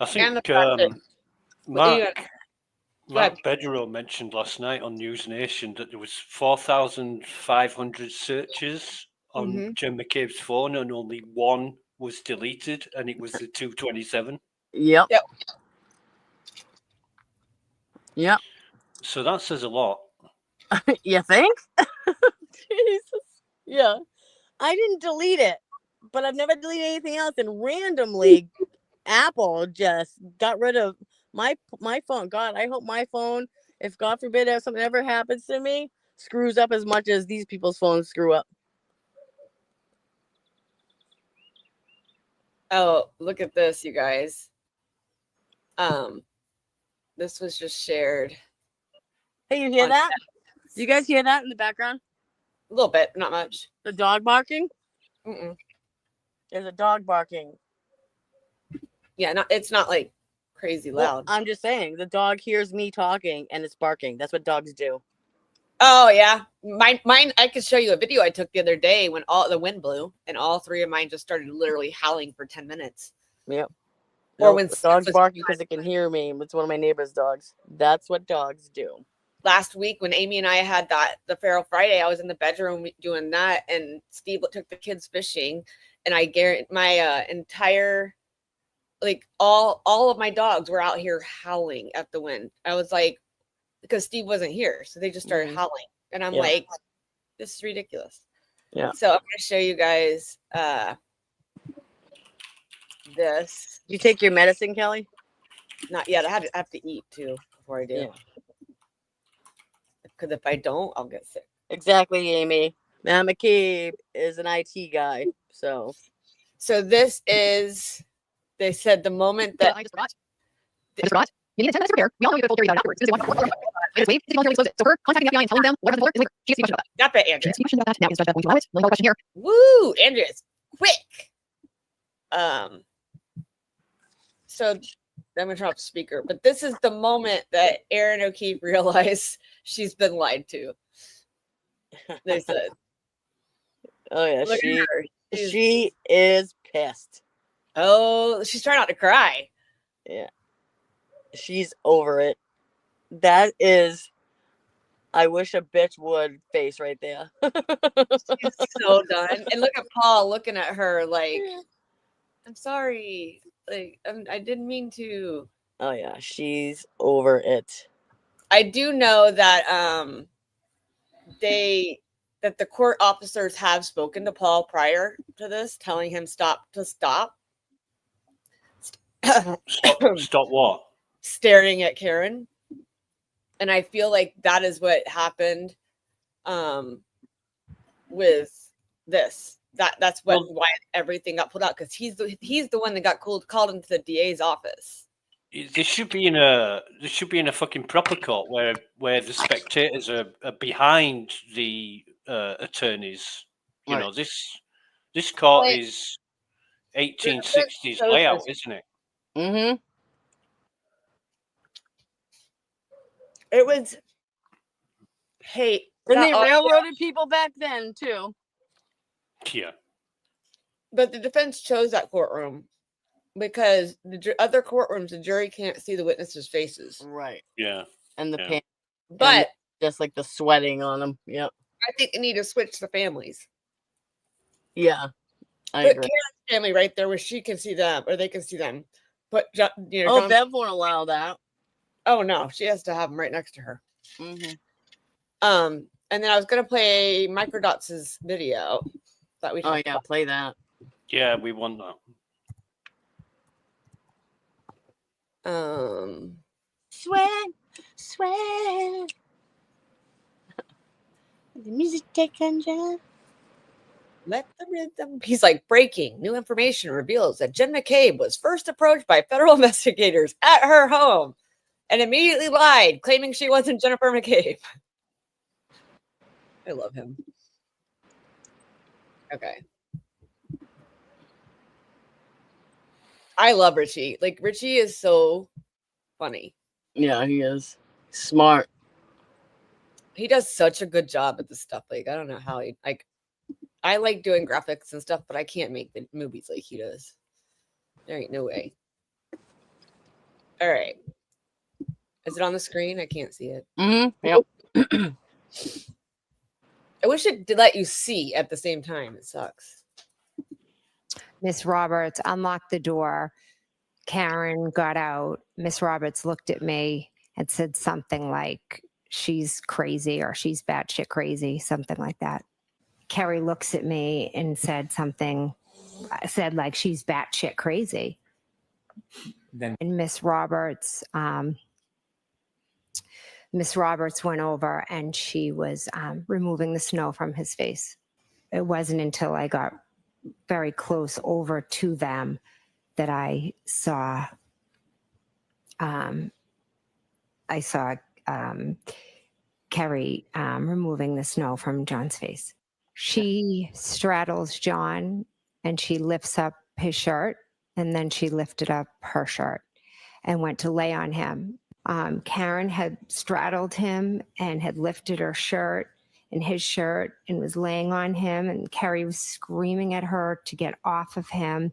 think Mark Bedrow mentioned last night on News Nation that there was 4,500 searches on Jen McCabe's phone and only one was deleted, and it was the 227. Yep. So that says a lot. You think? Jesus. Yeah. I didn't delete it, but I've never deleted anything else, and randomly Apple just got rid of my phone. God, I hope my phone, if God forbid if something ever happens to me, screws up as much as these people's phones screw up. Oh, look at this, you guys. This was just shared. Hey, you hear that? You guys hear that in the background? A little bit, not much. The dog barking? Mm-mm. There's a dog barking. Yeah, it's not like crazy loud. Well, I'm just saying, the dog hears me talking and it's barking. That's what dogs do. Oh yeah, mine. I could show you a video I took the other day when all the wind blew and all three of mine just started literally howling for 10 minutes. Yep. Or when the dog's barking because it can hear me. It's one of my neighbor's dogs. That's what dogs do. Last week when Amy and I had the Feral Friday, I was in the bedroom doing that, and Steve took the kids fishing, and I guarantee my entire, like all of my dogs were out here howling at the wind. I was like, because Steve wasn't here, so they just started howling, and I'm like, this is ridiculous. Yeah. So I'm going to show you guys this. You take your medicine, Kelly? Not yet. I have to eat too before I do. Yeah. Because if I don't, I'll get sick. Exactly, Amy. Matt McCabe is an IT guy, so this is, they said the moment that I just forgot. You need 10 minutes to prepare. We all know you have a full theory about it afterwards. This is one. Latest wave is voluntarily disclose it. So her contacting the FBI and telling them what happened before is legal. She has to be questioned about that. Stop it, Andrea. She has to be questioned about that. Now is Judge Beth going to allow it? $1 million question here. Woo, Andrea's quick. So I'm gonna turn off the speaker, but this is the moment that Erin O'Keefe realized she's been lied to. They said, oh yeah, look at her. she is pissed. Oh, she's trying not to cry. Yeah, she's over it. That is, I wish a bitch would face right there. She's so done. And look at Paul looking at her like, I'm sorry. Like, I didn't mean to. Oh yeah, she's over it. I do know that that the court officers have spoken to Paul prior to this, telling him stop. Stop what? Staring at Karen. And I feel like that is what happened with this. That's why everything got pulled out, because he's the one that got called into the DA's office. This should be in a fucking proper court where the spectators are behind the attorneys. You know, this court is 1860s layout, isn't it? Mm-hmm. It was, hey, and they railroaded people back then too. Yeah. But the defense chose that courtroom because the other courtrooms, the jury can't see the witnesses' faces. Right. Yeah. And the pain. But just like the sweating on them. Yep. I think they need to switch the families. Yeah. I Put agree. Karen's family right there where she can see them, or they can see them. But Bev won't allow that. Oh no, she has to have them right next to her. Mm-hmm. And then I was gonna play Microdots' video that we. Oh yeah, play that. Yeah, we want that. Sweat. The music take control. Let the rhythm. He's like, breaking new information reveals that Jen McCabe was first approached by federal investigators at her home and immediately lied, claiming she wasn't Jennifer McCabe. I love him. Okay. I love Richie. Like, Richie is so funny. Yeah, he is smart. He does such a good job at this stuff. Like, I don't know how he, like, I like doing graphics and stuff, but I can't make the movies like he does. There ain't no way. All right. Is it on the screen? I can't see it. Mm-hmm. Yep. I wish it did let you see at the same time. It sucks. Miss Roberts unlocked the door. Karen got out. Miss Roberts looked at me and said something like, she's crazy or she's batshit crazy, something like that. Carrie looks at me and said like, she's batshit crazy. Then and Miss Roberts went over and she was removing the snow from his face. It wasn't until I got very close over to them that I saw Carrie removing the snow from John's face. She straddles John and she lifts up his shirt, and then she lifted up her shirt and went to lay on him. Karen had straddled him and had lifted her shirt and his shirt and was laying on him, and Carrie was screaming at her to get off of him.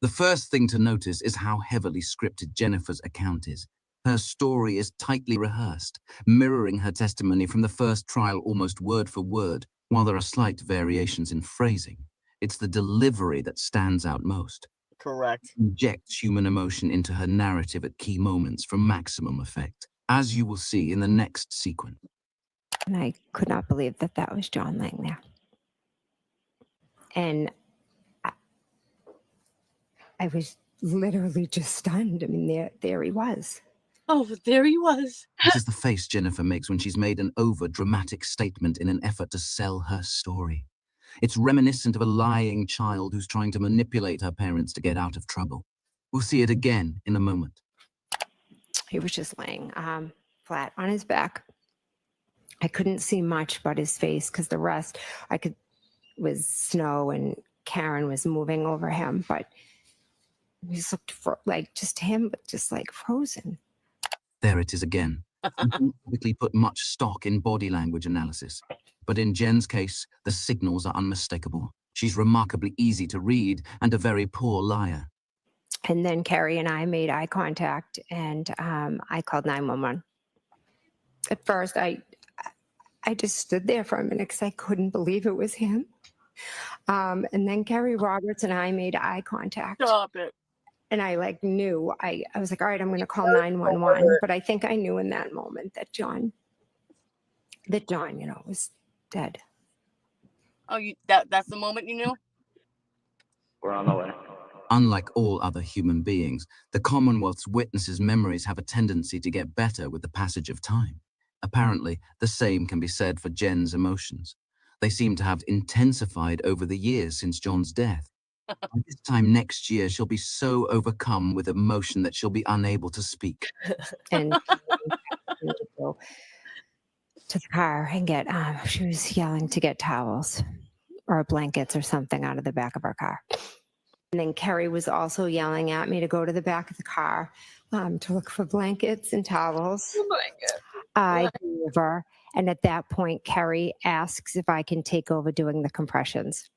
The first thing to notice is how heavily scripted Jennifer's account is. Her story is tightly rehearsed, mirroring her testimony from the first trial almost word for word, while there are slight variations in phrasing. It's the delivery that stands out most. Correct. Injects human emotion into her narrative at key moments for maximum effect, as you will see in the next sequence. And I could not believe that that was John laying there. And I was literally just stunned. I mean, there he was. Oh, there he was. This is the face Jennifer makes when she's made an over-dramatic statement in an effort to sell her story. It's reminiscent of a lying child who's trying to manipulate her parents to get out of trouble. We'll see it again in a moment. He was just laying flat on his back. I couldn't see much but his face because the rest was snow and Karen was moving over him, but he just looked like just him, but just like frozen. There it is again. We don't typically put much stock in body language analysis, but in Jen's case, the signals are unmistakable. She's remarkably easy to read and a very poor liar. And then Carrie and I made eye contact, and I called 911. At first, I just stood there for a minute because I couldn't believe it was him. And then Carrie Roberts and I made eye contact. Stop it. And I knew, I was like, all right, I'm going to call 911. But I think I knew in that moment that John, was dead. Oh, that's the moment you knew? We're on the way. Unlike all other human beings, the Commonwealth's witnesses' memories have a tendency to get better with the passage of time. Apparently, the same can be said for Jen's emotions. They seem to have intensified over the years since John's death. By this time next year, she'll be so overcome with emotion that she'll be unable to speak. And go to the car and get, she was yelling to get towels or blankets or something out of the back of our car. And then Carrie was also yelling at me to go to the back of the car to look for blankets and towels. Oh my God. I go over, and at that point, Carrie asks if I can take over doing the compressions.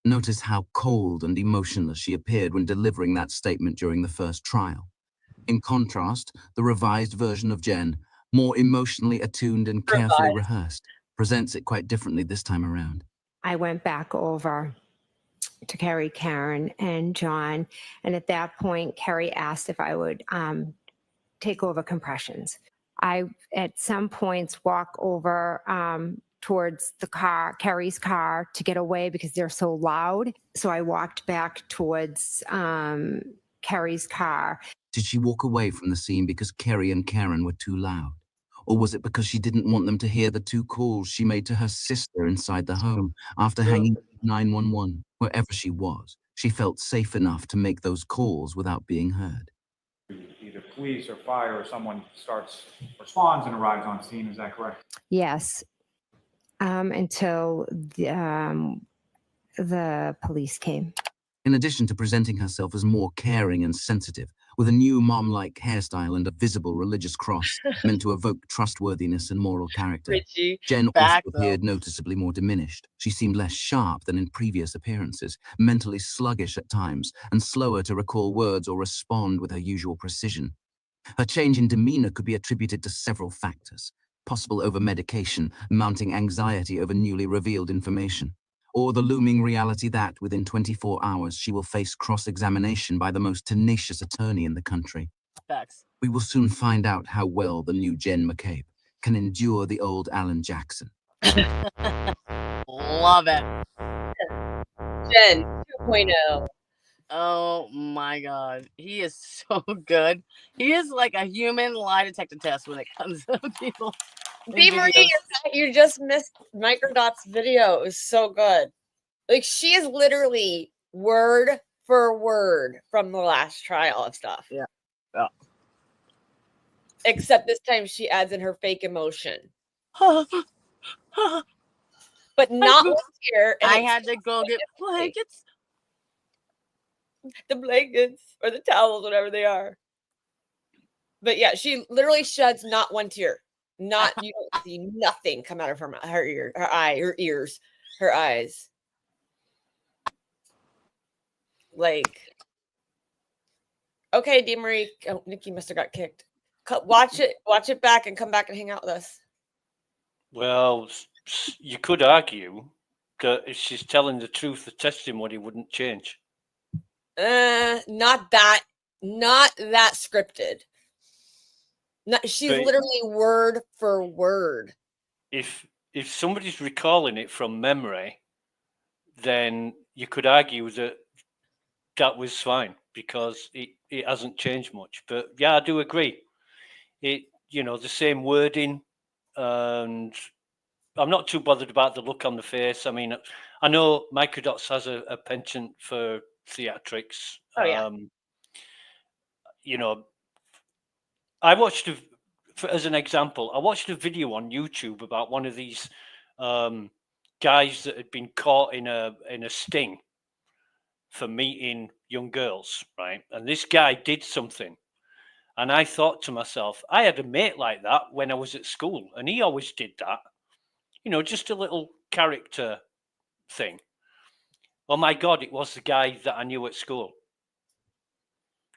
Notice how cold and emotionless she appeared when delivering that statement during the first trial. In contrast, the revised version of Jen, more emotionally attuned and carefully rehearsed, presents it quite differently this time around. I went back over to Carrie, Karen, and John, and at that point, Carrie asked if I would take over compressions. I, at some points, walk over towards the car, Carrie's car, to get away because they're so loud. So I walked back towards Carrie's car. Did she walk away from the scene because Kerry and Karen were too loud? Or was it because she didn't want them to hear the 2 calls she made to her sister inside the home after hanging 911? Wherever she was, she felt safe enough to make those calls without being heard. Either police or fire or someone responds and arrives on scene, is that correct? Yes, until the police came. In addition to presenting herself as more caring and sensitive, with a new mom-like hairstyle and a visible religious cross meant to evoke trustworthiness and moral character, Richie, Jen also appeared noticeably more diminished. She seemed less sharp than in previous appearances, mentally sluggish at times, and slower to recall words or respond with her usual precision. Her change in demeanor could be attributed to several factors: possible over-medication, mounting anxiety over newly revealed information, or the looming reality that, within 24 hours, she will face cross-examination by the most tenacious attorney in the country. Facts. We will soon find out how well the new Jen McCabe can endure the old Alan Jackson. Love it. Jen 2.0. Oh my God. He is so good. He is like a human lie detector test when it comes to people. B. Marie, you just missed Microdot's video. It was so good. Like, she is literally word for word from the last trial of stuff. Yeah. Yeah. Except this time she adds in her fake emotion. But not one tear. I had to go get blankets. The blankets or the towels, whatever they are. But yeah, she literally sheds not one tear. Not, you don't see nothing come out of her ear, her eye, her ears, her eyes. Like, okay, DeMarie. Oh, Nikki must have got kicked. Watch it back and come back and hang out with us. Well, you could argue that if she's telling the truth, the testimony wouldn't change. Not that scripted. She's literally word for word. If somebody's recalling it from memory, then you could argue that was fine because it hasn't changed much. But yeah, I do agree. it, you know, the same wording, and I'm not too bothered about the look on the face. I mean, I know Microdots has a penchant for theatrics. Oh yeah. You know, I watched as an example, I watched a video on YouTube about one of these guys that had been caught in a sting for meeting young girls, right? And this guy did something. And I thought to myself, I had a mate like that when I was at school, and he always did that. You know, just a little character thing. Oh my God, it was the guy that I knew at school.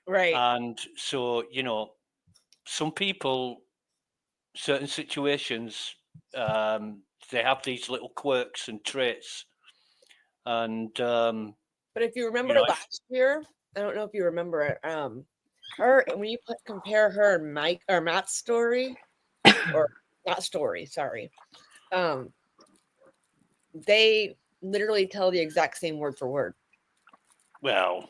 Right. And so, you know, some people, certain situations, they have these little quirks and traits. And but if you remember know, last year, I don't know if you remember it. Her, when you compare her and Mike or Matt's story, or not story, sorry. They literally tell the exact same word for word. Well,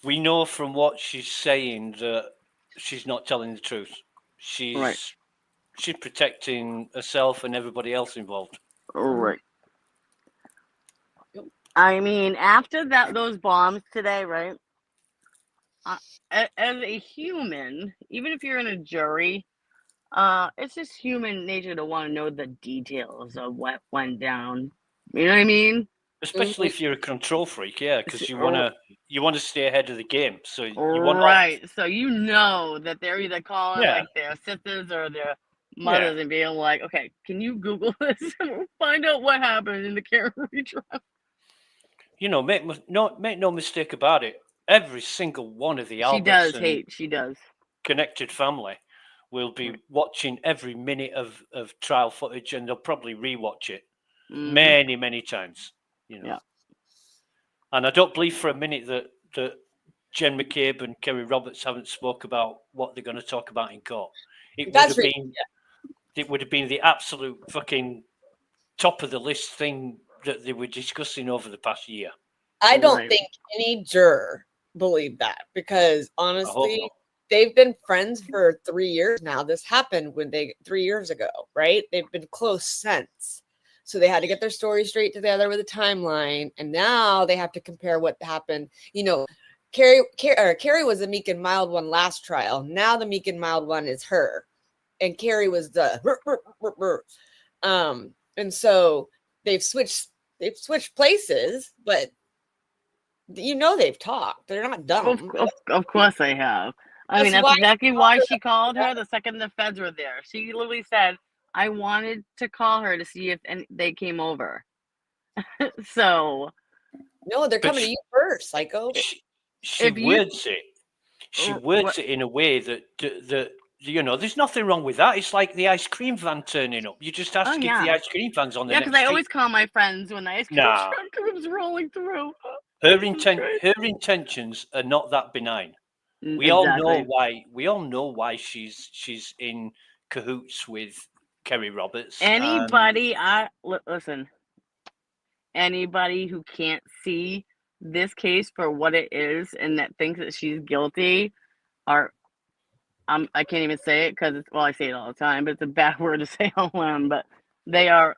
we know from what she's saying that she's not telling the truth. She's protecting herself and everybody else involved. Right. I mean, after those bombs today, right? As a human, even if you're in a jury, it's just human nature to want to know the details of what went down. You know what I mean? Especially if you're a control freak, yeah, because you wanna stay ahead of the game. So you want right. So you know that they're either calling like their sisters or their mothers and being like, okay, can you Google this and find out what happened in the Karen Reed trial? You know, make no mistake about it. Every single one of the She does. Connected family will be watching every minute of trial footage, and they'll probably rewatch it many times. You know, and I don't believe for a minute that Jen McCabe and Kerry Roberts haven't spoke about what they're going to talk about in court. It would have been the absolute fucking top of the list thing that they were discussing over the past year. I don't think any juror believed that, because honestly, they've been friends for 3 years now. This happened 3 years ago, right? They've been close since. So they had to get their story straight together with a timeline, and now they have to compare what happened. You know, Carrie was the meek and mild one last trial. Now the meek and mild one is her, and Carrie was the and so they've switched places, but you know they've talked. They're not dumb. Of course they have. I mean, that's exactly why she called her the second the feds were there. She literally said, I wanted to call her to see if they came over. So. No, they're coming to you first, psycho. She words it in a way that you know, there's nothing wrong with that. It's like the ice cream van turning up. You just ask if the ice cream van's on the next because I street. always call my friends when the ice cream truck comes rolling through. Her intentions are not that benign. We all know why. We all know why she's in cahoots with Kerry Roberts. Anybody, listen. Anybody who can't see this case for what it is and that thinks that she's guilty are. I can't even say it because I say it all the time, but it's a bad word to say out loud. But they are,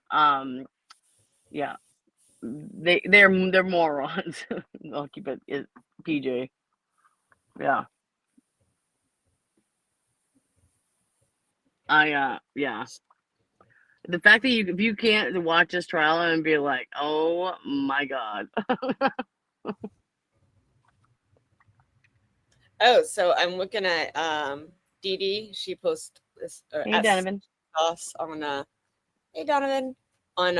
they're morons. I'll keep it PJ. Yeah. The fact that if you can't watch this trial and be like, oh my God. Oh, so I'm looking at Dee Dee. She posts this Hey Donovan. On hey Donovan on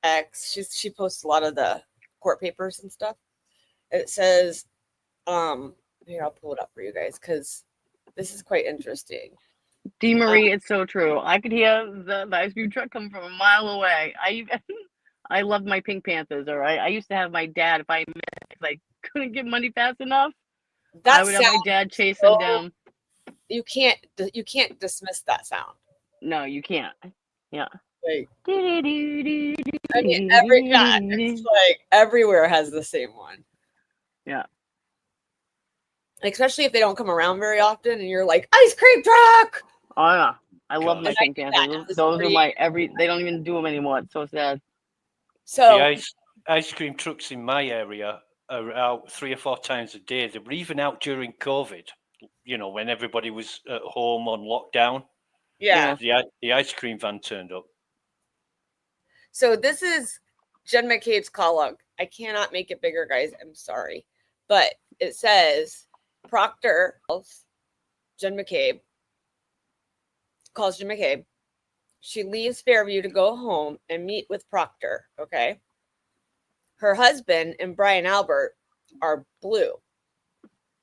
X. She posts a lot of the court papers and stuff. It says, here, I'll pull it up for you guys because this is quite interesting. D. Marie, it's so true. I could hear the ice cream truck come from a mile away. I love my Pink Panthers. All right, I used to have my dad. If I couldn't get money fast enough, I would have my dad chase them down. You can't dismiss that sound. No, you can't. Yeah. Like, I mean, it's like everywhere has the same one. Yeah. especially if they don't come around very often, and you're like, ice cream truck. Oh yeah, I love my And Pink Panthers. Those are my They don't even do them anymore. It's so sad. So the ice cream trucks in my area are out 3 or 4 times a day. They were even out during COVID. You know, when everybody was at home on lockdown. Yeah. The ice cream van turned up. So this is Jen McCabe's column. I cannot make it bigger, guys. I'm sorry. But it says Proctor calls Jen McCabe. She leaves Fairview to go home and meet with Proctor. Okay. Her husband and Brian Albert are blue.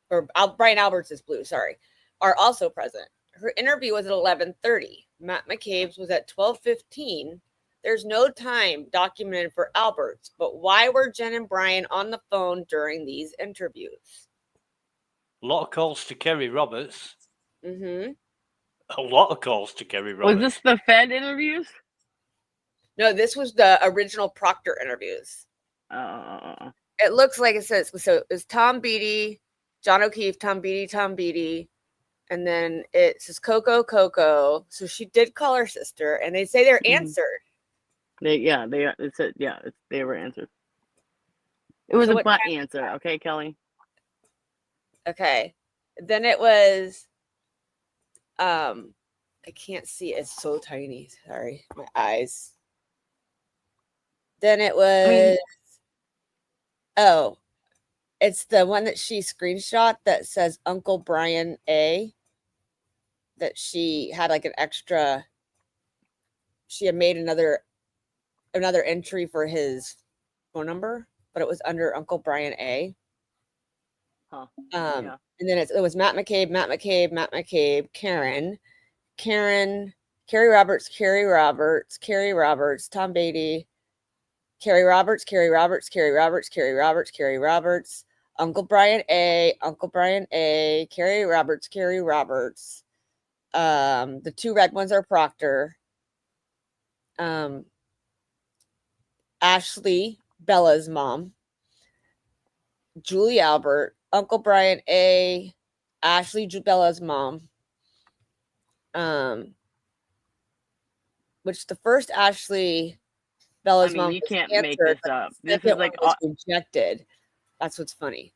Or Brian Alberts is blue, sorry, are also present. Her interview was at 11:30. Matt McCabe's was at 12:15. There's no time documented for Alberts, but why were Jen and Brian on the phone during these interviews? A lot of calls to Kerry Roberts. Mm-hmm. A lot of calls to Kerry Roberts. Was this the Fed interviews? No, this was the original Proctor interviews. It looks like it says, so it was Tom Beatty, John O'Keefe, Tom Beatty, and then it says Coco. So she did call her sister, and they say they're answered. They were answered. It was So a what butt answer, okay, Kelly? Okay. Then it was I can't see. It's so tiny. Sorry. My eyes. Then it was it's the one that she screenshot that says Uncle Brian A. That she had like an extra. She had made another entry for his phone number, but it was under Uncle Brian A. Huh. And then it was Matt McCabe, Karen, Kerry Roberts, Tom Beatty, Kerry Roberts, Uncle Brian A, Kerry Roberts. The two red ones are Proctor. Ashley, Bella's mom. Julie Albert, Uncle Brian A, Ashley, Bella's mom. Which the first Ashley, Bella's mom. You can't make this up. This is like rejected. That's what's funny.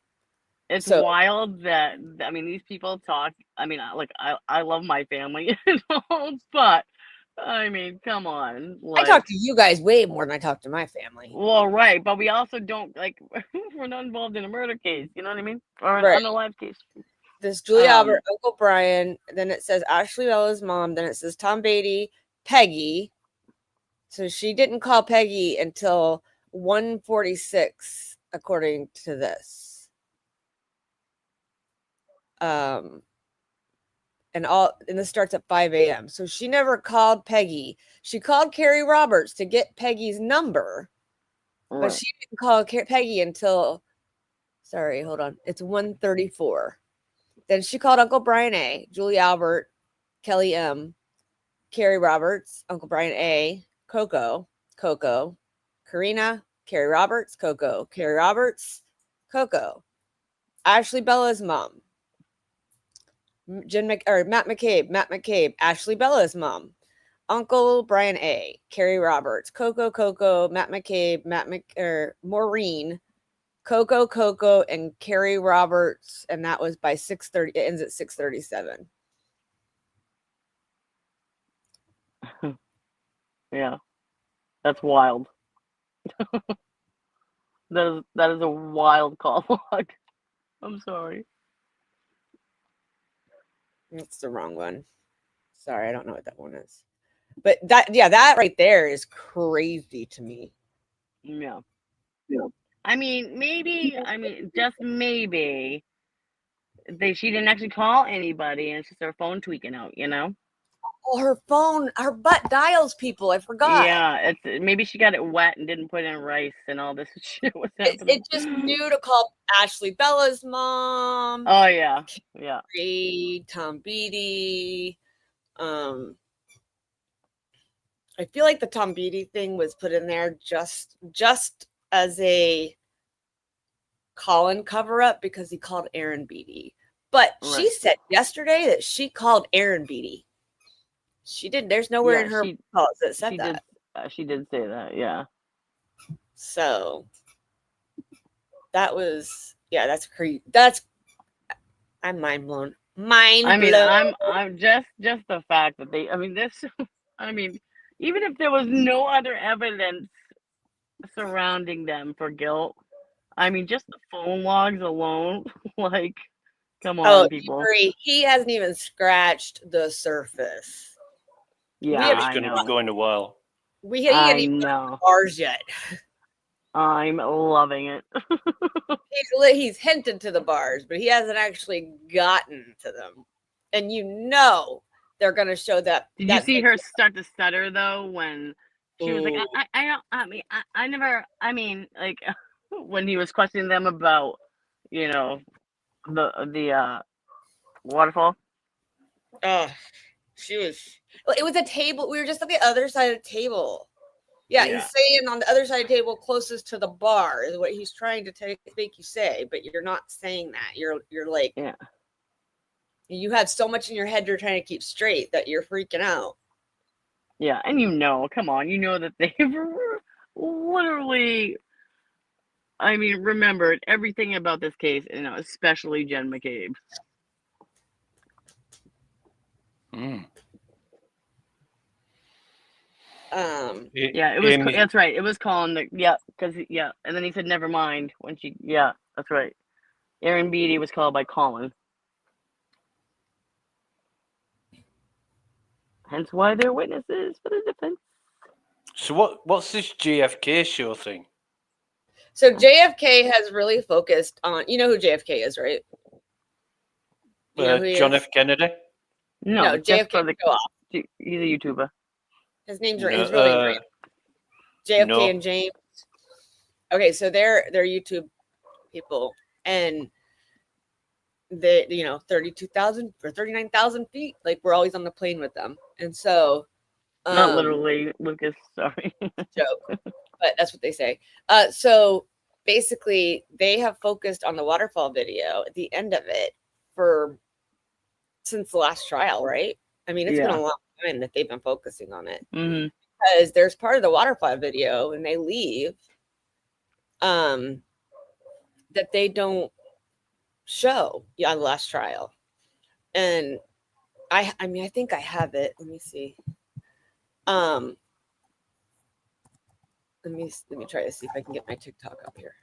It's wild that these people talk. I love my family, but come on. I talk to you guys way more than I talk to my family. Well, right, but we also don't we're not involved in a murder case. You know what I mean? Or an unalived case. This Julie Albert, Uncle Brian. Then it says Ashley Bella's mom. Then it says Tom Beatty, Peggy. So she didn't call Peggy until 1:46, according to this. And this starts at 5 a.m. So she never called Peggy. She called Kerry Roberts to get Peggy's number, but she didn't call Peggy until. Sorry, hold on. It's 1:34. Then she called Uncle Brian A, Julie Albert, Kelly M, Kerry Roberts, Uncle Brian A, Coco, Karina, Kerry Roberts, Coco, Ashley Bella's mom, Matt McCabe, Ashley Bella's mom, Uncle Brian A, Kerry Roberts, Coco, Matt McCabe, Maureen, Coco, and Kerry Roberts, and that was by 6:30. It ends at 6:37. Yeah, that's wild. that is a wild call log. I'm sorry. That's the wrong one. Sorry, I don't know what that one is. But that right there is crazy to me. Yeah. Just maybe she didn't actually call anybody, and it's just her phone tweaking out, Oh, her butt dials people. I forgot. Yeah, maybe she got it wet and didn't put in rice, and all this shit was happening. It just knew to call Ashley Bella's mom. Oh yeah, Tom Beatty. I feel like the Tom Beatty thing was put in there just as a Colin cover up because he called Aaron Beatty. But she said yesterday that she called Aaron Beatty. She did. There's nowhere in her calls that said that. She did say that. Yeah. So that was that's crazy. I'm mind blown. I'm just the fact that they. I mean, this. I mean, even if there was no other evidence surrounding them for guilt, I mean, just the phone logs alone, like, come on, people. He hasn't even scratched the surface. Yeah, it's going to go in a while. We haven't even gotten the bars yet. I'm loving it. He's hinted to the bars, but he hasn't actually gotten to them. And they're going to show that. Did you see her start to stutter though when she was like, I never. I mean, like when he was questioning them about, the waterfall. She was. It was a table. We were just on the other side of the table. Yeah, he's saying on the other side of the table closest to the bar is what he's trying to make you say, but you're not saying that. You're like, you have so much in your head you're trying to keep straight that you're freaking out. Yeah, and come on, that they've literally, I mean, remembered everything about this case, especially Jen McCabe. It was. That's right. It was calling because and then he said never mind when she. Yeah, that's right. Aaron Beatty was called by Colin. Hence why they're witnesses for the defense. So what's this JFK show thing? So JFK has really focused on. You know who JFK is, right? John F. Kennedy. No, JFK. He's a YouTuber. His name's his real name, right? JFK and James. Okay, so they're YouTube people, and they 32,000 or 39,000 feet. Like we're always on the plane with them, and so not literally, Lucas. Sorry, joke, but that's what they say. So basically, they have focused on the waterfall video at the end of it since the last trial, right? I mean, it's been a long time that they've been focusing on it. Because there's part of the waterfall video and they leave that they don't show on the last trial. And I mean, I think I have it. Let me see. Let me try to see if I can get my TikTok up here.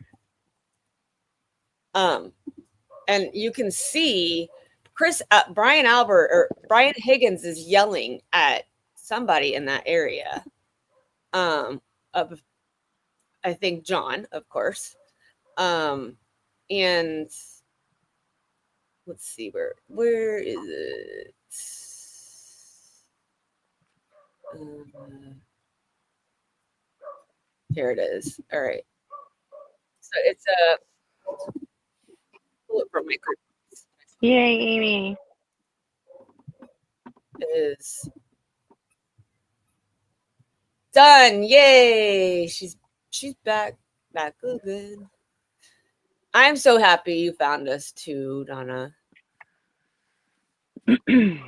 And you can see Brian Higgins is yelling at somebody in that area. Of I think John, of course. And let's see where is it? Here it is. All right. So it's pull it from my group. Yay, Amy. Is done. Yay. She's back good. I'm so happy you found us too, Donna. Sorry.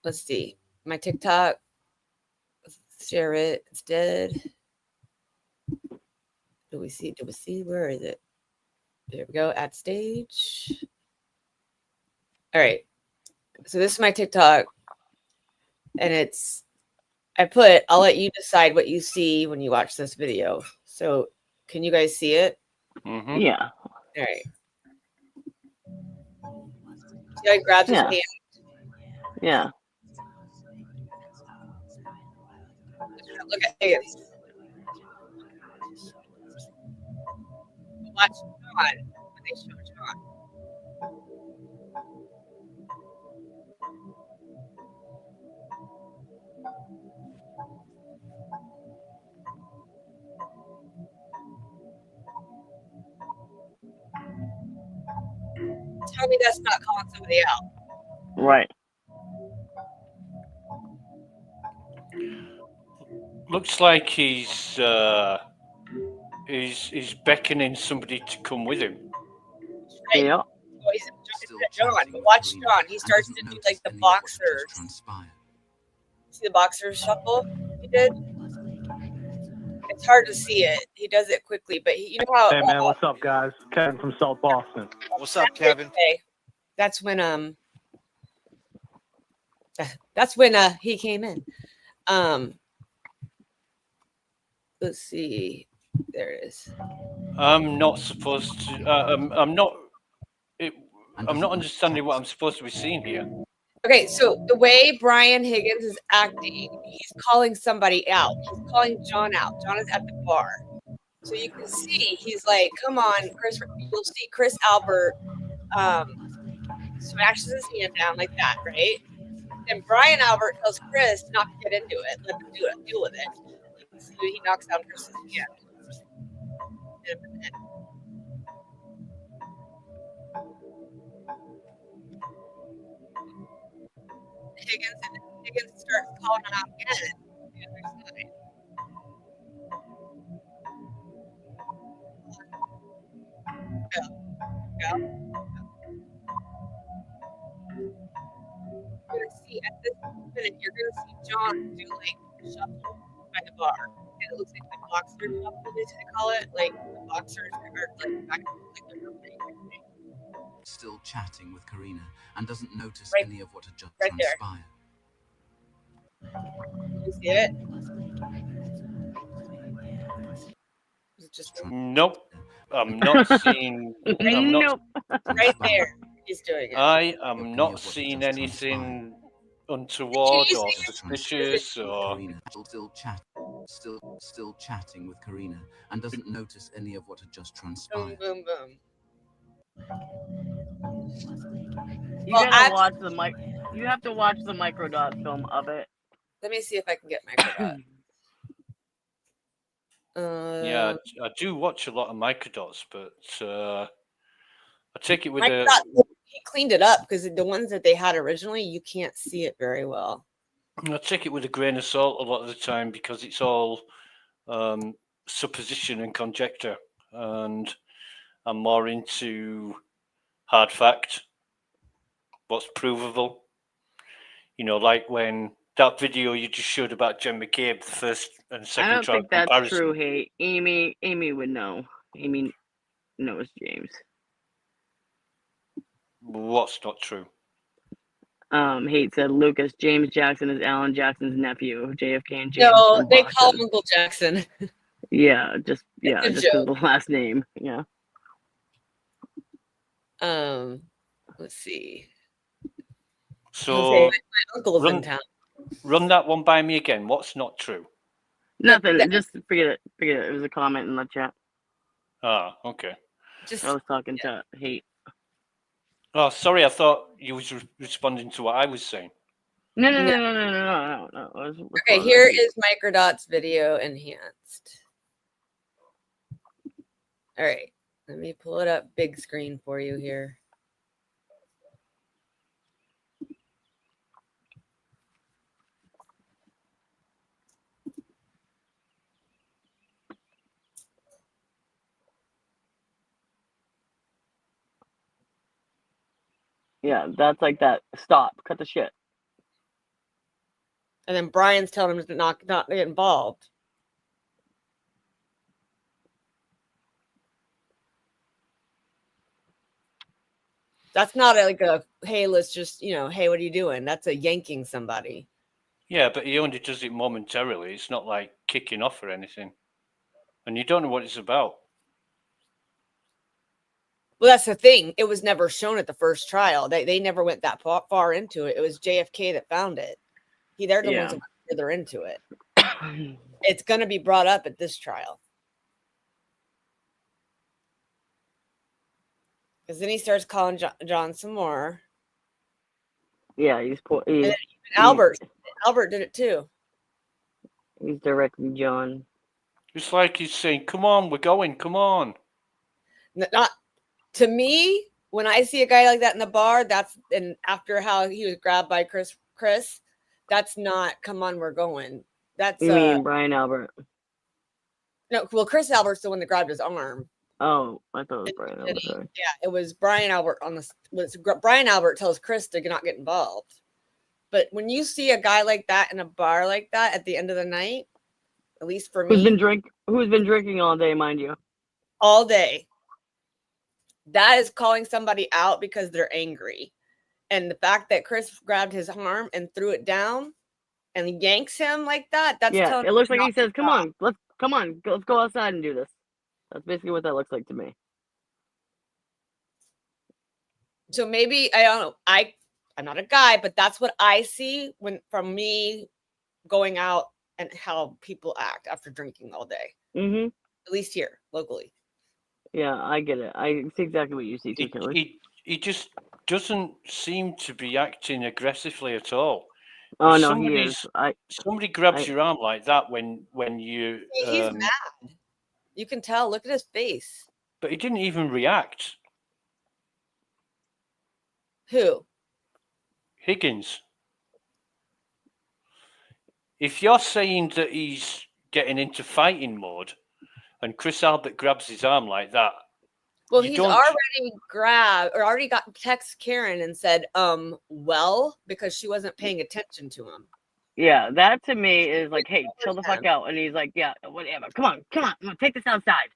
Let's see. My TikTok. Let's share it. It's dead. Do we see? Where is it? There we go. Add stage. All right. So this is my TikTok. And I'll let you decide what you see when you watch this video. So can you guys see it? Mm-hmm. Yeah. All right. See how he grabs his hand? Yeah. Look at hands. Watch John when they show John. Tell me that's not calling somebody out. Right. Looks like he's beckoning somebody to come with him. Yeah. Oh, he's John. But watch John. He starts to do like the boxers. See the boxers shuffle he did? It's hard to see it. He does it quickly, but you know how. Hey man, what's up, guys? Kevin from South Boston. What's up, Kevin? That's when he came in. Let's see. There it is. I'm not supposed to. I'm not. I'm not understanding what I'm supposed to be seeing here. Okay, so the way Brian Higgins is acting, he's calling somebody out. He's calling John out. John is at the bar. So you can see he's like, come on, Chris. You'll see Chris Albert smashes his hand down like that, right? And Brian Albert tells Chris not to get into it. Let him deal with it. So he knocks down Chris's hand. Higgins starts calling him out again. The other side. Go. You're gonna see at this minute, you're gonna see John do like a shuffle by the bar. And it looks like the boxer shuffle, they call it. Like the boxers are like back like they're moving. Still chatting with Karina and doesn't notice Right- any of what had just right there. transpired. You see it? Is it just Nope. I'm not seeing. I'm not. right there? He's doing it. I am not seeing anything untoward or suspicious or. Still chatting with Karina and doesn't notice any of what had just transpired. Boom, boom, boom. You Well, gotta watch the You have to watch the microdot film of it. Let me see if I can get microdot. Yeah, I do watch a lot of microdots, but I take it with he cleaned it up because the ones that they had originally, you can't see it very well. I take it with a grain of salt a lot of the time because it's all supposition and conjecture, and I'm more into hard fact, what's provable. You know, like when that video you just showed about Jen McCabe, the first and I second don't trial think that's comparison. true. Hey, Amy would know. Amy knows James. What's not true? Hate said Lucas James Jackson is Alan Jackson's nephew. JFK and James. No, from they Boston. call him Uncle Jackson. Yeah, just It's a just joke. the last name. Yeah. Let's see. So my uncle's in town. Run that one by me again. What's not true? Nothing. Just forget it. Forget it. It was a comment in the chat. Ah, okay. I was talking to Hate. Oh, sorry. I thought you was responding to what I was saying. No. Okay, here is Microdot's video enhanced. All right, let me pull it up big screen for you here. Yeah, that's like that. Stop. Cut the shit. And then Brian's telling him to not get involved. That's not like a, hey, let's just, hey, what are you doing? That's a yanking somebody. Yeah, but he only does it momentarily. It's not like kicking off or anything. And you don't know what it's about. Well, that's the thing. It was never shown at the first trial. They never went that far into it. It was JFK that found it. They're the ones that went further into it. It's going to be brought up at this trial. Because then he starts calling John some more. Yeah, he's And then Albert did it too. He's directing John. It's like he's saying, "Come on, we're going. Come on." Not to me. When I see a guy like that in the bar, and after how he was grabbed by Chris, that's not. Come on, we're going. That's You mean Brian Albert? No. Well, Chris Albert's the one that grabbed his arm. Oh, I thought it was Brian Albert. Sorry. Yeah, it was Brian Albert on this. Brian Albert tells Chris to not get involved. But when you see a guy like that in a bar like that at the end of the night, at least for me, Who's been drinking all day, mind you, all day, that is calling somebody out because they're angry. And the fact that Chris grabbed his arm and threw it down and yanks him like that—that's yeah. It looks like he says, "Come on, let's go outside and do this." That's basically what that looks like to me. So maybe I don't know. I'm not a guy, but that's what I see from me going out and how people act after drinking all day. Mm-hmm. At least here locally. Yeah, I get it. I see exactly what you see too, Kelly. He just doesn't seem to be acting aggressively at all. Oh If no, he is. Somebody grabs your arm like that when you. He's mad. You can tell. Look at his face. But he didn't even react. Who? Higgins. If you're saying that he's getting into fighting mode, and Chris Albert grabs his arm like that. Well, he's already got text Karen and said, well, because she wasn't paying attention to him. Yeah, that to me is like, hey, chill the fuck out. And he's like, yeah, whatever. Come on, I'm gonna take this outside.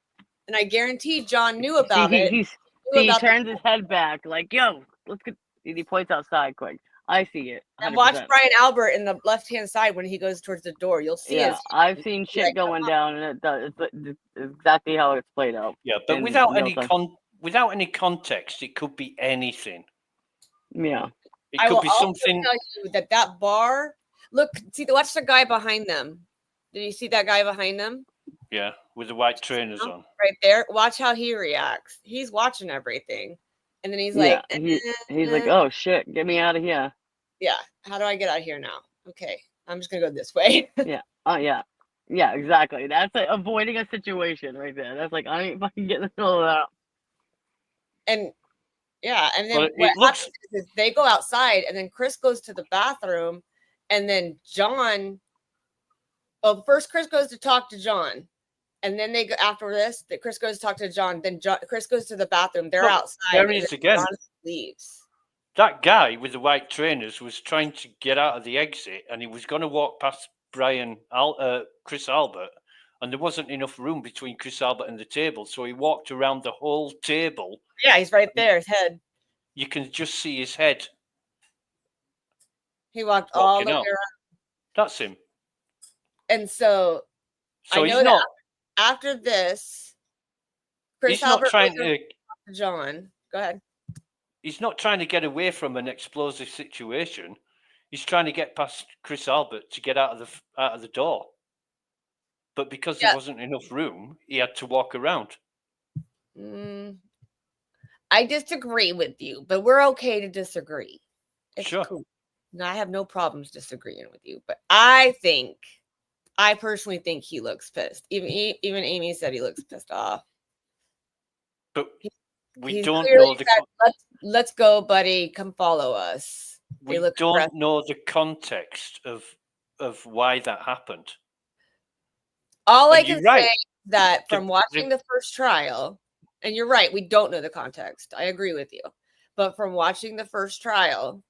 And I guarantee John knew about it. He turns his head back, like, yo, let's get. He points outside quick. I see it. 100%. And watch Brian Albert in the left-hand side when he goes towards the door. You'll see it. I've seen shit going down, and it's exactly how it's played out. Yeah, but without any context, it could be anything. Yeah, it could be something. Tell you that bar. Look, watch the guy behind them. Did you see that guy behind them? Yeah, with the white trainers on. Right there. Watch how he reacts. He's watching everything. And then he's like, he's like, oh shit, get me out of here. Yeah. How do I get out of here now? Okay. I'm just going to go this way. Yeah. Oh, yeah. Yeah, exactly. That's like avoiding a situation right there. That's like, I ain't fucking getting the hell out. And yeah. And then what happens is they go outside and then Chris goes to the bathroom and then John. Well, first Chris goes to talk to John. And then they go after this. That Chris goes to talk to John. Then Chris goes to the bathroom. They're outside. There he is again. John leaves. That guy with the white trainers was trying to get out of the exit, and he was going to walk past Chris Albert, and there wasn't enough room between Chris Albert and the table, so he walked around the whole table. Yeah, he's right there. His head. You can just see his head. He walked all the way around. That's him. And so I know he's not. After this, Chris Albert trying to John. Go ahead. He's not trying to get away from an explosive situation. He's trying to get past Chris Albert to get out of the door. But because there wasn't enough room, he had to walk around. I disagree with you, but we're okay to disagree. It's sure. Cool. No, I have no problems disagreeing with you, but I personally think he looks pissed. Even Amy said he looks pissed off. But we don't know the. Let's go, buddy. Come follow us. We don't know the context of why that happened. All I can say is that from watching the first trial, and you're right, we don't know the context. I agree with you, but from watching the first trial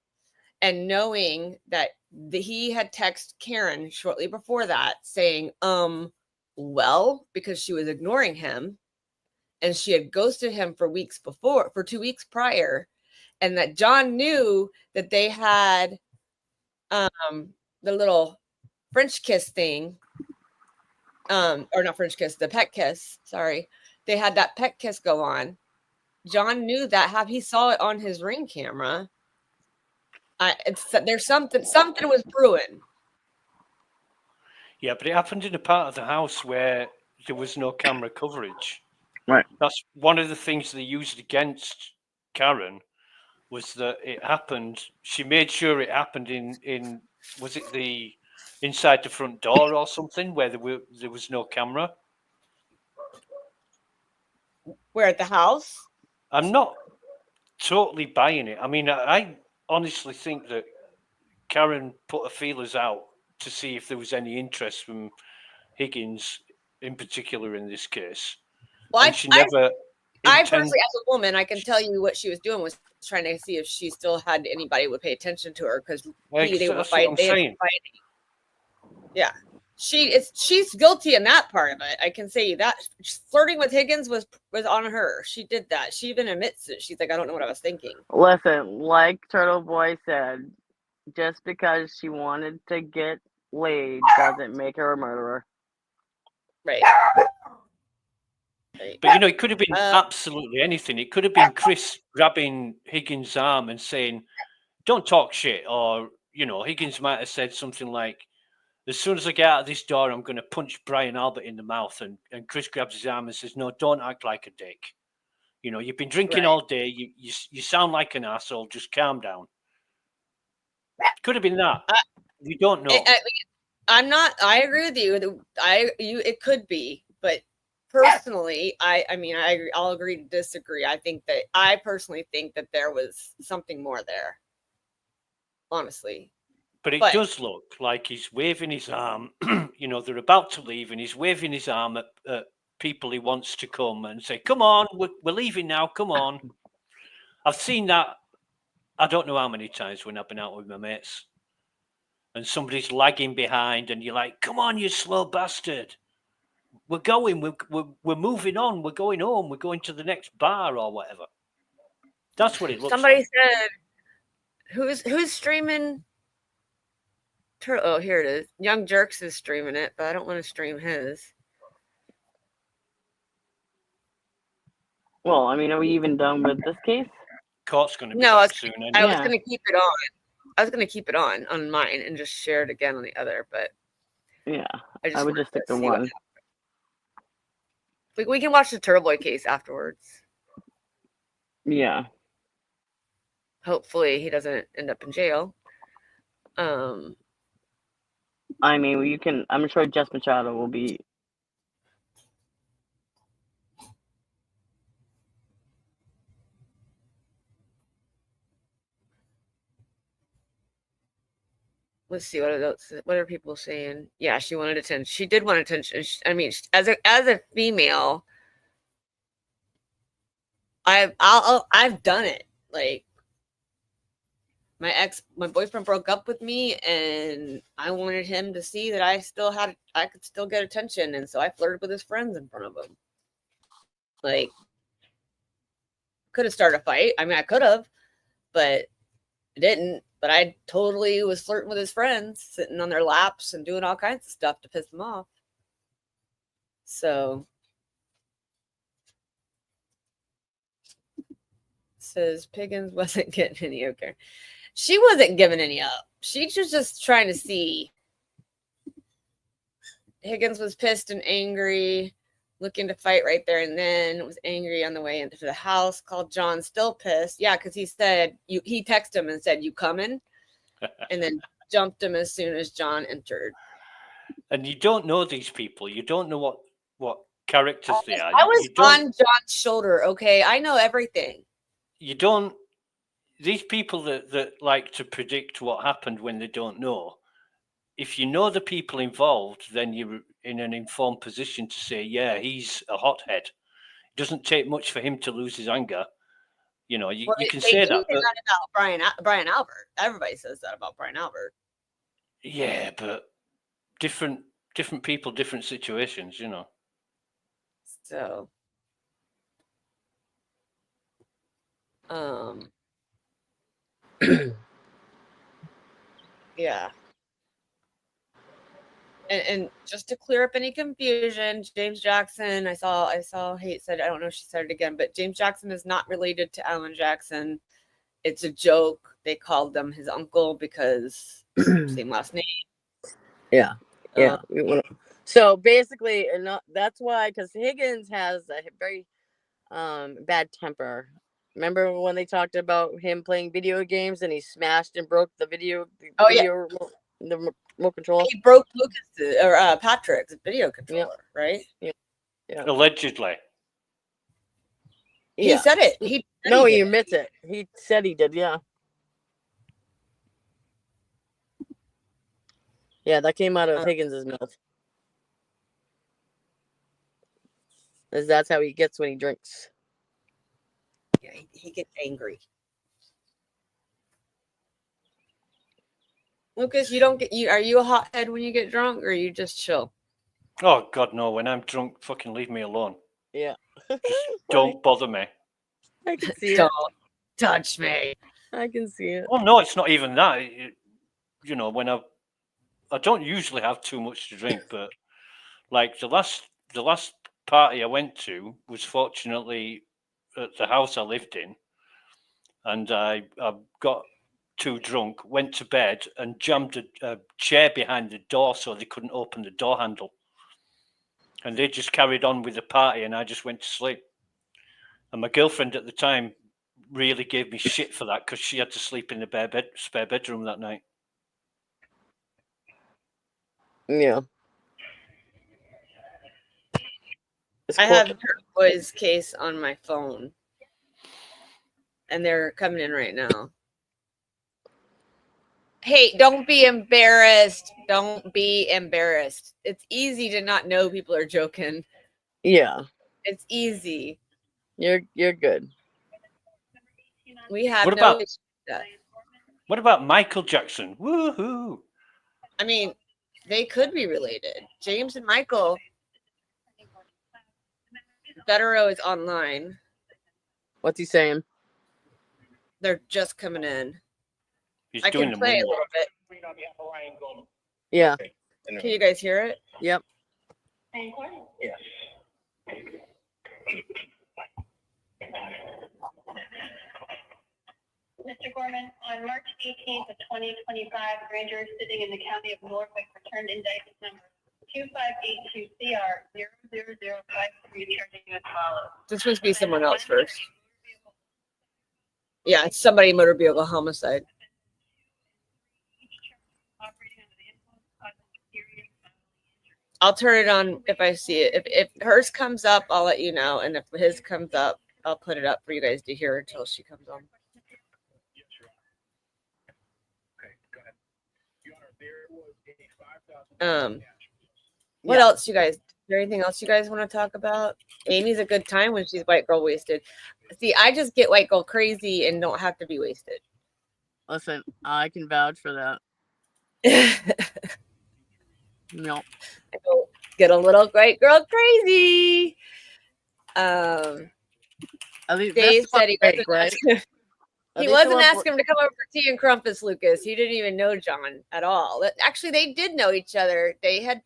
and knowing that he had texted Karen shortly before that saying, well, because she was ignoring him and she had ghosted him for 2 weeks prior, and that John knew that they had the little French kiss thing, or not French kiss, the pet kiss. Sorry. They had that pet kiss go on. John knew that. He saw it on his Ring camera. There's something was brewing. Yeah, but it happened in a part of the house where there was no camera coverage. Right. That's one of the things they used against Karen, was that it happened. She made sure it happened in was it the inside the front door or something where there was no camera? Where, at the house? I'm not totally buying it. I mean, I honestly think that Karen put her feelers out to see if there was any interest from Higgins in particular in this case. Well, and she never I intend- personally, as a woman, I can tell you what she was doing was trying to see if she still had anybody would pay attention to her because they were fighting. Yeah, she's guilty in that part of it. I can say that flirting with Higgins was on her. She did that. She even admits it. She's like, I don't know what I was thinking. Listen, like Turtle Boy said, just because she wanted to get laid doesn't make her a murderer. Right. But it could have been absolutely anything. It could have been Chris grabbing Higgins' arm and saying, "Don't talk shit," or Higgins might have said something like, "As soon as I get out of this door, I'm going to punch Brian Albert in the mouth." And Chris grabs his arm and says, "No, don't act like a dick. You've been drinking all day. You sound like an asshole. Just calm down." Could have been that. We don't know. I agree with you. It could be, but personally, I'll agree to disagree. I personally think that there was something more there. Honestly. But it does look like he's waving his arm. They're about to leave, and he's waving his arm at people he wants to come and say, "Come on, we're leaving now. Come on." I've seen that. I don't know how many times when I've been out with my mates, and somebody's lagging behind, and you're like, "Come on, you slow bastard. We're going. We're moving on. We're going home. We're going to the next bar or whatever." That's what it looks Somebody like. said, "Who's streaming?" Oh, here it is. Young Jerks is streaming it, but I don't want to stream his. Well, are we even done with this case? Court's going to be soon. Anyway. I was going to keep it on. I was going to keep it on mine and just share it again on the other, but yeah, I would just stick to one. We can watch the Turtle Boy case afterwards. Yeah. Hopefully he doesn't end up in jail. You can. I'm sure Jess Machado will be. Let's see what are people saying. Yeah, she wanted attention. She did want attention. As a female, I've done it. Like my boyfriend broke up with me, and I wanted him to see that I could still get attention, and so I flirted with his friends in front of him. Like, could have started a fight. I could have, but I didn't. But I totally was flirting with his friends, sitting on their laps and doing all kinds of stuff to piss them off. So, says Piggins wasn't getting any okay. She wasn't giving any up. She was just trying to see. Higgins was pissed and angry, looking to fight right there and then. Was angry on the way into the house. Called John, still pissed. Yeah, because he said he texted him and said, "You coming?" And then jumped him as soon as John entered. And you don't know these people. You don't know what characters they are. I was on John's shoulder. Okay, I know everything. You don't. These people that like to predict what happened when they don't know. If you know the people involved, then you're in an informed position to say, "Yeah, he's a hothead." It doesn't take much for him to lose his anger. You can say that. But about Brian Albert. Everybody says that about Brian Albert. Yeah, but different people, different situations. So, yeah. And just to clear up any confusion, James Jackson, I saw Hate said, I don't know if she said it again, but James Jackson is not related to Alan Jackson. It's a joke. They called them his uncle because same last name. Yeah. Yeah. So basically, that's why, because Higgins has a very bad temper. Remember when they talked about him playing video games and he smashed and broke the video the remote control? He broke Lucas or Patrick's video controller, right? Yeah. Allegedly. He said it. He admits it. He said he did, yeah. Yeah, that came out of Higgins' mouth. That's how he gets when he drinks. Yeah, he gets angry. Lucas, you don't get you. Are you a hothead when you get drunk, or you just chill? Oh God, no! When I'm drunk, fucking leave me alone. Yeah. Just don't bother me. I can see Don't it. touch me. I can see it. Oh no, it's not even that. You know, when I don't usually have too much to drink, but like the last party I went to was fortunately at the house I lived in, and I got too drunk, went to bed, and jammed a chair behind the door so they couldn't open the door handle. And they just carried on with the party, and I just went to sleep. And my girlfriend at the time really gave me shit for that because she had to sleep in the spare bedroom that night. Yeah. I have her boy's case on my phone, and they're coming in right now. Hey, don't be embarrassed. Don't be embarrassed. It's easy to not know people are joking. Yeah. It's easy. You're good. We have What no about- issue with that. What about Michael Jackson? Woohoo! I mean, they could be related. James and Michael. Federo is online. What's he saying? They're just coming in. He's I doing can the play a moonwalk. little bit. Yeah. Can you guys hear it? Yep. Yeah. Mr. Gorman, on March 18th of 2025, grand jury sitting in the county of Norfolk returned indictment number 2582CR00053, charging as follows. This must be someone else first. Yeah, it's somebody motor vehicle homicide. I'll turn it on if I see it. If hers comes up, I'll let you know. And if his comes up, I'll put it up for you guys to hear until she comes on. What else, you guys? Is there anything else you guys want to talk about? Amy's a good time when she's white girl wasted. See, I just get white girl crazy and don't have to be wasted. Listen, I can vouch for that. No. I don't get a little white girl crazy. At least Dave said he wasn't right? asking. He wasn't asking him to come over for tea and crumpets, Lucas. He didn't even know John at all. Actually, they did know each other. He had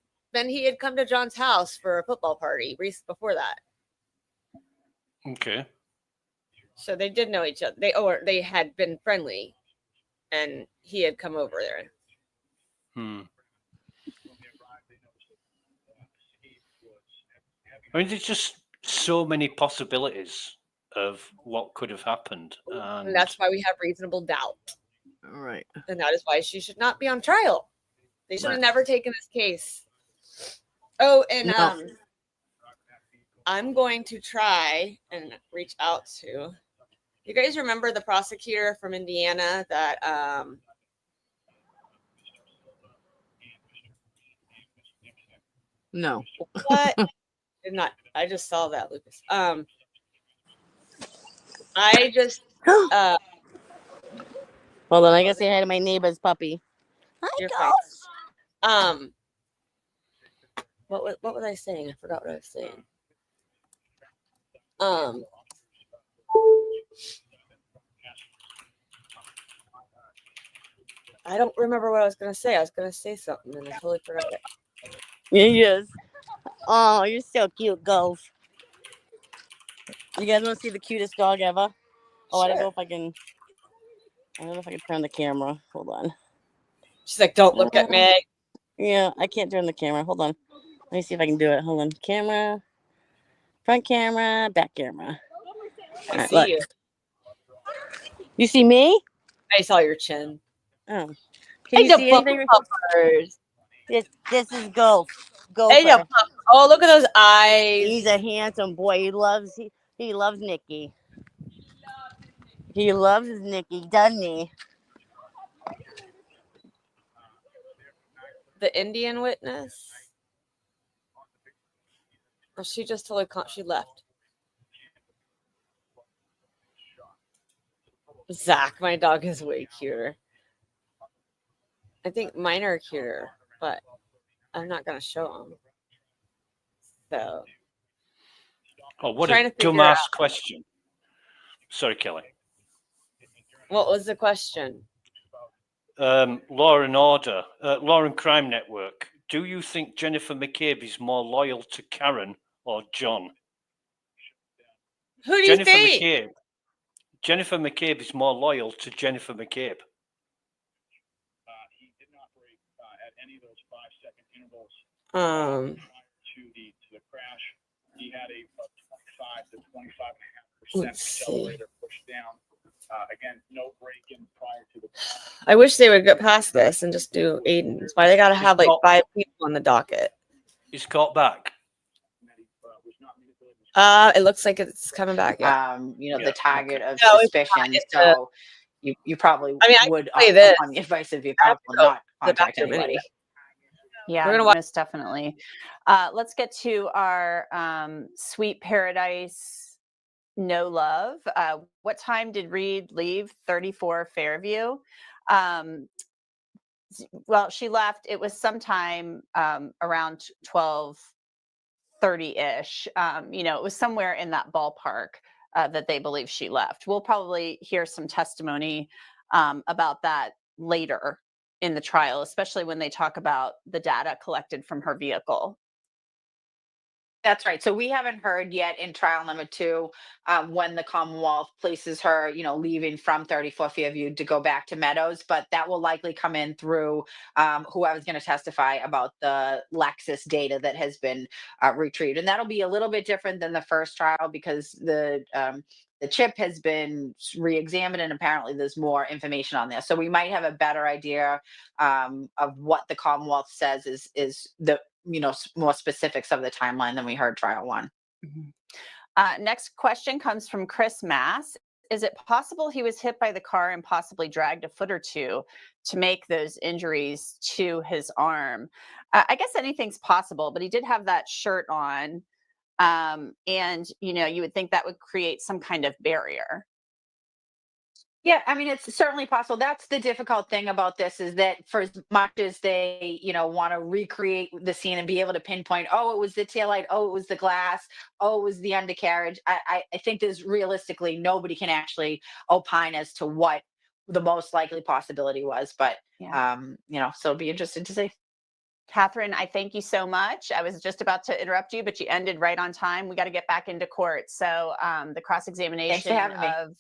come to John's house for a football party before that. Okay. So they did know each other. They had been friendly, and he had come over there. I mean, there's just so many possibilities of what could have happened. And that's why we have reasonable doubt. All right. And that is why she should not be on trial. They should have never taken this case. Oh, and I'm going to try and reach out to. You guys remember the prosecutor from Indiana that No. What? Did not. I just saw that, Lucas. I just Hold on, I gotta say hi to my neighbor's puppy. You're fine. What was I saying? I forgot what I was saying. I don't remember what I was gonna say. I was gonna say something and I totally forgot it. Yes. Oh, you're so cute, Gulf. You guys want to see the cutest dog ever? Oh, I don't know if I can. I don't know if I can turn the camera. Hold on. She's like, "Don't look at me." Yeah, I can't turn the camera. Hold on. Let me see if I can do it. Hold on. Camera. Front camera. Back camera. I Right, see look. you. You see me? I saw your chin. Oh. Can you see anything? This is Gulf. Gopher. Oh, look at those eyes. He's a handsome boy. He loves Nikki. He loves Nikki, doesn't he? The Indian witness. Or she just totally she left. Zach, my dog is way cuter. I think mine are cuter, but I'm not gonna show them. So. Oh, what Trying a to figure dumbass out. question. Sorry, Kelly. What was the question? Law and Order, Law and Crime Network. Do you think Jennifer McCabe is more loyal to Karen or John? Who do you think? Jennifer McCabe is more loyal to Jennifer McCabe. To the crash, he had a 25 to 25.5% accelerator pushed down. Again, no break-in prior to the. I wish they would get past this and just do Aiden's. Why they gotta have like 5 people on the docket? He's got back. It looks like it's coming back. Yeah. The target of No, it's suspicion. not. So you probably I would, can play this. upon the advice of your I have to counsel, go not to the contact bathroom anybody. anyway. Yeah, We're gonna watch- most definitely. Let's get to our Sweet Paradise No Love. What time did Reed leave? 34 Fairview. Well, she left. It was sometime around 12:30-ish. It was somewhere in that ballpark that they believe she left. We'll probably hear some testimony about that later in the trial, especially when they talk about the data collected from her vehicle. That's right. So we haven't heard yet in trial number 2 when the Commonwealth places her, leaving from 34 Fairview to go back to Meadows, but that will likely come in through whoever's going to testify about the Lexus data that has been retrieved. And that'll be a little bit different than the first trial because the chip has been re-examined and apparently there's more information on there. So we might have a better idea of what the Commonwealth says is the more specifics of the timeline than we heard trial 1. Next question comes from Chris Mass. Is it possible he was hit by the car and possibly dragged a foot or two to make those injuries to his arm? I guess anything's possible, but he did have that shirt on. And, you would think that would create some kind of barrier. Yeah, I mean, it's certainly possible. That's the difficult thing about this is that for as much as they, want to recreate the scene and be able to pinpoint, oh, it was the taillight, oh, it was the glass, oh, it was the undercarriage. I think there's realistically nobody can actually opine as to what the most likely possibility was. But, so it'll be interesting to see. Catherine, I thank you so much. I was just about to interrupt you, but you ended right on time. We got to get back into court. So the cross-examination of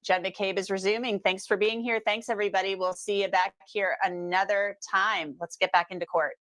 Jen McCabe is resuming. Thanks for being here. Thanks, everybody. We'll see you back here another time. Let's get back into court.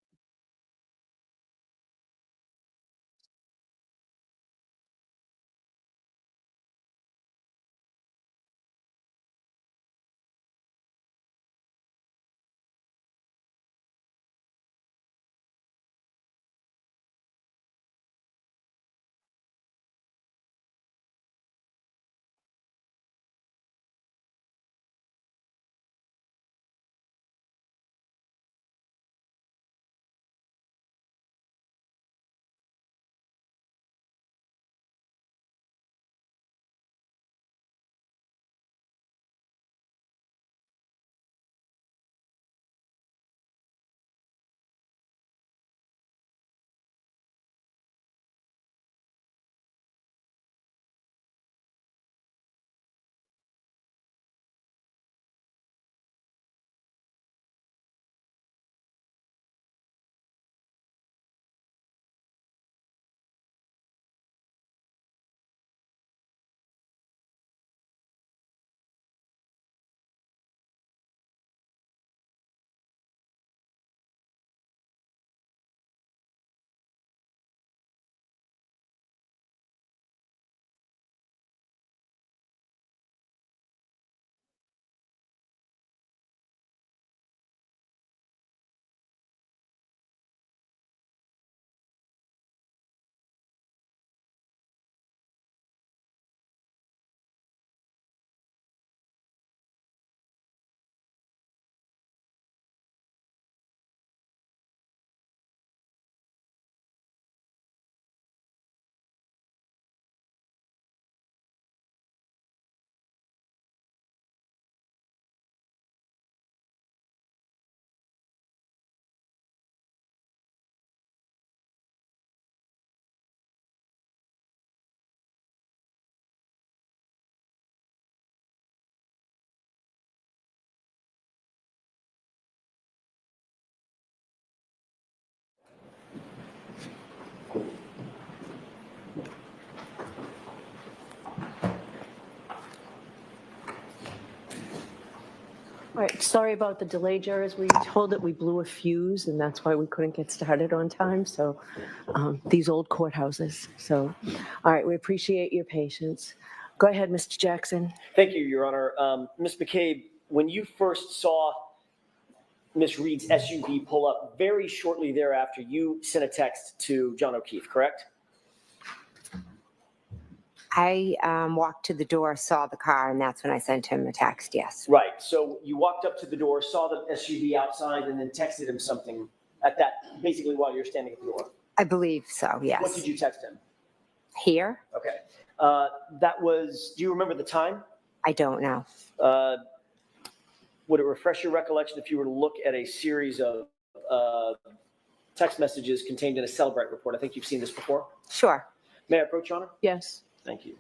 Sorry about the delay, jurors. We were told that we blew a fuse, and that's why we couldn't get started on time. So these old courthouses. So, all right, we appreciate your patience. Go ahead, Mr. Jackson. Thank you, Your Honor. Ms. McCabe, when you first saw Ms. Reed's SUV pull up, very shortly thereafter, you sent a text to John O'Keefe, correct? I walked to the door, saw the car, and that's when I sent him a text, yes. Right. So you walked up to the door, saw the SUV outside, and then texted him something at that, basically while you're standing at the door? I believe so, yes. What did you text him? Here? Okay. That was, do you remember the time? I don't know. Would it refresh your recollection if you were to look at a series of text messages contained in a Celebrate report? I think you've seen this before. Sure. May I approach, Your Honor? Yes. Thank you.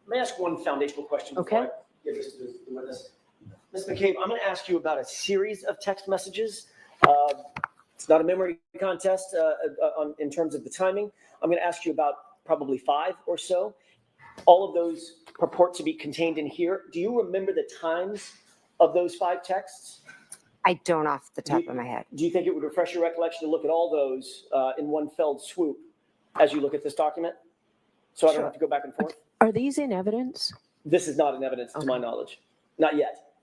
May I ask one foundational question before I give this to the witness? Ms. McCabe, I'm going to ask you about a series of text messages. It's not a memory contest in terms of the timing. I'm going to ask you about probably 5 or so. All of those purport to be contained in here. Do you remember the times of those 5 texts? I don't off the top of my head. Do you think it would refresh your recollection to look at all those in one felled swoop as you look at this document? So I don't have to go back and forth? Are these in evidence? This is not in evidence to my knowledge. Not yet.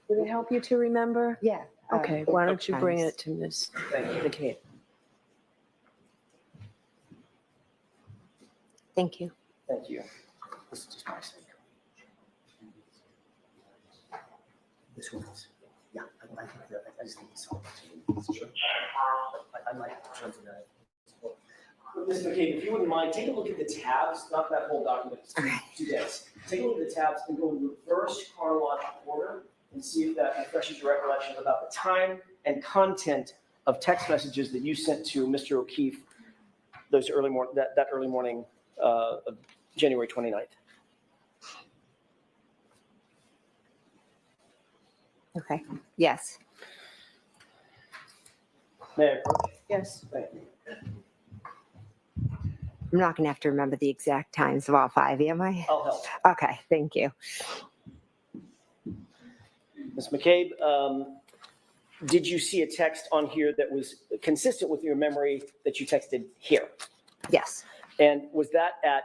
Would it help you to remember? Yeah. Okay, why don't you bring it to Ms. McCabe? Thank you. Thank you. This is just my sake. This one is. Yeah, I just think it's so. Sure. I might turn to that. Ms. McCabe, if you wouldn't mind, take a look at the tabs, not that whole document, it's too dense. Take a look at the tabs and go in reverse chronological order and see if that refreshes your recollection about the time and content of text messages that you sent to Mr. O'Keefe those early that early morning of January 29th. Okay. Yes. May I approach? Yes. Thank you. I'm not going to have to remember the exact times of all 5, am I? I'll help. Okay, thank you. Ms. McCabe, did you see a text on here that was consistent with your memory that you texted here? Yes. And was that at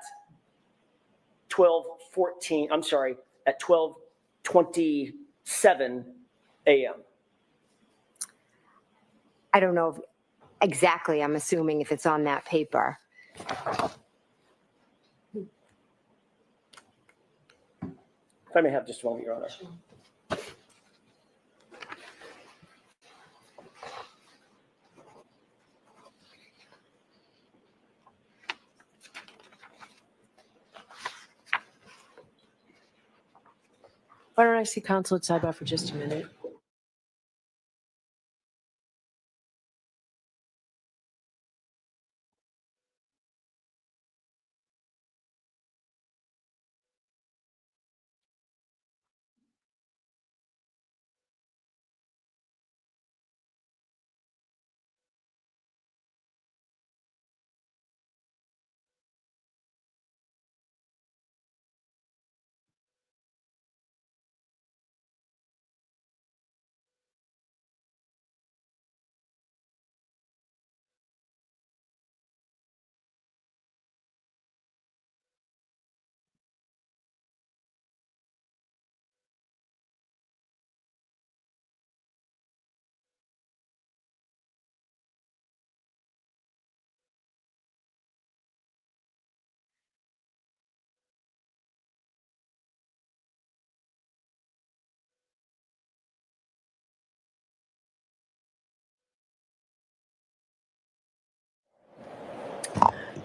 12:14, I'm sorry, at 12:27 a.m.? I don't know exactly. I'm assuming if it's on that paper. If I may have just a moment, Your Honor. Why don't I see counsel at sidebar for just a minute?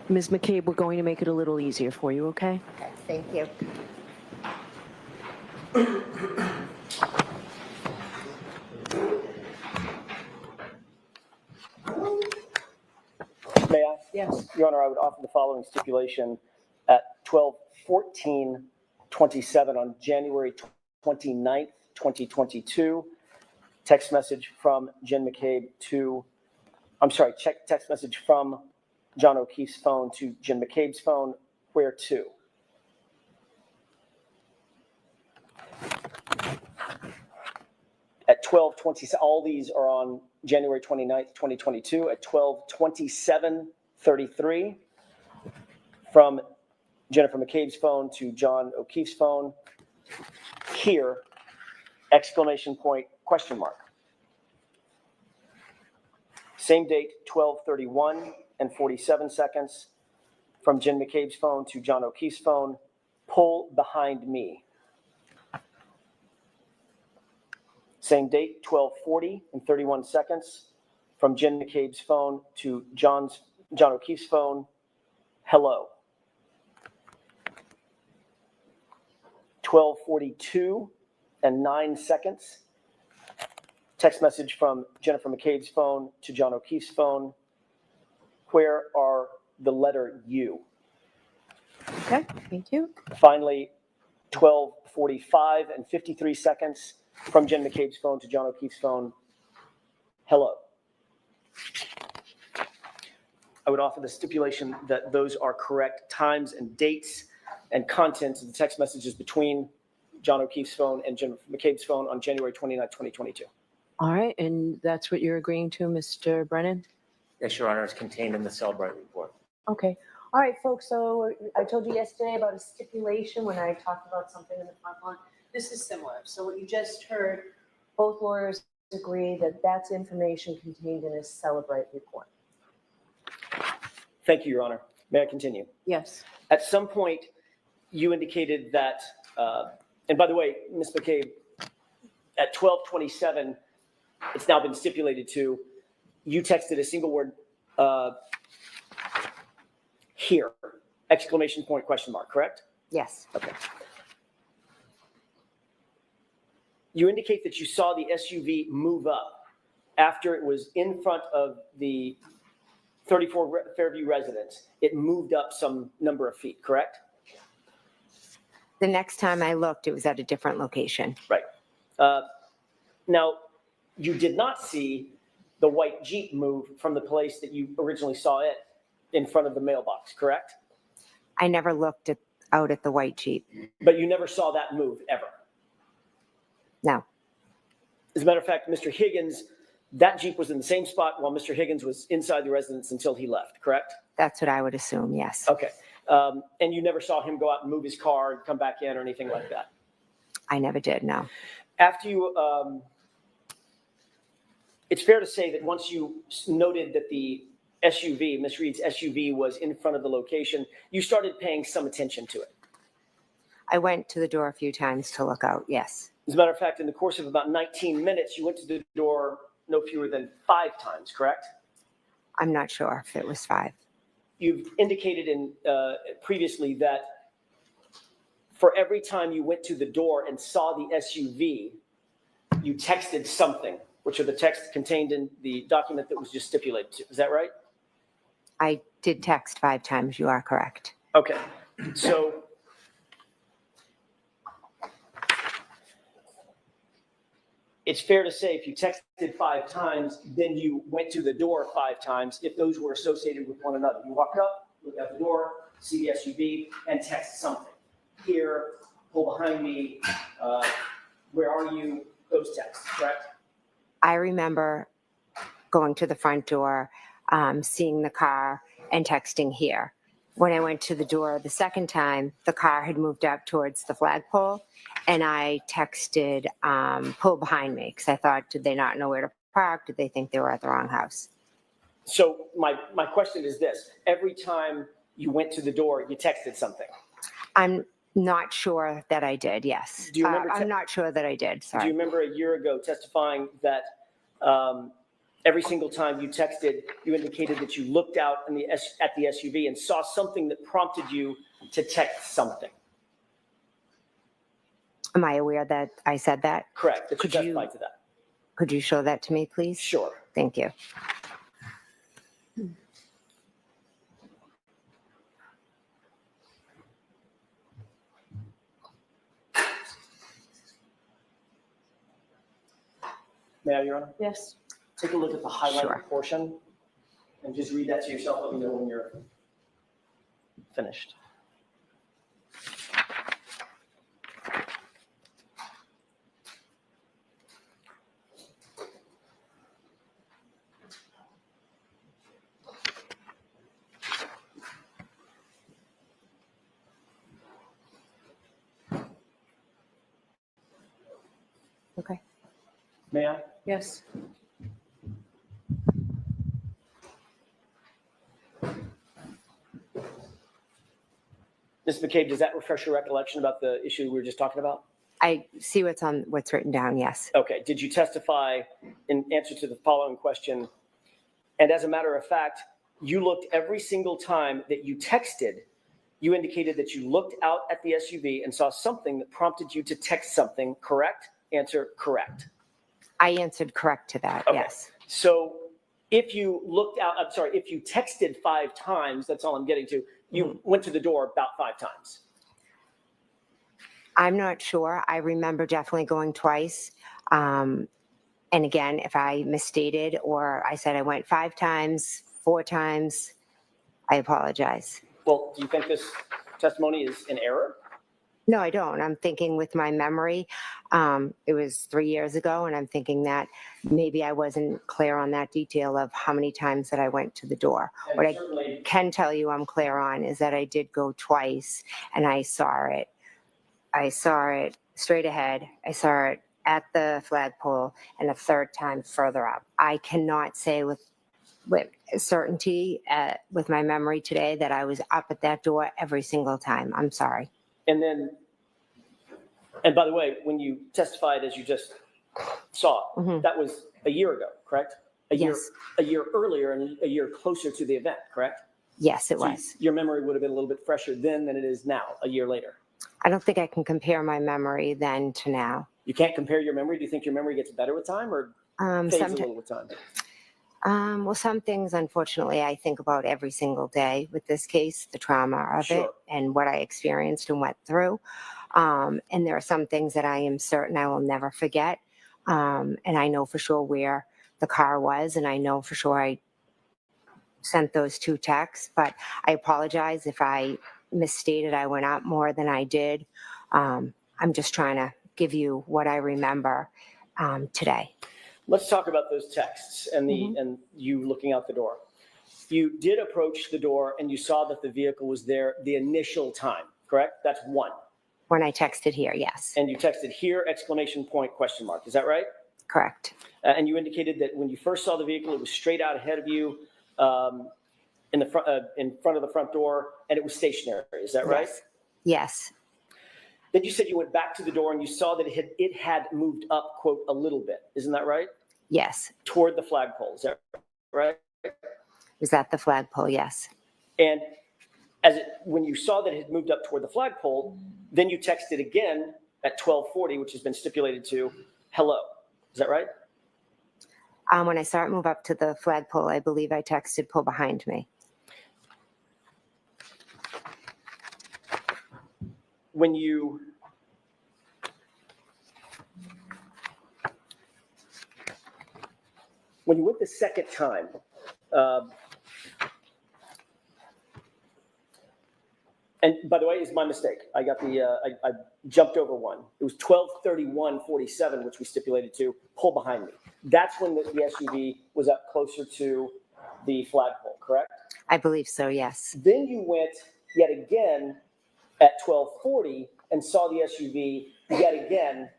Ms. McCabe, we're going to make it a little easier for you, okay? Okay, thank you. May I? Yes. Your Honor, I would offer the following stipulation at 12:14:27 on January 29th, 2022. Text message from Jen McCabe to, text message from John O'Keefe's phone to Jen McCabe's phone where to? At 12:20, all these are on January 29th, 2022, at 12:27:33, from Jennifer McCabe's phone to John O'Keefe's phone. Here, exclamation point, question mark. Same date, 12:31:47, from Jen McCabe's phone to John O'Keefe's phone. Pull behind me. Same date, 12:40:31, from Jen McCabe's phone to John O'Keefe's phone. Hello. 12:42:09, text message from Jennifer McCabe's phone to John O'Keefe's phone. Where are the letter U? Okay, thank you. Finally, 12:45:53, from Jen McCabe's phone to John O'Keefe's phone. Hello. I would offer the stipulation that those are correct times and dates and contents of the text messages between John O'Keefe's phone and Jen McCabe's phone on January 29th, 2022. All right, and that's what you're agreeing to, Mr. Brennan? Yes, Your Honor, it's contained in the Cellbrite report. Okay. All right, folks, so I told you yesterday about a stipulation when I talked about something in the front lawn. This is similar. So what you just heard, both lawyers agree that that's information contained in a Cellbrite report. Thank you, Your Honor. May I continue? Yes. At some point, you indicated that, and by the way, Ms. McCabe, at 12:27, it's now been stipulated to, you texted a single word, here, exclamation point, question mark, correct? Yes. Okay. You indicate that you saw the SUV move up after it was in front of the 34 Fairview residence. It moved up some number of feet, correct? The next time I looked, it was at a different location. Right. Now, you did not see the white Jeep move from the place that you originally saw it in front of the mailbox, correct? I never looked out at the white Jeep. But you never saw that move ever? No. As a matter of fact, Mr. Higgins, that Jeep was in the same spot while Mr. Higgins was inside the residence until he left, correct? That's what I would assume, yes. Okay. And you never saw him go out and move his car and come back in or anything like that? I never did, no. After you, it's fair to say that once you noted that the SUV, Ms. Reed's SUV, was in front of the location, you started paying some attention to it. I went to the door a few times to look out, yes. As a matter of fact, in the course of about 19 minutes, you went to the door no fewer than 5 times, correct? I'm not sure if it was 5. You've indicated in previously that for every time you went to the door and saw the SUV, you texted something, which are the texts contained in the document that was just stipulated to. Is that right? I did text 5 times, you are correct. Okay, so it's fair to say if you texted 5 times, then you went to the door 5 times, if those were associated with one another. You walked up, look out the door, see the SUV, and text something. Here, pull behind me, where are you? Those texts, correct? I remember going to the front door, seeing the car, and texting here. When I went to the door the second time, the car had moved up towards the flagpole, and I texted, pull behind me, because I thought, did they not know where to park? Did they think they were at the wrong house? So my question is this. Every time you went to the door, you texted something. I'm not sure that I did, yes. Do you remember I'm not sure that I did, sorry. Do you remember a year ago testifying that every single time you texted, you indicated that you looked out at the SUV and saw something that prompted you to text something? Am I aware that I said that? Correct, that you testified to that. Could you show that to me, please? Sure. Thank you. May I, Your Honor? Yes. Take a look at the highlighted Sure. portion and just read that to yourself. Let me know when you're finished. Okay. May I? Yes. Ms. McCabe, does that refresh your recollection about the issue we were just talking about? I see what's written down. Yes. Okay. Did you testify in answer to the following question? And as a matter of fact, you looked every single time that you texted, you indicated that you looked out at the SUV and saw something that prompted you to text something, correct? Answer, correct. I answered correct to that. Okay. Yes. So if you looked out, I'm sorry, if you texted 5 times, that's all I'm getting to, you went to the door about 5 times. I'm not sure. I remember definitely going twice. And again, if I misstated or I said I went 5 times, 4 times, I apologize. Well, do you think this testimony is in error? No, I don't. I'm thinking with my memory, it was 3 years ago, and I'm thinking that maybe I wasn't clear on that detail of how many times that I went to the door. And What I certainly- can tell you I'm clear on is that I did go twice, and I saw it. I saw it straight ahead. I saw it at the flagpole, and a third time further up. I cannot say with certainty with my memory today that I was up at that door every single time. I'm sorry. And then, and by the way, when you testified, as you just saw, that was a year ago, correct? A year earlier and a year closer to the event, correct? Yes, it So was. your memory would have been a little bit fresher then than it is now, a year later. I don't think I can compare my memory then to now. You can't compare your memory? Do you think your memory gets better with time or fades a little with time? Well, some things, unfortunately, I think about every single day with this case, the trauma of it and what I experienced and went through. And there are some things that I am certain I will never forget. And I know for sure where the car was, and I know for sure I sent those 2 texts, but I apologize if I misstated. I went up more than I did. I'm just trying to give you what I remember today. Let's talk about those texts and and you looking out the door. You did approach the door and you saw that the vehicle was there the initial time, correct? That's 1. When I texted here, yes. And you texted here, exclamation point, question mark. Is that right? Correct. And you indicated that when you first saw the vehicle, it was straight out ahead of you in front of the front door, and it was stationary. Is that right? Yes. Then you said you went back to the door and you saw that it had moved up, quote, a little bit. Isn't that right? Yes. Toward the flagpole. Is that right? It was at the flagpole, yes. And when you saw that it had moved up toward the flagpole, then you texted again at 12:40, which has been stipulated to, hello. Is that right? When I saw it move up to the flagpole, I believe I texted pull behind me. When you went the second time, and by the way, it's my mistake. I got I jumped over one. It was 12:31:47, which we stipulated to pull behind me. That's when the SUV was up closer to the flagpole, correct? I believe so, yes. Then you went yet again at 12:40 and saw the SUV yet again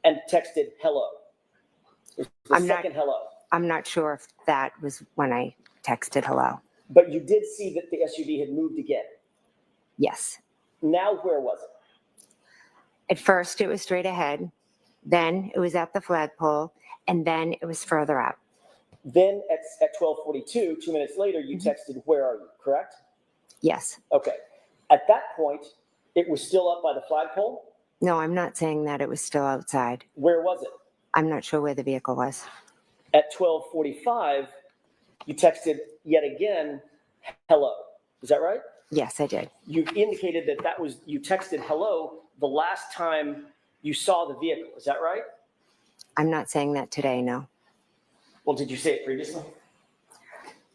and texted hello. Hello. I'm not sure if that was when I texted hello. But you did see that the SUV had moved again. Yes. Now where was it? At first it was straight ahead, then it was at the flagpole, and then it was further up. Then at 12:42, 2 minutes later, you texted, where are you, correct? Yes. Okay. At that point, it was still up by the flagpole? No, I'm not saying that it was still outside. Where was it? I'm not sure where the vehicle was. At 12:45, you texted yet again, hello. Is that right? Yes, I did. You indicated that you texted hello the last time you saw the vehicle. Is that right? I'm not saying that today, no. Well, did you say it previously?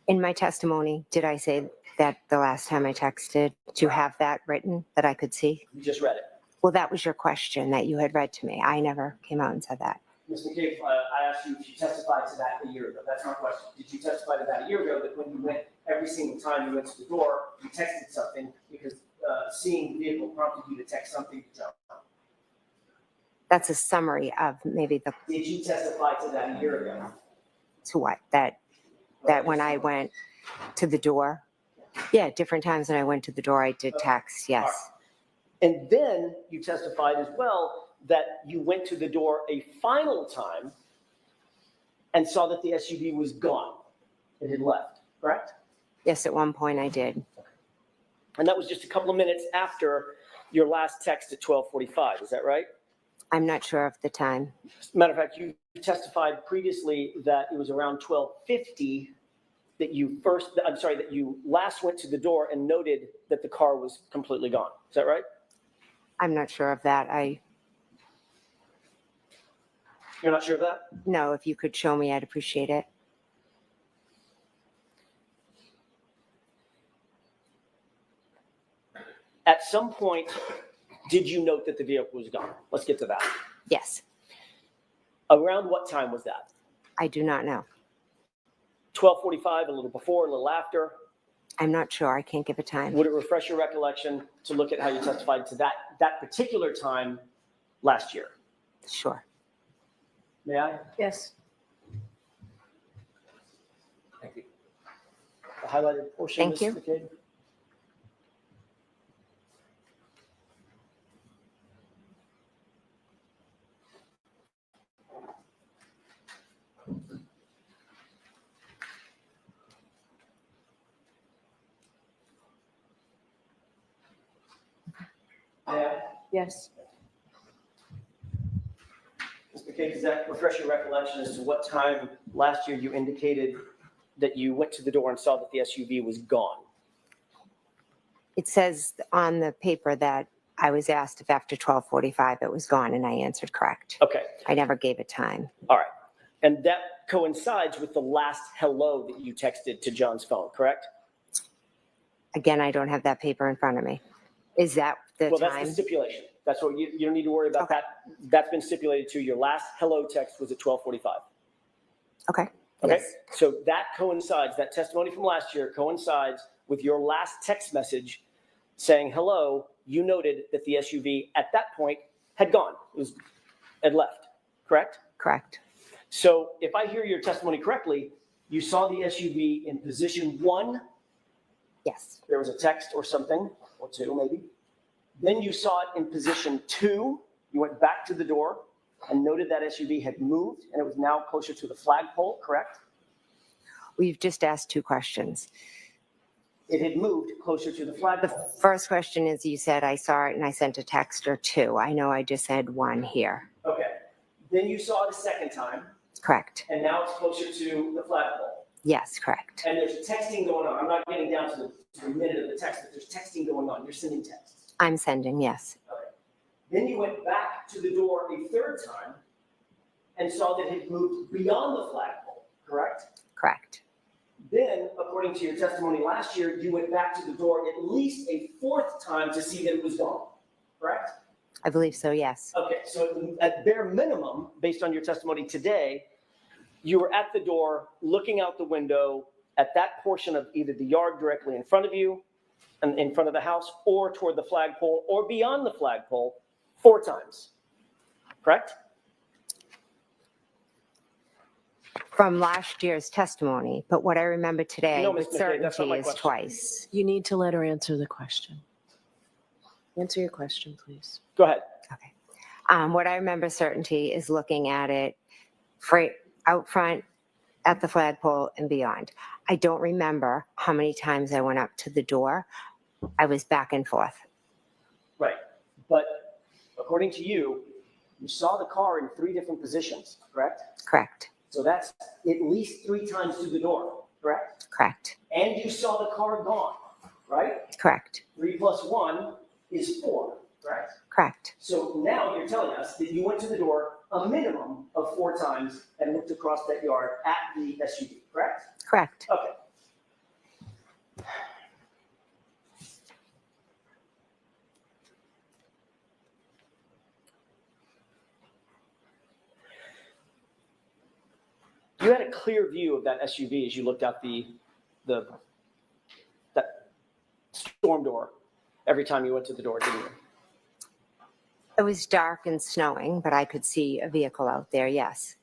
In my testimony, did I say that the last time I texted? Do you have that written that I could see? You just read it. Well, that was your question that you had read to me. I never came out and said that. Ms. McCabe, I asked you if you testified to that a year ago. That's my question. Did you testify to that a year ago, that when you went, every single time you went to the door, you texted something because seeing the vehicle prompted you to text something to John? That's a summary of maybe the, Did you testify to that a year ago? to what? That when I went to the door? Yeah, different times when I went to the door, I did text, yes. And then you testified as well that you went to the door a final time and saw that the SUV was gone. It had left, correct? Yes, at one point I did. And that was just a couple of minutes after your last text at 12:45, is that right? I'm not sure of the time. Matter of fact, you testified previously that it was around 12:50 that you last went to the door and noted that the car was completely gone. Is that right? I'm not sure of that. You're not sure of that? No, if you could show me, I'd appreciate it. At some point, did you note that the vehicle was gone? Let's get to that. Yes. Around what time was that? I do not know. 12:45, a little before, a little after? I'm not sure. I can't give a time. Would it refresh your recollection to look at how you testified to that particular time last year? Sure. May I? Yes. Thank you. The highlighted portion, Thank you. Ms. McCabe? Yes. Ms. McCabe, does that refresh your recollection as to what time last year you indicated that you went to the door and saw that the SUV was gone? It says on the paper that I was asked if after 12:45 it was gone, and I answered correct. Okay. I never gave a time. All right. And that coincides with the last hello that you texted to John's phone, correct? Again, I don't have that paper in front of me. Is that the Well, time? that's the stipulation. That's what you don't need to worry about that. That's been stipulated to. Your last hello text was at 12:45. Okay. Okay. Yes. So that coincides, that testimony from last year coincides with your last text message saying hello. You noted that the SUV at that point had gone, had left, correct? Correct. So if I hear your testimony correctly, you saw the SUV in position 1. Yes. There was a text or something, or 2 maybe. Then you saw it in position 2. You went back to the door and noted that SUV had moved and it was now closer to the flagpole, correct? We've just asked 2 questions. It had moved closer to the flagpole. The first question is, you said I saw it and I sent a text or 2. I know I just said 1 here. Okay. Then you saw it a second time. Correct. And now it's closer to the flagpole. Yes, correct. And there's texting going on. I'm not getting down to the minute of the text, but there's texting going on. You're sending texts. I'm sending, yes. Okay. Then you went back to the door a third time and saw that it had moved beyond the flagpole, correct? Correct. Then, according to your testimony last year, you went back to the door at least a 4th time to see that it was gone, correct? I believe so, yes. Okay, so at bare minimum, based on your testimony today, you were at the door, looking out the window at that portion of either the yard directly in front of you, and in front of the house, or toward the flagpole, or beyond the flagpole 4 times, correct? From last year's testimony, but what I remember today No, with Ms. McCabe, that's not certainty my is question. twice. You need to let her answer the question. Answer your question, please. Go ahead. What I remember certainty is looking at it out front, at the flagpole, and beyond. I don't remember how many times I went up to the door. I was back and forth. Right, but according to you, you saw the car in 3 different positions, correct? Correct. So that's at least 3 times to the door, correct? Correct. And you saw the car gone, right? Correct. 3 plus 1 is 4, correct? Correct. So now you're telling us that you went to the door a minimum of 4 times and looked across that yard at the SUV, correct? Correct. Okay. You had a clear view of that SUV as you looked out that storm door every time you went to the door, didn't you? It was dark and snowing, but I could see a vehicle out there, yes.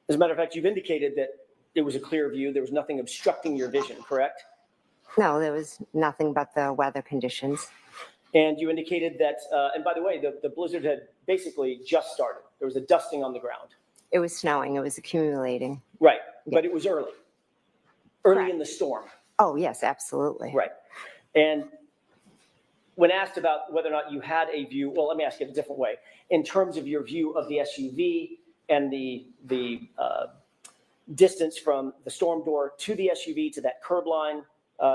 As a matter of fact, you've indicated that it was a clear view. There was nothing obstructing your vision, correct? No, there was nothing but the weather conditions. And you indicated that, and by the way, the blizzard had basically just started. There was a dusting on the ground. It was snowing. It was accumulating. Right, but it was early in the storm. Oh, yes, absolutely. Right. And when asked about whether or not you had a view, well, let me ask it a different way. In terms of your view of the SUV and the distance from the storm door to the SUV to that curb line,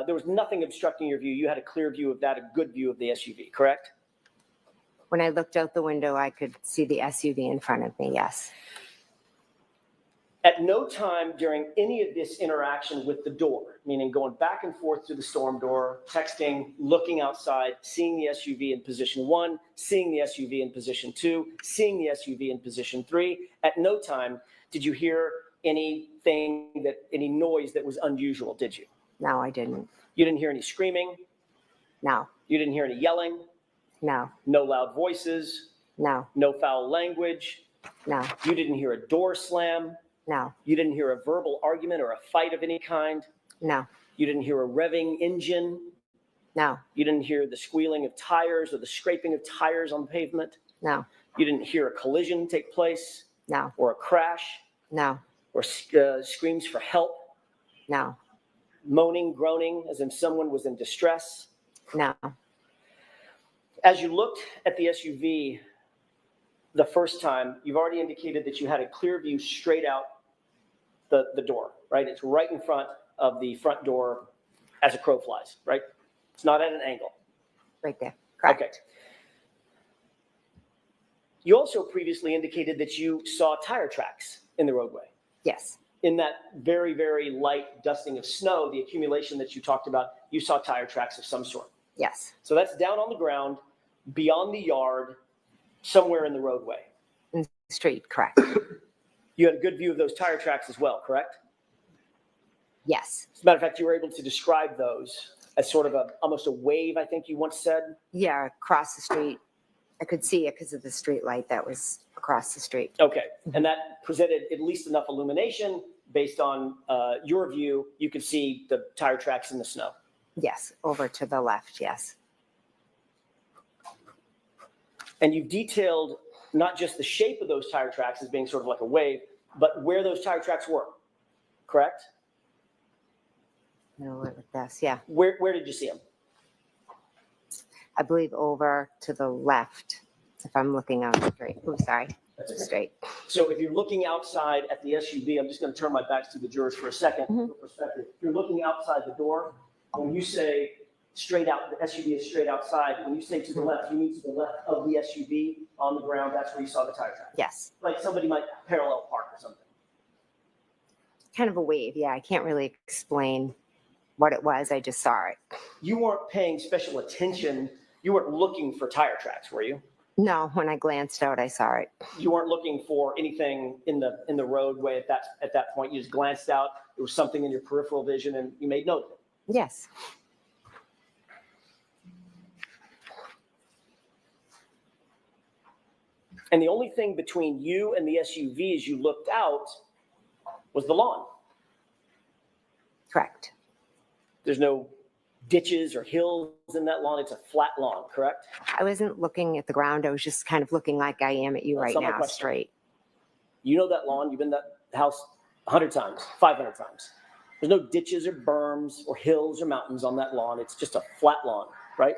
there was nothing obstructing your view. You had a clear view of that, a good view of the SUV, correct? When I looked out the window, I could see the SUV in front of me, yes. At no time during any of this interaction with the door, meaning going back and forth to the storm door, texting, looking outside, seeing the SUV in position 1, seeing the SUV in position 2, seeing the SUV in position 3, at no time did you hear any noise that was unusual, did you? No, I didn't. You didn't hear any screaming? No. You didn't hear any yelling? No. No loud voices? No. No foul language? No. You didn't hear a door slam? No. You didn't hear a verbal argument or a fight of any kind? No. You didn't hear a revving engine? No. You didn't hear the squealing of tires or the scraping of tires on the pavement? No. You didn't hear a collision take place? No. Or a crash? No. Or screams for help? No. Moaning, groaning, as if someone was in distress? No. As you looked at the SUV the first time, you've already indicated that you had a clear view straight out the door, right? It's right in front of the front door as a crow flies, right? It's not at an angle. Right there. Correct. Okay. You also previously indicated that you saw tire tracks in the roadway. Yes. In that very, very light dusting of snow, the accumulation that you talked about, you saw tire tracks of some sort. Yes. So that's down on the ground, beyond the yard, somewhere in the roadway. In the street, correct. You had a good view of those tire tracks as well, correct? Yes. As a matter of fact, you were able to describe those as sort of almost a wave, I think you once said. Yeah, across the street. I could see it because of the street light that was across the street. Okay, and that presented at least enough illumination based on your view. You could see the tire tracks in the snow. Yes, over to the left, yes. And you've detailed not just the shape of those tire tracks as being sort of like a wave, but where those tire tracks were, correct? No, that's, yeah. Where did you see them? I believe over to the left, if I'm looking out straight. Oh, sorry. Straight. So if you're looking outside at the SUV, I'm just going to turn my back to the jurors for a second. For perspective. If you're looking outside the door, when you say straight out, the SUV is straight outside. When you say to the left, you mean to the left of the SUV on the ground. That's where you saw the tire track. Yes. Like somebody might parallel park or something. Kind of a wave, yeah. I can't really explain what it was. I just saw it. You weren't paying special attention. You weren't looking for tire tracks, were you? No, when I glanced out, I saw it. You weren't looking for anything in the roadway at that point. You just glanced out. There was something in your peripheral vision, and you made note of it. Yes. And the only thing between you and the SUV as you looked out was the lawn. Correct. There's no ditches or hills in that lawn. It's a flat lawn, correct? I wasn't looking at the ground. I was just kind of looking like I am at you That's right not my now, question. straight. You know that lawn. You've been in that house 100 times, 500 times. There's no ditches or berms or hills or mountains on that lawn. It's just a flat lawn, right?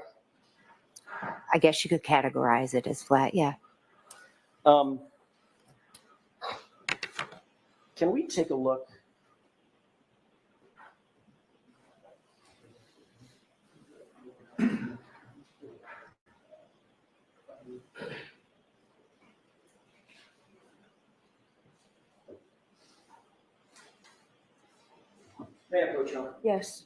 I guess you could categorize it as flat, yeah. Can we take a look? May I approach you? Yes.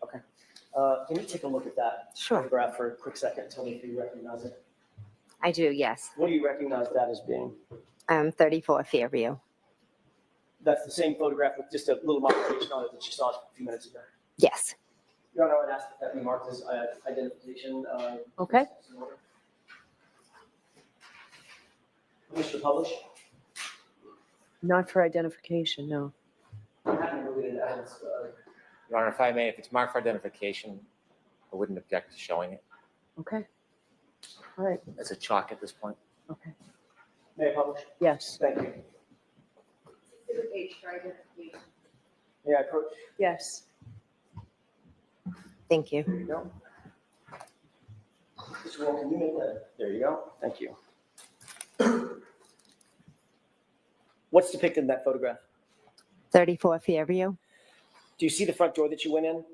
Okay. Can you take a look at that photograph for a quick second? Tell me if you recognize it. I do, yes. What do you recognize that as being? 34 Fairview. That's the same photograph with just a little modification on it that you saw a few minutes ago. Yes. Your Honor, I would ask that be marked as identification. Okay. Wish to publish? Not for identification, no. I'm happy to look at it as, Your Honor, if I may, if it's marked for identification, I wouldn't object to showing it. Okay. All right. It's a chalk at this point. Okay. May I publish? Yes. Thank you. May I approach? Yes. Thank you. There you go. Mr. Wall, can you make that? There you go. Thank you. What's depicted in that photograph? 34 Fairview. Do you see the front door that you went in?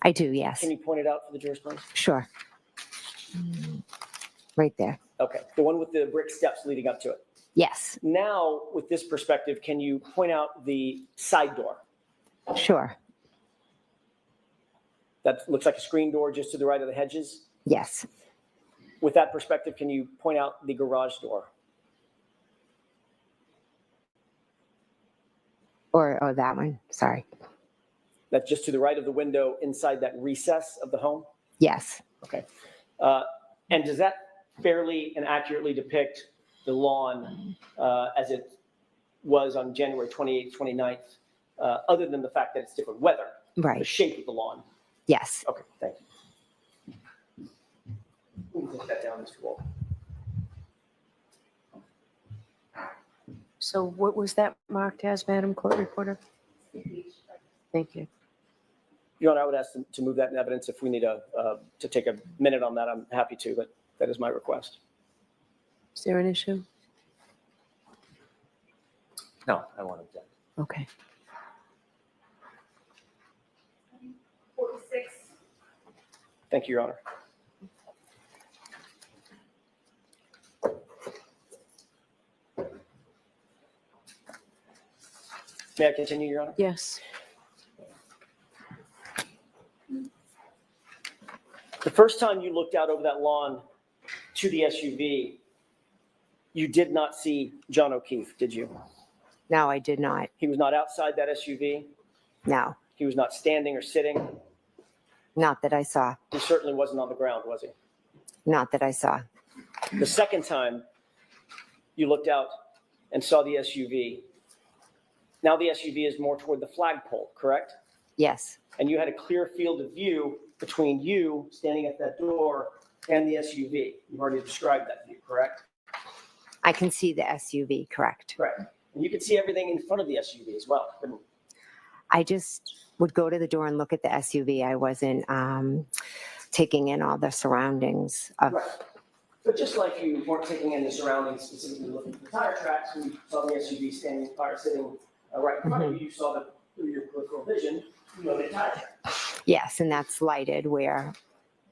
I do, yes. Can you point it out for the jurors, please? Sure. Right there. Okay, the one with the brick steps leading up to it. Yes. Now, with this perspective, can you point out the side door? Sure. That looks like a screen door just to the right of the hedges. Yes. With that perspective, can you point out the garage door? Or that one. Sorry. That's just to the right of the window inside that recess of the home? Yes. Okay. And does that fairly and accurately depict the lawn as it was on January 28th, 29th, other than the fact that it's different weather? Right. The shape of the lawn? Yes. Okay, thank you. We can take that down, Mr. Wall. So what was that marked as, Madam Court Reporter? Thank you. Your Honor, I would ask to move that in evidence. If we need to take a minute on that, I'm happy to, but that is my request. Is there an issue? No, I won't object. Okay. 46. Thank you, Your Honor. May I continue, Your Honor? Yes. The first time you looked out over that lawn to the SUV, you did not see John O'Keefe, did you? No, I did not. He was not outside that SUV? No. He was not standing or sitting? Not that I saw. He certainly wasn't on the ground, was he? Not that I saw. The second time you looked out and saw the SUV, now the SUV is more toward the flagpole, correct? Yes. And you had a clear field of view between you standing at that door and the SUV. You've already described that view, correct? I can see the SUV, correct. Correct. And you could see everything in front of the SUV as well, couldn't you? I just would go to the door and look at the SUV. I wasn't taking in all the surroundings of. Right. But just like you weren't taking in the surroundings, specifically looking for the tire tracks, when you saw the SUV sitting right in front of you, you saw that through your peripheral vision, you know the tire tracks. Yes, and that's lighted where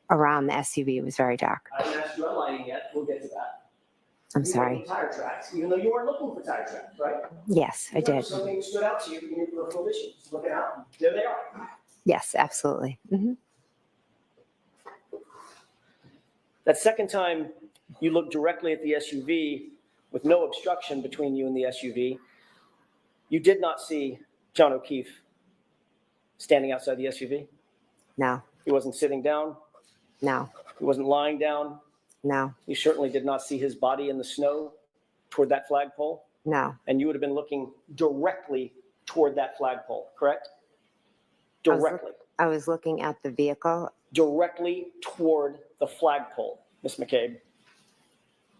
around the SUV it was very dark. I haven't asked you about lighting yet. We'll get to that. I'm sorry. Tire tracks, even though you weren't looking for tire tracks, right? Yes, I did. Something stood out to you in your peripheral vision. Just looking out, there they are. Yes, absolutely. Mm-hmm. That second time you looked directly at the SUV with no obstruction between you and the SUV, you did not see John O'Keefe standing outside the SUV? No. He wasn't sitting down? No. He wasn't lying down? No. You certainly did not see his body in the snow toward that flagpole? No. And you would have been looking directly toward that flagpole, correct? Directly. I was looking at the vehicle. Directly toward the flagpole, Ms. McCabe.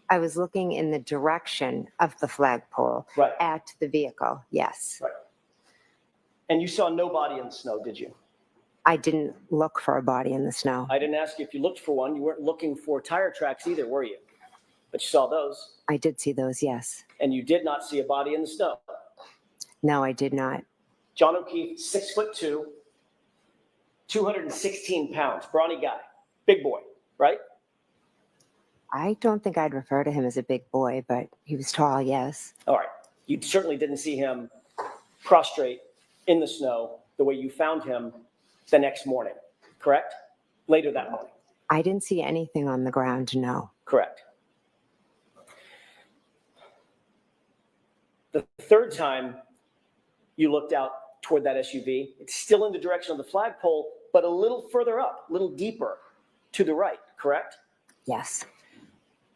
I was looking in the direction of the flagpole at the vehicle, yes. Right. And you saw no body in the snow, did you? I didn't look for a body in the snow. I didn't ask you if you looked for one. You weren't looking for tire tracks either, were you? But you saw those. I did see those, yes. And you did not see a body in the snow. No, I did not. John O'Keefe, 6'2", 216 pounds, brawny guy, big boy, right? I don't think I'd refer to him as a big boy, but he was tall, yes. All right. You certainly didn't see him prostrate in the snow the way you found him the next morning, correct? later that morning? I didn't see anything on the ground, no. Correct. The third time you looked out toward that SUV, it's still in the direction of the flagpole, but a little further up, a little deeper to the right, correct? Yes.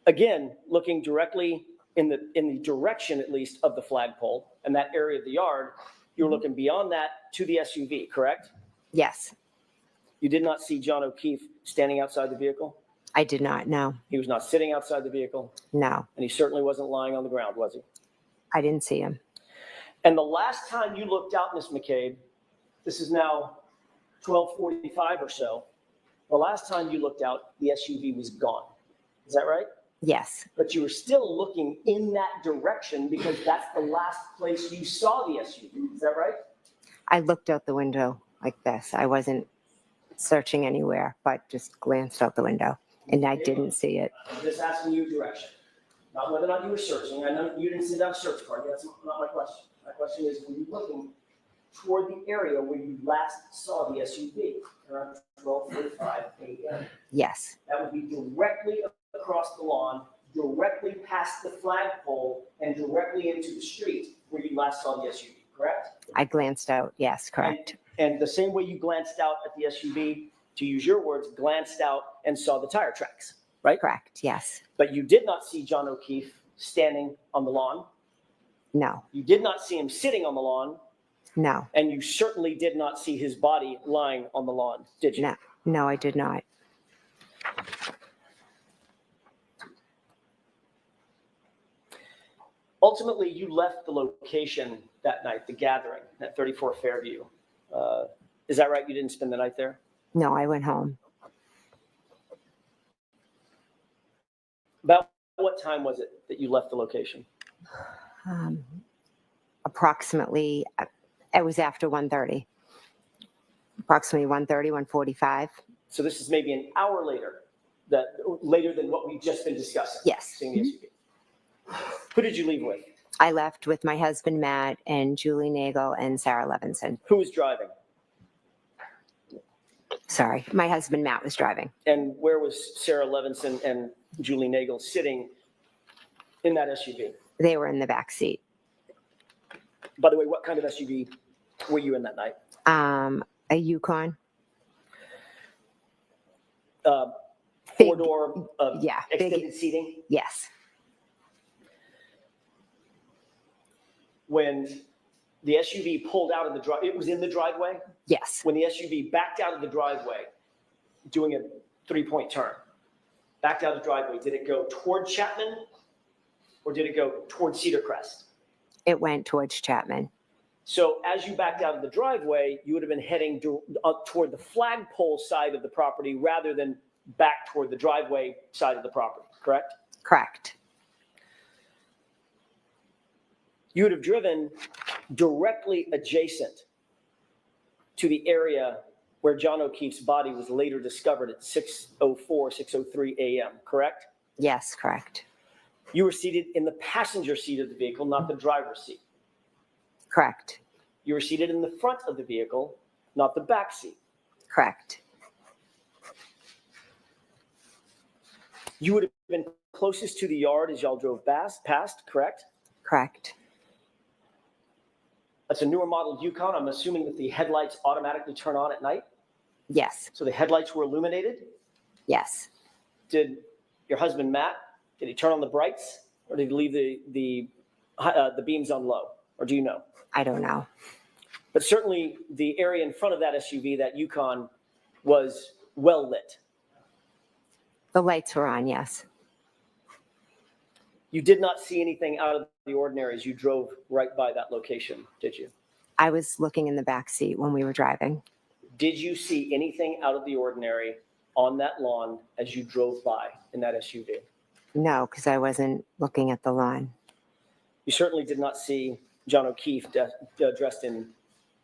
Again, looking directly in the direction, at least, of the flagpole and that area of the yard, you're looking beyond that to the SUV, correct? Yes. You did not see John O'Keefe standing outside the vehicle? I did not, no. He was not sitting outside the vehicle? No. And he certainly wasn't lying on the ground, was he? I didn't see him. And the last time you looked out, Ms. McCabe, this is now 12:45 or so, the last time you looked out, the SUV was gone. Is that right? Yes. But you were still looking in that direction because that's the last place you saw the SUV. Is that right? I looked out the window like this. I wasn't searching anywhere, but just glanced out the window, and I didn't see it. I'm just asking you direction, not whether or not you were searching. I know you didn't send out a search party. That's not my question. My question is, were you looking toward the area where you last saw the SUV around 12:45 a.m.? Yes. That would be directly across the lawn, directly past the flagpole, and directly into the street where you last saw the SUV, correct? I glanced out. Yes, correct. And the same way you glanced out at the SUV, to use your words, glanced out and saw the tire tracks, right? Correct, yes. But you did not see John O'Keefe standing on the lawn. No. You did not see him sitting on the lawn. No. And you certainly did not see his body lying on the lawn, did you? No. No, I did not. Ultimately, you left the location that night, the gathering at 34 Fairview. Is that right? You didn't spend the night there? No, I went home. About what time was it that you left the location? Approximately, it was after 1:30. Approximately 1:30, 1:45. So this is maybe an hour later, later than what we've just been discussing. Yes. Seeing the SUV. Who did you leave with? I left with my husband, Matt, and Julie Nagel and Sarah Levinson. Who was driving? Sorry, my husband, Matt, was driving. And where was Sarah Levinson and Julie Nagel sitting in that SUV? They were in the back seat. By the way, what kind of SUV were you in that night? A Yukon. Four-door, yeah, extended seating? Yes. When the SUV pulled out of the drive, it was in the driveway? Yes. When the SUV backed out of the driveway, doing a three-point turn, backed out of the driveway, did it go toward Chapman or did it go toward Cedar Crest? It went towards Chapman. So as you backed out of the driveway, you would have been heading toward the flagpole side of the property rather than back toward the driveway side of the property, correct? Correct. You would have driven directly adjacent to the area where John O'Keefe's body was later discovered at 6:04, 6:03 a.m., correct? Yes, correct. You were seated in the passenger seat of the vehicle, not the driver's seat. Correct. You were seated in the front of the vehicle, not the back seat. Correct. You would have been closest to the yard as y'all drove past, correct? Correct. That's a newer model Yukon. I'm assuming that the headlights automatically turn on at night? Yes. So the headlights were illuminated? Yes. Did your husband, Matt, did he turn on the brights or did he leave the beams on low? Or do you know? I don't know. But certainly the area in front of that SUV, that Yukon, was well lit. The lights were on, yes. You did not see anything out of the ordinary as you drove right by that location, did you? I was looking in the back seat when we were driving. Did you see anything out of the ordinary on that lawn as you drove by in that SUV? No, because I wasn't looking at the lawn. You certainly did not see John O'Keefe dressed in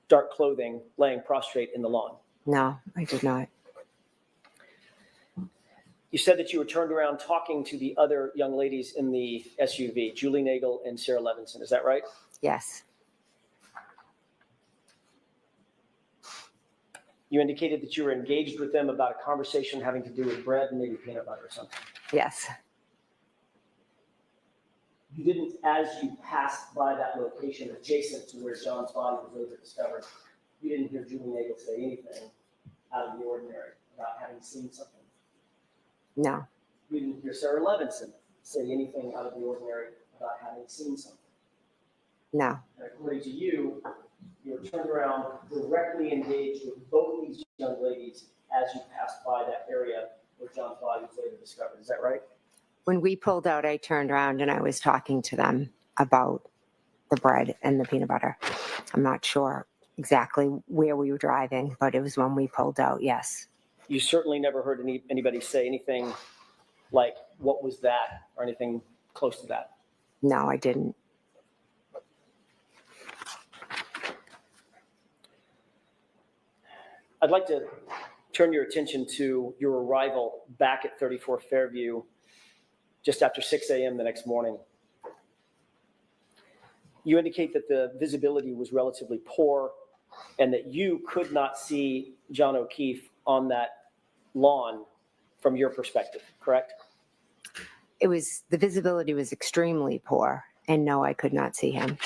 dark clothing laying prostrate in the lawn. No, I did not. You said that you were turned around talking to the other young ladies in the SUV, Julie Nagel and Sarah Levinson. Is that right? Yes. You indicated that you were engaged with them about a conversation having to do with bread and maybe peanut butter or something. Yes. You didn't, as you passed by that location adjacent to where John's body was later discovered, you didn't hear Julie Nagel say anything out of the ordinary about having seen something. No. You didn't hear Sarah Levinson say anything out of the ordinary about having seen something. No. And according to you, you were turned around, directly engaged with both these young ladies as you passed by that area where John's body was later discovered. Is that right? When we pulled out, I turned around and I was talking to them about the bread and the peanut butter. I'm not sure exactly where we were driving, but it was when we pulled out, yes. You certainly never heard anybody say anything like, what was that, or anything close to that. No, I didn't. I'd like to turn your attention to your arrival back at 34 Fairview just after 6 a.m. the next morning. You indicate that the visibility was relatively poor and that you could not see John O'Keefe on that lawn from your perspective, correct? The visibility was extremely poor, and no, I could not see him.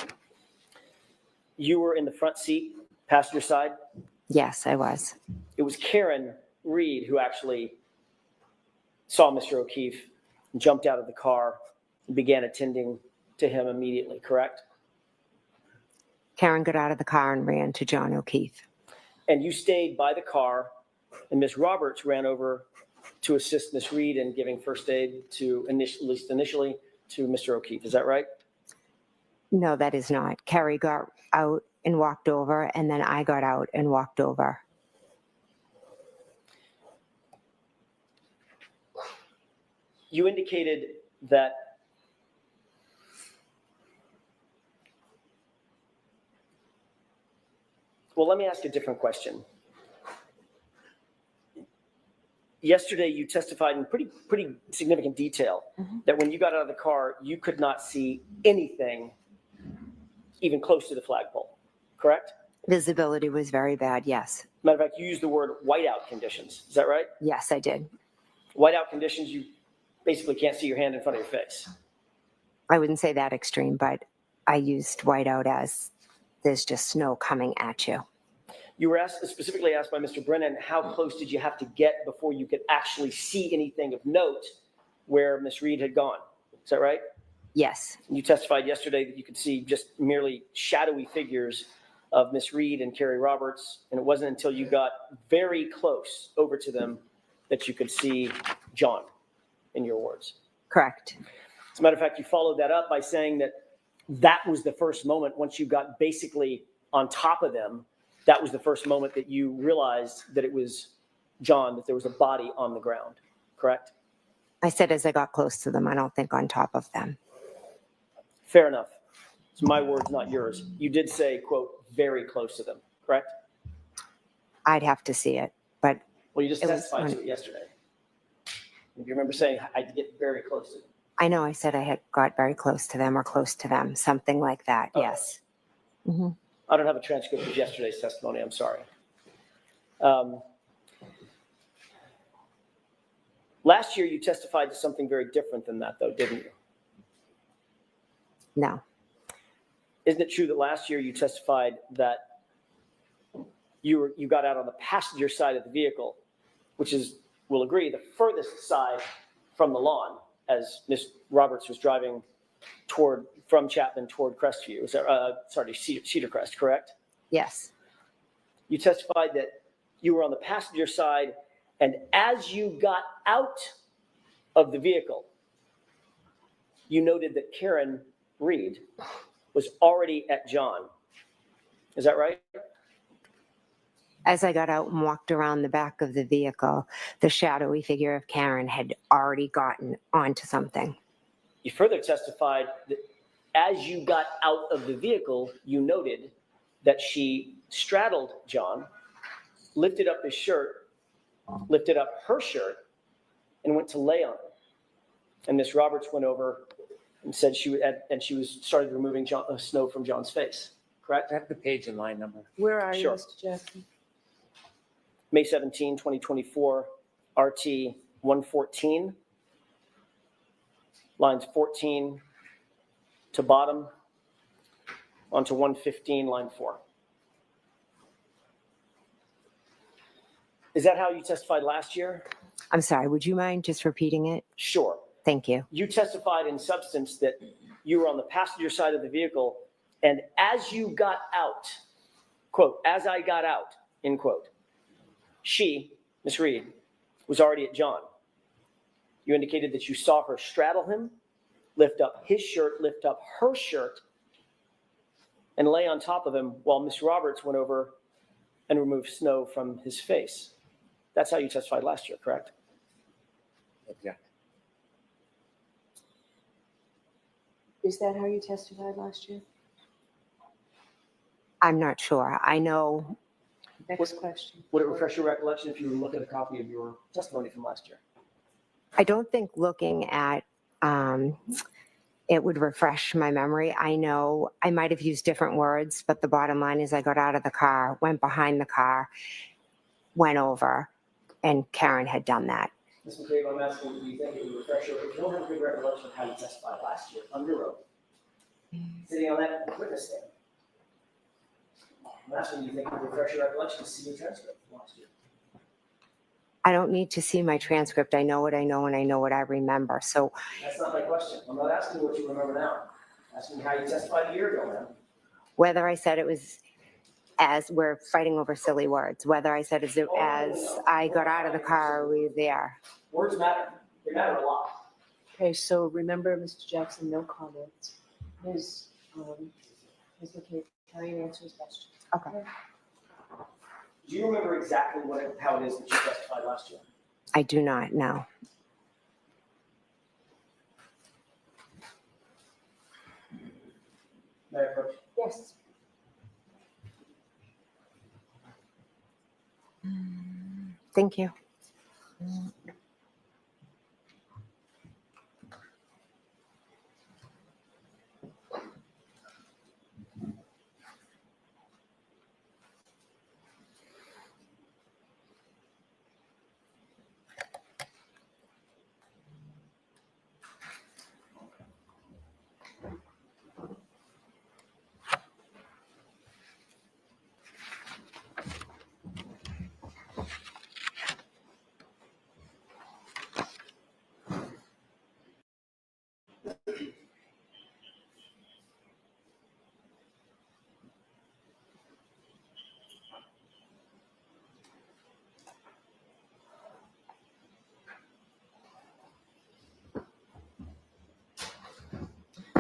You were in the front seat, passenger side? Yes, I was. It was Karen Reed who actually saw Mr. O'Keefe, jumped out of the car, and began attending to him immediately, correct? Karen got out of the car and ran to John O'Keefe. And you stayed by the car, and Ms. Roberts ran over to assist Ms. Reed in giving first aid to, at least initially, to Mr. O'Keefe. Is that right? No, that is not. Carrie got out and walked over, and then I got out and walked over. You indicated that well, let me ask a different question. Yesterday, you testified in pretty significant detail that when you got out of the car, you could not see anything even close to the flagpole, correct? Visibility was very bad, yes. Matter of fact, you used the word whiteout conditions. Is that right? Yes, I did. Whiteout conditions, you basically can't see your hand in front of your face. I wouldn't say that extreme, but I used whiteout as there's just snow coming at you. You were specifically asked by Mr. Brennan, how close did you have to get before you could actually see anything of note where Ms. Reed had gone? Is that right? Yes. You testified yesterday that you could see just merely shadowy figures of Ms. Reed and Carrie Roberts, and it wasn't until you got very close over to them that you could see John, in your words. Correct. As a matter of fact, you followed that up by saying that that was the first moment, once you got basically on top of them, that was the first moment that you realized that it was John, that there was a body on the ground, correct? I said as I got close to them, I don't think on top of them. Fair enough. It's my words, not yours. You did say, quote, very close to them, correct? I'd have to see it, but... Well, you just testified to it yesterday. If you remember saying, I'd get very close to them. I know I said I had got very close to them or close to them, something like that, yes. Mm-hmm. I don't have a transcript of yesterday's testimony, I'm sorry. Last year, you testified to something very different than that, though, didn't you? No. Isn't it true that last year you testified that you got out on the passenger side of the vehicle, which is, we'll agree, the furthest side from the lawn, as Ms. Roberts was driving from Chapman toward Crestview, Cedar Crest, correct? Yes. You testified that you were on the passenger side, and as you got out of the vehicle, you noted that Karen Reed was already at John. Is that right? As I got out and walked around the back of the vehicle, the shadowy figure of Karen had already gotten onto something. You further testified that as you got out of the vehicle, you noted that she straddled John, lifted up his shirt, lifted up her shirt, and went to lay on him. And Miss Roberts went over and said started removing snow from John's face. Correct? I have the page and line number. Where are Sure. you, Mr. Jackson? May 17, 2024, RT 114, lines 14 to bottom, onto 115, line 4. Is that how you testified last year? I'm sorry, would you mind just repeating it? Sure. Thank you. You testified in substance that you were on the passenger side of the vehicle, and as you got out, quote, as I got out, end quote, she, Miss Reed, was already at John. You indicated that you saw her straddle him, lift up his shirt, lift up her shirt, and lay on top of him while Miss Roberts went over and removed snow from his face. That's how you testified last year, correct? Yeah. Is that how you testified last year? I'm not sure. I know. Next question. Would it refresh your recollection if you look at a copy of your testimony from last year? I don't think looking at it would refresh my memory. I know I might have used different words, but the bottom line is I got out of the car, went behind the car, went over, and Karen had done that. Ms. McCabe, I'm asking, do you think it would refresh your, if you don't have a good recollection of how you testified last year on your own, sitting on that witness stand? I'm asking, do you think it would refresh your recollection to see your transcript from last year? I don't need to see my transcript. I know what I know and I know what I remember. So That's not my question. I'm not asking what you remember now. I'm asking how you testified a year ago, ma'am. whether I said it was as we're fighting over silly words, whether I said as I got out of the car, are we there? Words matter. They matter a lot. Okay, so remember, Mr. Jackson, no comments. Ms. McCabe, try and answer his question. Okay. Do you remember exactly how it is that you testified last year? I do not know. May I approach? Yes. Thank you.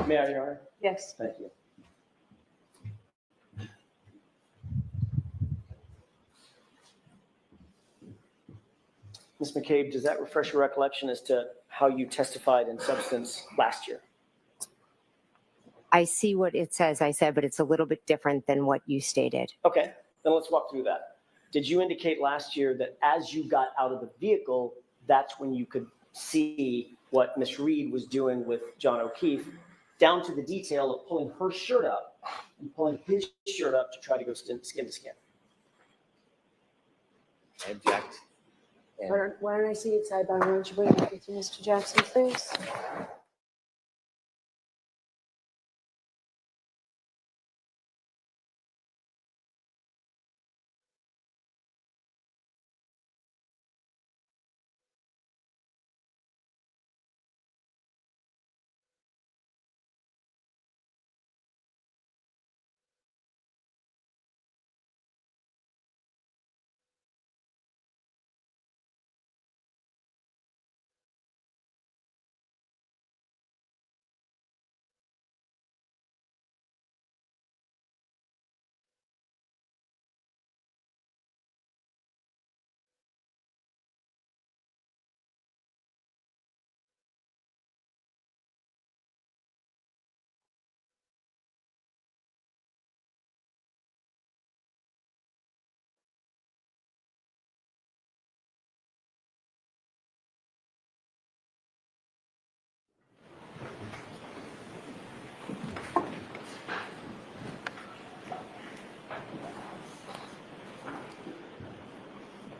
May I, Your Honor? Yes. Thank you. Ms. McCabe, does that refresh your recollection as to how you testified in substance last year? I see what it says I said, but it's a little bit different than what you stated. Okay, then let's walk through that. Did you indicate last year that as you got out of the vehicle, that's when you could see what Ms. Reed was doing with John O'Keefe, down to the detail of pulling her shirt up and pulling his shirt up to try to go skin to skin? I object. Why don't I see it side by? Why don't you bring it with you, Mr. Jackson, please?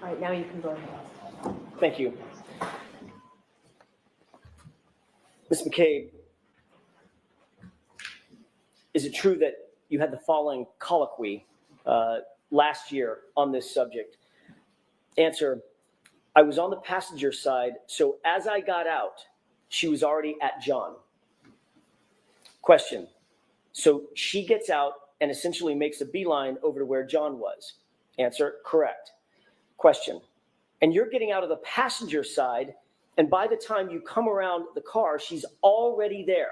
All right, now you can go ahead. Thank you. Ms. McCabe, is it true that you had the following colloquy last year on this subject? Answer, I was on the passenger side, so as I got out, she was already at John. Question, so she gets out and essentially makes a beeline over to where John was. Answer, correct. Question, and you're getting out of the passenger side, and by the time you come around the car, she's already there.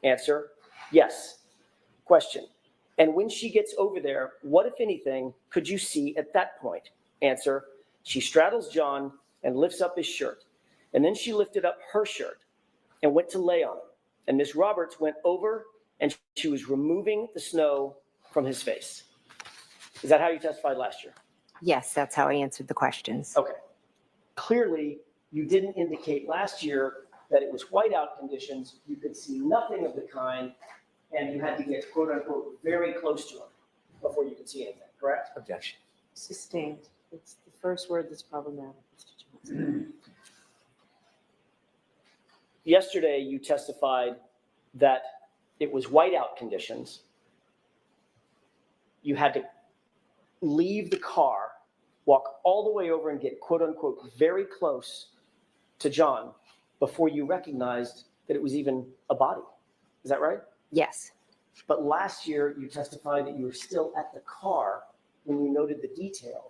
Answer, yes. Question, and when she gets over there, what, if anything, could you see at that point? Answer, she straddles John and lifts up his shirt. And then she lifted up her shirt and went to lay on him. And Miss Roberts went over and she was removing the snow from his face. Is that how you testified last year? Yes, that's how I answered the questions. Okay. Clearly, you didn't indicate last year that it was whiteout conditions. You could see nothing of the kind, and you had to get, quote unquote, very close to him before you could see anything, correct? Objection. Sustained. It's the first word that's problematic, Mr. Johnson. Yesterday, you testified that it was whiteout conditions. You had to leave the car, walk all the way over and get, quote unquote, very close to John before you recognized that it was even a body. Is that right? Yes. But last year, you testified that you were still at the car when you noted the detail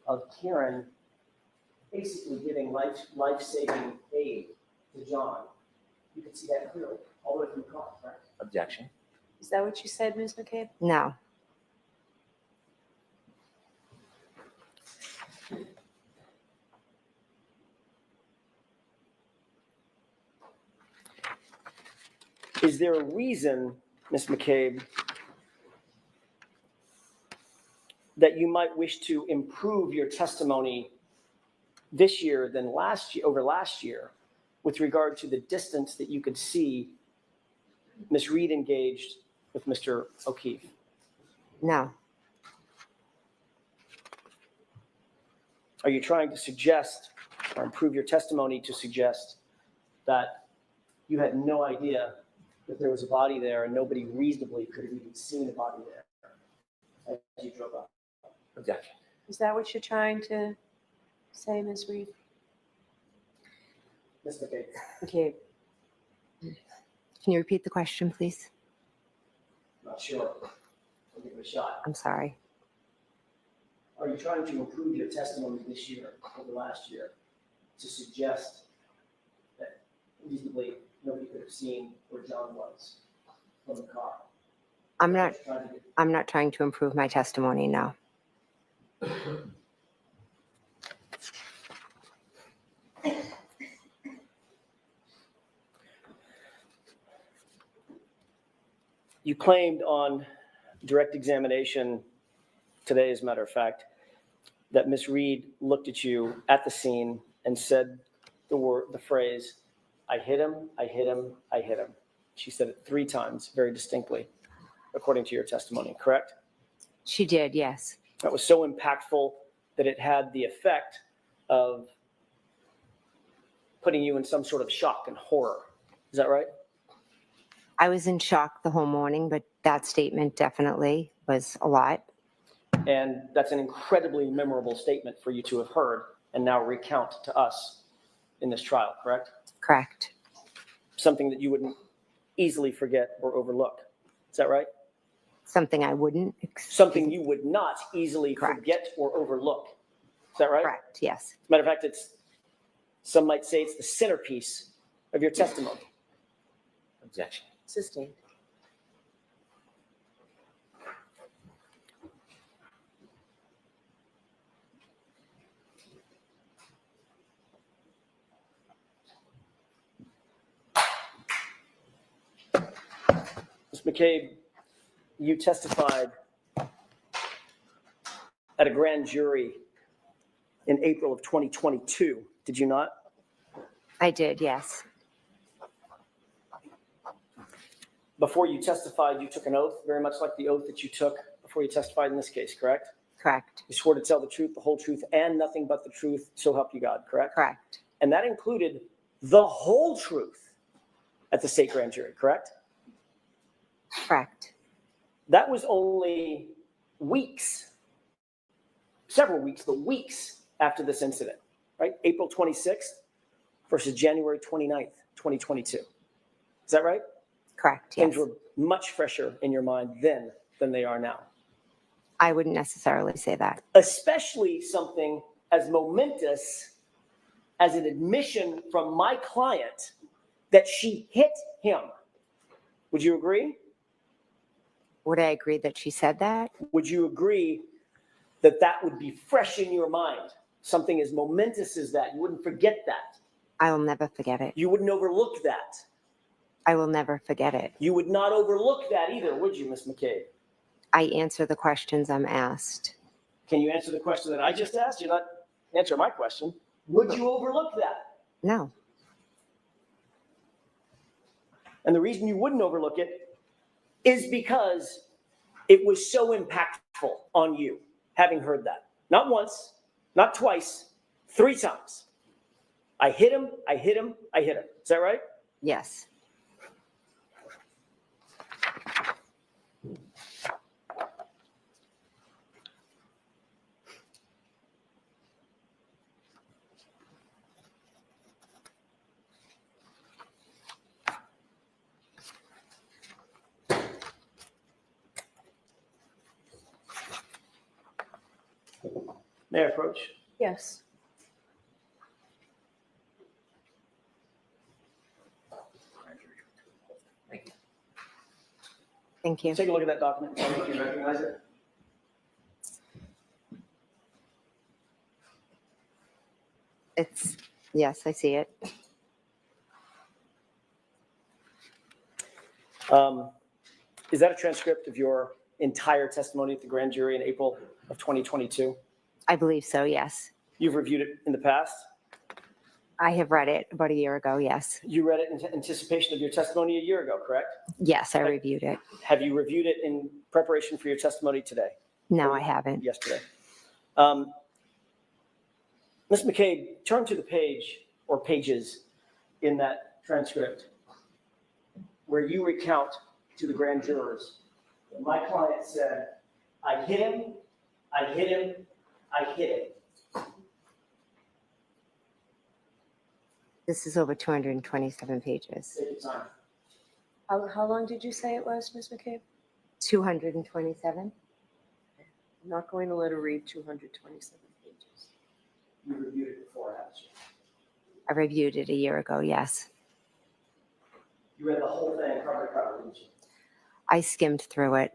of Karen basically giving life-saving aid to John. You could see that clearly, all the way from the car, right? Objection. Is that what you said, Ms. McCabe? No. Is there a reason, Ms. McCabe, that you might wish to improve your testimony this year than last year, over last year, with regard to the distance that you could see Ms. Reed engaged with Mr. O'Keefe? No. Are you trying to suggest or improve your testimony to suggest that you had no idea that there was a body there and nobody reasonably could have even seen a body there as you drove up? Objection. Is that what you're trying to say, Ms. Reed? Ms. McCabe. Okay. Can you repeat the question, please? Not sure. I'll give it a shot. I'm sorry. Are you trying to improve your testimony this year over last year to suggest that reasonably nobody could have seen where John was from the car? I'm not trying to improve my testimony, no. You claimed on direct examination today, as a matter of fact, that Ms. Reed looked at you at the scene and said the phrase, I hit him, I hit him, I hit him. She said it 3 times, very distinctly, according to your testimony, correct? She did, yes. That was so impactful that it had the effect of putting you in some sort of shock and horror. Is that right? I was in shock the whole morning, but that statement definitely was a lot. And that's an incredibly memorable statement for you to have heard and now recount to us in this trial, correct? Correct. Something that you wouldn't easily forget or overlook. Is that right? Something I wouldn't. Something you would not easily forget or overlook. Is that right? Correct, yes. As a matter of fact, some might say it's the centerpiece of your testimony. Objection. Sustained. Ms. McCabe, you testified at a grand jury in April of 2022, did you not? I did, yes. Before you testified, you took an oath, very much like the oath that you took before you testified in this case, correct? Correct. You swore to tell the truth, the whole truth, and nothing but the truth, so help you God, correct? Correct. And that included the whole truth at the state grand jury, correct? Correct. That was only weeks, several weeks, but weeks after this incident, right? April 26th versus January 29th, 2022. Is that right? Correct, yes. Things were much fresher in your mind then than they are now. I wouldn't necessarily say that. Especially something as momentous as an admission from my client that she hit him. Would you agree? Would I agree that she said that? Would you agree that that would be fresh in your mind? Something as momentous as that. You wouldn't forget that. I will never forget it. You wouldn't overlook that. I will never forget it. You would not overlook that either, would you, Ms. McCabe? I answer the questions I'm asked. Can you answer the question that I just asked? You're not answering my question. Would you overlook that? No. And the reason you wouldn't overlook it is because it was so impactful on you, having heard that. Not once, not twice, 3 times. I hit him, I hit him, I hit him. Is that right? Yes. May I approach? Yes. Thank you. Take a look at that document. Tell me if you recognize it. Yes, I see it. Is that a transcript of your entire testimony at the grand jury in April of 2022? I believe so, yes. You've reviewed it in the past? I have read it about a year ago, yes. You read it in anticipation of your testimony a year ago, correct? Yes, I reviewed it. Have you reviewed it in preparation for your testimony today? No, I haven't. Yesterday. Ms. McCabe, turn to the page or pages in that transcript where you recount to the grand jurors that my client said, I hit him, I hit him, I hit him. This is over 227 pages. Take your time. How long did you say it was, Ms. McCabe? 227? I'm not going to let her read 227 pages. You reviewed it before, haven't you? I reviewed it a year ago, yes. You read the whole thing cover to cover, didn't you? I skimmed through it.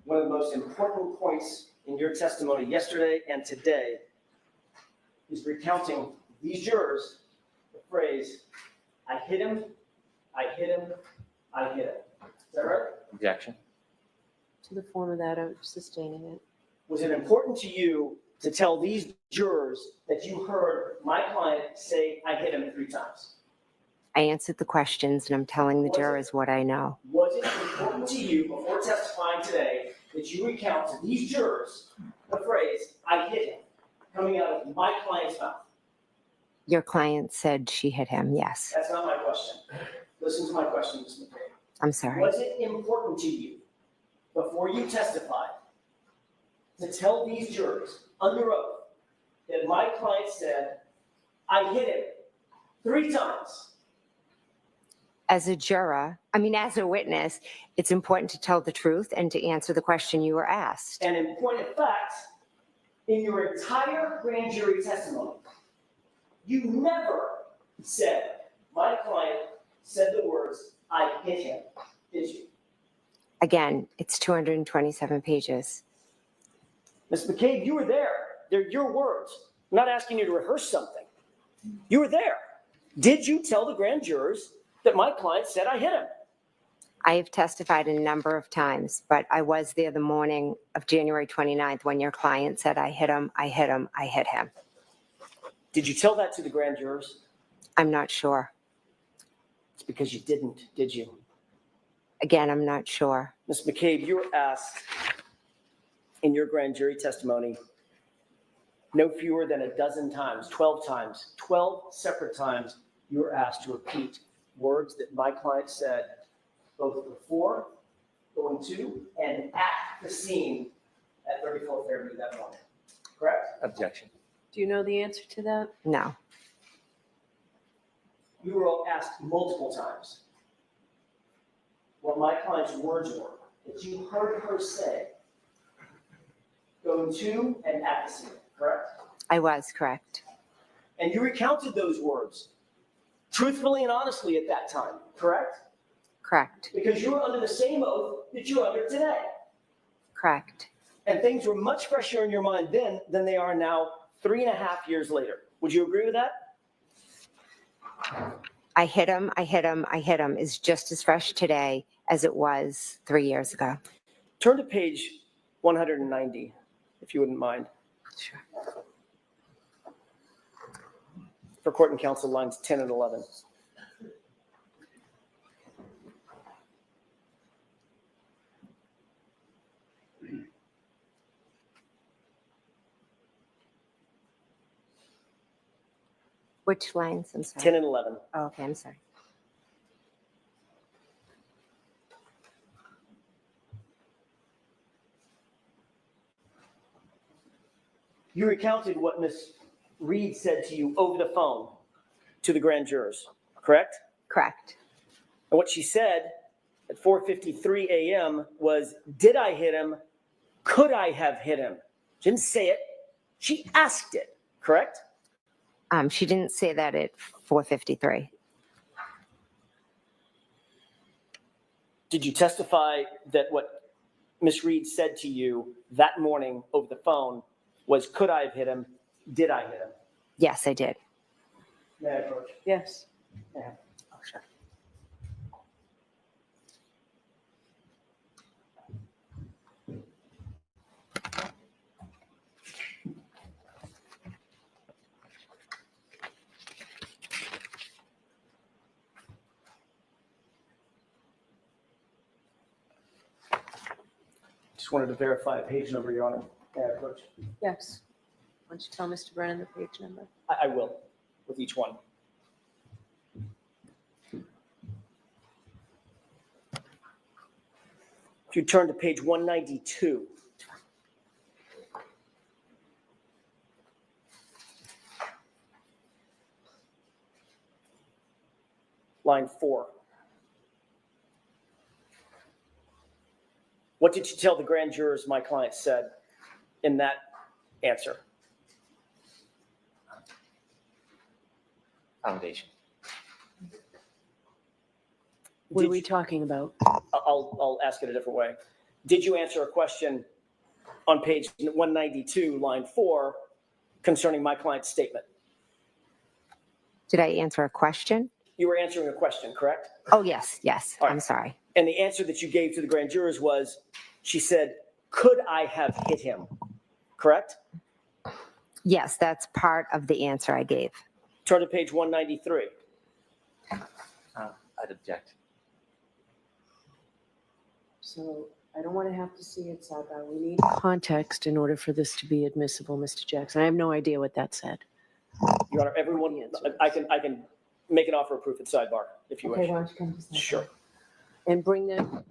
One of the most important points in your testimony yesterday and today is recounting these jurors the phrase, I hit him, I hit him, I hit him. Is that right? Objection. To the form of that, I'm sustaining it. Was it important to you to tell these jurors that you heard my client say, I hit him 3 times? I answered the questions and I'm telling the jurors what I know. Was it important to you before testifying today that you recount to these jurors the phrase, I hit him, coming out of my client's mouth? Your client said she hit him, yes. That's not my question. Listen to my question, Ms. McCabe. I'm sorry. Was it important to you before you testified to tell these jurors under oath that my client said, I hit him 3 times? As a juror, as a witness, it's important to tell the truth and to answer the question you were asked. And in point of fact, in your entire grand jury testimony, you never said, my client said the words, I hit him, did you? Again, it's 227 pages. Ms. McCabe, you were there. They're your words. I'm not asking you to rehearse something. You were there. Did you tell the grand jurors that my client said I hit him? I have testified a number of times, but I was there the morning of January 29th when your client said I hit him, I hit him, I hit him. Did you tell that to the grand jurors? I'm not sure. It's because you didn't, did you? Again, I'm not sure. Ms. McCabe, you were asked in your grand jury testimony no fewer than a dozen times, 12 separate times, you were asked to repeat words that my client said both before going to and at the scene at 34th Fairview that morning. Correct? Objection. Do you know the answer to that? No. You were asked multiple times what my client's words were that you heard her say going to and at the scene, correct? I was correct. And you recounted those words truthfully and honestly at that time, correct? Correct. Because you were under the same oath that you're under today. Correct. And things were much fresher in your mind then than they are now 3.5 years later. Would you agree with that? I hit him is just as fresh today as it was 3 years ago. Turn to page 190, if you wouldn't mind. Sure. For court and counsel lines 10 and 11. Which lines? I'm sorry. 10 and 11. Oh, okay, I'm sorry. You recounted what Ms. Reed said to you over the phone to the grand jurors, correct? Correct. And what she said at 4:53 a.m. was, did I hit him? Could I have hit him? She didn't say it. She asked it, correct? She didn't say that at 4:53. Did you testify that what Ms. Reed said to you that morning over the phone was, could I have hit him? Did I hit him? Yes, I did. May I approach? Yes. Yeah. Oh, sure. Just wanted to verify a page number, Your Honor. May I approach? Yes. Why don't you tell Mr. Brennan the page number? I will, with each one. If you turn to page 192. Line 4. What did you tell the grand jurors my client said in that answer? Foundation. What are we talking about? I'll ask it a different way. Did you answer a question on page 192, line 4, concerning my client's statement? Did I answer a question? You were answering a question, correct? Oh, yes, yes. All right. I'm sorry. And the answer that you gave to the grand jurors was, she said, could I have hit him? Correct? Yes, that's part of the answer I gave. Turn to page 193. I'd object. So I don't want to have to see it sidebar. We need context in order for this to be admissible, Mr. Jackson. I have no idea what that said. Your Honor, everyone, I can make an offer of proof at sidebar if you wish. Okay, why don't you come to sidebar? Sure. And bring the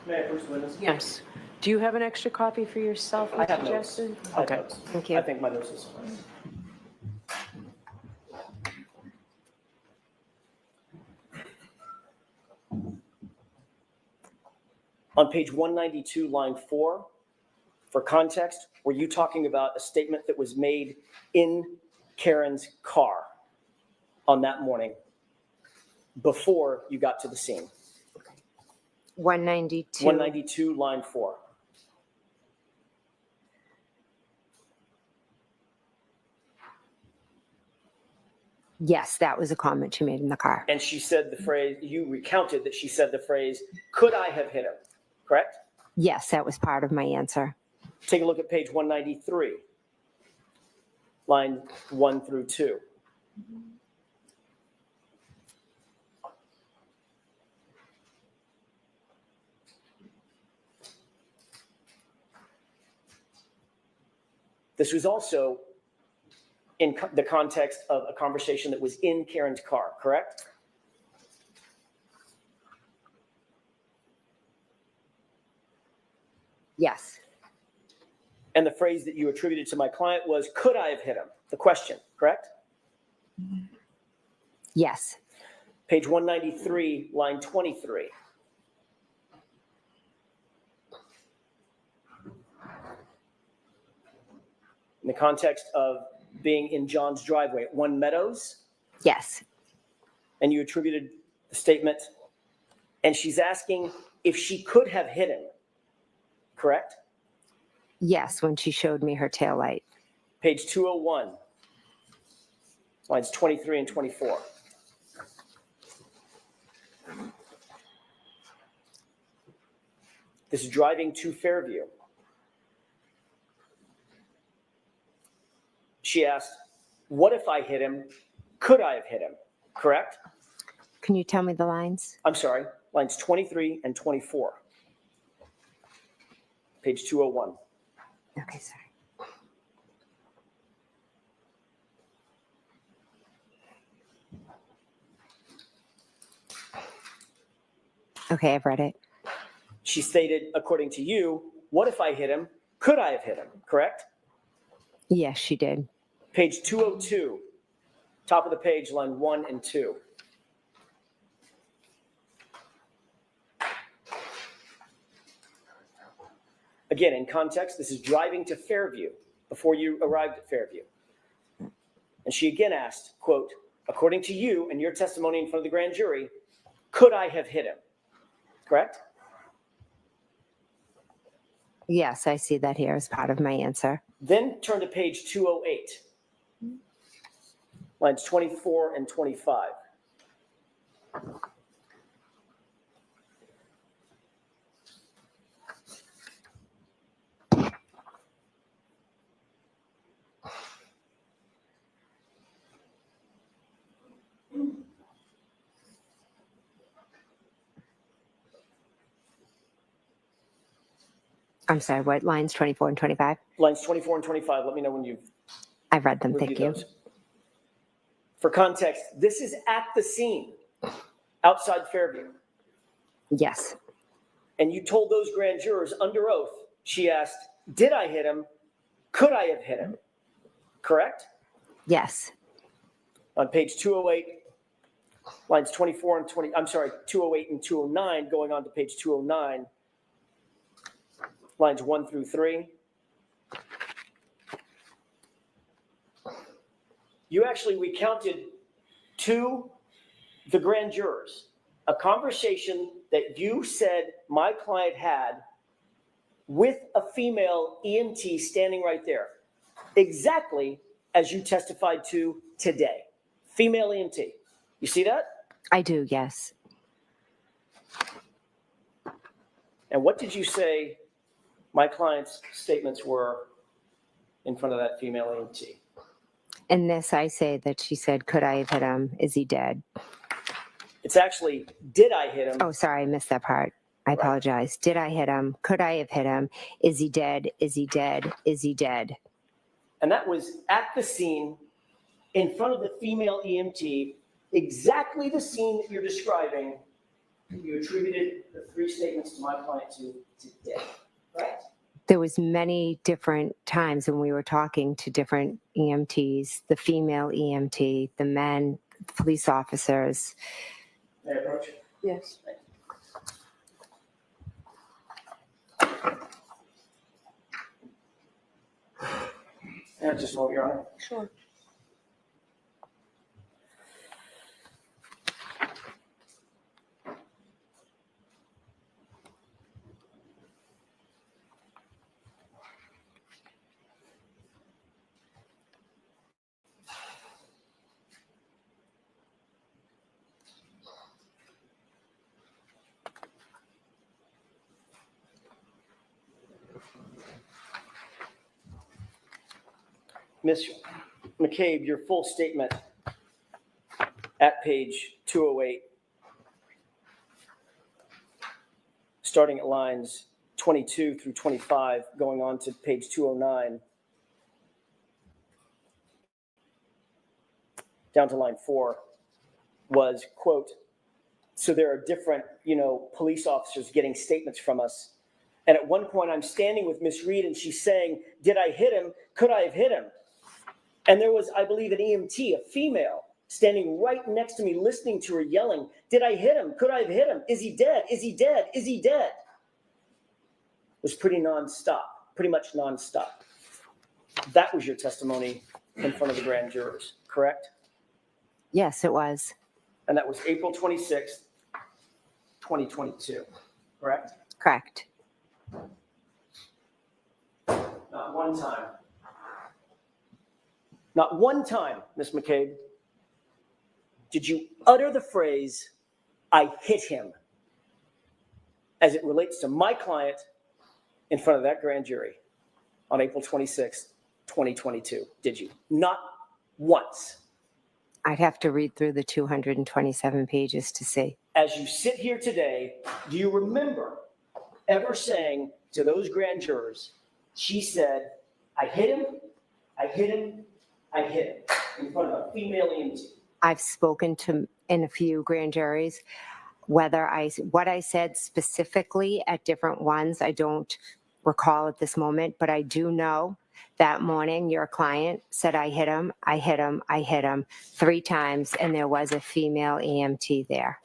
May I first witness? Yes. Do you have an extra copy for yourself, I have Mr. notes. Justin? I have Okay, notes. thank you. I think my notes is fine. On page 192, line 4, for context, were you talking about a statement that was made in Karen's car on that morning before you got to the scene? 192. 192, line 4. Yes, that was a comment she made in the car. And she said the phrase, you recounted that she said the phrase, could I have hit him? Correct? Yes, that was part of my answer. Take a look at page 193, line 1 through 2. This was also in the context of a conversation that was in Karen's car, correct? Yes. And the phrase that you attributed to my client was, could I have hit him? The question, correct? Yes. Page 193, line 23. In the context of being in John's driveway at One Meadows? Yes. And you attributed the statement, and she's asking if she could have hit him, correct? Yes, when she showed me her taillight. Page 201, lines 23 and 24. This is driving to Fairview. She asked, what if I hit him? Could I have hit him? Correct? Can you tell me the lines? I'm sorry, lines 23 and 24. Page 201. Okay, sorry. Okay, I've read it. She stated, according to you, what if I hit him? Could I have hit him? Correct? Yes, she did. Page 202, top of the page, line 1 and 2. Again, in context, this is driving to Fairview before you arrived at Fairview. And she again asked, quote, according to you and your testimony in front of the grand jury, could I have hit him? Correct? Yes, I see that here as part of my answer. Then turn to page 208, lines 24 and 25. I'm sorry, what lines 24 and 25? Lines 24 and 25, let me know when you've I've read them, thank you. those. For context, this is at the scene outside Fairview. Yes. And you told those grand jurors under oath, she asked, did I hit him? Could I have hit him? Correct? Yes. On page 208, lines 24 and 20, I'm sorry, 208 and 209, going on to page 209, lines 1 through 3. You actually recounted to the grand jurors a conversation that you said my client had with a female EMT standing right there, exactly as you testified to today. Female EMT. You see that? I do, yes. And what did you say my client's statements were in front of that female EMT? In this, I say that she said, could I have hit him? Is he dead? It's actually, did I hit him? Oh, sorry, I missed that part. I apologize. Did I hit him? Could I have hit him? Is he dead? Is he dead? Is he dead? And that was at the scene in front of the female EMT, exactly the scene that you're describing you attributed the 3 statements to my client to today, correct? There was many different times when we were talking to different EMTs, the female EMT, the men, police officers. May I approach? Yes. Yeah, just hold your honor. Sure. Ms. McCabe, your full statement at page 208, starting at lines 22 through 25, going on to page 209, down to line 4, was, quote, so there are different, police officers getting statements from us. And at one point I'm standing with Miss Reed and she's saying, did I hit him? Could I have hit him? And there was, I believe, an EMT, a female, standing right next to me, listening to her yelling, did I hit him? Could I have hit him? Is he dead? Is he dead? Is he dead? It was pretty much nonstop. That was your testimony in front of the grand jurors, correct? Yes, it was. And that was April 26th, 2022, correct? Correct. Not one time. Not one time, Ms. McCabe, did you utter the phrase, I hit him, as it relates to my client in front of that grand jury on April 26th, 2022, did you? Not once. I'd have to read through the 227 pages to see. As you sit here today, do you remember ever saying to those grand jurors, she said, I hit him, I hit him, I hit him, in front of a female EMT? I've spoken to in a few grand juries. What I said specifically at different ones, I don't recall at this moment, but I do know that morning your client said, I hit him, I hit him, I hit him 3 times, and there was a female EMT there.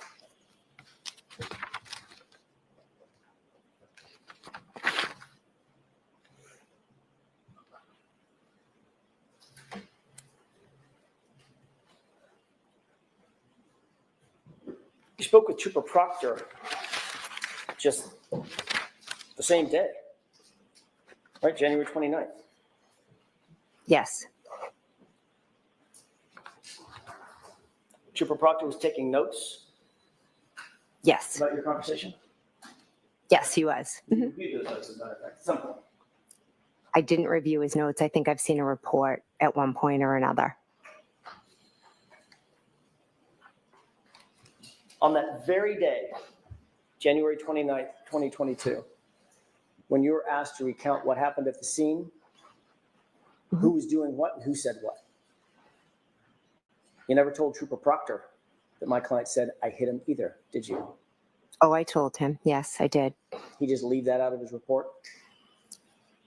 You spoke with Trooper Proctor just the same day, right? January 29th. Yes. Trooper Proctor was taking notes? Yes. About your conversation? Yes, he was. You reviewed those notes, as a matter of fact, at some point. I didn't review his notes. I think I've seen a report at one point or another. On that very day, January 29th, 2022, when you were asked to recount what happened at the scene, who was doing what and who said what, you never told Trooper Proctor that my client said, I hit him either, did you? Oh, I told him. Yes, I did. He just leave that out of his report?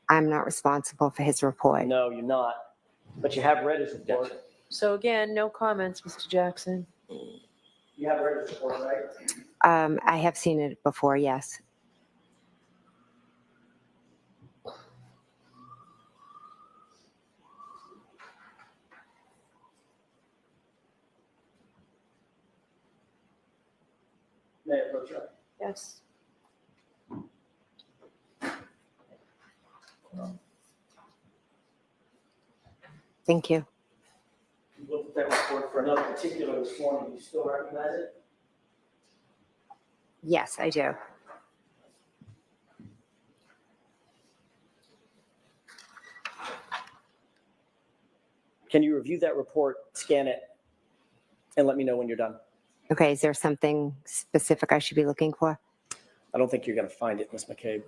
I'm not responsible for his report. No, you're not. But you have read his report. So again, no comments, Mr. Jackson. You have read his report, right? I have seen it before, yes. May I approach you? Yes. Thank you. You looked at that report for another particular this morning. You still recognize it? Yes, I do. Can you review that report, scan it, and let me know when you're done? Okay, is there something specific I should be looking for? I don't think you're going to find it, Ms. McCabe.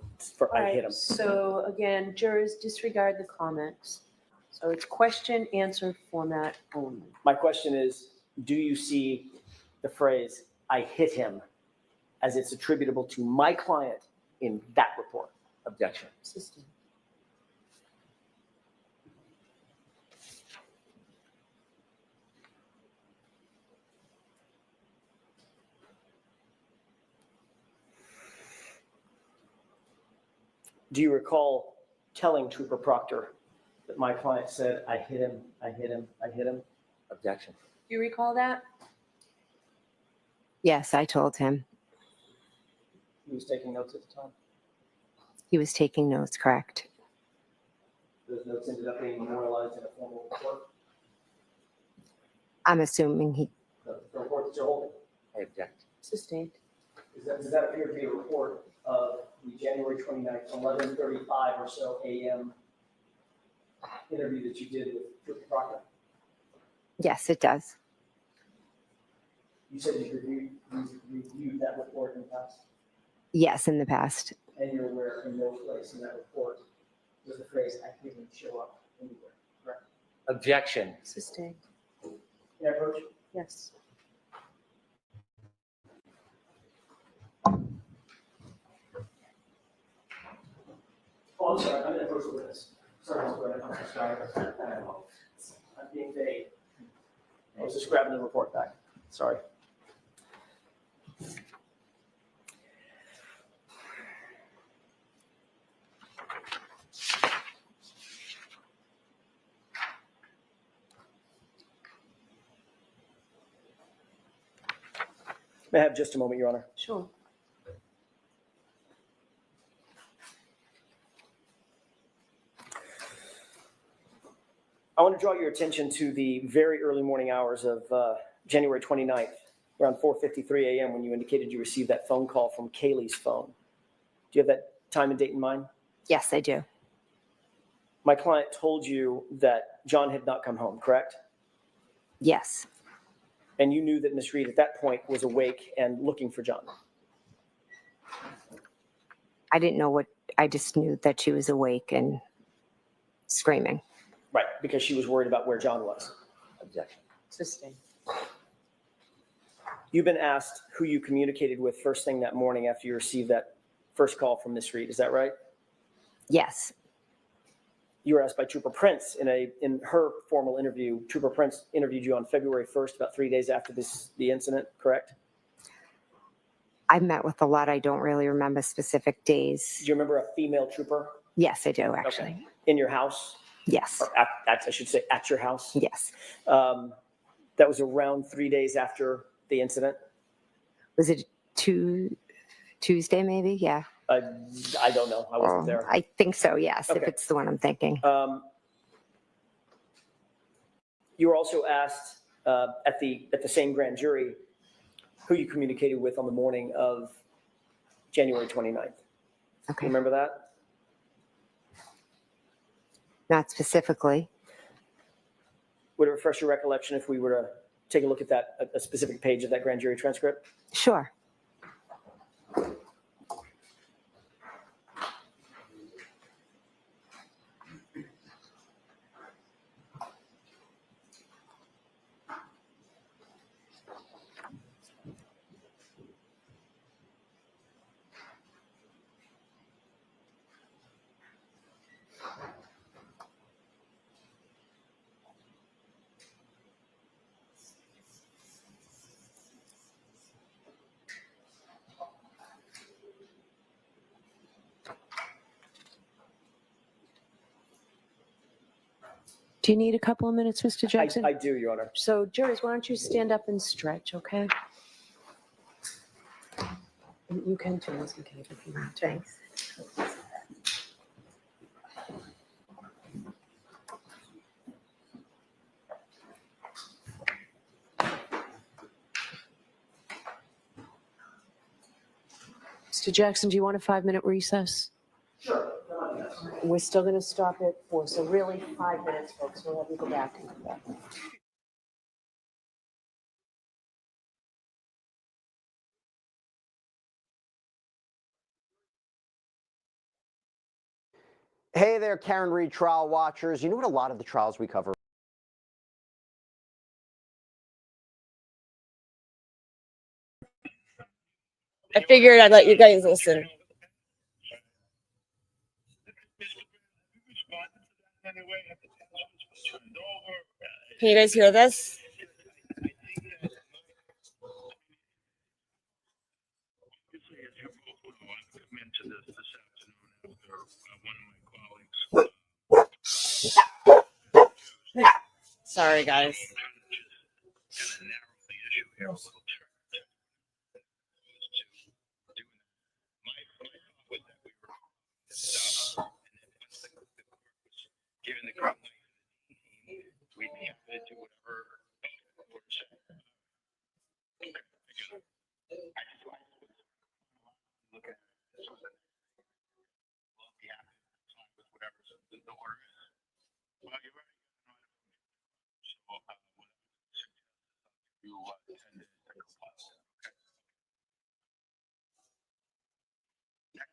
I hit him. So again, jurors disregard the comments. So it's question answer format only. My question is, do you see the phrase, I hit him, as it's attributable to my client in that report. Objection. Do you recall telling Trooper Proctor that my client said, I hit him, I hit him, I hit him? Objection. Do you recall that? Yes, I told him. He was taking notes at the time. He was taking notes, correct? Those notes ended up being memorialized in a formal report. I'm assuming he, The report that you're holding. I object. Sustained. Does that appear to be a report of the January 29th, 11:35 or so a.m. interview that you did with Trooper Proctor? yes, it does. You said you reviewed that report in the past, Yes, in the past. and you're aware in no place in that report does the phrase "I didn't show up" anywhere, correct? Objection. Sustained. Can I approach? Yes. Oh, I'm sorry, I'm going to approach the witness. Sorry, Mr. Brennan, I'm sorry. I'm being vague. I was just grabbing the report back. Sorry. May I have just a moment, Your Honor? Sure. I want to draw your attention to the very early morning hours of January 29th, around 4:53 a.m. when you indicated you received that phone call from Kaylee's phone. Do you have that time and date in mind? Yes, I do. My client told you that John had not come home, correct? Yes. And you knew that Miss Reed at that point was awake and looking for John. I didn't know what, I just knew that she was awake and screaming. Right, because she was worried about where John was. Objection. Sustained. You've been asked who you communicated with first thing that morning after you received that first call from Miss Reed. Is that right? Yes. You were asked by Trooper Prince in her formal interview. Trooper Prince interviewed you on February 1st, about 3 days after the incident, correct? I met with a lot. I don't really remember specific days. Do you remember a female trooper? Yes, I do, actually. Okay. In your house? Yes. Or I should say at your house? Yes. That was around 3 days after the incident? Was it Tuesday, maybe? Yeah. I don't know. I wasn't there. I think so, yes, Okay. if it's the one I'm thinking. You were also asked at the same grand jury who you communicated with on the morning of January 29th. Okay. You remember that? Not specifically. Would it refresh your recollection if we were to take a look at that, a specific page of that grand jury transcript? Sure. Do you need a couple of minutes, Mr. Jackson? I do, Your Honor. So, jurors, why don't you stand up and stretch, okay? You can too, Ms. McCabe, if you want. Thanks. Mr. Jackson, do you want a 5-minute recess? Sure. We're still going to stop at 4, so really 5 minutes, folks. We'll have you go back and come back. Hey there, Karen Reed trial watchers. You know what a lot of the trials we cover I figured I'd let you guys listen. Can you guys hear this? Sorry, guys. Given the green light, we'd be happy to do whatever. Look at this was a we'll be happy with whatever the order is. Well, you're right. So you 10 days to comply. Okay.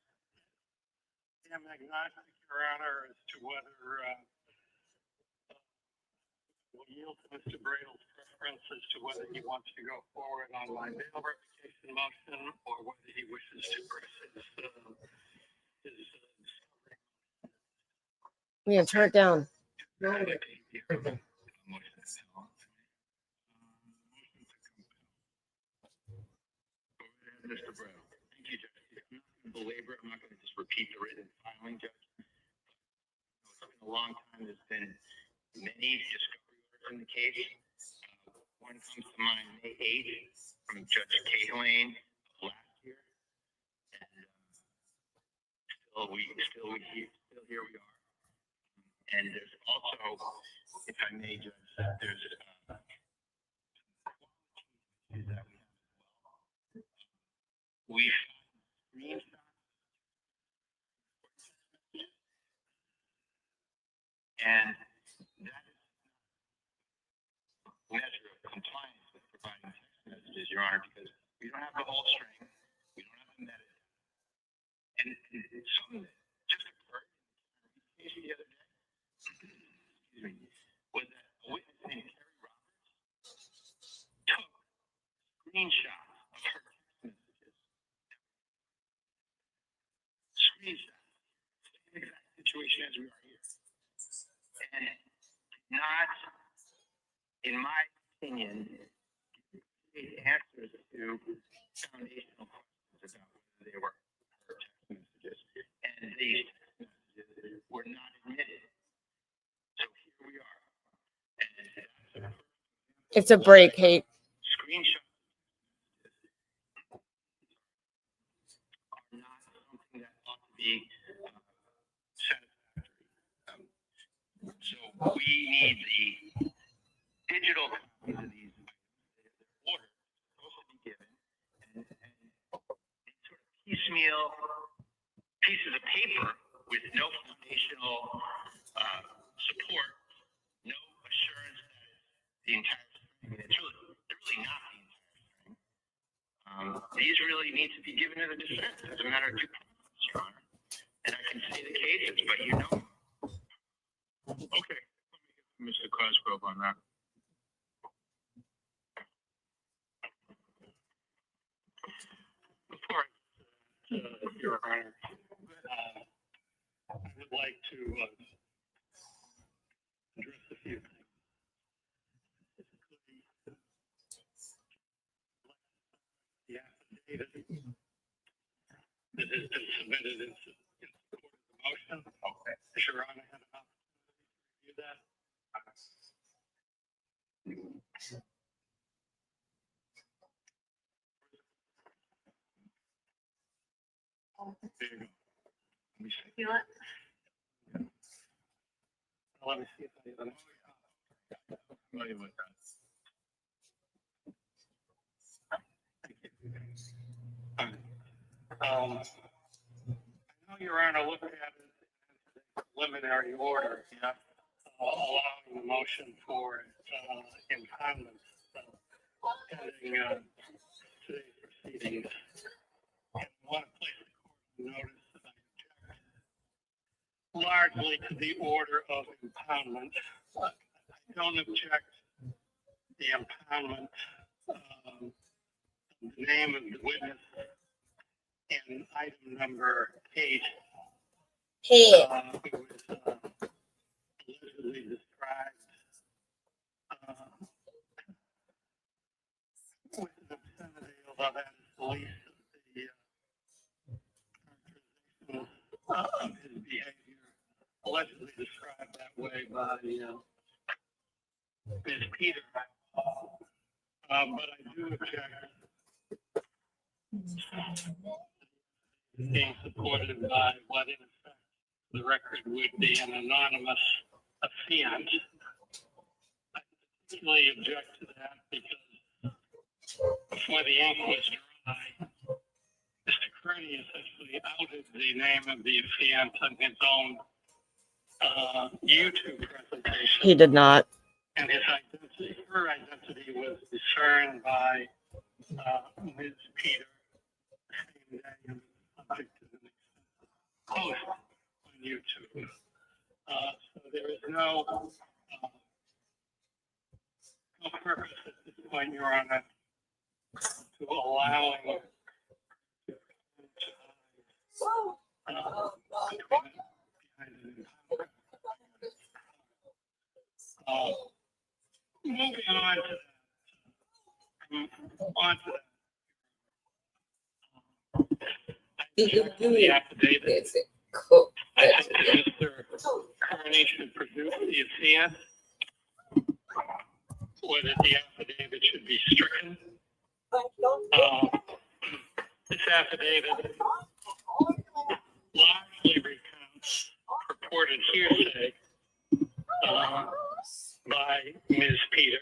I'm agnostic, Your Honor, as to whether we'll yield to Mr. Bradle's preference as to whether he wants to go forward on my bail revocation motion or whether he wishes to press his I'm gonna turn it down. Mr. Bradle. Thank you, Judge. I'm not going to belabor it. I'm not going to just repeat the written filing, Judge. It's been a long time. There's been many discovery orders in the case. One comes to mind May 8th from Judge Cahalan last year. And still here we are. And there's also, if I may, Judge, there's we screenshot and that is a measure of compliance with providing text messages, Your Honor, because we don't have the whole string, we don't have the metadata, and something that just occurred in the case the other day, excuse me, was that a witness named Carrie Roberts took screenshots of her text messages. Screenshots. Same exact situation as we are here. And not, in my opinion, answers to foundational questions about whether they were her text messages. And these text messages were not admitted. So here we are. And It's a break, Kate. Screenshots are not something that ought to be satisfactory. So we need the digital copies of these orders supposed to be given and sort of piecemeal pieces of paper with no foundational support, no assurance that it's the entire string. It's really not the entire string. These really need to be given to the defense as a matter of due process, Your Honor. And I can say the cases, but you know. Okay. Mr. Cosgrove on that. Before Your Honor, I would like to address a few things. The affidavit that has been submitted in support of the motion. Okay. Does Your Honor have an opportunity to review that? There you go. Let me see. Feel it? Let me see if I even. I'm familiar with that. I know Your Honor looked at it as a preliminary order, yeah, allowing the motion for impoundment pending today's proceedings. And I want to place the court on notice that I object largely to the order of impoundment. I don't object the impoundment, the name of the witness in item number 8. Hey. It was allegedly described with an obscenity, although that is the least of his behavior, allegedly described that way by Ms. Peter. But I do object being supported by what in effect the record would be an anonymous affiant. I particularly object to that because before the ink was dry, Mr. Kearney essentially outed the name of the affiant on his own YouTube presentation. He did not. And his identity, her identity was discerned by Ms. Peter the same day and subject to an extensive post on YouTube. So there is no purpose at this point, Your Honor, to allowing moving on to the affidavit. I think that Mr. Kearney should produce the affiant, or that the affidavit should be stricken. This affidavit largely recounts purported hearsay by Ms. Peter.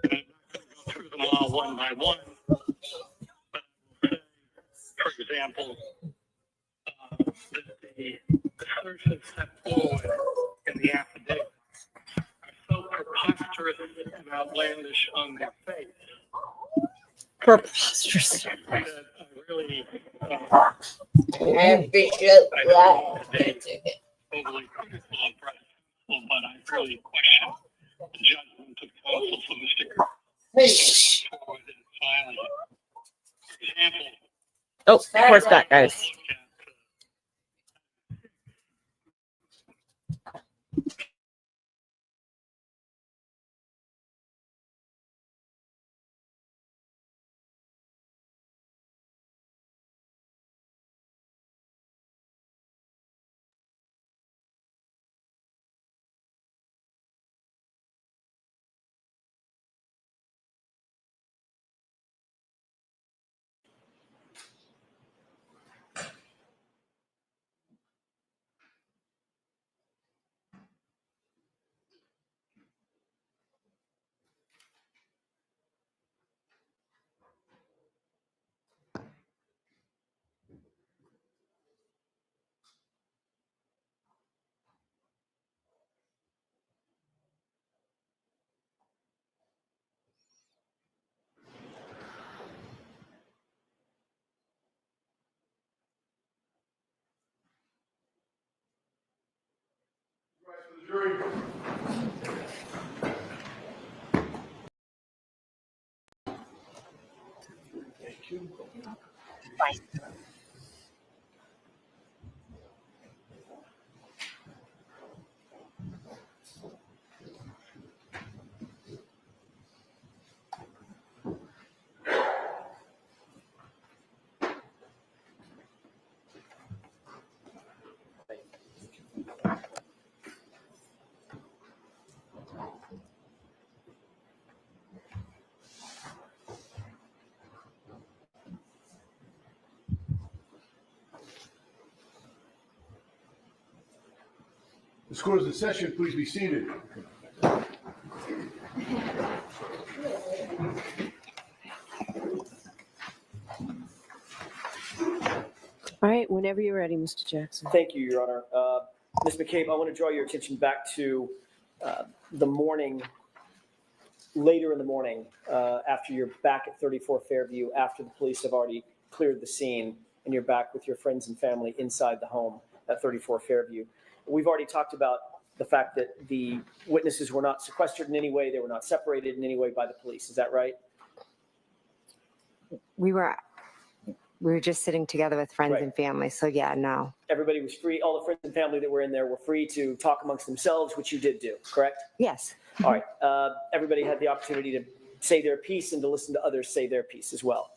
And I'm not going to go through them all one by one, but I will say, for example, that the assertions set forward in the affidavit are so preposterous and outlandish on their face. Preposterous. That I really I appreciate that. overly critical of press counsel, but I really question the judgment of counsel for Mr. Kearney forward in filing. For example, Oh, horseback, guys. The scores in session, please be seated. All right, whenever you're ready, Mr. Jackson. Thank you, Your Honor. Ms. McCabe, I want to draw your attention back to the morning, later in the morning, after you're back at 34 Fairview, after the police have already cleared the scene, and you're back with your friends and family inside the home at 34 Fairview. We've already talked about the fact that the witnesses were not sequestered in any way. They were not separated in any way by the police. Is that right? We were We were just sitting together with friends Right. and family. So yeah, no. Everybody was free, all the friends and family that were in there were free to talk amongst themselves, which you did do, correct? Yes. All right. Everybody had the opportunity to say their piece and to listen to others say their piece as well.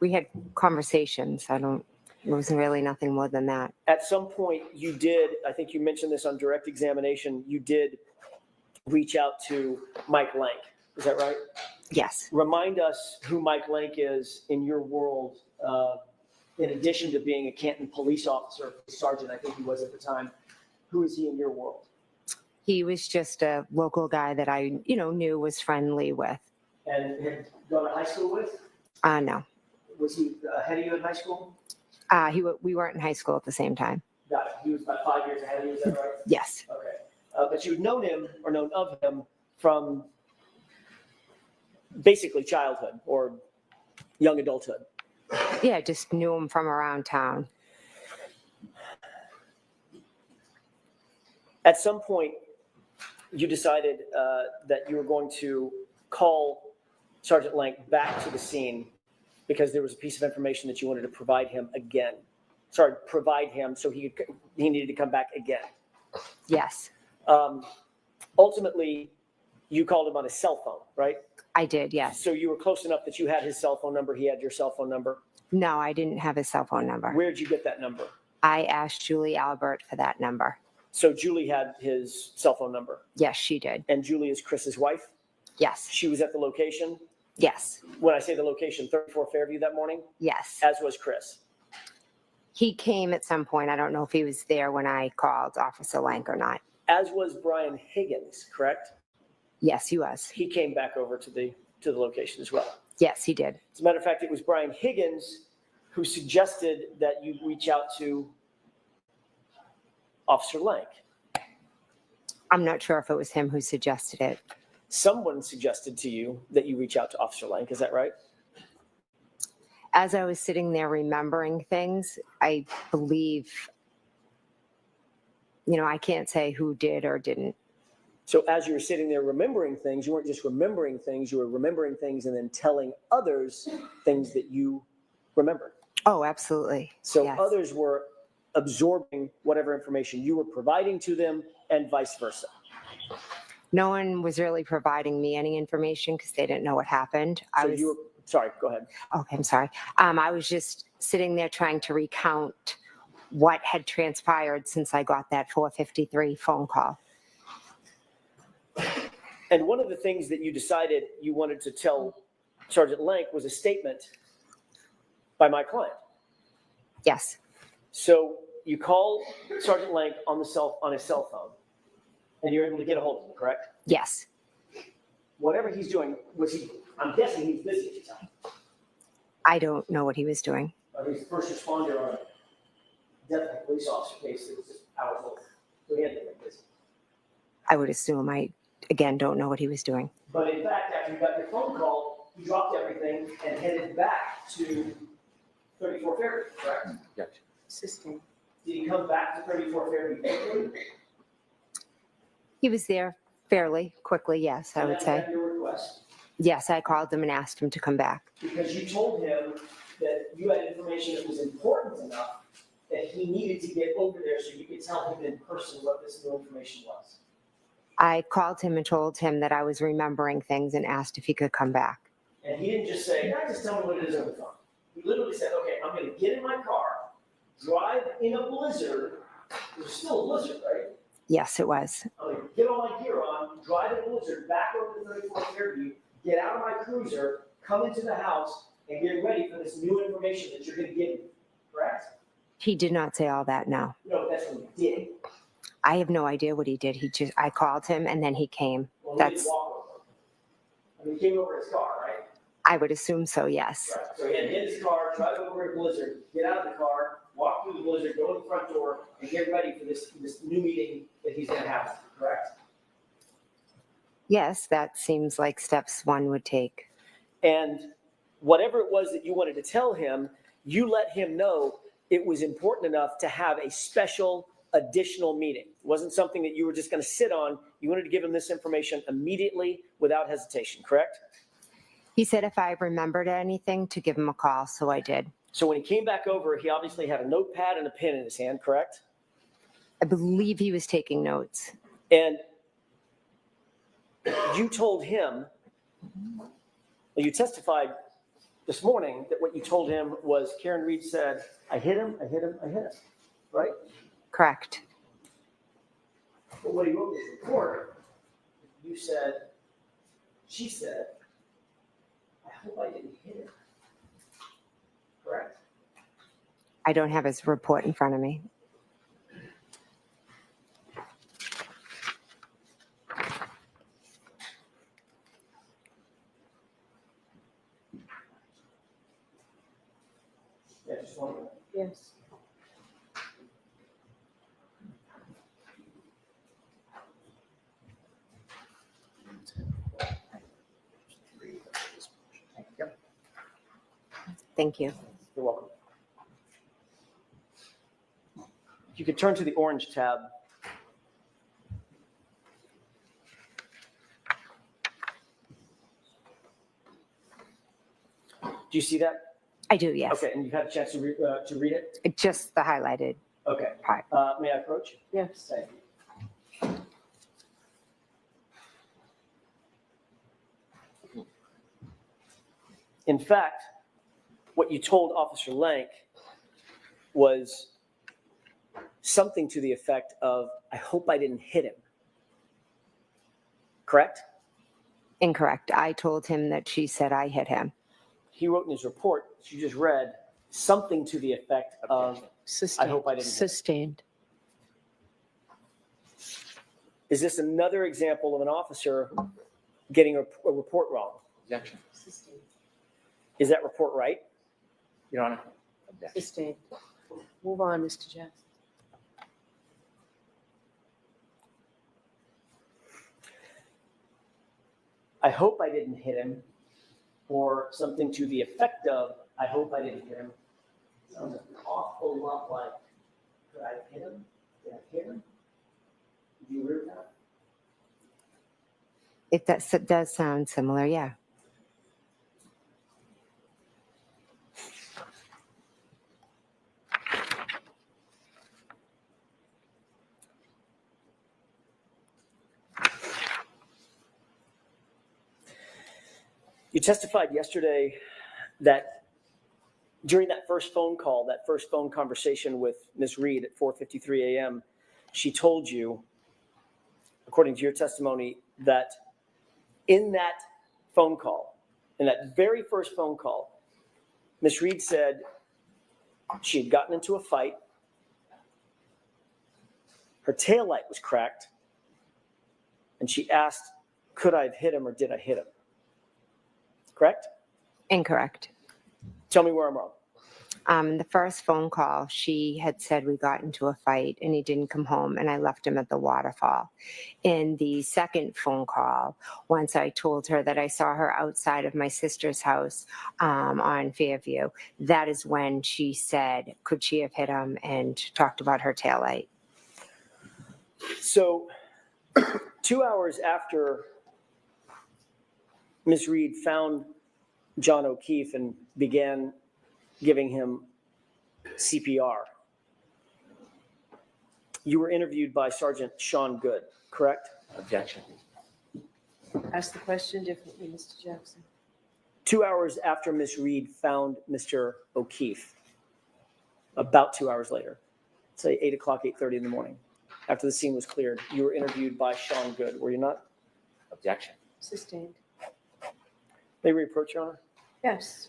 We had conversations. It wasn't really nothing more than that. At some point, you did, I think you mentioned this on direct examination, you did reach out to Mike Lank. Is that right? Yes. Remind us who Mike Lank is in your world, in addition to being a Canton police officer, sergeant, I think he was at the time. Who is he in your world? He was just a local guy that I, knew was friendly with. And had gone to high school with? No. Was he ahead of you in high school? We weren't in high school at the same time. Got it. He was about 5 years ahead of you, is that right? Yes. Okay. But you'd known him or known of him from basically childhood or young adulthood. Yeah, just knew him from around town. At some point, you decided that you were going to call Sergeant Lank back to the scene because there was a piece of information that you wanted to provide him again. Sorry, provide him so he needed to come back again. Yes. Ultimately, you called him on his cell phone, right? I did, yes. So you were close enough that you had his cell phone number, he had your cell phone number? No, I didn't have his cell phone number. Where did you get that number? I asked Julie Albert for that number. So Julie had his cell phone number? Yes, she did. And Julie is Chris's wife? Yes. She was at the location? Yes. When I say the location, 34 Fairview that morning? Yes. As was Chris? He came at some point. I don't know if he was there when I called Officer Lank or not. As was Brian Higgins, correct? Yes, he was. He came back over to the location as well. Yes, he did. As a matter of fact, it was Brian Higgins who suggested that you reach out to Officer Lank. I'm not sure if it was him who suggested it. Someone suggested to you that you reach out to Officer Lank, is that right? As I was sitting there remembering things, I believe, I can't say who did or didn't. So as you were sitting there remembering things, you weren't just remembering things, you were remembering things and then telling others things that you remembered. Oh, absolutely. So yes. Others were absorbing whatever information you were providing to them and vice versa. No one was really providing me any information because they didn't know what happened. Sorry, go ahead. Okay, I'm sorry. I was just sitting there trying to recount what had transpired since I got that 4:53 phone call. And one of the things that you decided you wanted to tell Sergeant Lank was a statement by my client. Yes. So you call Sergeant Lank on his cell phone, and you're able to get a hold of him, correct? Yes. Whatever he's doing, I'm guessing he's busy at the time. I don't know what he was doing. He's the first responder on a death of a police officer case that was just hours old. So he had to be busy. I would assume. I, again, don't know what he was doing. But in fact, after you got your phone call, you dropped everything and headed back to 34 Fairview, correct? Gotcha. Assisting. Did he come back to 34 Fairview quickly? He was there fairly quickly, yes, I would say. At your request? Yes, I called him and asked him to come back. Because you told him that you had information that was important enough that he needed to get over there so you could tell him in person what this new information was. I called him and told him that I was remembering things and asked if he could come back. And he didn't just say, just tell me what it is over the phone. He literally said, okay, I'm going to get in my car, drive in a blizzard. It was still a blizzard, right? Yes, it was. I'm going to get all my gear on, drive in a blizzard, back over to 34 Fairview, get out of my cruiser, come into the house, and get ready for this new information that you're going to give me, correct? He did not say all that, no. No, that's what he did. I have no idea what he did. I called him and then he came. Well, he didn't walk over. I mean, he came over his car, right? I would assume so, yes. Right. So he had to get his car, drive over a blizzard, get out of the car, walk through the blizzard, go in the front door, and get ready for this new meeting that he's going to have, correct? Yes, that seems like steps one would take. And whatever it was that you wanted to tell him, you let him know it was important enough to have a special additional meeting. It wasn't something that you were just going to sit on. You wanted to give him this information immediately without hesitation, correct? He said if I remembered anything to give him a call, so I did. So when he came back over, he obviously had a notepad and a pen in his hand, correct? I believe he was taking notes. And you told him, well, you testified this morning that what you told him was Karen Reed said, I hit him, I hit him, I hit him, right? Correct. But what he wrote in his report, you said, she said, I hope I didn't hit him. Correct? I don't have his report in front of me. Yeah, just one minute. Yes. Thank you. You're welcome. You could turn to the orange tab. Do you see that? I do, yes. Okay, and you've had a chance to read it? Just the highlighted Okay. part. May I approach? Yes. Thank you. In fact, what you told Officer Lank was something to the effect of, I hope I didn't hit him. Correct? Incorrect. I told him that she said I hit him. He wrote in his report, you just read, something to the effect of, Sustained. I hope I didn't hit him. Sustained. Is this another example of an officer getting a report wrong? Objection. Is that report right? Your Honor. Objection. Sustained. Move on, Mr. Jackson. I hope I didn't hit him, or something to the effect of, I hope I didn't hit him. Sounds an awful lot like, could I hit him? Did I hit him? Do you agree with that? If that does sound similar, yeah. You testified yesterday that during that first phone call, that first phone conversation with Ms. Reed at 4:53 a.m., she told you, according to your testimony, that in that phone call, in that very first phone call, Ms. Reed said she had gotten into a fight, her taillight was cracked, and she asked, could I have hit him or did I hit him? Correct? Incorrect. Tell me where I'm wrong. The first phone call, she had said we got into a fight and he didn't come home and I left him at the waterfall. In the second phone call, once I told her that I saw her outside of my sister's house on Fairview, that is when she said, could she have hit him, and talked about her taillight. So 2 hours after Ms. Reed found John O'Keefe and began giving him CPR, you were interviewed by Sergeant Sean Good, correct? Objection. Ask the question differently, Mr. Jackson. 2 hours after Ms. Reed found Mr. O'Keefe, about 2 hours later, say 8 o'clock, 8:30 in the morning, after the scene was cleared, you were interviewed by Sean Good, were you not? Objection. Sustained. May we approach, Your Honor? Yes.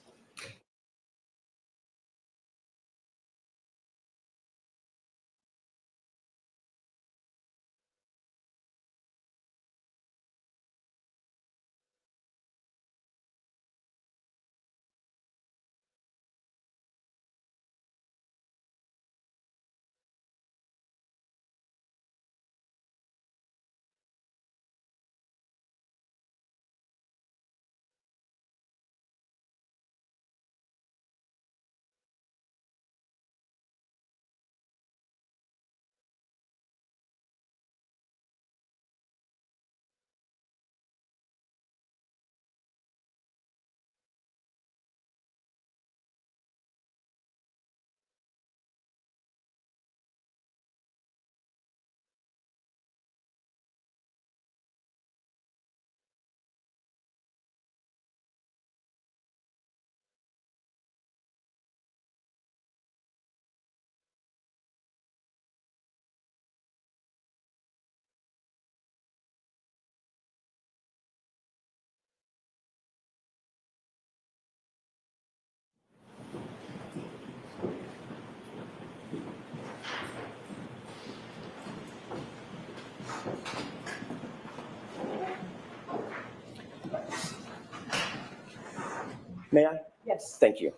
May I? Yes. Thank you.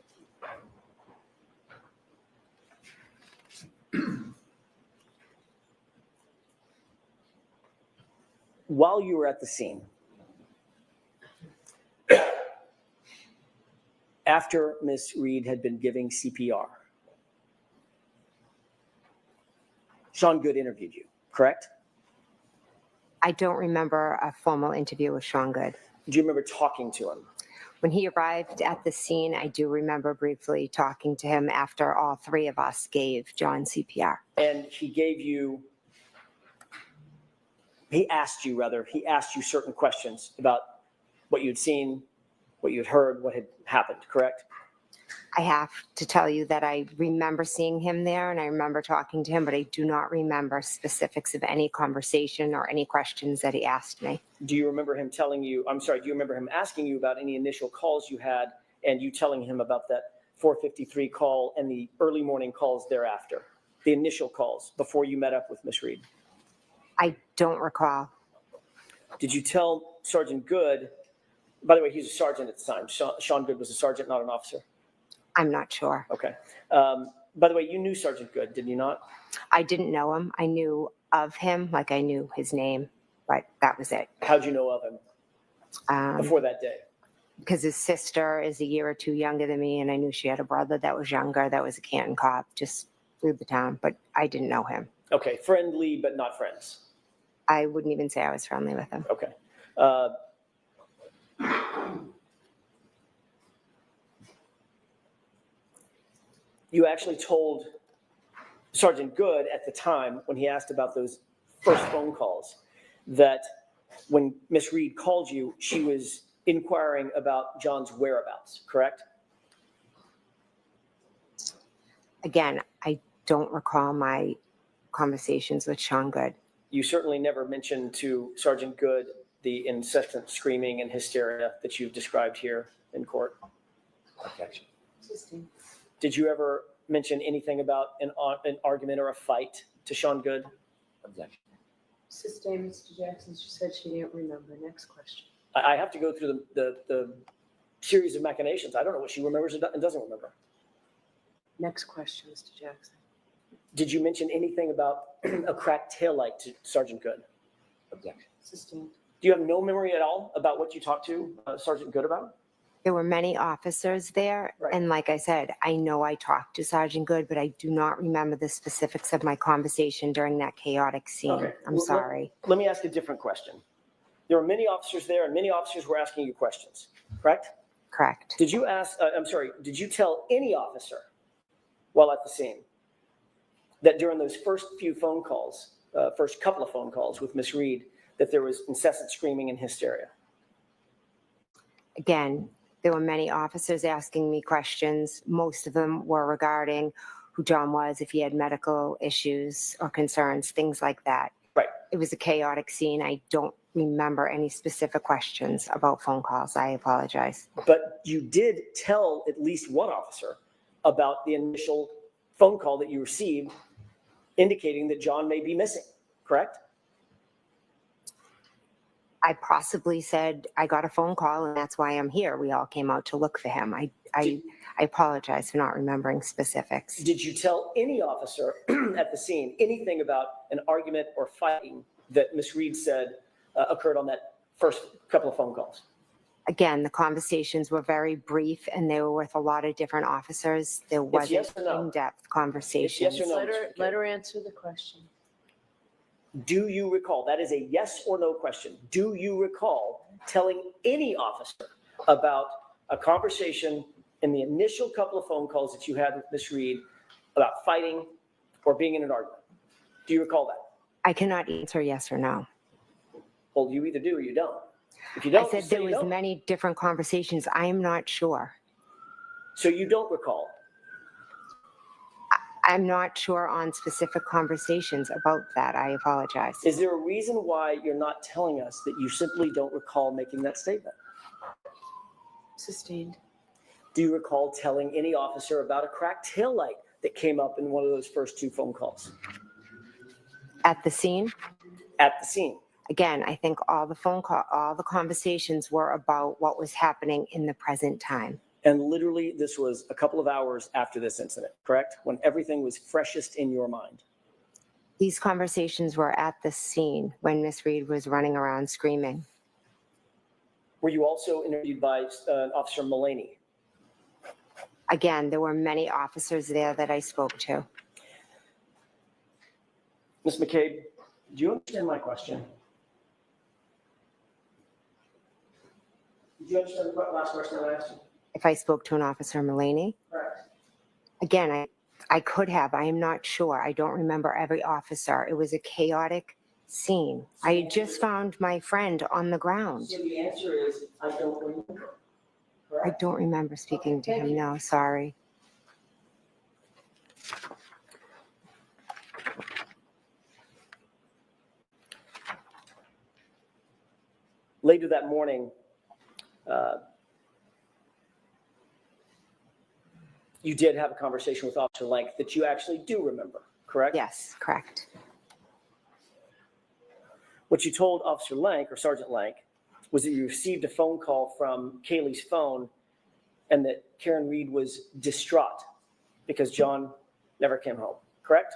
While you were at the scene, after Ms. Reed had been giving CPR, Sean Good interviewed you, correct? I don't remember a formal interview with Sean Good. Do you remember talking to him? When he arrived at the scene, I do remember briefly talking to him after all three of us gave John CPR. And he asked you certain questions about what you'd seen, what you'd heard, what had happened, correct? I have to tell you that I remember seeing him there and I remember talking to him, but I do not remember specifics of any conversation or any questions that he asked me. Do you remember him do you remember him asking you about any initial calls you had and you telling him about that 4:53 call and the early morning calls thereafter? The initial calls before you met up with Ms. Reed? I don't recall. Did you tell Sergeant Good, by the way, he's a sergeant at the time. Sean Good was a sergeant, not an officer? I'm not sure. Okay. By the way, you knew Sergeant Good, did you not? I didn't know him. I knew of him, like I knew his name, but that was it. How'd you know of him before that day? Because his sister is a year or two younger than me, and I knew she had a brother that was younger, that was a Canton cop, just through the town, but I didn't know him. Okay, friendly but not friends. I wouldn't even say I was friendly with him. Okay. You actually told Sergeant Good at the time when he asked about those first phone calls that when Miss Reed called you, she was inquiring about John's whereabouts, correct? Again, I don't recall my conversations with Sean Good. You certainly never mentioned to Sergeant Good the incessant screaming and hysteria that you've described here in court. Objection. Did you ever mention anything about an argument or a fight to Sean Good? Objection. Sustained, Mr. Jackson. She said she didn't remember. Next question. I have to go through the series of machinations. I don't know what she remembers and doesn't remember. Next question, Mr. Jackson. Did you mention anything about a cracked taillight to Sergeant Good? Objection. Sustained. Do you have no memory at all about what you talked to Sergeant Good about? There were many officers there, and like I said, I know I talked to Sergeant Good, but I do not remember the specifics of my conversation during that chaotic scene. Okay. I'm sorry. Let me ask a different question. There were many officers there, and many officers were asking you questions, correct? Correct. Did you did you tell any officer while at the scene that during those first few phone calls, first couple of phone calls with Miss Reed, that there was incessant screaming and hysteria? Again, there were many officers asking me questions. Most of them were regarding who John was, if he had medical issues or concerns, things like that. Right. It was a chaotic scene. I don't remember any specific questions about phone calls. I apologize. But you did tell at least one officer about the initial phone call that you received indicating that John may be missing, correct? I possibly said, I got a phone call and that's why I'm here. We all came out to look for him. I apologize for not remembering specifics. Did you tell any officer at the scene anything about an argument or fighting that Miss Reed said occurred on that first couple of phone calls? Again, the conversations were very brief and they were with a lot of different officers. There wasn't yes or no? in-depth conversations. Yes or no, Let her answer the question. Do you recall? That is a yes or no question. Do you recall telling any officer about a conversation in the initial couple of phone calls that you had with Miss Reed about fighting or being in an argument? Do you recall that? I cannot answer yes or no. Well, you either do or you don't. If you don't, I said say there you was don't. many different conversations. I am not sure. So you don't recall? I'm not sure on specific conversations about that. I apologize. Is there a reason why you're not telling us that you simply don't recall making that statement? Sustained. Do you recall telling any officer about a cracked taillight that came up in one of those first two phone calls? At the scene? At the scene. Again, I think all the conversations were about what was happening in the present time. And literally, this was a couple of hours after this incident, correct? When everything was freshest in your mind. These conversations were at the scene when Miss Reed was running around screaming. Were you also interviewed by Officer Mullaney? Again, there were many officers there that I spoke to. Ms. McCabe, do you understand my question? Did you understand the last question I asked you? If I spoke to an officer Mullaney? Correct. Again, I could have. I am not sure. I don't remember every officer. It was a chaotic scene. I had just found my friend on the ground. So the answer is, I don't remember. I don't remember speaking to him. No, sorry. Later that morning, you did have a conversation with Officer Lank that you actually do remember, correct? Yes, correct. What you told Officer Lank, or Sergeant Lank, was that you received a phone call from Kaylee's phone and that Karen Reed was distraught because John never came home, correct?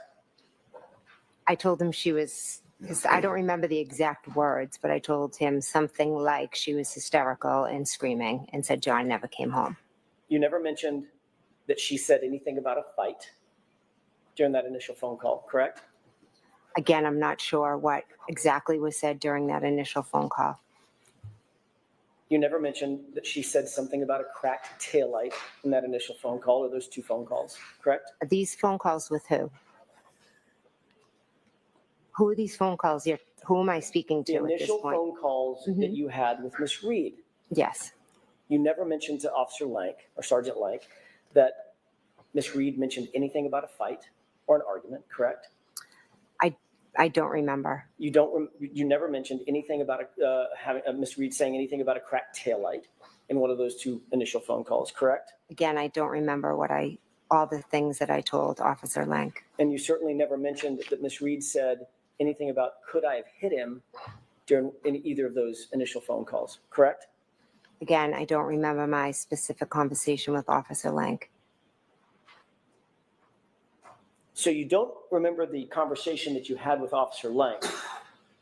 I told him she was, I don't remember the exact words, but I told him something like she was hysterical and screaming and said John never came home. You never mentioned that she said anything about a fight during that initial phone call, correct? Again, I'm not sure what exactly was said during that initial phone call. You never mentioned that she said something about a cracked taillight in that initial phone call or those two phone calls, correct? Are these phone calls with who? Who are these phone calls? Who am I speaking to The at this initial point? phone calls that you had with Miss Reed. Yes. You never mentioned to Officer Lank or Sergeant Lank that Miss Reed mentioned anything about a fight or an argument, correct? I don't remember. You never mentioned anything about having Miss Reed saying anything about a cracked taillight in one of those two initial phone calls, correct? Again, I don't remember all the things that I told Officer Lank. And you certainly never mentioned that Miss Reed said anything about could I have hit him during either of those initial phone calls, correct? Again, I don't remember my specific conversation with Officer Lank. So you don't remember the conversation that you had with Officer Lank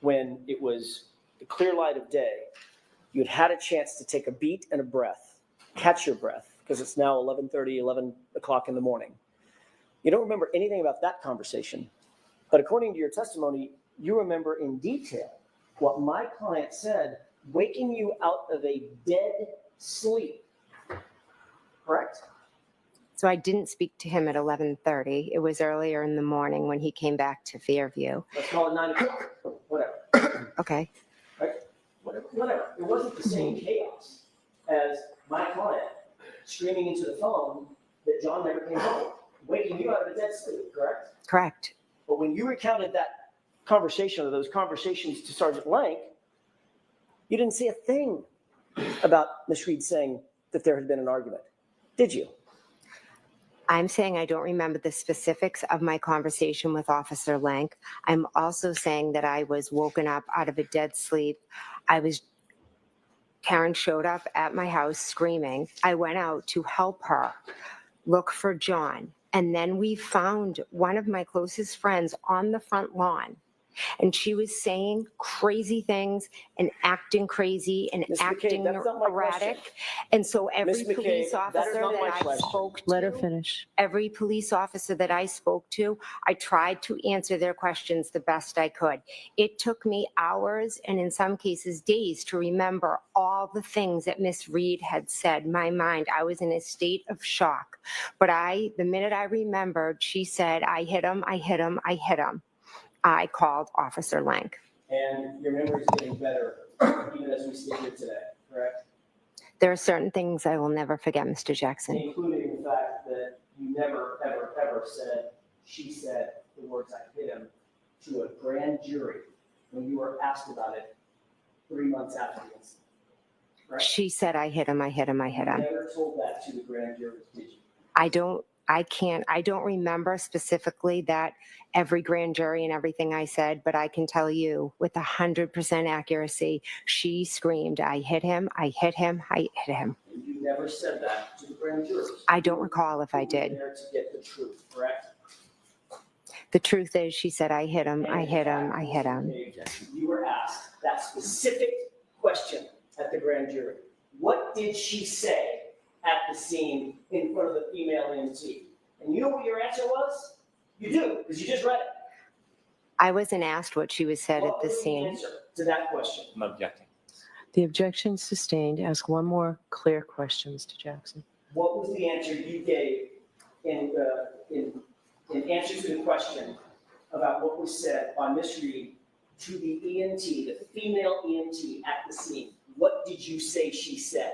when it was the clear light of day. You had a chance to take a beat and a breath, catch your breath, because it's now 11:30, 11 o'clock in the morning. You don't remember anything about that conversation, but according to your testimony, you remember in detail what my client said, waking you out of a dead sleep, correct? So I didn't speak to him at 11:30. It was earlier in the morning when he came back to Fairview. Let's call it 9 o'clock, whatever. Okay. Right? Whatever. It wasn't the same chaos as my client screaming into the phone that John never came home, waking you out of a dead sleep, correct? Correct. But when you recounted that conversation or those conversations to Sergeant Lank, you didn't see a thing about Miss Reed saying that there had been an argument, did you? I'm saying I don't remember the specifics of my conversation with Officer Lank. I'm also saying that I was woken up out of a dead sleep. Karen showed up at my house screaming. I went out to help her look for John. And then we found one of my closest friends on the front lawn. And she was saying crazy things and acting crazy and Ms. acting McCabe, that's not my erratic. question. And so every Ms. McCabe, police that is officer not my that I question. spoke to, Let her finish. every police officer that I spoke to, I tried to answer their questions the best I could. It took me hours and in some cases days to remember all the things that Miss Reed had said. My mind, I was in a state of shock. But the minute I remembered, she said, I hit him, I hit him, I hit him. I called Officer Lank. And your memory is getting better even as we sit here today, correct? There are certain things I will never forget, Mr. Jackson. Including the fact that you never, ever, ever said, she said the words I hit him to a grand jury when you were asked about it 3 months after the incident, correct? She said, I hit him, I hit him, I hit him. You never told that to the grand jury, did you? I don't remember specifically that every grand jury and everything I said, but I can tell you with 100% accuracy, she screamed, I hit him, I hit him, I hit him. You never said that to the grand jurors. I don't recall if I You were did. there to get the truth, correct? The truth is, she said, I hit him, I hit him, I hit him. You were asked that specific question at the grand jury. What did she say at the scene in front of the female EMT? And you know what your answer was? You do, because you just read it. I wasn't asked what she was said at What the was the scene. answer to that question? I'm objecting. The objection sustained. Ask one more clear question, Mr. Jackson. What was the answer you gave in answer to the question about what was said by Miss Reed to the EMT, the female EMT at the scene? What did you say she said?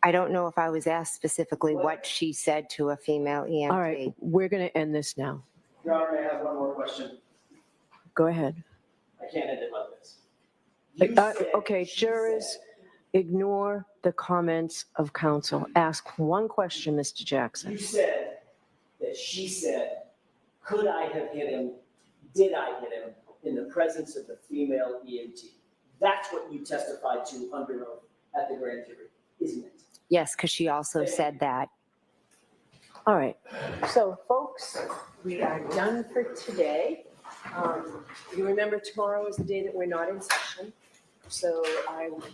I don't know if I was asked specifically what she said to a female EMT. All right, we're going to end this now. Your Honor, may I have one more question? Go ahead. I can't end it like this. You said Okay, she jurors, said- ignore the comments of counsel. Ask one question, Mr. Jackson. You said that she said, could I have hit him? Did I hit him in the presence of the female EMT? That's what you testified to under oath at the grand jury, isn't it? Yes, because she also said that. All right, so folks, we are done for today. You remember tomorrow is the day that we're not in session. So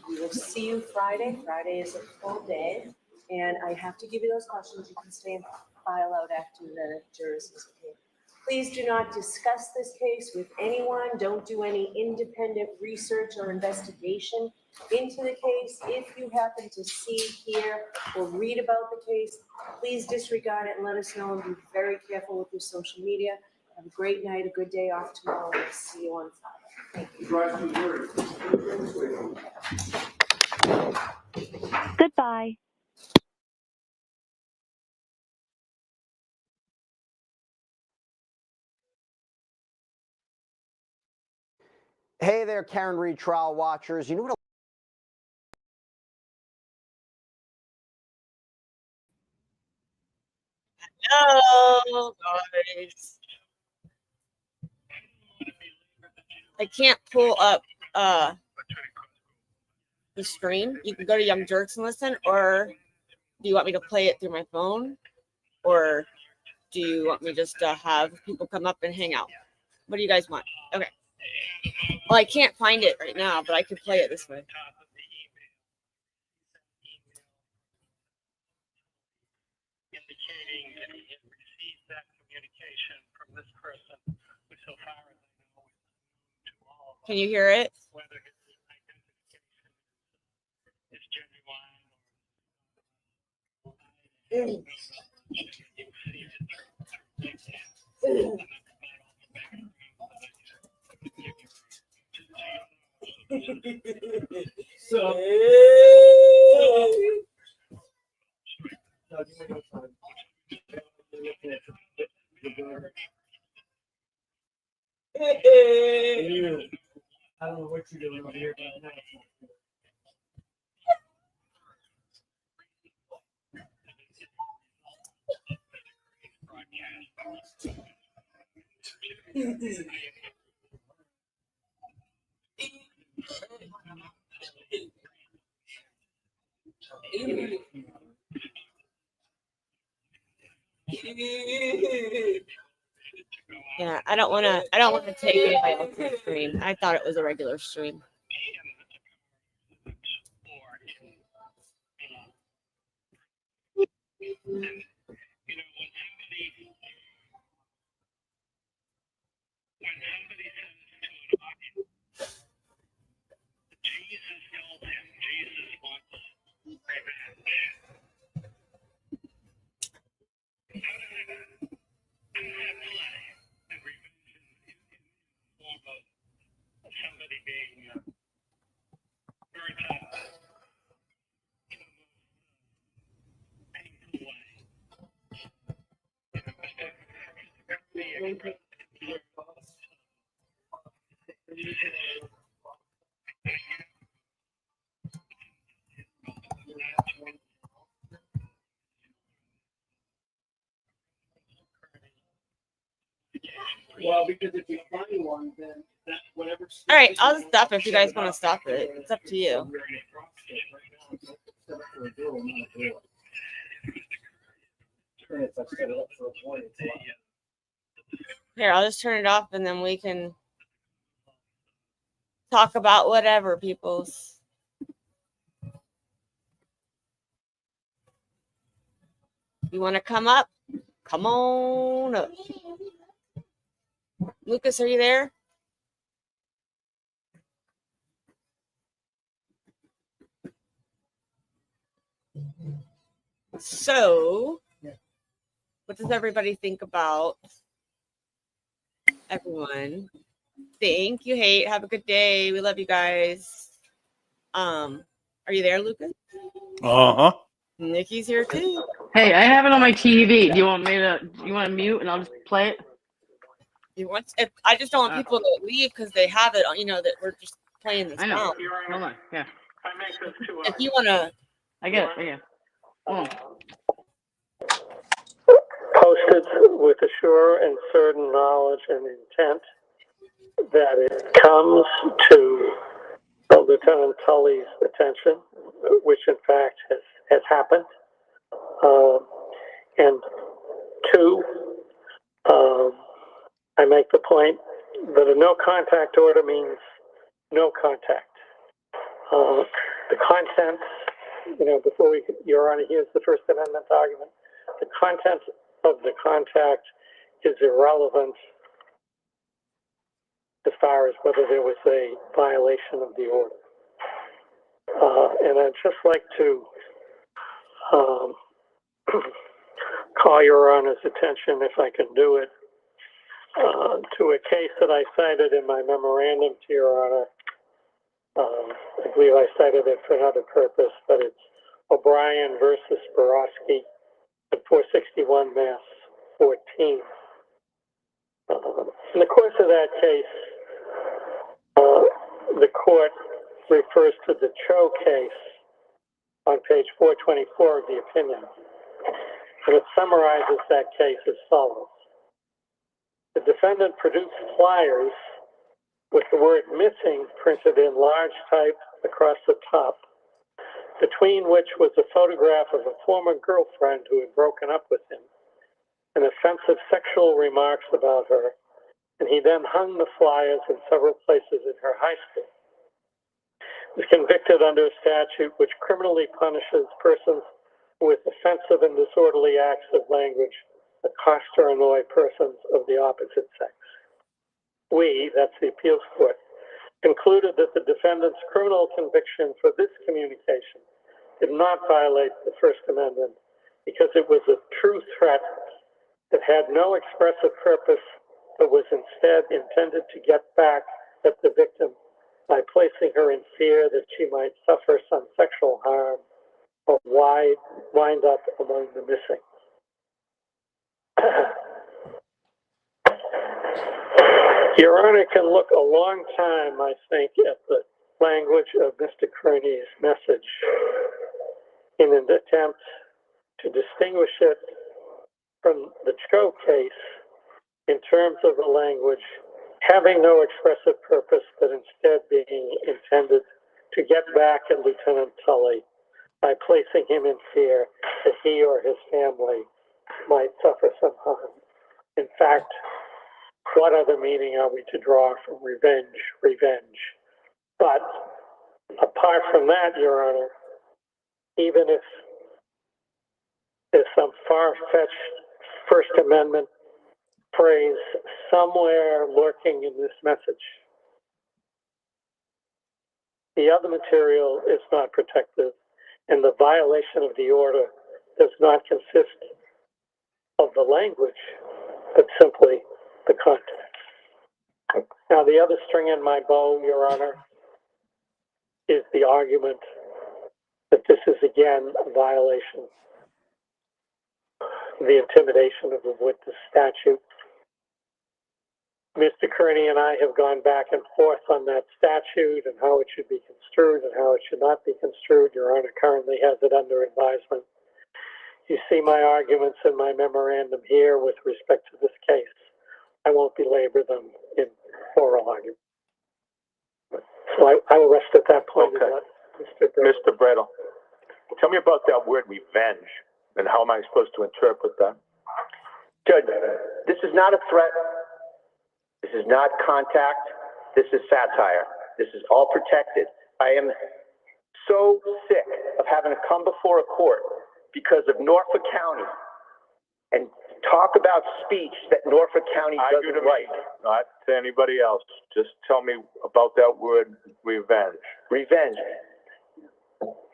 we will see you Friday. Friday is a full day. And I have to give you those questions. You can stay and file out after the jurors. Please do not discuss this case with anyone. Don't do any independent research or investigation into the case. If you happen to see, hear, or read about the case, please disregard it and let us know, and be very careful with your social media. Have a great night, a good day off tomorrow, and we'll see you on Friday. Thank you. Goodbye. Hey there, Karen Reed trial watchers. You know what? Hello, guys. I can't pull up the stream. You can go to Young Jerks and listen, or do you want me to play it through my phone? Or do you want me just to have people come up and hang out? What do you guys want? Okay. Well, I can't find it right now, but I can play it this way. Indicating that he had received that communication from this person who so far as I know is to all of us. Can you hear it? Whether his identification is genuine or I don't know what you're doing over here, but now. Yeah, I don't want to take anybody else's stream. I thought it was a regular stream. Jesus told him Jesus wants revenge. How does that play? And revenge in the form of somebody being hurt in the most painful way. Well, because if you find one, then that whatever. All right, I'll stop if you guys want to stop it. It's up to you. set up for a girl, not a boy. Turn it, I've set it up for a boy. It's a lot. Here, I'll just turn it off and then we can talk about whatever, peoples. You want to come up? Come on up. Lucas, are you there? So, what does everybody think about everyone? Thank you, Hate. Have a good day. We love you guys. Are you there, Lucas? Uh-huh. Nikki's here too. Hey, I have it on my TV. Do you want me to? You want to mute and I'll just play it? You want? If, I just don't want people to leave because they have it. You know that we're just playing this I know. sound. Hold on. Yeah. If you want to, I get it. Yeah. Hold on. Posted with a sure and certain knowledge and intent that it comes to Lieutenant Tully's attention, which in fact has happened. And two, I make the point that a no contact order means no contact. The content, before Your Honor, here's the First Amendment argument. The content of the contact is irrelevant as far as whether there was a violation of the order. And I'd just like to call Your Honor's attention, if I can do it, to a case that I cited in my memorandum to Your Honor. I believe I cited it for another purpose, but it's O'Brien versus Borowski at 461 Mass 14. In the course of that case, the court refers to the Cho case on page 424 of the opinion, and it summarizes that case as follows. The defendant produced flyers with the word missing printed in large type across the top, between which was a photograph of a former girlfriend who had broken up with him, and offensive sexual remarks about her, and he then hung the flyers in several places in her high school. He was convicted under a statute which criminally punishes persons with offensive and disorderly acts of language accost or annoy persons of the opposite sex. We, that's the appeals court, concluded that the defendant's criminal conviction for this communication did not violate the First Amendment because it was a true threat that had no expressive purpose, but was instead intended to get back at the victim by placing her in fear that she might suffer some sexual harm or wind up among the missing. Your Honor can look a long time, I think, at the language of Mr. Kearney's message in an attempt to distinguish it from the Cho case in terms of the language having no expressive purpose, but instead being intended to get back at Lieutenant Tully by placing him in fear that he or his family might suffer some harm. In fact, what other meaning are we to draw from revenge? But apart from that, Your Honor, even if there's some far-fetched First Amendment phrase somewhere lurking in this message, the other material is not protected, and the violation of the order does not consist of the language, but simply the content. Now, the other string in my bow, Your Honor, is the argument that this is again a violation of the intimidation of the witness statute. Mr. Kearney and I have gone back and forth on that statute and how it should be construed and how it should not be construed. Your Honor currently has it under advisement. You see my arguments in my memorandum here with respect to this case. I won't belabor them in oral argument. So I will rest at that point. Okay. Mr. Brettel. tell me about that word revenge, and how am I supposed to interpret that? Judge, this is not a threat. This is not contact. This is satire. This is all protected. I am so sick of having to come before a court because of Norfolk County and talk about speech that Norfolk County doesn't like. Not to anybody else. Just tell me about that word revenge. Revenge.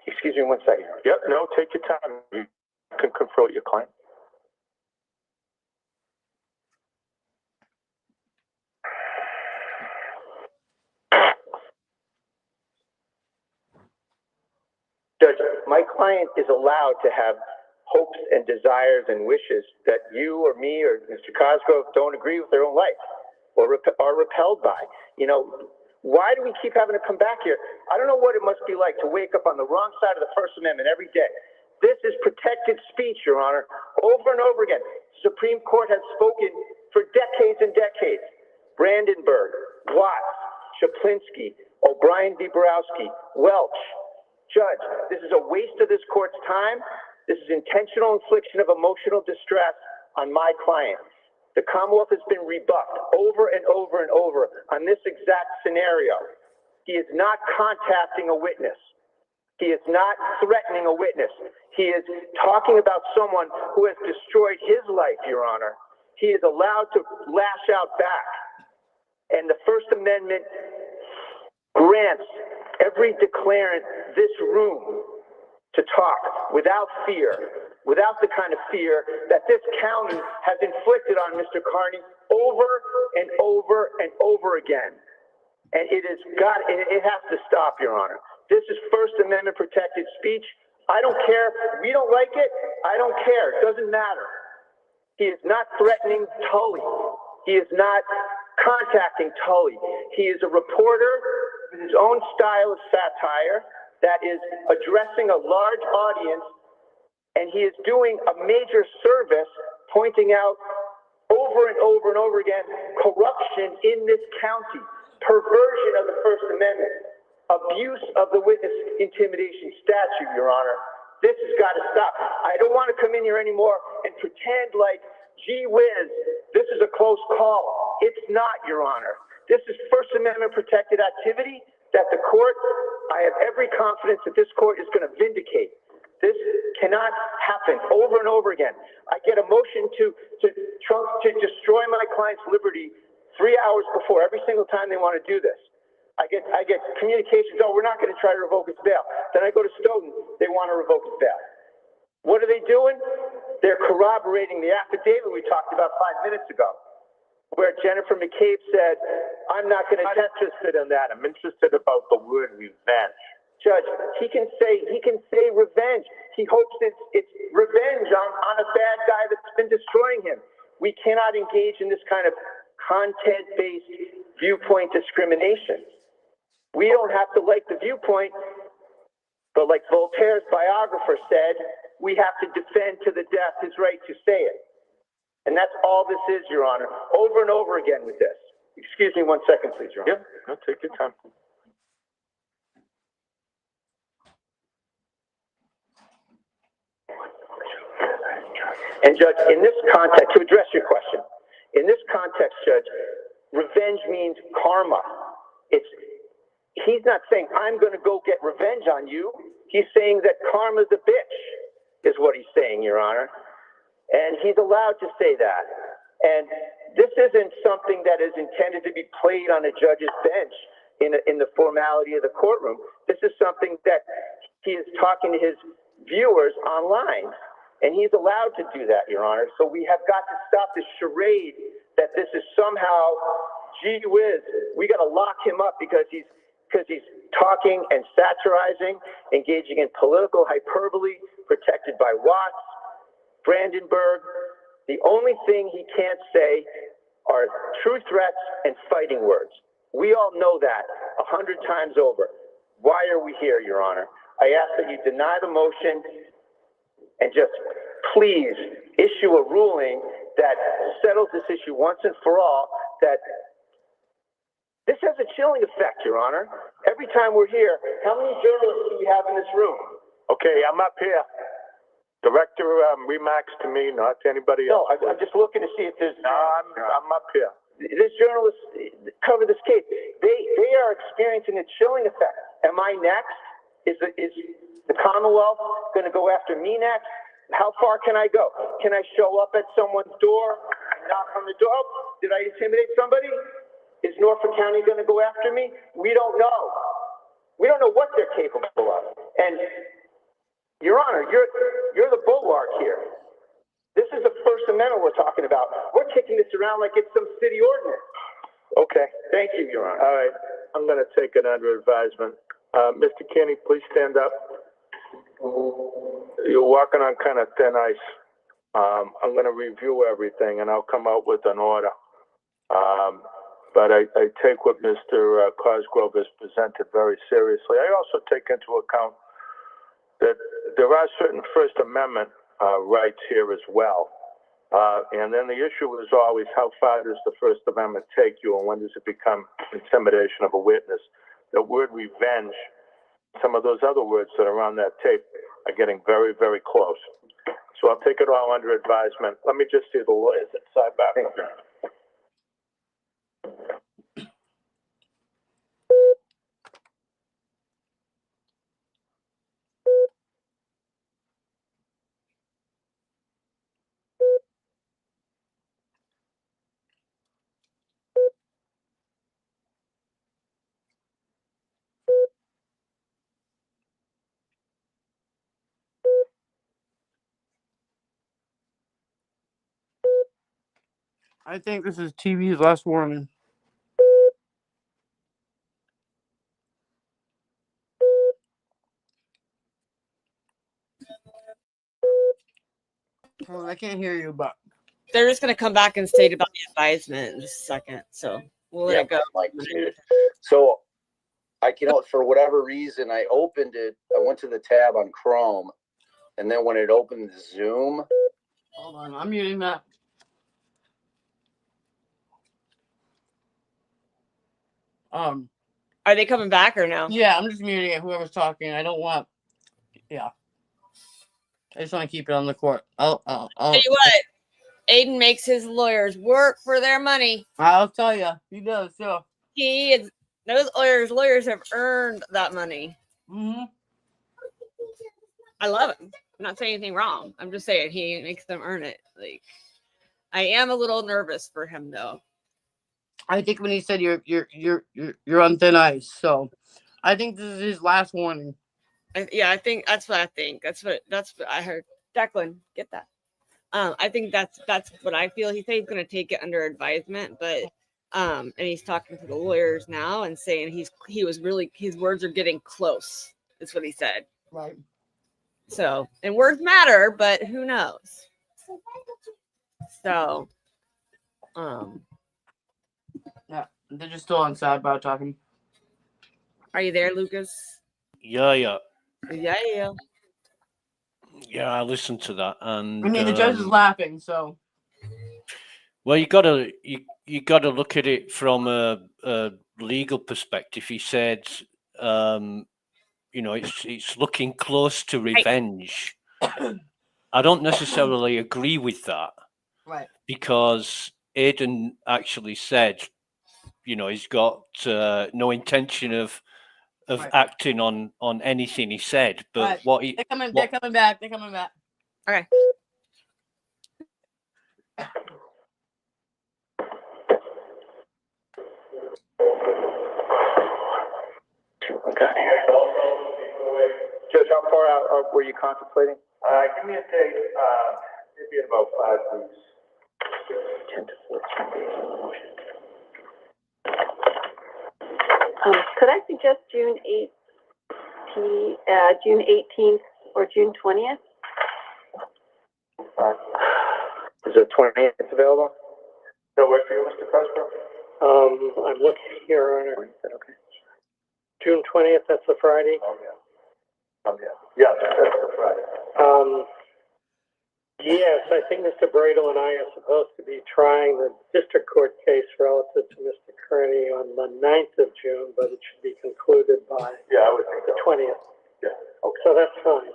Excuse me 1 second. Yep, no, take your time. You can confront your client. Judge, my client is allowed to have hopes and desires and wishes that you or me or Mr. Cosgrove don't agree with their own life or are repelled by. You know, why do we keep having to come back here? I don't know what it must be like to wake up on the wrong side of the First Amendment every day. This is protected speech, Your Honor, over and over again. The Supreme Court has spoken for decades and decades. Brandenburg, Watts, Chaplinsky, O'Brien v. Borowski, Welch. Judge, this is a waste of this court's time. This is intentional infliction of emotional distress on my client. The Commonwealth has been rebuffed over and over and over on this exact scenario. He is not contacting a witness. He is not threatening a witness. He is talking about someone who has destroyed his life, Your Honor. He is allowed to lash out back. And the First Amendment grants every declarant this room to talk without fear, without the kind of fear that this county has inflicted on Mr. Carney over and over and over again. And it has to stop, Your Honor. This is First Amendment protected speech. I don't care. We don't like it. I don't care. It doesn't matter. He is not threatening Tully. He is not contacting Tully. He is a reporter with his own style of satire that is addressing a large audience, and he is doing a major service pointing out over and over and over again corruption in this county, perversion of the First Amendment, abuse of the witness intimidation statute, Your Honor. This has got to stop. I don't want to come in here anymore and pretend like, gee whiz, this is a close call. It's not, Your Honor. This is First Amendment protected activity that the court, I have every confidence that this court is going to vindicate. This cannot happen over and over again. I get a motion to destroy my client's liberty 3 hours before every single time they want to do this. I get communications, oh, we're not going to try to revoke his bail. Then I go to Stoughton, they want to revoke his bail. What are they doing? They're corroborating the affidavit we talked about 5 minutes ago, where Jennifer McCabe said, I'm not going to interested in that. I'm interested about the word revenge. Judge, he can say revenge. He hopes it's revenge on a bad guy that's been destroying him. We cannot engage in this kind of content-based viewpoint discrimination. We don't have to like the viewpoint, but like Voltaire's biographer said, we have to defend to the death his right to say it. And that's all this is, Your Honor, over and over again with this. Excuse me 1 second, please, Your Honor. Yeah, no, take your time. And Judge, in this context, to address your question, in this context, Judge, revenge means karma. He's not saying, I'm going to go get revenge on you. He's saying that karma's a bitch, is what he's saying, Your Honor. And he's allowed to say that. And this isn't something that is intended to be played on a judge's bench in the formality of the courtroom. This is something that he is talking to his viewers online. And he's allowed to do that, Your Honor. So we have got to stop this charade that this is somehow, gee whiz, we got to lock him up because he's talking and satirizing, engaging in political hyperbole, protected by Watts, Brandenburg. The only thing he can't say are true threats and fighting words. We all know that 100 times over. Why are we here, Your Honor? I ask that you deny the motion and just please issue a ruling that settles this issue once and for all, that this has a chilling effect, Your Honor. Every time we're here, how many journalists do we have in this room? Okay, I'm up here. Director remarks to me, not to anybody No, else. I'm just looking to see if there's. No, I'm up here. This journalist cover this case. They are experiencing a chilling effect. Am I next? Is the Commonwealth going to go after me next? How far can I go? Can I show up at someone's door, knock on the door? Oh, did I intimidate somebody? Is Norfolk County going to go after me? We don't know. We don't know what they're capable of. And Your Honor, you're the bulwark here. This is the First Amendment we're talking about. We're kicking this around like it's some city ordinance. Okay. Thank you, Your Honor. All right. I'm going to take it under advisement. Mr. Kenny, please stand up. You're walking on kind of thin ice. I'm going to review everything and I'll come out with an order. But I take what Mr. Cosgrove has presented very seriously. I also take into account that there are certain First Amendment rights here as well. And then the issue is always how far does the First Amendment take you and when does it become intimidation of a witness? The word revenge, some of those other words that are on that tape are getting very, very close. So I'll take it all under advisement. Let me just see the lawyers that side back. I think this is TV's last warning. Well, I can't hear you, but They're just going to come back and state about the advisement in just a second. So we'll let it go. So I for whatever reason, I opened it. I went to the tab on Chrome, and then when it opened Zoom. Hold on, I'm muting that. Are they coming back or no? Yeah, I'm just muting it. Whoever's talking, I don't want. Yeah, I just want to keep it on the court. I'll Tell you what, Aiden makes his lawyers work for their money. I'll tell you, he does. So those lawyers have earned that money. Mm-hmm. I love him. I'm not saying anything wrong. I'm just saying he makes them earn it. Like, I am a little nervous for him though. I think when he said you're on thin ice, so I think this is his last warning. I think that's what I think. That's what I heard. Declan, get that. I think that's what I feel. He said he's going to take it under advisement, but and he's talking to the lawyers now and saying his words are getting close. Is what he said. Right. So, and words matter, but who knows? So, yeah, they're just still on sidebar talking. Are you there, Lucas? Yeah. Yeah. Yeah, I listened to that, and I mean, the judge is laughing, so. Well, you gotta look at it from a legal perspective. He said, it's looking close to revenge. I don't necessarily agree with that, right? Because Aiden actually said, he's got no intention of right. acting on anything he said. But right. They're coming back. Okay. Judge, how far out were you contemplating? Give me a date, maybe in about 5 weeks. 10 to 14 days. Could I suggest June 18th or June 20th? Is the 20th available? No work for you, Mr. Cosgrove? I'm looking here on it. Okay. June 20th, that's the Friday. Yeah, that's the Friday. Yes, I think Mr. Bradle and I are supposed to be trying the district court case relative to Mr. Kearney on the 9th of June, but it should be concluded by I would think the 20th. Yeah. Okay. So that's fine.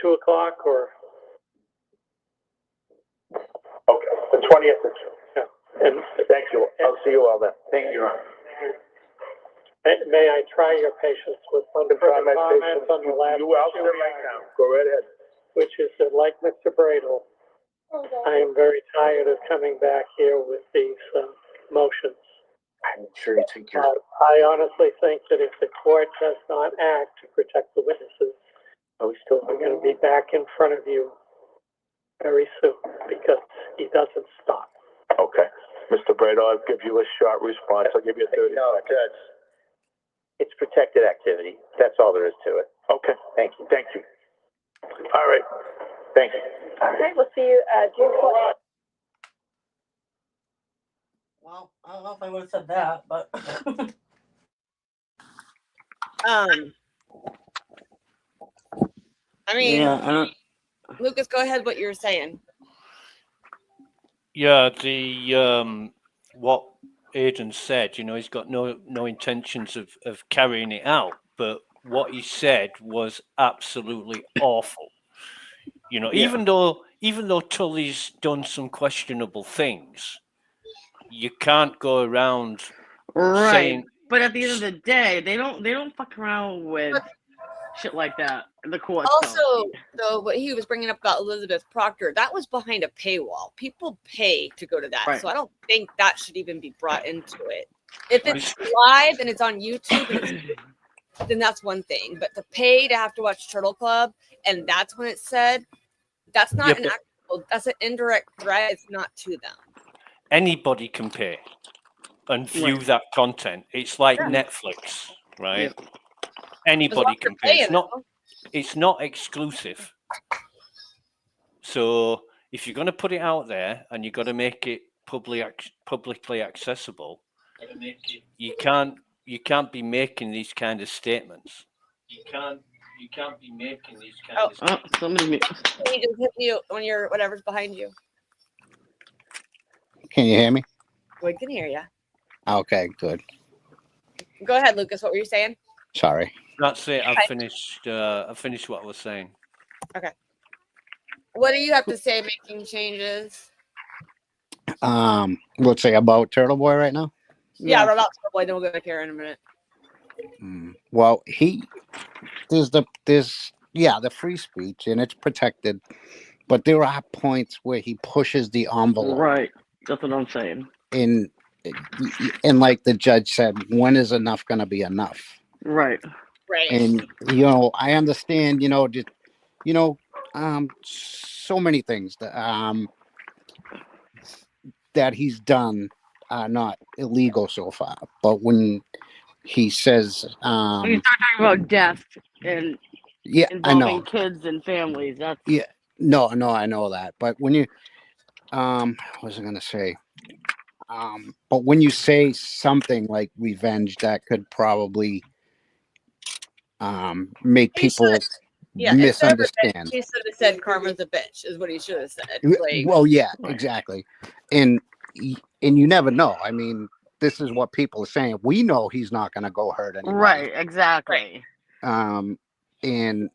2 o'clock or? Okay, the 20th is, Yeah. And thank you. I'll see you all then. Thank you, Your Honor. may I try your patience with one Try further my comment patience. on the last You out issue there we right argued, now. Go right ahead. which is that, like Mr. Bradle, I am very tired of coming back here with these motions. I'm sure you think you're. I honestly think that if the court does not act to protect the witnesses, we're going to be back in front of you very soon because he doesn't stop. Okay. Mr. Brado, I'll give you a short response. I'll give you 30 No, seconds. Judge, it's protected activity. That's all there is to it. Okay. Thank you. Thank you. All right. Thank you. Okay, we'll see you, June 20th. Well, I don't know if I would have said that, but I mean, yeah, I don't. Lucas, go ahead. What you were saying. Yeah, the what Aidan said, you know, he's got no intentions of carrying it out, but what he said was absolutely awful. You know, Yeah. even though Tully's done some questionable things, you can't go around Right. saying, But at the end of the day, they don't fuck around with shit like that. The courts Also, don't. though, what he was bringing up about Elizabeth Proctor, that was behind a paywall. People pay to go to that, Right. so I don't think that should even be brought into it. If it's live and it's on YouTube, then that's one thing. But to pay to have to watch Turtle Club, and that's when it's said, that's not an actual. That's an indirect threat. It's not to them. anybody can pay and view Right. that content. It's like Yeah. Netflix, right? As long Anybody as can you're pay. paying, though. It's not exclusive. So if you're going to put it out there and you've got to make it publicly accessible, you can't be making these kind of statements. You can't be making these kind of statements. Somebody. Can you just hit mute when you're whatever's behind you? Can you hear me? We can hear you. Okay, good. Go ahead, Lucas. What were you saying? Sorry. That's it. Okay. I've finished what I was saying. Okay. What do you have to say? Making changes? Let's say about Turtle Boy right now. Yeah, we're about to play. Then we'll go to Karen in a minute. Well, there's the free speech and it's protected, but there are points where he pushes the envelope. Right. That's what I'm saying. And like the judge said, when is enough going to be enough? Right. Right. And I understand. So many things that he's done are not illegal so far. But when he says, When you start talking about death and yeah, I involving know. kids and families, that's Yeah, no, I know that. But when you, what was I gonna say? But when you say something like revenge, that could probably make people misunderstand. He should have said karma's a bitch, is what he should have said. Like, Well, yeah, exactly. And you never know. I mean, this is what people are saying. We know he's not going to go hurt anybody. right. Exactly. And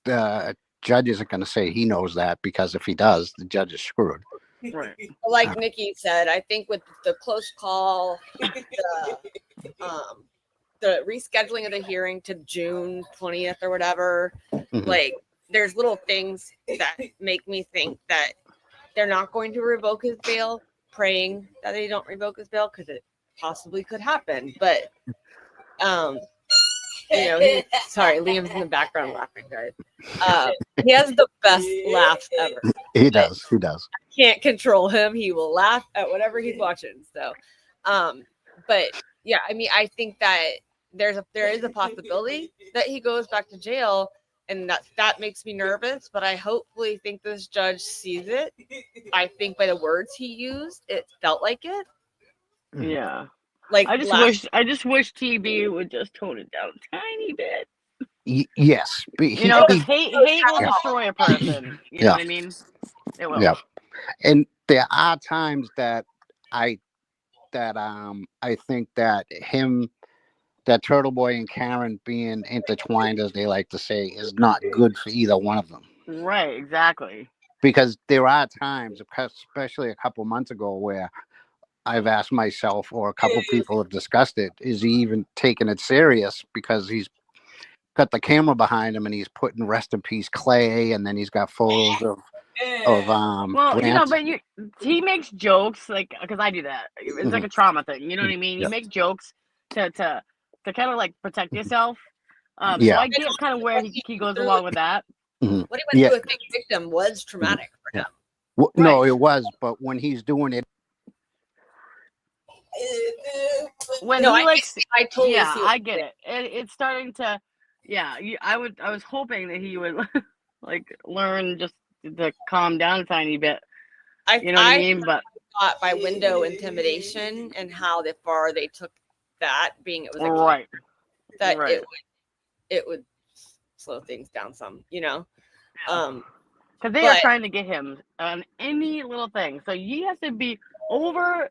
the judge isn't going to say he knows that, because if he does, the judge is screwed. Right. Like Nikki said, I think with the close call, the rescheduling of the hearing to June 20th or whatever, like there's little things that make me think that they're not going to revoke his bail, praying that they don't revoke his bail because it possibly could happen. But sorry, Liam's in the background laughing, guys. He has the best laughs ever. He does. Can't control him. He will laugh at whatever he's watching. So, but yeah, I mean, I think that there is a possibility that he goes back to jail, and that makes me nervous. But I hopefully think this judge sees it. I think by the words he used, it felt like it. Yeah. Like I just wish TB would just tone it down a tiny bit. Yes. Because hate will destroy a person. You know what I mean? It will. Yeah. And there are times that I think that him that Turtle Boy and Karen being intertwined, as they like to say, is not good for either one of them. Right, exactly. Because there are times, especially a couple months ago, where I've asked myself, or a couple people have discussed it, is he even taking it serious? Because he's got the camera behind him and he's putting rest in peace Clay, and then he's got photos of Well, you know, Grant. but he makes jokes like, because I do that. It's like a trauma thing. You know what I mean? You Yeah. make jokes to kind of like protect yourself. So Yeah. I get kind of where he goes along with that. Mhm. What he went Yeah. through with being victim was traumatic for him. Well, no, it was, but when he's doing it, When No, he I likes, totally yeah, see what I get it. It's starting to, yeah. I was hoping that he would like learn just to calm down a tiny bit. You know what I mean? But thought by window intimidation and how far they took that, being it was a right, that right. it would slow things down some, you know. Because they are trying to get him on any little thing, so he has to be over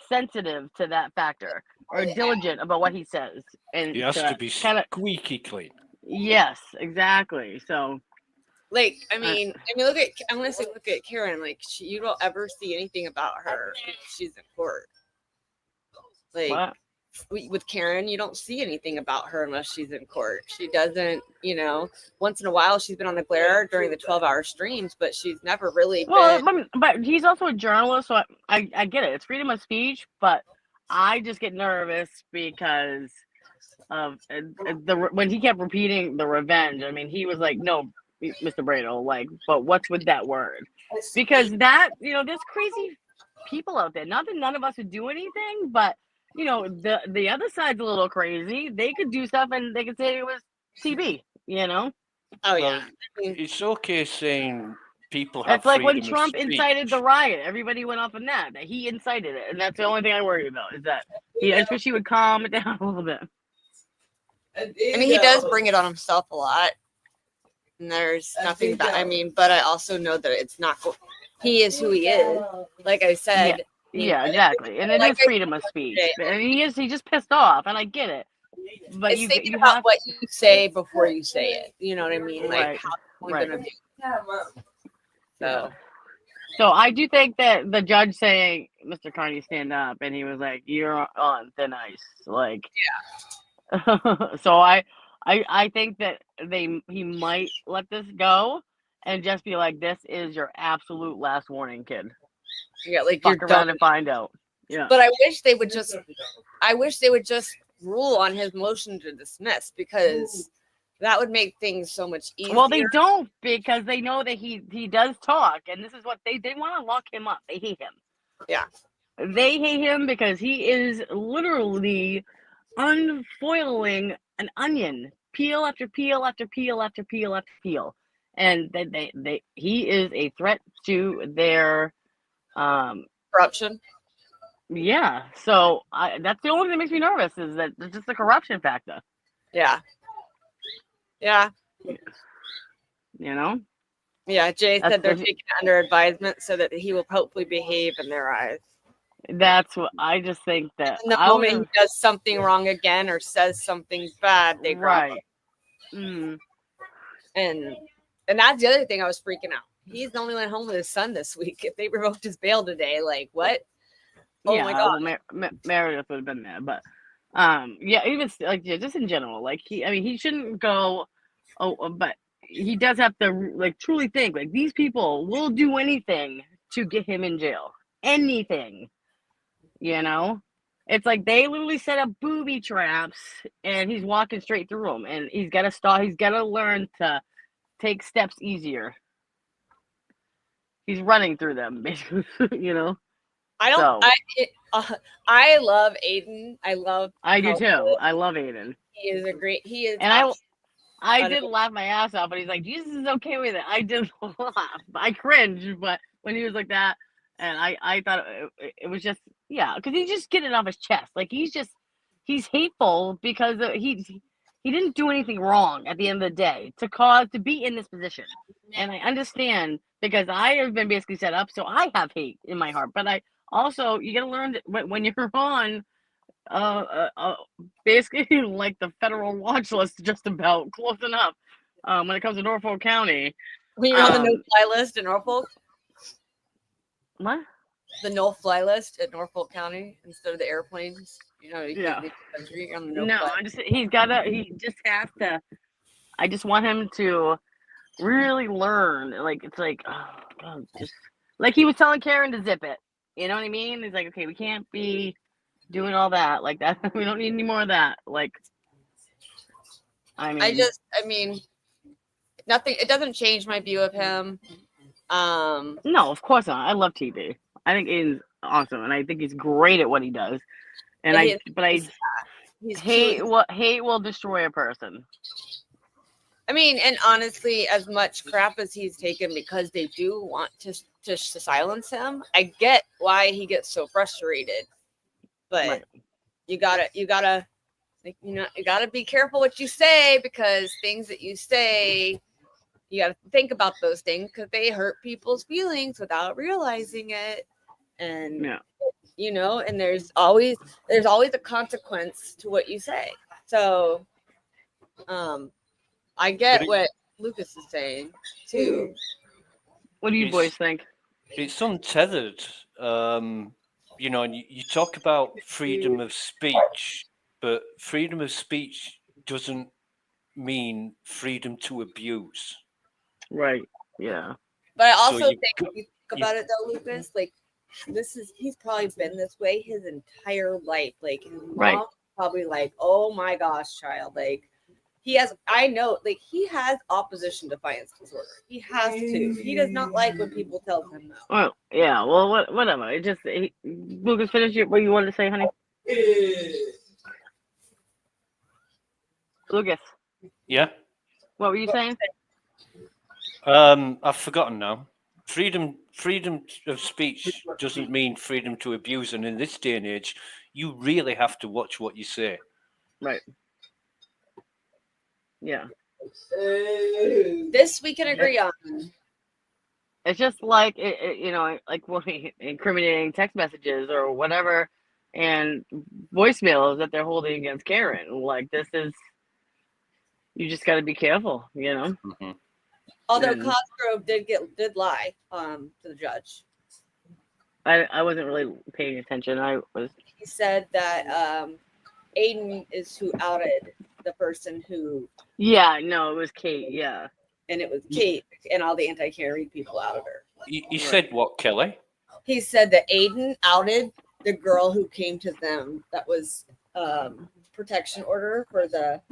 sensitive to that factor, or diligent about what he says, and He has to be squeaky clean. Yes, exactly. So, like, I mean, look at Karen. Like, you don't ever see anything about her if she's in court. Like, with Karen, you don't see anything about her unless she's in court. She doesn't, you know. Once in a while, she's been on the glare during the 12-hour streams, but she's never really been. But he's also a journalist, so I get it. It's freedom of speech, but I just get nervous because of when he kept repeating the revenge. I mean, he was like, "No, Mr. Brado, like, but what's with that word?" Because that, you know, there's crazy people out there. Not that none of us would do anything, but you know, the other side's a little crazy. They could do stuff and they could say it was TV, you know? Oh, well, it's okay saying people have It's like when freedom Trump of speech. incited the riot. Everybody went off on that he incited it. And that's the only thing I worry about, is that I wish he would calm it down a little bit. I mean, he does bring it on himself a lot. And there's nothing bad. I mean, but I also know that it's not he is who he is. Like I said. Yeah, exactly. And it is freedom of speech. And he's just pissed off, and I get it. But it's thinking about what you say before you say it. You know what I mean? Like, Right, how we're right. gonna do. So I do think that the judge saying, "Mr. Carney, stand up," and he was like, "You're on thin ice." Like, yeah. So I think that he might let this go and just be like, "This is your absolute last warning, kid." Yeah, like, fuck you're around done. and find out. Yeah. But I wish they would just rule on his motion to dismiss, because that would make things so much easier. Well, they don't, because they know that he does talk, and this is what they want to lock him up. They hate him. Yeah. They hate him because he is literally unfoiling an onion, peel after peel after peel after peel after peel, and he is a threat to their corruption. Yeah, so that's the only thing that makes me nervous, is that it's just the corruption factor. Yeah. Yeah. You know? Yeah, Jay That's said they're taking it under advisement so that he will hopefully behave in their eyes. That's what I just think that. And the moment he does something wrong again or says something bad, they grab him. Mm. And that's the other thing I was freaking out. He's the only one home with his son this week. If they revoked his bail today, like, what? Oh Yeah, my God. well, Meredith would have been there, but yeah, even like just in general, like he shouldn't go. But he does have to like truly think, like, these people will do anything to get him in jail. Anything, you know. It's like they literally set up booby traps, and he's walking straight through them, and he's got to stop. He's got to learn to take steps easier. He's running through them, basically, you know. I don't. I love Aiden. I do too. I love Aiden. He is a great. He is. And I did laugh my ass off, but he's like, Jesus is okay with it. I did laugh. I cringed, but when he was like that, and I thought it was just, yeah, because he's just getting it off his chest. Like, he's hateful because he didn't do anything wrong at the end of the day to be in this position. And I understand, because I have been basically set up, so I have hate in my heart. But I also, you got to learn that when you're on basically like the federal watch list, just about close enough. When it comes to Norfolk County, When you're on the no-fly list in Norfolk. What? The no-fly list at Norfolk County instead of the airplanes. You know, you Yeah. can't leave the country. You're on the No, no-fly. he just has to. I just want him to really learn. Like, it's like, oh God, just like he was telling Karen to zip it. You know what I mean? He's like, okay, we can't be doing all that like that. We don't need any more of that. Like, I mean, nothing. It doesn't change my view of him. No, of course not. I love TV. I think he's awesome, and I think he's great at what he does. And I he's hate cute. hate will destroy a person. I mean, and honestly, as much crap as he's taken because they do want to silence him, I get why he gets so frustrated. But Right. you gotta like, you gotta be careful what you say, because things that you say, you gotta think about those things because they hurt people's feelings without realizing it. And and there's always a consequence to what you say. So I get what Lucas is saying too. What do you boys think? It's untethered. And you talk about freedom of speech, but freedom of speech doesn't mean freedom to abuse. Right. Yeah. But I also think if you think about it though, Lucas, like he's probably been this way his entire life. Like his mom probably like, oh my gosh, child, like he has opposition defiance disorder. He has to. He does not like when people tell him no. Well, yeah. Well, whatever. It just Lucas, finish what you wanted to say, honey. Lucas. Yeah. What were you saying? I've forgotten now. Freedom of speech doesn't mean freedom to abuse, and in this day and age, you really have to watch what you say. Right. Yeah. This we can agree on. It's just like like incriminating text messages or whatever, and voicemails that they're holding against Karen. Like, this is, you just got to be careful, Mm-hmm. Although Cosgrove did lie to the judge. I wasn't really paying attention. He said that Aiden is who outed the person who. Yeah, no, it was Kate. Yeah, and it was Kate, and all the anti-Karen people outed her. You said what, Kelly? He said that Aiden outed the girl who came to them. That was protection order for the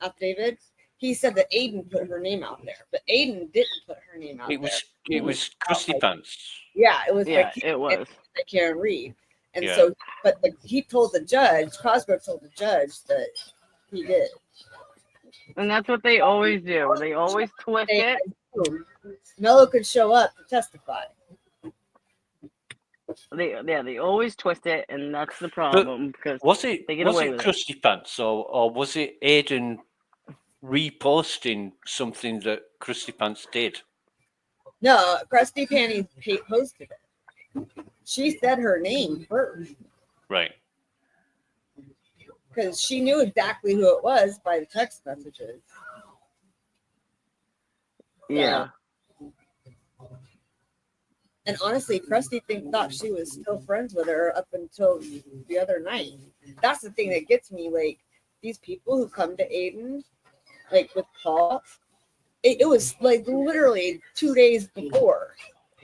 affidavit. He said that Aiden put her name out there, but Aiden didn't put her name out there. It was Krusty Pants. Yeah, it was. Yeah, it was. Karen Reed, and so, but he told the judge. Cosgrove told the judge that he did. And that's what they always do. They always twist it. Mello could show up to testify. They always twist it, and that's the problem. Because they get away with it. Krusty Pants, or was it Aiden reposting something that Krusty Pants did? No, Krusty Panty posted it. She said her name first. Right. Because she knew exactly who it was by the text messages. Yeah. And honestly, Krusty thought she was still friends with her up until the other night. That's the thing that gets me. Like, these people who come to Aiden, like with Paul, it was like literally 2 days before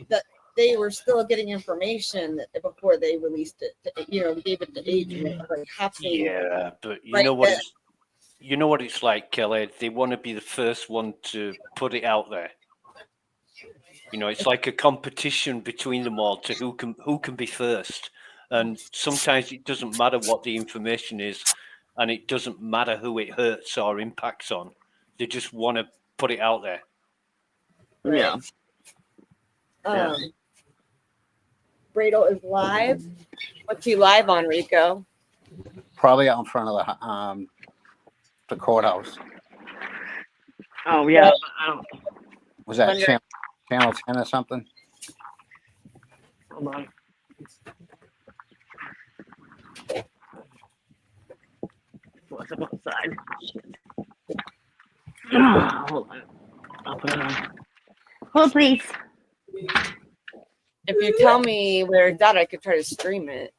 that they were still getting information before they released it. Gave it to Aiden. Like yeah, but you know what it's like, Kelly. They want to be the first one to put it out there. It's like a competition between them all to who can be first. And sometimes it doesn't matter what the information is, and it doesn't matter who it hurts or impacts on. They just want to put it out there. Yeah. Bradle is live. What's he live on, Rico? Probably out in front of the courthouse. Oh yeah. I don't. Was that channel 10 or something? Hold on. unless I'm outside. Hold on. I'll put it on. Hold, please. If you tell me where it's at, I could try to stream it.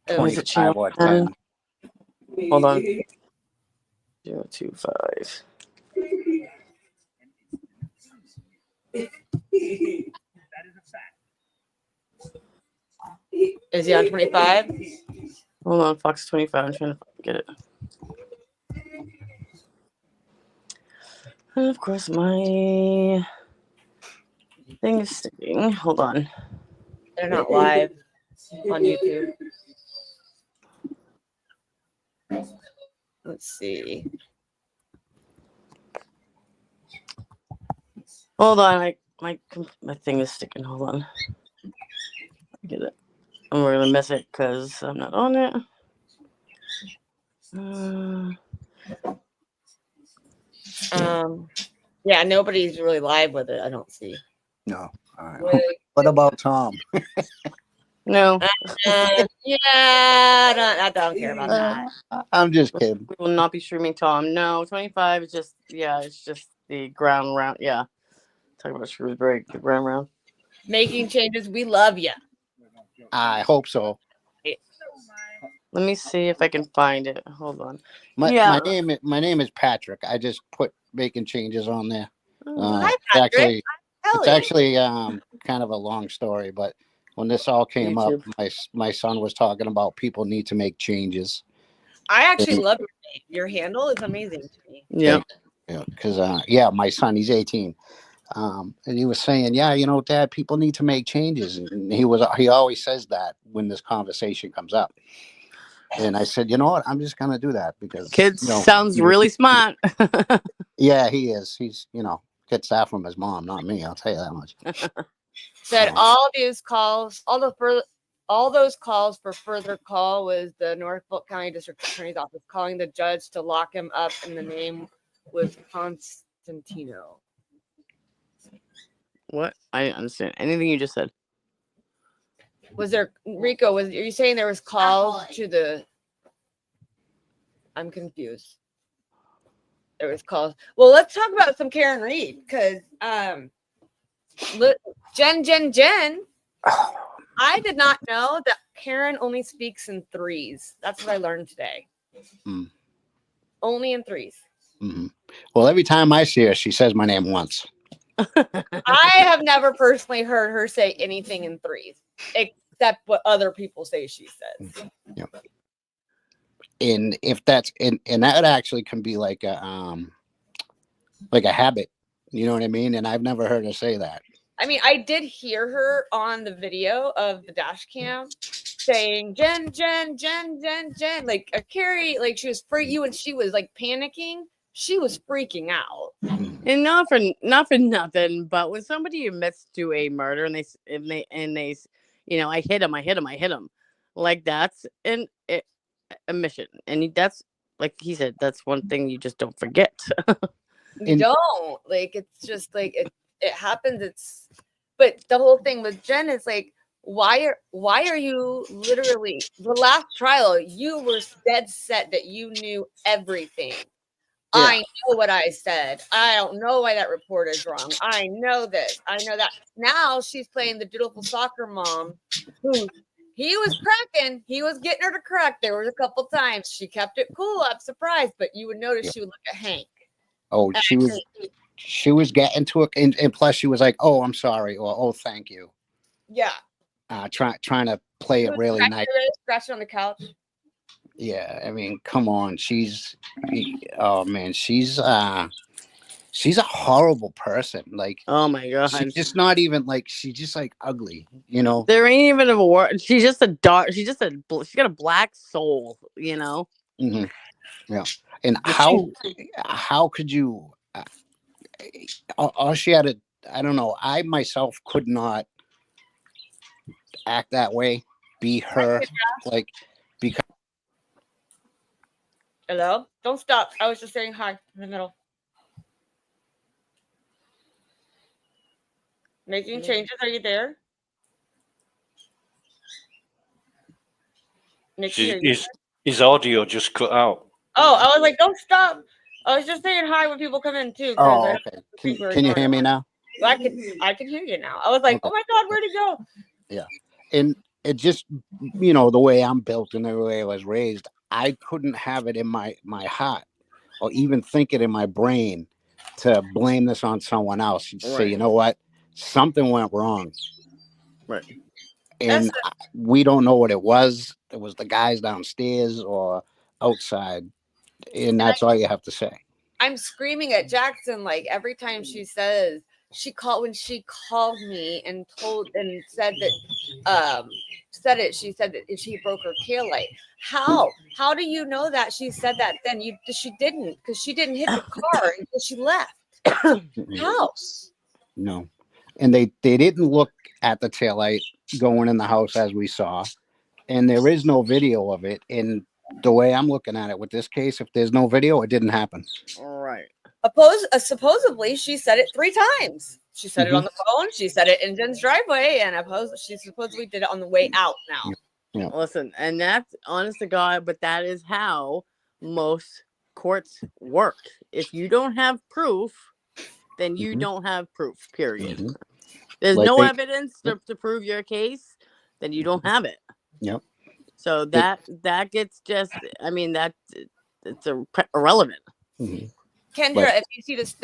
25 or 10. Hold on. 025. Is he on 25? Hold on, Fox 25. I'm trying to get it. And of course, my thing is sticking. Hold on. They're not live on YouTube. Let's see. Hold on. My thing is sticking. Hold on. Get it. And we're gonna miss it because I'm not on it. Yeah, nobody's really live with it. I don't see. No. All right. What about Tom? No. Yeah, I don't care about that. I'm just kidding. We will not be streaming Tom. No, 25 is just, yeah, it's just the ground round. Yeah. Talk about Shrewsbury, the ground round. Making changes. We love you. I hope so. Let me see if I can find it. Hold on. My Yeah. name is Patrick. I just put making changes on there. Hi, Patrick. It's actually kind of a long story, but when this all came up, my son was talking about people need to make changes. I actually love your name. Your handle is amazing to me. Yeah, because my son, he's 18. And he was saying, Dad, people need to make changes. And he always says that when this conversation comes up. And I said, you know what? I'm just going to do that because kid sounds really smart. Yeah, he is. He's, gets that from his mom, not me. I'll tell you that much. Said all these calls, all those calls for further call was the Norfolk County District Attorney's Office calling the judge to lock him up, and the name was Constantino. What? I didn't understand anything you just said. Was there, Rico, are you saying there was calls to the, I'm confused. There was calls. Well, let's talk about some Karen Reed, because Jen, I did not know that Karen only speaks in threes. That's what I learned today. Only in threes. Mm-hmm. Well, every time I see her, she says my name once. I have never personally heard her say anything in threes, except what other people say she says. Yeah. And if that's and that actually can be like a habit, you know what I mean? And I've never heard her say that. I mean, I did hear her on the video of the dash cam saying Jen, like a Carrie, like she was for you, and she was like panicking. She was freaking out. And not for nothing, but when somebody admits to a murder and they I hit him, like that's an admission, and that's like he said, that's one thing you just don't forget. You don't, like, it's just like it happens. But the whole thing with Jen is like, why are you literally the last trial? You were dead set that you knew everything. Yeah. I know what I said. I don't know why that report is wrong. I know this. I know that. Now she's playing the dutiful soccer mom who he was cracking. He was getting her to crack. There was a couple times she kept it cool. I'm surprised, but you would notice she would look at Hank. Oh, she was getting to it, and plus she was like, "Oh, I'm sorry," or "Oh, thank you." Yeah. Trying to play it really nice. Scratching on the couch. Yeah, I mean, come on. Oh man, she's a horrible person. Like, oh my god, she's just not even like she's just like ugly. You know, there ain't even a word. She's just a dark. She's got a black soul. You know. Mm-hmm. Yeah, and how could you? All she had to. I don't know. I myself could not act that way. Be her, like, because. Hello? Don't stop. I was just saying hi in the middle. Making changes. Are you there? Nikki, are you His audio just cut out. Oh, I was like, don't stop. I was just saying hi when people come in too. Oh, okay. Can you hear me now? Well, I can hear you now. I was like, oh my God, where'd he go? Yeah. And it just, you know, the way I'm built and the way I was raised, I couldn't have it in my heart or even think it in my brain to blame this on someone else. You'd say, you know what? Something went wrong. Right. And we don't know what it was. It was the guys downstairs or outside. And that's all you have to say. I'm screaming at Jackson like every time she says she called me and said that she said that she broke her tail light. How do you know that she said that then? She didn't, because she didn't hit the car until she left the house. No. And they didn't look at the taillight going in the house as we saw. And there is no video of it. And the way I'm looking at it with this case, if there's no video, it didn't happen. All right. Supposedly she said it 3 times. She said it on the phone. She said it in Jen's driveway, and she supposedly did it on the way out now. Yeah. Listen, and that's honest to God, but that is how most courts work. If you don't have proof, then you don't have proof, period. There's no evidence to prove your case, then you don't have it. Yep. So that gets just, I mean, it's irrelevant. Kendra, if you see this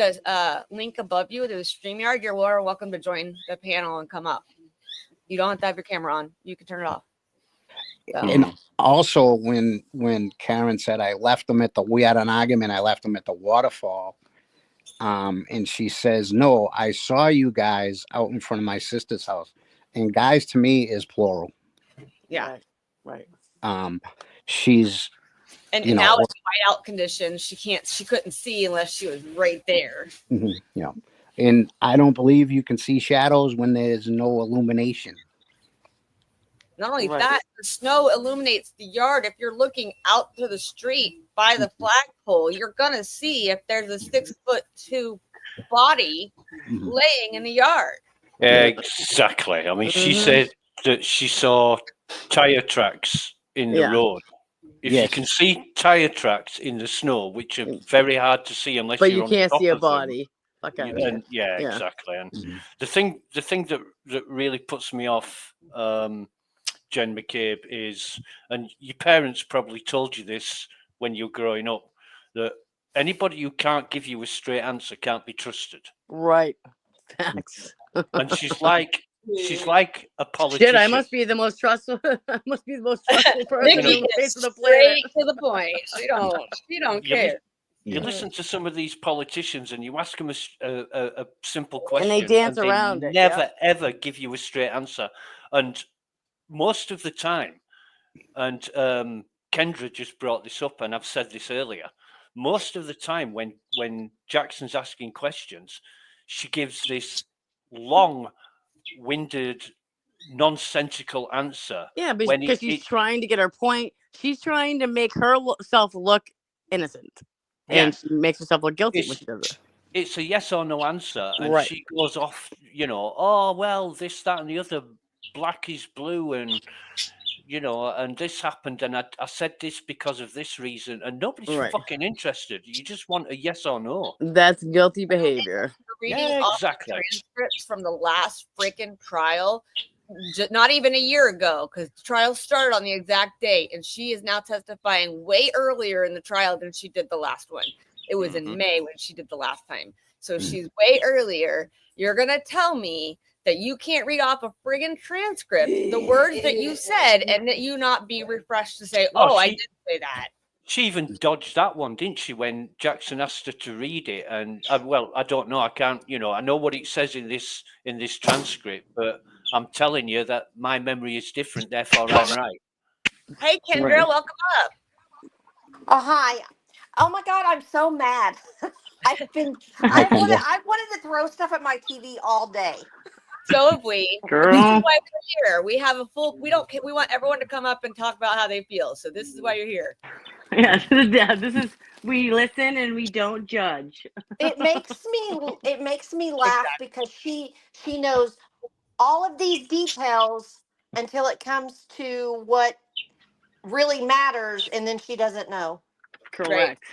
link above you, there's StreamYard, you're welcome to join the panel and come up. You don't have to have your camera on. You can turn it off. So. And also when Karen said we had an argument, I left them at the waterfall. And she says, no, I saw you guys out in front of my sister's house. And guys to me is plural. Yeah. Right. She's and now it's whiteout conditions. She couldn't see unless she was right there. Yeah. And I don't believe you can see shadows when there's no illumination. Not only that, the snow illuminates the yard. If you're looking out to the street by the flagpole, you're gonna see if there's a 6'2" body laying in the yard. Exactly. I mean, she said that she saw tire tracks in the road. If you can see tire tracks in the snow, which are very hard to see unless but you're you on can't top see a of them. body. Exactly. And the thing that really puts me off, Jen McCabe, is, and your parents probably told you this when you were growing up, that anybody who can't give you a straight answer can't be trusted. Right. Facts. And she's like a politician. Shit, I must be the most trustful. I must be the most trustful person on the face of the planet. Straight to the point. She don't care. You listen to some of these politicians and you ask them a simple question, and they dance around they it. Never ever give you a straight answer. And most of the time, and Kendra just brought this up, and I've said this earlier. Most of the time, when Jackson's asking questions, she gives this long-winded, nonsensical answer. Yeah, because she's trying to get her point. She's trying to make herself look innocent. And she makes herself look guilty when she does it. It's a yes or no answer. And she goes off, oh, well, this, that, and the other, black is blue, and, and this happened, and I said this because of this reason, and nobody's fucking interested. You just want a yes or no. That's guilty behavior. Reading exactly. Transcripts from the last freaking trial, not even a year ago, because the trial started on the exact date, and she is now testifying way earlier in the trial than she did the last one. It was in May when she did the last time. So she's way earlier. You're going to tell me that you can't read off a friggin' transcript the words that you said and that you not be refreshed to say, I did say that. She even dodged that one, didn't she, when Jackson asked her to read it? And well, I don't know. I can't, I know what it says in this transcript, but I'm telling you that my memory is different. Therefore, I'm right. Hey, Kendra, welcome up. Oh, hi. Oh my God, I'm so mad. I wanted to throw stuff at my TV all day. So have we. Girl. This is why we're here. We have we want everyone to come up and talk about how they feel. So this is why you're here. Yeah, this is, we listen and we don't judge. It makes me laugh because she knows all of these details until it comes to what really matters, and then she doesn't know. Correct.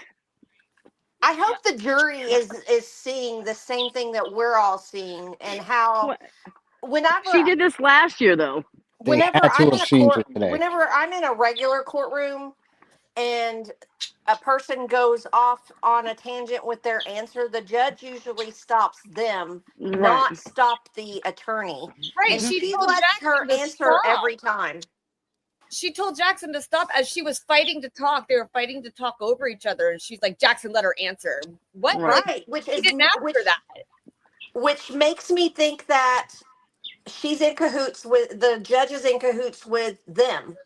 I hope the jury is seeing the same thing that we're all seeing, and how whenever She did this last year, though. They whenever had to I'm in have a seen court, it today. whenever I'm in a regular courtroom, and a person goes off on a tangent with their answer, the judge usually stops them, Right. not stop the attorney. Right. And She she told lets her Jackson to answer stop. every time. She told Jackson to stop as she was fighting to talk. They were fighting to talk over each other, and she's like, "Jackson, let her answer." What? Right. Which He is didn't ask her that. which makes me think that she's in cahoots with the judge is in cahoots with them.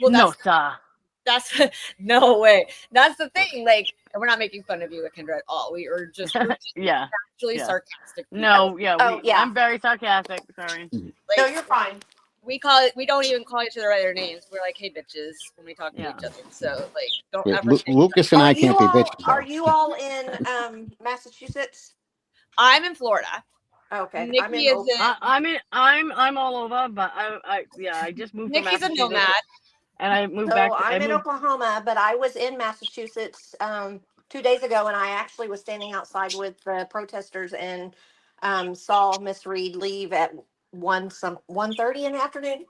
Well, no, sir. That's no way. That's the thing. Like, and we're not making fun of you, Kendra, at all. We are just Yeah. actually Yeah. sarcastic. No, yeah, Oh, yeah. I'm very sarcastic. Sorry. Like, no, you're fine. We call it. We don't even call each other by their names. We're like, "Hey, bitches," when we talk to each other. So, like, don't Wait, ever. Lucas and I can't be bitches. Are Though. you all in Massachusetts? I'm in Florida. Okay. Nikki is in. I'm all over, but I just moved Nikki's from a Massachusetts. nomad. And I moved So back. I'm in Oklahoma, but I was in Massachusetts 2 days ago, and I actually was standing outside with the protesters and saw Miss Reed leave at 1:30 in the afternoon.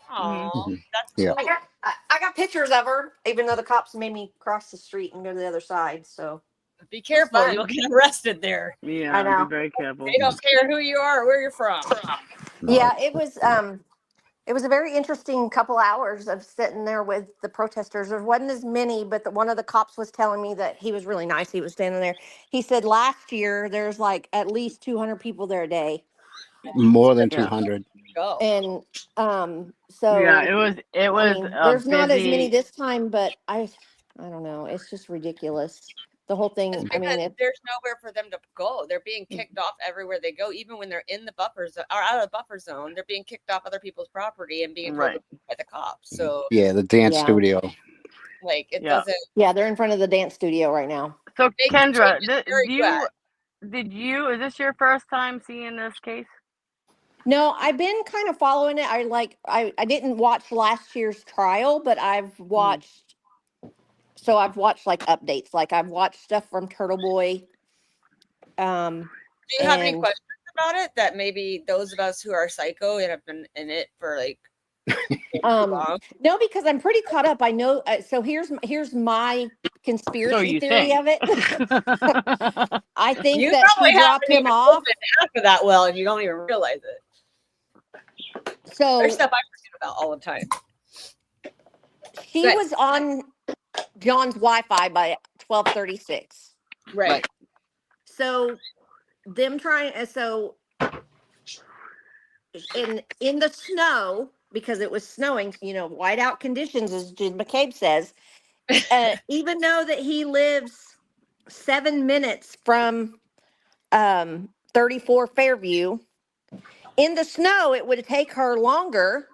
Oh, that's Yeah. cool. I got pictures of her, even though the cops made me cross the street and go to the other side. So be careful, you'll get arrested there. Yeah, I know. be very careful. They don't care who you are or where you're from. Yeah, it was a very interesting couple hours of sitting there with the protesters. There wasn't as many, but one of the cops was telling me that he was really nice. He was standing there. He said last year there's like at least 200 people there a day. More than 200. Go. And so Yeah, it was I mean, there's not as many busy. this time, but I don't know. It's just ridiculous. The whole thing. It's I because mean, there's nowhere for them to go. They're being kicked off everywhere they go. Even when they're in the buffer zone or out of the buffer zone, they're being kicked off other people's property and being told by the cops. So Yeah, the dance studio. like it Yeah. doesn't. Yeah, they're in front of the dance studio right now. So Kendra, where you at? is this your first time seeing this case? No, I've been kind of following it. I didn't watch last year's trial, but I've watched. So I've watched like updates. Like I've watched stuff from Turtle Boy. Do you have any questions about it that maybe those of us who are psycho and have been in it for like no, because I'm pretty caught up. I know. So here's my conspiracy theory of it. I think you that probably she dropped haven't him even off. opened after that well, and you don't even realize it. So there's stuff I forget about all the time. She was on John's Wi-Fi by 12:36. Right. So them trying in the snow, because it was snowing, whiteout conditions, as Jim McCabe says, even though that he lives 7 minutes from 34 Fairview, in the snow, it would take her longer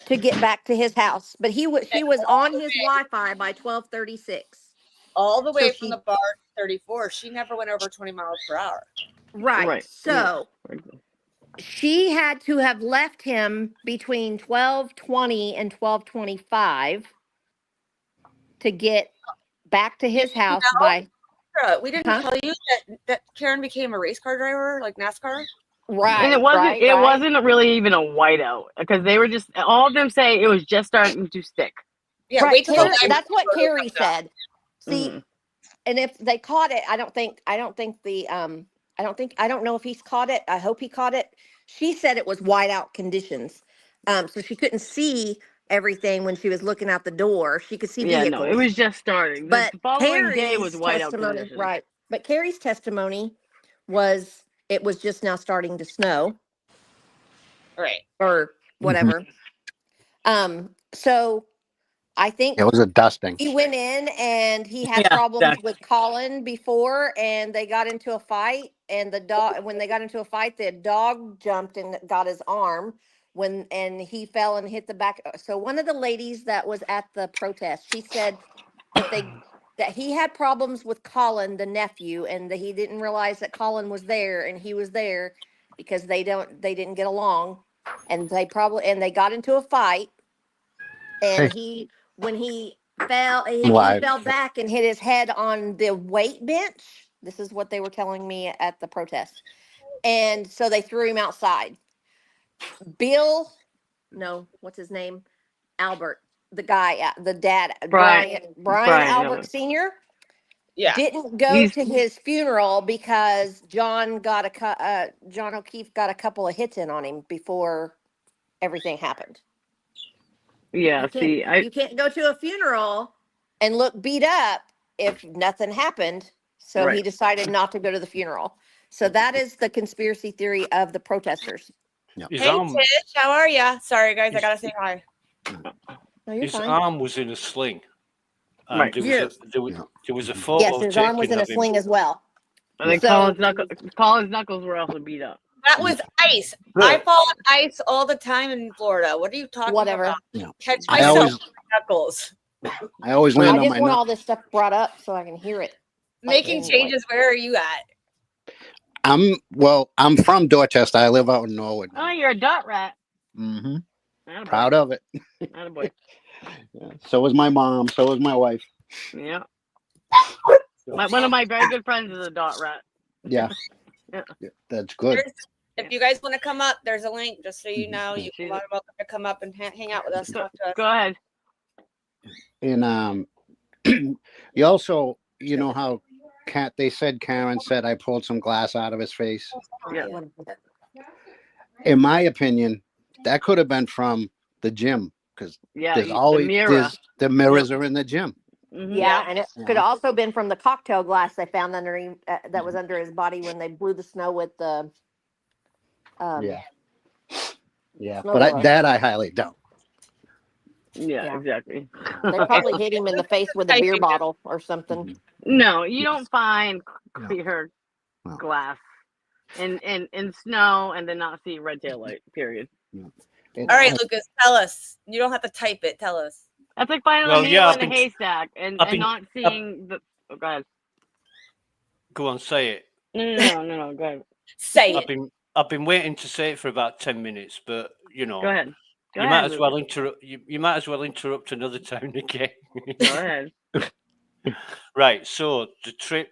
to get back to his house. But she was on his Wi-Fi by 12:36. All the way from the bar to 34. She never went over 20 miles per hour. Right. So she had to have left him between 12:20 and 12:25 to get back to his house by. We didn't tell you that Karen became a race car driver, like NASCAR. Right. And it wasn't really even a whiteout because they were just all of them say it was just starting to stick. Yeah, right. That's what Carrie said. See, Mm-hmm. and if they caught it, I don't know if he's caught it. I hope he caught it. She said it was whiteout conditions. So she couldn't see everything when she was looking out the door. She could see vehicles. No, it was just starting. But the following day was Carrie's whiteout testimony, conditions. right? But Carrie's testimony was it was just now starting to snow. Right. Or whatever. So I think It was a dusting. he went in and he had problems with Colin before, and they got into a fight. And when they got into a fight, the dog jumped and got his arm and he fell and hit the back. So one of the ladies that was at the protest, she said that he had problems with Colin, the nephew, and that he didn't realize that Colin was there and he was there because they didn't get along, and they got into a fight. and when he fell, he Live. fell back and hit his head on the weight bench. This is what they were telling me at the protest. And so they threw him outside. What's his name? Albert, the guy, the dad, Brian Albert Sr. Yeah. Didn't go to his funeral because John O'Keefe got a couple of hits in on him before everything happened. Yeah, you can't go to a funeral and look beat up if nothing happened. So he decided not to go to the funeral. So that is the conspiracy theory of the protesters. Hey, Tish, how are ya? Sorry, guys, I gotta say hi. No, you're His fine. arm was in a sling. And Right. there was a photo Yes, his arm was taken in a of him. sling as well. And then Colin's knuckles were also beat up. That was ice. I fall on ice all the time in Florida. What are you talking about? Catch myself with my knuckles. I always land on just my want knuckles. all this stuff brought up so I can hear it. Making changes. Where are you at? I'm from Dorchester. I live out in Norwood. Oh, you're a dot rat. Mm-hmm. Proud of it. Attaboy. Yeah. So is my mom. So is my wife. Yeah. One of my very good friends is a dot rat. Yeah. Yeah. That's good. If you guys want to come up, there's a link just so you know. You're welcome to come up and hang out with us. Talk to us. Go ahead. And you also, you know how they said Karen said I pulled some glass out of his face. Yeah. In my opinion, that could have been from the gym because there's always the mirrors are in the gym. Yeah, and it could have also been from the cocktail glass they found under that was under his body when they blew the snow with the. Yeah, but I highly doubt. Yeah, exactly. They probably hit him in the face with a beer bottle or something. No, you don't find clear glass in snow and then not see red tail light. Period. All right, Lucas, tell us. You don't have to type it. Tell us. That's like finding a needle in a haystack and not seeing the. Oh, go ahead. Go on, say it. No. Go ahead. Say it. I've been waiting to say it for about 10 minutes, but you know. Go ahead. You might as well interrupt. You might as well interrupt another time again. Go ahead. Right. So the trip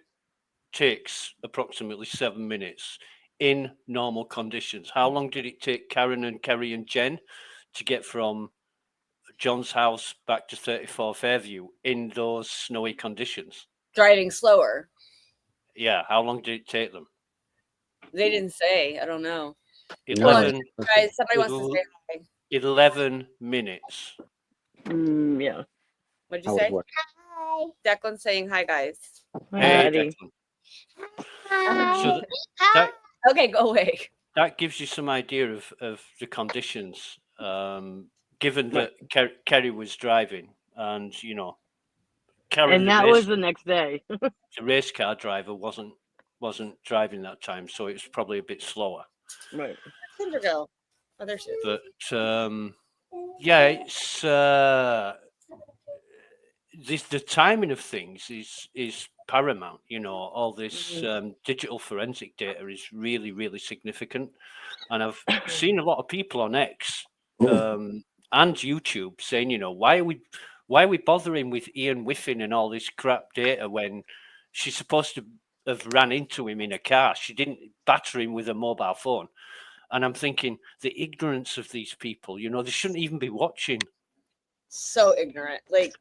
takes approximately 7 minutes in normal conditions. How long did it take Karen and Kerry and Jen to get from John's house back to 34 Fairview in those snowy conditions? Driving slower. Yeah. How long did it take them? They didn't say. I don't know. 11. Guys, somebody wants to say hi. 11 minutes. Yeah. What did you say? Hi. Declan's saying hi, guys. Hey, Declan. So okay, go away. That gives you some idea of the conditions, given that Kerry was driving, and you know, Karen. And that was the next day. The race car driver wasn't driving that time, so it was probably a bit slower. Right. Cinder girl. Oh, there she is. But yeah, it's the timing of things is paramount. You know, all this digital forensic data is really, really significant, and I've seen a lot of people on X and YouTube saying, you know, why are we bothering with Ian Whiffin and all this crap data when she's supposed to have ran into him in a car? She didn't batter him with a mobile phone. And I'm thinking the ignorance of these people, you know, they shouldn't even be watching. So ignorant. Like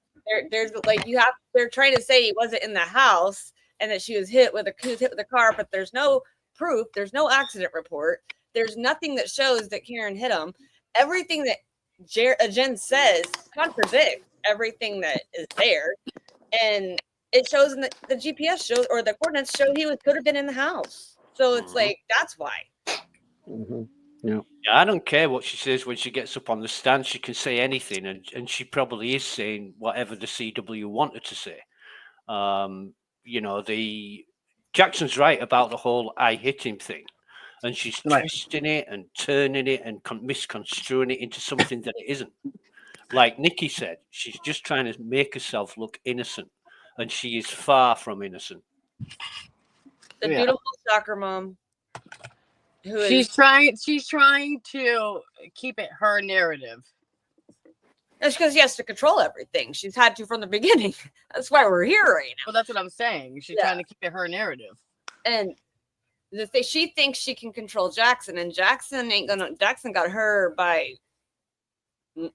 there's like they're trying to say he wasn't in the house and that she was hit with a car, but there's no proof. There's no accident report. There's nothing that shows that Karen hit him. Everything that Jen says contradicts everything that is there. And it shows in the GPS shows or the coordinates show he could have been in the house. So it's like, that's why. Yeah. I don't care what she says when she gets up on the stand. She can say anything, and she probably is saying whatever the CW wanted to say. You know, Jackson's right about the whole "I hit him" thing, and she's twisting it and turning it and misconstruing it into something that it isn't. Like Nikki said, she's just trying to make herself look innocent, and she is far from innocent. The beautiful soccer mom. She's trying to keep it her narrative. That's because she has to control everything. She's had to from the beginning. That's why we're here right now. Well, that's what I'm saying. She's trying to keep it her narrative. And she thinks she can control Jackson, and Jackson got her by. There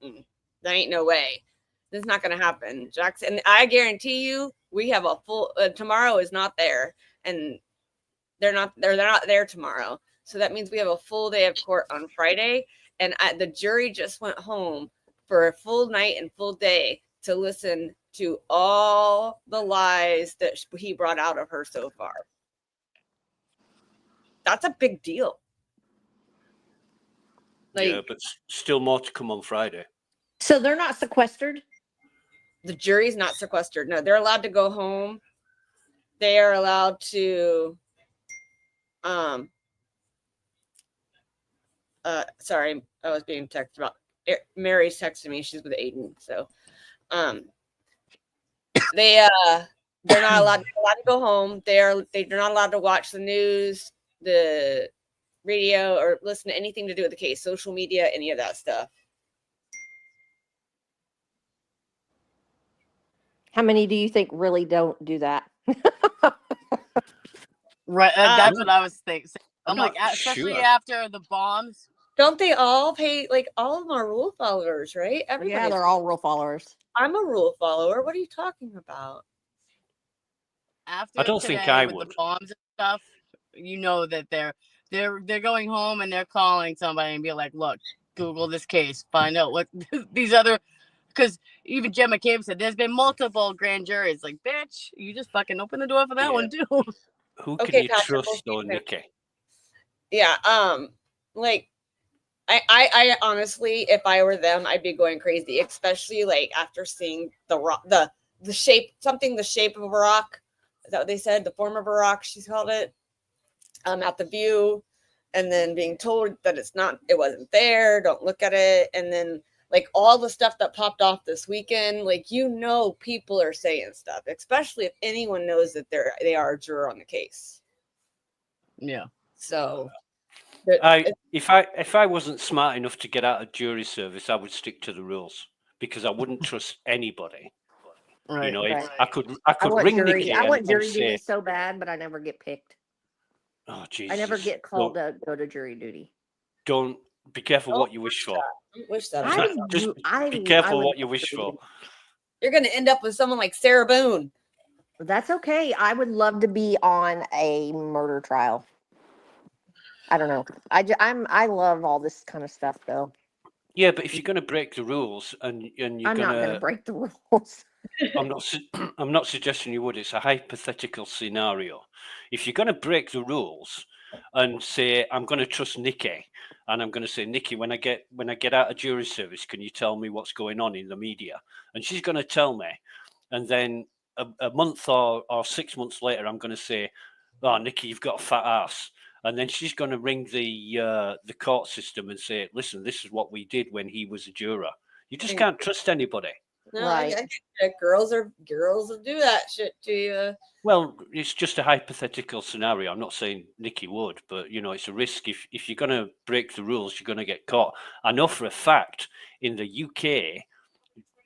ain't no way. This is not gonna happen, Jackson. And I guarantee you, we have a full. Tomorrow is not there, and they're not there tomorrow. So that means we have a full day of court on Friday, and the jury just went home for a full night and full day to listen to all the lies that he brought out of her so far. That's a big deal. Yeah, but still more to come on Friday. So they're not sequestered? The jury's not sequestered. No, they're allowed to go home. They are allowed to sorry, I was being texted about Mary's texting me. She's with Aiden. So they're not allowed to go home. They're not allowed to watch the news, the radio, or listen to anything to do with the case, social media, any of that stuff. How many do you think really don't do that? Right, that's what I was thinking. I'm like, not especially sure. after the bombs. Don't they all pay? Like, all of them are rule followers, right? Yeah, they're all rule followers. I'm a rule follower. What are you talking about? After I don't today, think I with would. the bombs and stuff, you know that they're going home and they're calling somebody and be like, look, Google this case, find out what these other, because even Jen McCabe said there's been multiple grand juries. Like, bitch, you just fucking open the door for that one too. Who can Okay, you Patrick, trust we'll though, see you. Nikki? Yeah, like I honestly, if I were them, I'd be going crazy, especially like after seeing the rock, the shape, the shape of a rock. Is that what they said? The form of a rock, she called it. At the View, and then being told that it wasn't there. Don't look at it, and then like all the stuff that popped off this weekend, like people are saying stuff, especially if anyone knows that they are a juror on the case. Yeah. So, if I wasn't smart enough to get out of jury service, I would stick to the rules because I wouldn't trust anybody. Right. You know, if Right. I could want ring jury. Nikki I want and jury say, duty so bad, but I never get picked. "Oh Jesus!" I never get called to go to jury duty. Don't be careful what you wish for. Don't wish that. Just be careful what you wish for. You're going to end up with someone like Sarah Boone. That's okay. I would love to be on a murder trial. I don't know. I love all this kind of stuff though. Yeah, but if you're going to break the rules and you're I'm not going to break the rules. I'm not suggesting you would. It's a hypothetical scenario. If you're going to break the rules and say, I'm going to trust Nikki, and I'm going to say, Nikki, when I get out of jury service, can you tell me what's going on in the media? And she's going to tell me, and then a month or 6 months later, I'm going to say, oh, Nikki, you've got a fat ass. And then she's going to ring the court system and say, listen, this is what we did when he was a juror. You just can't trust anybody. No, right. Girls will do that shit to you. Well, it's just a hypothetical scenario. I'm not saying Nikki would, but it's a risk. If you're going to break the rules, you're going to get caught. I know for a fact in the UK,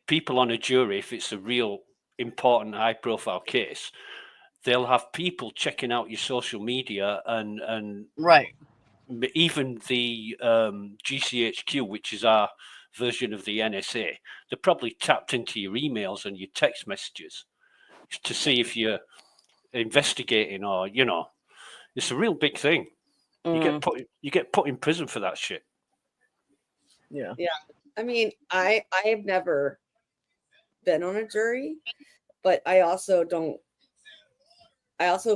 people on a jury, if it's a real important high-profile case, they'll have people checking out your social media and right. Even the GCHQ, which is our version of the NSA, they're probably tapped into your emails and your text messages to see if you're investigating or it's a real big thing. You get put in prison for that shit. Yeah. I mean, I have never been on a jury, but I also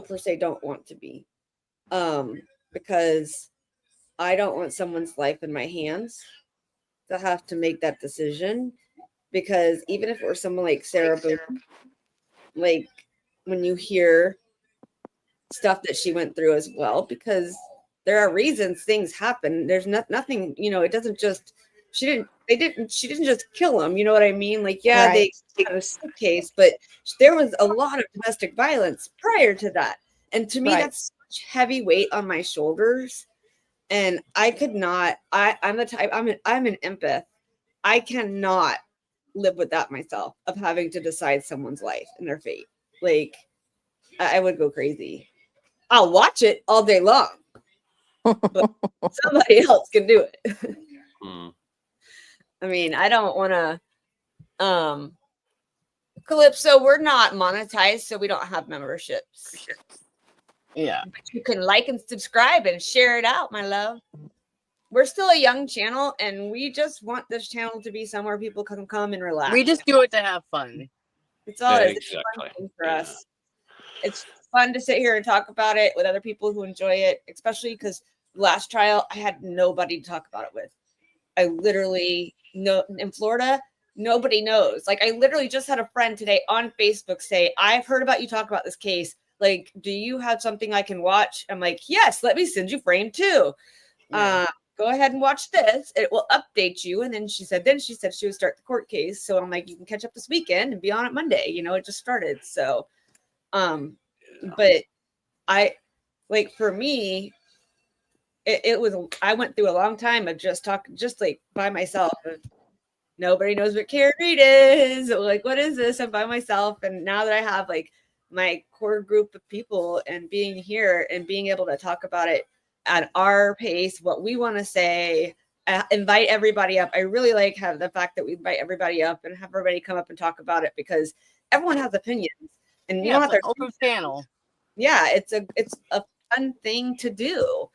per se don't want to be, because I don't want someone's life in my hands to have to make that decision. Because even if it were someone like Sarah Boone, like when you hear stuff that she went through as well, because there are reasons things happen. There's nothing, it doesn't just, she didn't just kill him. You know what I mean? Like, yeah, Right. they had a suitcase, but there was a lot of domestic violence prior to that. And to me, Right. that's such heavy weight on my shoulders. And I could not, I'm the type, I'm an empath. I cannot live with that myself of having to decide someone's life and their fate. Like, I would go crazy. I'll watch it all day long, but somebody else can do it. I mean, I don't want to. Calypso, we're not monetized, so we don't have memberships. Yeah. But you can like and subscribe and share it out, my love. We're still a young channel, and we just want this channel to be somewhere people can come and relax. We just do it to have fun. It's all it is. It's a Exactly. fun thing for us. It's fun to sit here and talk about it with other people who enjoy it, especially because last trial I had nobody to talk about it with. I literally know in Florida, nobody knows. Like, I literally just had a friend today on Facebook say, I've heard about you talk about this case. Like, do you have something I can watch? I'm like, yes, let me send you frame 2. Go ahead and watch this. It will update you. And then she said she would start the court case. So I'm like, you can catch up this weekend and be on it Monday. You know, it just started. So, but I, like, for me, it was, I went through a long time of just like by myself. Nobody knows what Carrie Reed is. Like, what is this? I'm by myself. And now that I have like my core group of people and being here and being able to talk about it at our pace, what we want to say, invite everybody up. I really like the fact that we invite everybody up and have everybody come up and talk about it, because everyone has opinions, and you don't have to open panel. Yeah, it's a fun thing to do.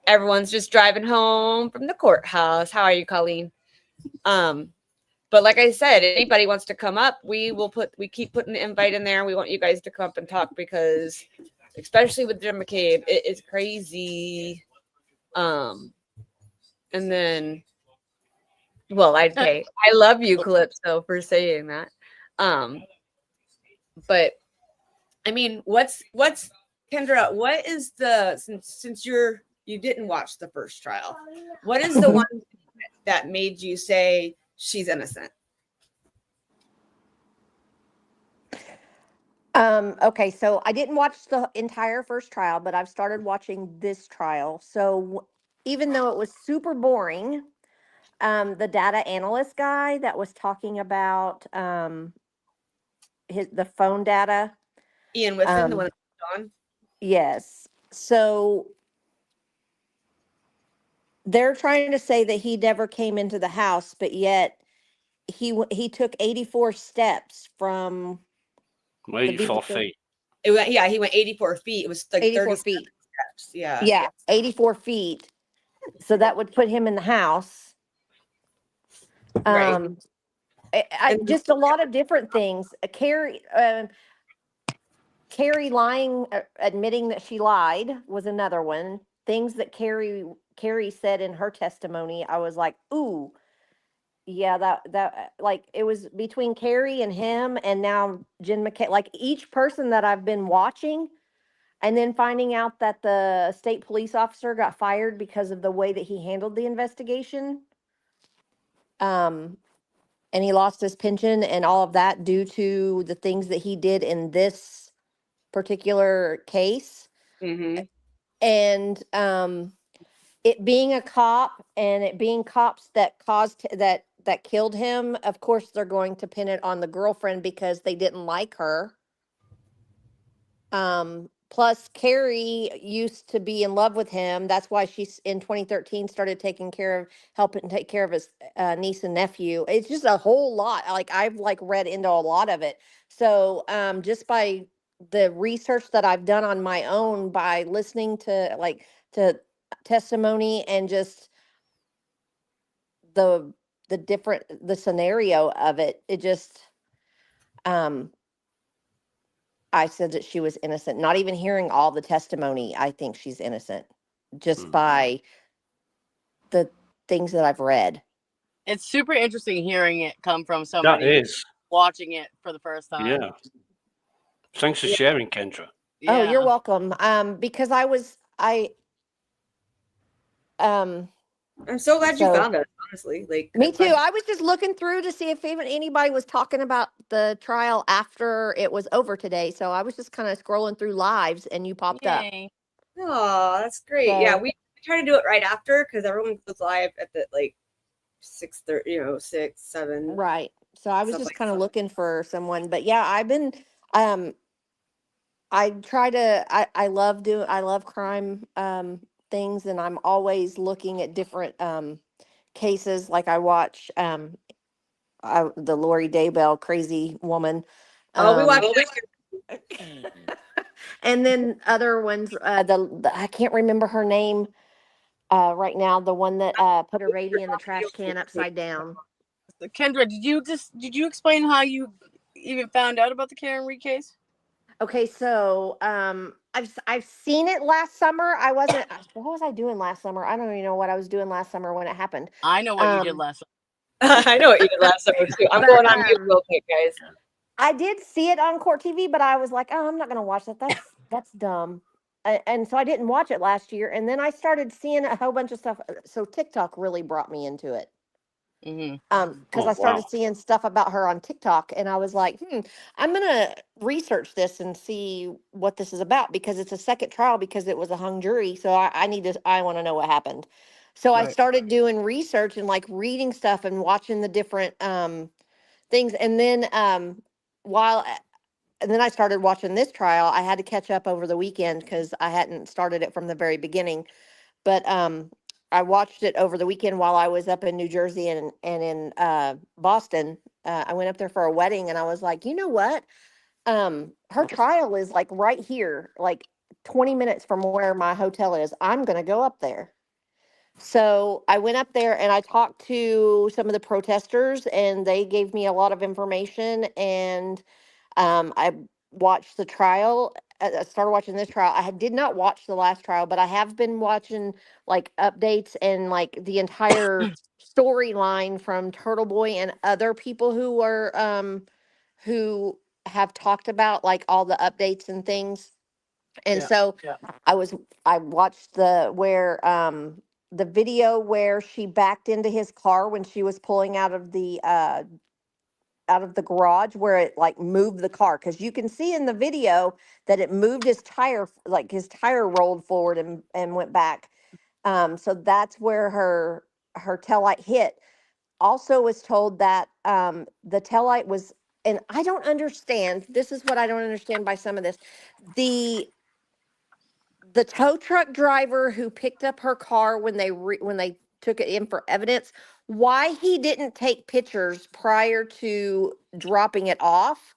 Everyone's just driving home from the courthouse. How are you, Colleen? But like I said, anybody wants to come up, we keep putting the invite in there. We want you guys to come up and talk, because especially with Jim McCabe, it is crazy. And then, well, I love you, Calypso, for saying that. But I mean, what's Kendra? What is the since you didn't watch the first trial? What is the one that made you say she's innocent? Okay, so I didn't watch the entire first trial, but I've started watching this trial. So even though it was super boring, the data analyst guy that was talking about the phone data. Ian Whiffen, the one that's on? Yes. So they're trying to say that he never came into the house, but yet he took 84 steps from 84 feet. He went 84 feet. It was like 84 30 feet. steps. Yeah. Yeah, 84 feet. So that would put him in the house. Right. I just a lot of different things. Carrie lying, admitting that she lied was another one. Things that Carrie said in her testimony, I was like, ooh, yeah, that like it was between Carrie and him, and now Jen McCabe. Like each person that I've been watching, and then finding out that the state police officer got fired because of the way that he handled the investigation. And he lost his pension and all of that due to the things that he did in this particular case. Mm-hmm. And it being a cop and it being cops that caused that killed him, of course they're going to pin it on the girlfriend because they didn't like her. Plus Carrie used to be in love with him. That's why she's in 2013 started helping take care of his niece and nephew. It's just a whole lot. Like I've read into a lot of it. So just by the research that I've done on my own, by listening to testimony and just the scenario of it, it just I said that she was innocent. Not even hearing all the testimony, I think she's innocent just by the things that I've read. It's super interesting hearing it come from somebody That is. watching it for the first time. Yeah. Thanks for sharing, Kendra. Oh, you're welcome. Because I'm so glad you found us, honestly. Me too. I was just looking through to see if even anybody was talking about the trial after it was over today. So I was just kind of scrolling through lives and you popped up. Oh, that's great. So- Yeah, we try to do it right after because everyone goes live at the 6:30, 6, 7. Right. So I was stuff just like kind of that. looking for someone, but yeah, I've been, I love crime, things, and I'm always looking at different, cases. Like I watch, the Lori Daybell crazy woman. Oh, we watched And then other ones, I can't remember her name, right now, the one that, put her baby in the trash can upside down. Kendra, did you explain how you even found out about the Karen Reed case? Okay, so I've seen it last summer. What was I doing last summer? I don't even know what I was doing last summer when it happened. I know what you did last summer. I know what you did last summer too. I'm But, going on mute real quick, guys. I did see it on Court TV, but I was like, oh, I'm not gonna watch that. That's dumb. And so I didn't watch it last year. And then I started seeing a whole bunch of stuff. So TikTok really brought me into it. Because I started seeing stuff about her on TikTok, and I was like, I'm gonna research this and see what this is about, because it's a second trial, because it was a hung jury. So I want to know what happened. So I Right. started doing research and like reading stuff and watching the different things, and then and then I started watching this trial. I had to catch up over the weekend because I hadn't started it from the very beginning. But I watched it over the weekend while I was up in New Jersey and in Boston. I went up there for a wedding, and I was like, you know what? Her trial is like right here, like 20 minutes from where my hotel is. I'm going to go up there. So I went up there and I talked to some of the protesters, and they gave me a lot of information. And I watched the trial. I started watching this trial. Did not watch the last trial, but I have been watching like updates and like the entire storyline from Turtle Boy and other people who have talked about like all the updates and things. And Yeah. so Yeah. I watched the video where she backed into his car when she was pulling out of the garage, where it like moved the car, because you can see in the video that it moved his tire, like his tire rolled forward and went back. So that's where her taillight hit. Also was told that the taillight was, and I don't understand, this is what I don't understand by some of this, the tow truck driver who picked up her car when they took it in for evidence, why he didn't take pictures prior to dropping it off,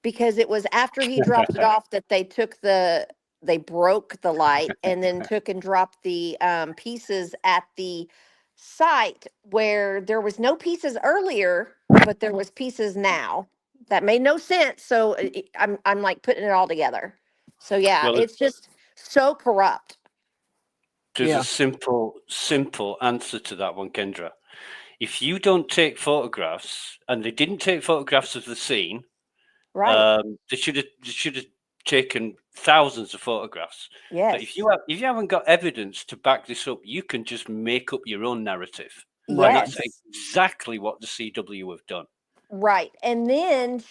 because it was after he dropped it off that they broke the light, and then took and dropped the pieces at the site where there was no pieces earlier, but there was pieces now. That made no sense. So I'm like putting it all together. So yeah, Well, it's just so corrupt. there's a simple answer to that one, Kendra. If you don't take photographs, and they didn't take photographs of the scene, Right. they should have taken thousands of photographs. But if Yes. you haven't got evidence to back this up, you can just make up your own narrative. And that's Yes. exactly what the CW have done. Right. And then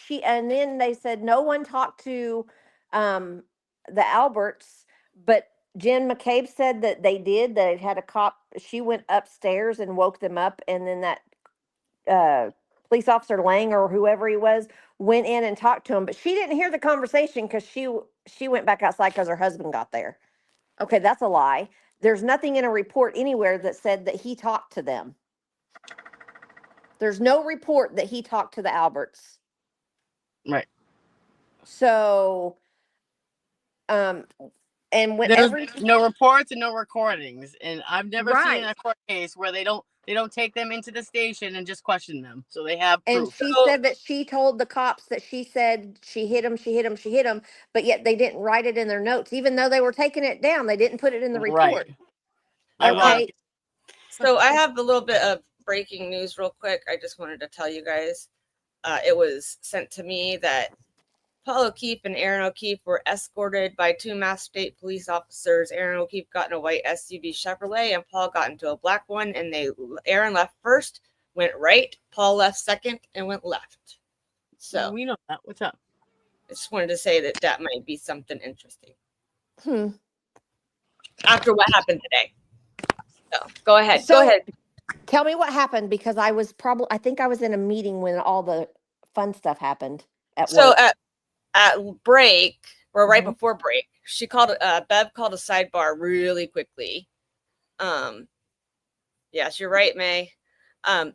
they said no one talked to the Alberts, but Jen McCabe said that they did. They had a cop. She went upstairs and woke them up, and then that police officer Lang, or whoever he was, went in and talked to him. But she didn't hear the conversation because she went back outside because her husband got there. Okay, that's a lie. There's nothing in a report anywhere that said that he talked to them. There's no report that he talked to the Alberts. Right. So, and There's whenever no reports and no recordings, and I've never seen Right. a court case where they don't take them into the station and just question them, so they have And proof. she said that she told the cops that she said she hit him, but yet they didn't write it in their notes, even though they were taking it down. They didn't put it in the report. Okay. So I have a little bit of breaking news real quick. I just wanted to tell you guys. It was sent to me that Paul O'Keefe and Aaron O'Keefe were escorted by two Mass State police officers. Aaron O'Keefe got in a white SUV Chevrolet, and Paul got into a black one. And Aaron left first, went right. Paul left second, and went left. So we know that. What's up? I just wanted to say that might be something interesting Hmm. after what happened today. So go ahead. So, Go ahead. Tell me what happened because I think I was in a meeting when all the fun stuff happened at So work. at break, or right Mhm. before break, she called. Bev called a sidebar really quickly. Yes, you're right, May.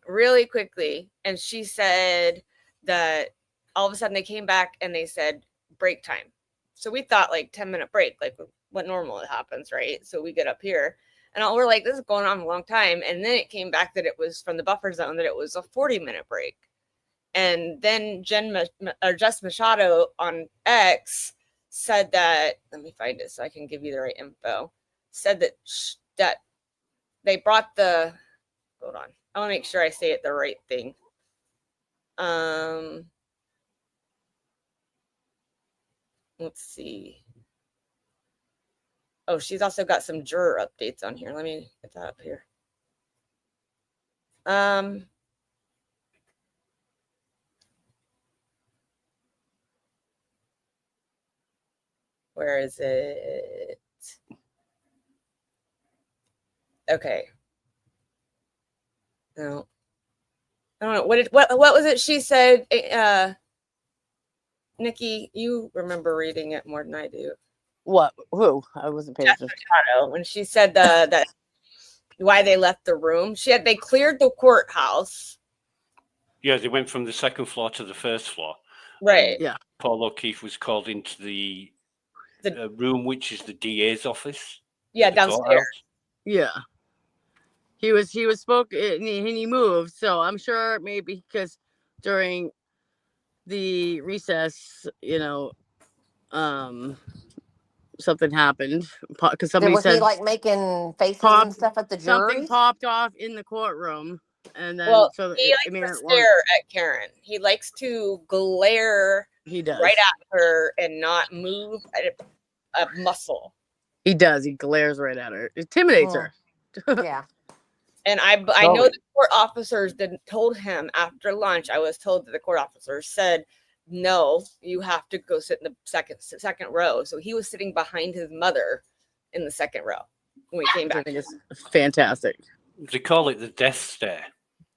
Really quickly, and she said that all of a sudden they came back and they said break time. So we thought like 10-minute break, like what normal happens, right? So we get up here. And we're like, this is going on a long time. And then it came back that it was from the buffer zone, that it was a 40-minute break. And then Jess Machado on X said that, let me find it so I can give you the right info, said that that they brought the, hold on, I want to make sure I say it the right thing. Let's see. Oh, she's also got some juror updates on here. Let me get that up here. Where is it? Okay. No. I don't know. What was it she said? Nikki, you remember reading it more than I do. What? Who? I wasn't paying attention. When she said that why they left the room. They cleared the courthouse. Yeah, they went from the second floor to the first floor. Right. Yeah. Paul O'Keefe was called into the room, which is the DA's office. Yeah, the downstairs. courthouse. Yeah. He was spoken and he moved. So I'm sure maybe because during the recess, something happened because somebody Was said he like making faces and stuff at the jury? something popped off in the courtroom, and then Well, so he likes to stare at Karen. He likes to glare right at her and not move a muscle. He does. He glares right at her. Intimidates her. Yeah. And I know the court officers told him after lunch. I was told that the court officers said, no, you have to go sit in the second row. So he was sitting behind his mother in the second row when we came back. I think it's fantastic. They call it the death stare.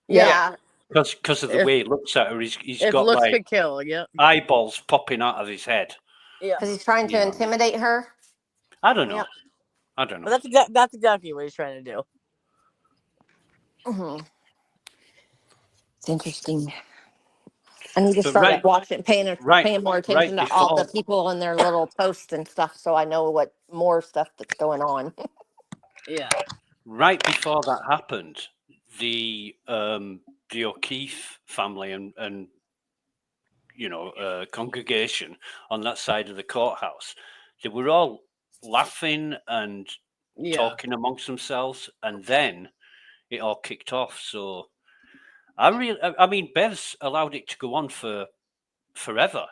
Yeah. Because of the way he looks at her, he's If got looks like could kill, yeah. eyeballs popping out of his head. Yeah. Because he's trying to Yeah. intimidate her. I don't know. Yep. I don't know. Well, that's exactly what he's trying to do. Mm-hmm. It's interesting. I need to start paying more attention to all the people and their little posts and stuff, so I know what more stuff that's going on. Yeah. Right before that happened, the O'Keefe family and congregation on that side of the courthouse, they were all laughing and talking amongst themselves, and then it all kicked off. So I mean, Bev's allowed it to go on for forever,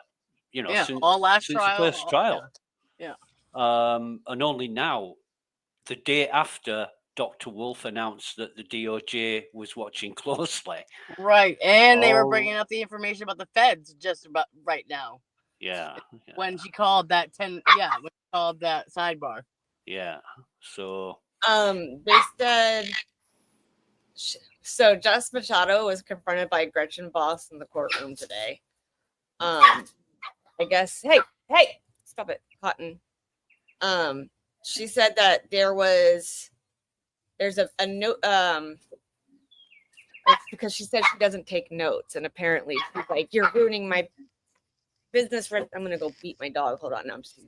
since, all last since trial, the first trial. Yeah. And only now, the day after Dr. Wolf announced that the DOJ was watching closely. Right. And they were bringing out the information about the feds just about right now. Yeah. When she called that when she called that sidebar. Yeah. So they said so Jess Machado was confronted by Gretchen Boss in the courtroom today. I guess hey, stop it, Cotton. She said that there's a note it's because she said she doesn't take notes, and apparently she's like, you're ruining my business. I'm gonna go beat my dog. Hold on, no, I'm just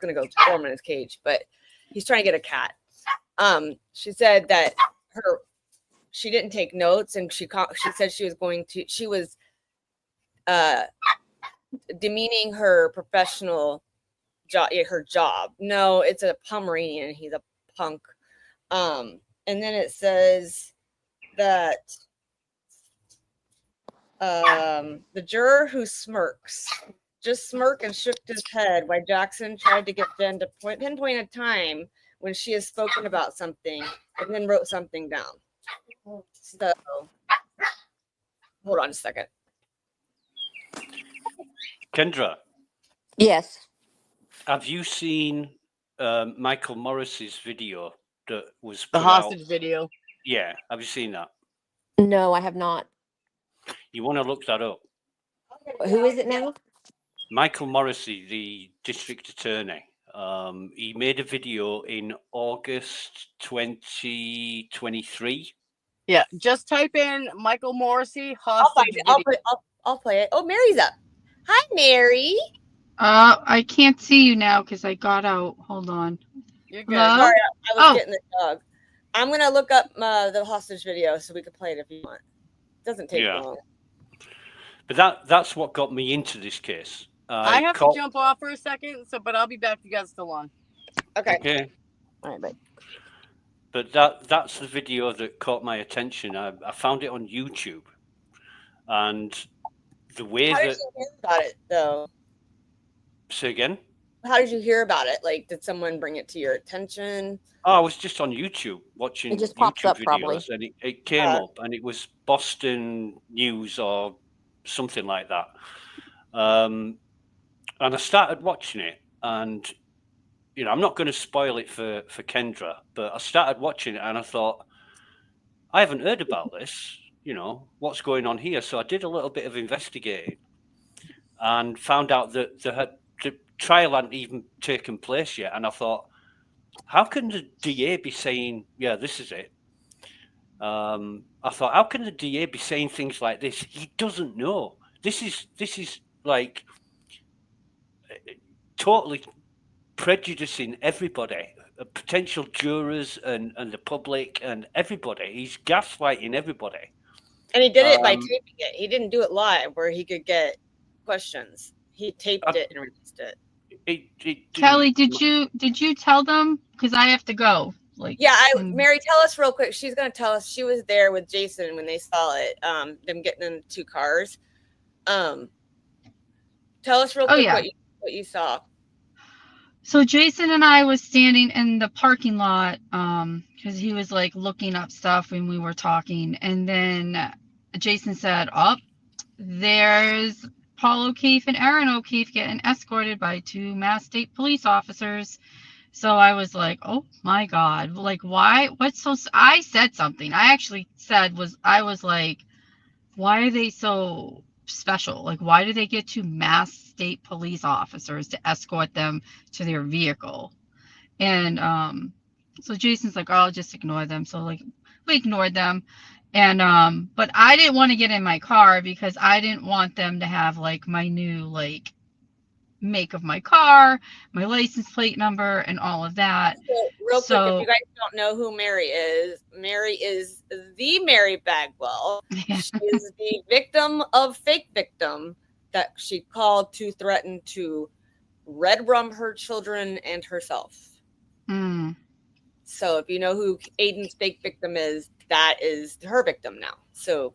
gonna go throw him in his cage, but he's trying to get a cat. She said that she didn't take notes, and she said she was demeaning her professional job, her job. No, it's a Pomeranian. He's a punk. And then it says that the juror who just smirked and shook his head while Jackson tried to get Jen to pinpoint a time when she has spoken about something and then wrote something down. So, hold on a second. Kendra. Yes. Have you seen Michael Morris's video that was the put hostage out? video? Yeah. Have you seen that? No, I have not. You want to look that up. Who is it now? Michael Morrissey, the district attorney. He made a video in August 2023. Yeah, just type in Michael Morrissey I'll find hostage it. video. I'll play it. Oh, Mary's up. Hi, Mary. I can't see you now because I got out. Hold on. You're Sorry, Hello? I was Oh. getting the dog. I'm gonna look up the hostage video so we can play it if you want. It doesn't take Yeah. long. But that's what got me into this case. I have to jump off for a second, but I'll be back. You guys still on? Okay. Okay. All right, bye. But that's the video that caught my attention. I found it on YouTube, and the way How that. did you hear about it, though? Say again. How did you hear about it? Like, did someone bring it to your attention? Oh, I was just on YouTube watching It just pops YouTube up, probably. videos, and it came up, and it was Boston News or something like that. And I started watching it, and I'm not going to spoil it for Kendra, but I started watching it, and I thought, I haven't heard about this. What's going on here? So I did a little bit of investigating, and found out that the trial hadn't even taken place yet. And I thought, how can the DA be saying, yeah, this is it? I thought, how can the DA be saying things like this? He doesn't know. This is like totally prejudicing everybody, potential jurors and the public and everybody. He's gaslighting everybody. And he did it by taping it. He didn't do it live where he could get questions. He taped it and released it. Kelly, did you tell them? Because I have to go. Mary, tell us real quick. She's gonna tell us she was there with Jason when they saw it. Them getting in 2 cars. Tell us real quick what you saw. So Jason and I was standing in the parking lot because he was like looking up stuff when we were talking, and then Jason said, "Oh, there's Paul O'Keefe and Aaron O'Keefe getting escorted by 2 Mass State police officers." So I was like, "Oh my God, like why? What's so?" I said something. I actually said I was like, "Why are they so special? Like, why do they get 2 Mass State police officers to escort them to their vehicle?" And so Jason's like, "Oh, I'll just ignore them." So like we ignored them. And but I didn't want to get in my car because I didn't want them to have like my new like make of my car, my license plate number, and all of that. So, real quick, if you guys don't know who Mary is the Mary Bagwell. She is the fake victim that she called to threaten to red rum her children and herself. So if you know who Aiden's fake victim is, that is her victim now. So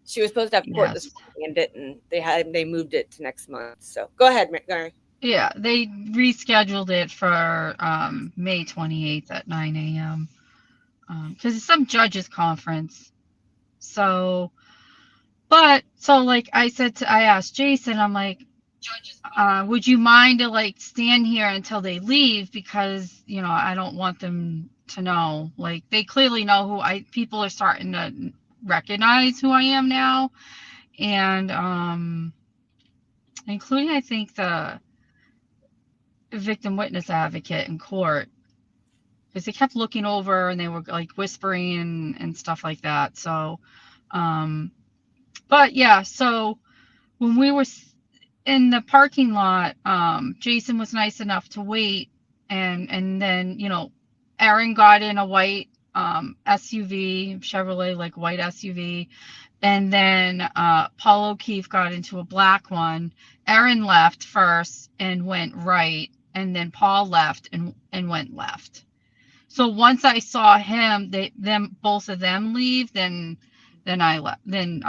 she was supposed to have court this morning and didn't. They moved it to next month. So go ahead, Mary. Yeah, they rescheduled it for May 28th at 9 a.m. Because it's some judges conference. So like I asked Jason, I'm like, would you mind to like stand here until they leave? Because, I don't want them to know. Like, they clearly know people are starting to recognize who I am now. And including, I think, the victim witness advocate in court, because they kept looking over and they were like whispering and stuff like that. So but yeah, so when we were in the parking lot, Jason was nice enough to wait, and then Aaron got in a white SUV, Chevrolet, like white SUV, and then Paul O'Keefe got into a black one. Aaron left first and went right, and then Paul left and went left. So once I saw both of them leave, then I left. Then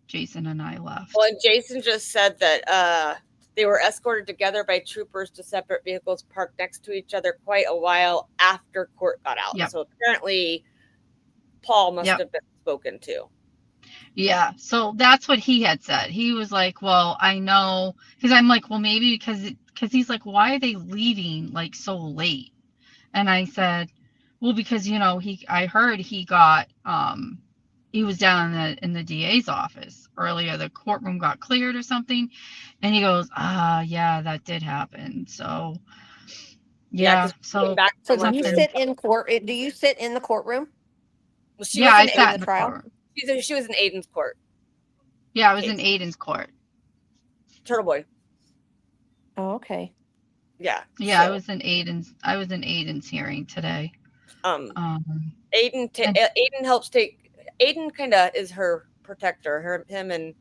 Jason and I left. Well, and Jason just said that they were escorted together by troopers to separate vehicles parked next to each other quite a while after court got out. So apparently Paul must have been spoken to. Yeah, so that's what he had said. He was like, "Well, I know," because I'm like, "Well, maybe because he's like, why are they leaving like so late?" And I said, "Well, because I heard he got he was down in the DA's office earlier. The courtroom got cleared or something, and he goes, yeah, that did happen. So yeah, because so back So from do her you food. sit in court? Do you sit in the courtroom? Well, she yeah, was I in sat during in the the trial? courtroom. She was in Aiden's court. Yeah, I was case. in Aiden's court. Turtle Boy. Oh, okay. Yeah. Yeah, So, I was in Aiden's hearing today. Aiden helps take. Aiden kind of is her protector. Him and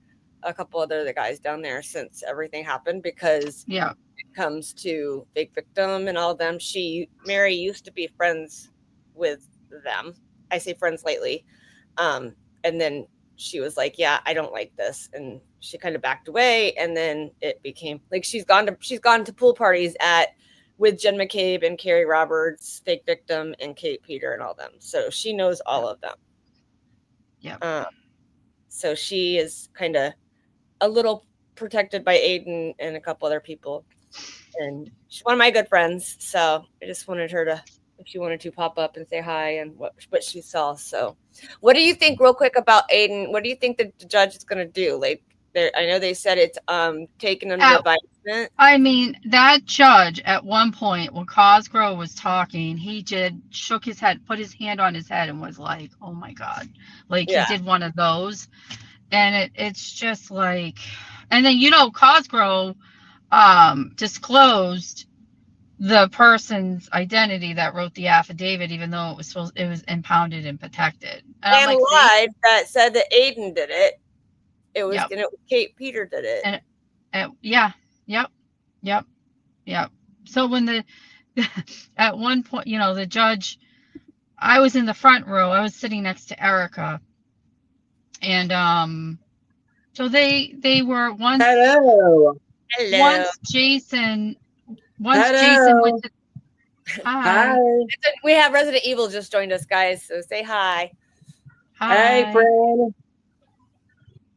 a couple other guys down there since everything happened, because yeah, it comes to fake victim and all of them. Mary used to be friends with them. I say friends lately, and then she was like, "Yeah, I don't like this," and she kind of backed away. And then it became like she's gone to pool parties with Jen McCabe and Carrie Roberts, fake victim, and Kate Peter and all them. So she knows all of them. Yeah. So she is kind of a little protected by Aiden and a couple other people. And she's one of my good friends. So I just wanted her to, if she wanted to, pop up and say hi and what she saw. So what do you think, real quick, about Aiden? What do you think the judge is going to do? Like, I know they said it's taken under advisement. I mean, that judge at one point when Cosgrove was talking, he shook his head, put his hand on his head, and was like, "Oh my God!" Like he did one of those, and it's just like, and then Cosgrove disclosed the person's identity that wrote the affidavit, even though it was impounded and protected, and I'm like, lied that said that Aiden did it. It was Kate Peter did it. And yeah, yep. So when at one point, the judge, I was in the front row. I was sitting next to Erica, and so they were once. Hello. Once Jason went to. Hi. We have Resident Evil just joined us, guys. So say hi. Hi. Hey, friend.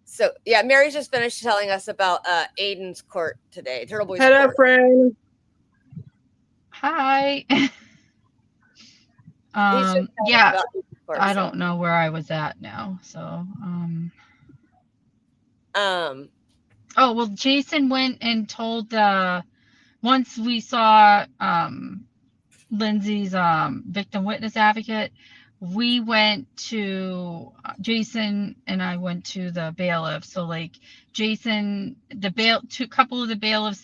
So yeah, Mary's just finished telling us about Aiden's court today. Turtle Boy's court. Friend. Hi. Yeah, I don't know where I was at now. So oh well, Jason went and told once we saw Lindsay's victim witness advocate, we went to Jason and I went to the bailiff. So like Jason, couple of the bailiffs,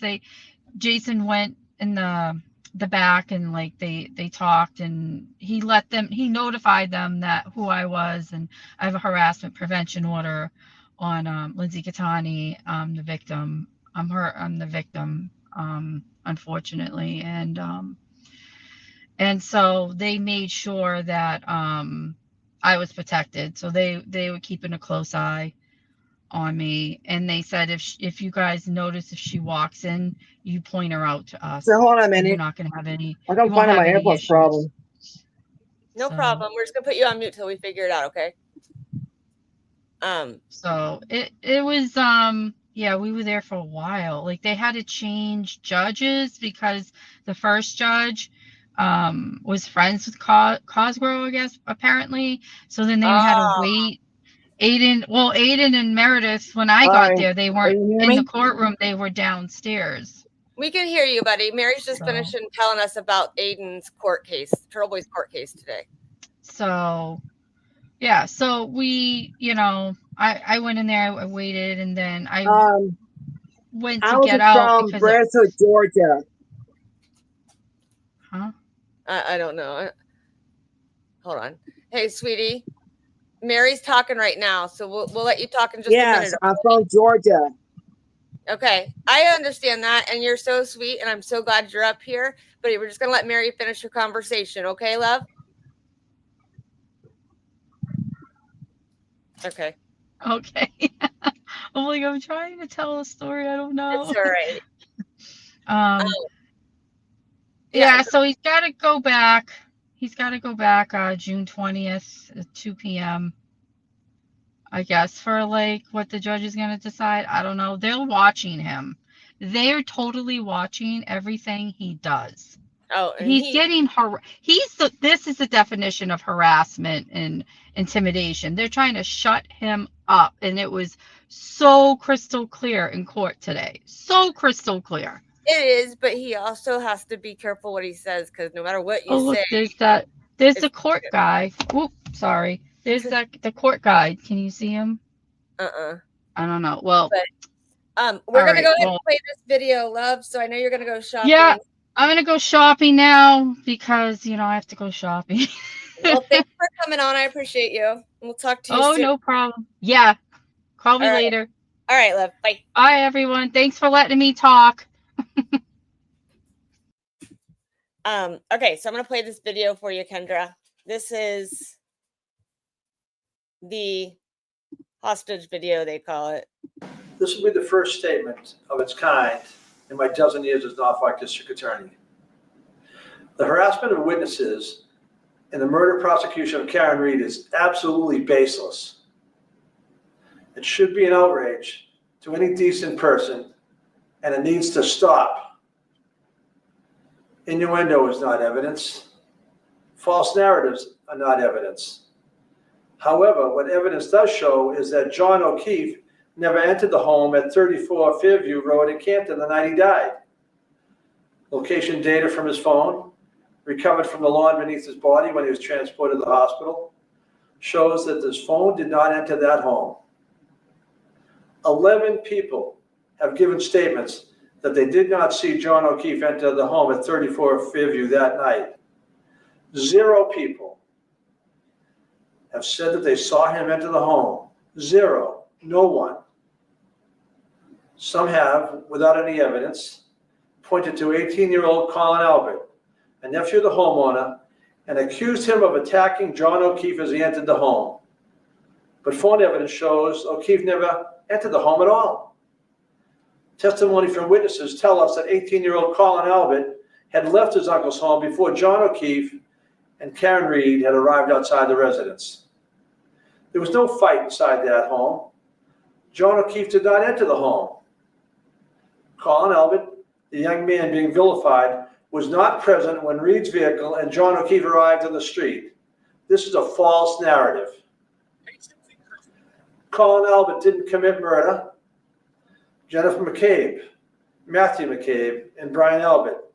Jason went in the back and like they talked, and he notified them that who I was, and I have a harassment prevention order on Lindsay Catani, the victim. I'm the victim, unfortunately, and so they made sure that I was protected. So they were keeping a close eye on me, and they said if you guys notice if she walks in, you point her out to us. So hold on a minute. You're not going to have any. I can't find my AirPods problem. No problem. We're just gonna put you on mute till we figure it out, okay? So it was yeah, we were there for a while. Like they had to change judges because the first judge was friends with Cosgrove, I guess, apparently. So then they had to wait. Aiden and Meredith, when I got there, they weren't in the courtroom, they were downstairs. We can hear you, buddy. Mary's just finishing telling us about Aiden's court case, Turtle Boy's court case today. So yeah, so we, I went in there, I waited, and then I went to get out because Bristol, Georgia. Huh? I don't know. Hold on. Hey, sweetie. Mary's talking right now, so we'll let you talk in just a minute. Yes, I'm from Georgia. Okay, I understand that, and you're so sweet, and I'm so glad you're up here. But we're just gonna let Mary finish her conversation, okay, love? Okay. Okay. I'm like, I'm trying to tell a story. I don't know. It's all right. Yeah, so he's got to go back. He's got to go back June 20th at 2 p.m. I guess for like what the judge is going to decide. I don't know. They're watching him. They're totally watching everything he does. Oh, and he's getting this is the definition of harassment and intimidation. They're trying to shut him up, and it was so crystal clear in court today. So crystal clear. It is, but he also has to be careful what he says, because no matter what you Oh, look, say, there's the court guy. Whoop, sorry. There's the court guy. Can you see him? I don't know. Well, but we're all gonna right, go ahead well, and play this video, love. So I know you're gonna go shopping. yeah, I'm gonna go shopping now because I have to go shopping. Well, thanks for coming on. I appreciate you. We'll talk to you Oh, soon. no problem. Yeah, call me All right. later. All right, love. Bye. Bye, everyone. Thanks for letting me talk. Okay, so I'm gonna play this video for you, Kendra. This is the hostage video, they call it. This will be the first statement of its kind in my dozen years as Norfolk District Attorney. The harassment of witnesses in the murder prosecution of Karen Reed is absolutely baseless. It should be an outrage to any decent person, and it needs to stop. Innuendo is not evidence. False narratives are not evidence. However, what evidence does show is that John O'Keefe never entered the home at 34 Fairview Road in Canton the night he died. Location data from his phone, recovered from the lawn beneath his body when he was transported to the hospital, shows that this phone did not enter that home. 11 people have given statements that they did not see John O'Keefe enter the home at 34 Fairview that night. 0 people have said that they saw him enter the home. 0. No one. Some have, without any evidence, pointed to 18-year-old Colin Albert, a nephew of the homeowner, and accused him of attacking John O'Keefe as he entered the home. But phone evidence shows O'Keefe never entered the home at all. Testimony from witnesses tell us that 18-year-old Colin Albert had left his uncle's home before John O'Keefe and Karen Reed had arrived outside the residence. There was no fight inside that home. John O'Keefe did not enter the home. Colin Albert, the young man being vilified, was not present when Reed's vehicle and John O'Keefe arrived on the street. This is a false narrative. Colin Albert didn't commit murder. Jennifer McCabe, Matthew McCabe, and Brian Albert.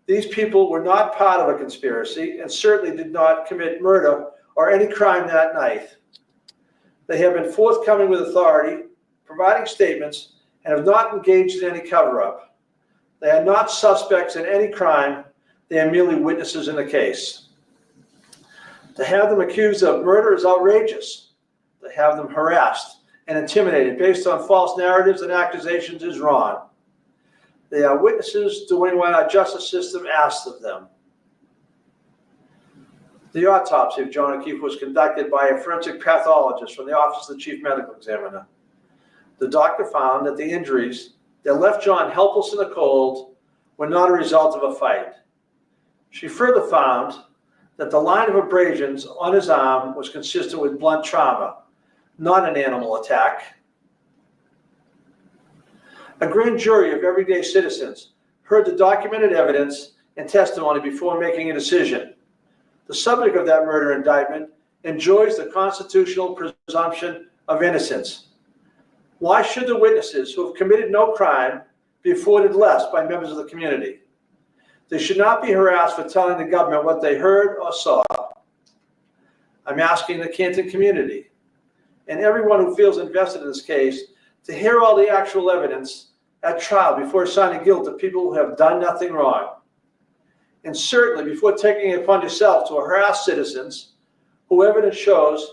These people were not part of a conspiracy and certainly did not commit murder or any crime that night. They have been forthcoming with authority, providing statements, and have not engaged in any cover-up. They are not suspects in any crime. They are merely witnesses in the case. To have them accused of murder is outrageous. To have them harassed and intimidated based on false narratives and accusations is wrong. They are witnesses doing what our justice system asks of them. The autopsy of John O'Keefe was conducted by a forensic pathologist from the Office of the Chief Medical Examiner. The doctor found that the injuries that left John helpless in the cold were not a result of a fight. She further found that the line of abrasions on his arm was consistent with blunt trauma, not an animal attack. A grand jury of everyday citizens heard the documented evidence and testimony before making a decision. The subject of that murder indictment enjoys the constitutional presumption of innocence. Why should the witnesses who have committed no crime be afforded less by members of the community? They should not be harassed for telling the government what they heard or saw. I'm asking the Canton community and everyone who feels invested in this case to hear all the actual evidence at trial before assigning guilt to people who have done nothing wrong. And certainly before taking it upon yourself to harass citizens who evidence shows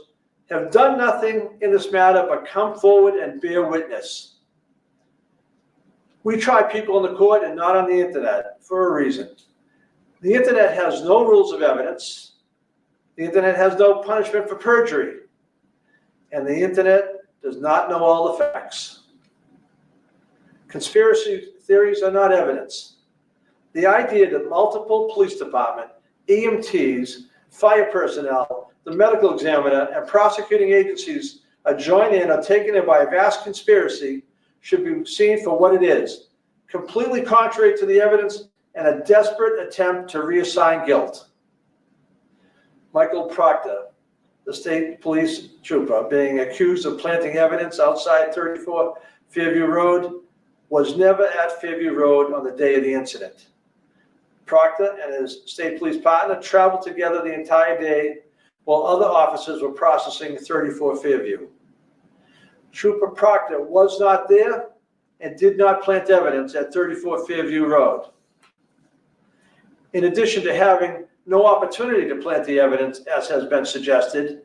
have done nothing in this matter but come forward and bear witness. We try people in the court and not on the internet for a reason. The internet has no rules of evidence. The internet has no punishment for perjury. And the internet does not know all the facts. Conspiracy theories are not evidence. The idea that multiple police department, EMTs, fire personnel, the medical examiner, and prosecuting agencies are joined in or taken in by a vast conspiracy should be seen for what it is, completely contrary to the evidence and a desperate attempt to reassign guilt. Michael Proctor, the state police trooper, being accused of planting evidence outside 34 Fairview Road, was never at Fairview Road on the day of the incident. Proctor and his state police partner traveled together the entire day while other officers were processing 34 Fairview. Trooper Proctor was not there and did not plant evidence at 34 Fairview Road. In addition to having no opportunity to plant the evidence, as has been suggested,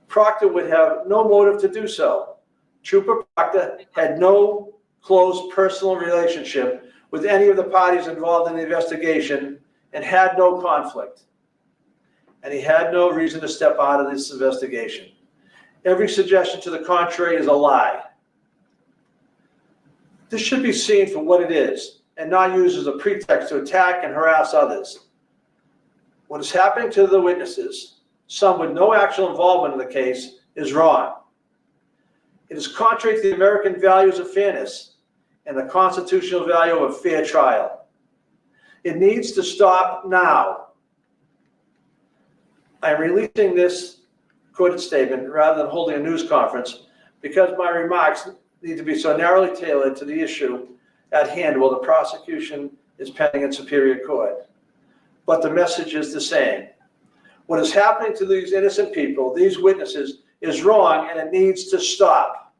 Proctor would have no motive to do so. Trooper Proctor had no close personal relationship with any of the parties involved in the investigation and had no conflict. And he had no reason to step out of this investigation. Every suggestion to the contrary is a lie. This should be seen for what it is and not used as a pretext to attack and harass others. What is happening to the witnesses, some with no actual involvement in the case, is wrong. It is contrary to the American values of fairness and the constitutional value of a fair trial. It needs to stop now. I am releasing this recorded statement rather than holding a news conference because my remarks need to be so narrowly tailored to the issue at hand while the prosecution is pending in Superior Court. But the message is the same. What is happening to these innocent people, these witnesses, is wrong and it needs to stop.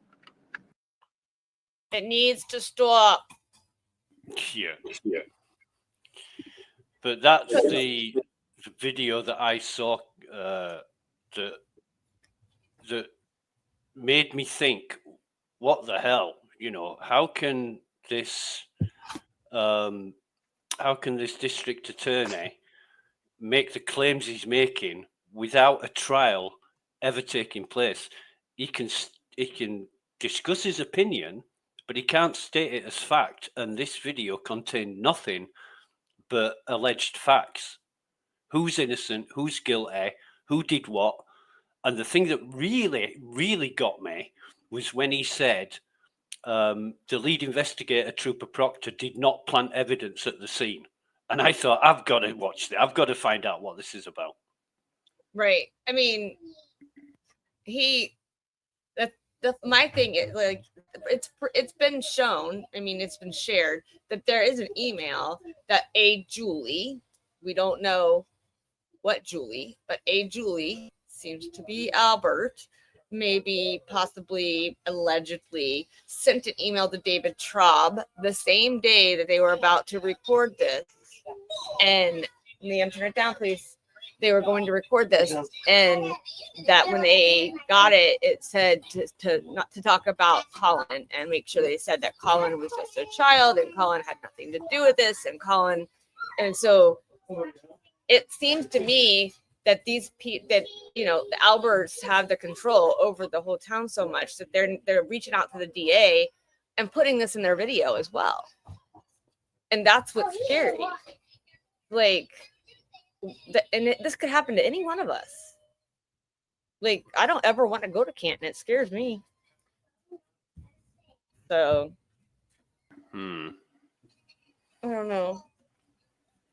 It needs to stop. Yeah. But that's the video that I saw that made me think, what the hell? You know, how can this district attorney make the claims he's making without a trial ever taking place? He can discuss his opinion, but he can't state it as fact. And this video contained nothing but alleged facts. Who's innocent? Who's guilty? Who did what? And the thing that really, really got me was when he said the lead investigator, Trooper Proctor, did not plant evidence at the scene. And I thought, I've got to watch this. I've got to find out what this is about. Right. I mean, my thing is, like, it's been shown, I mean, it's been shared that there is an email that a Julie, we don't know what Julie, but a Julie seems to be Albert, maybe possibly allegedly sent an email to David Traub the same day that they were about to record this. And Liam, turn it down, please. They were going to record this, and that when they got it, it said to not to talk about Colin and make sure they said that Colin was just a child and Colin had nothing to do with this, and so it seems to me that the Alberts have the control over the whole town so much that they're reaching out to the DA and putting this in their video as well, and that's what's scary. Like. This could happen to any one of us. Like, I don't ever want to go to Canton. It scares me. So, I don't know.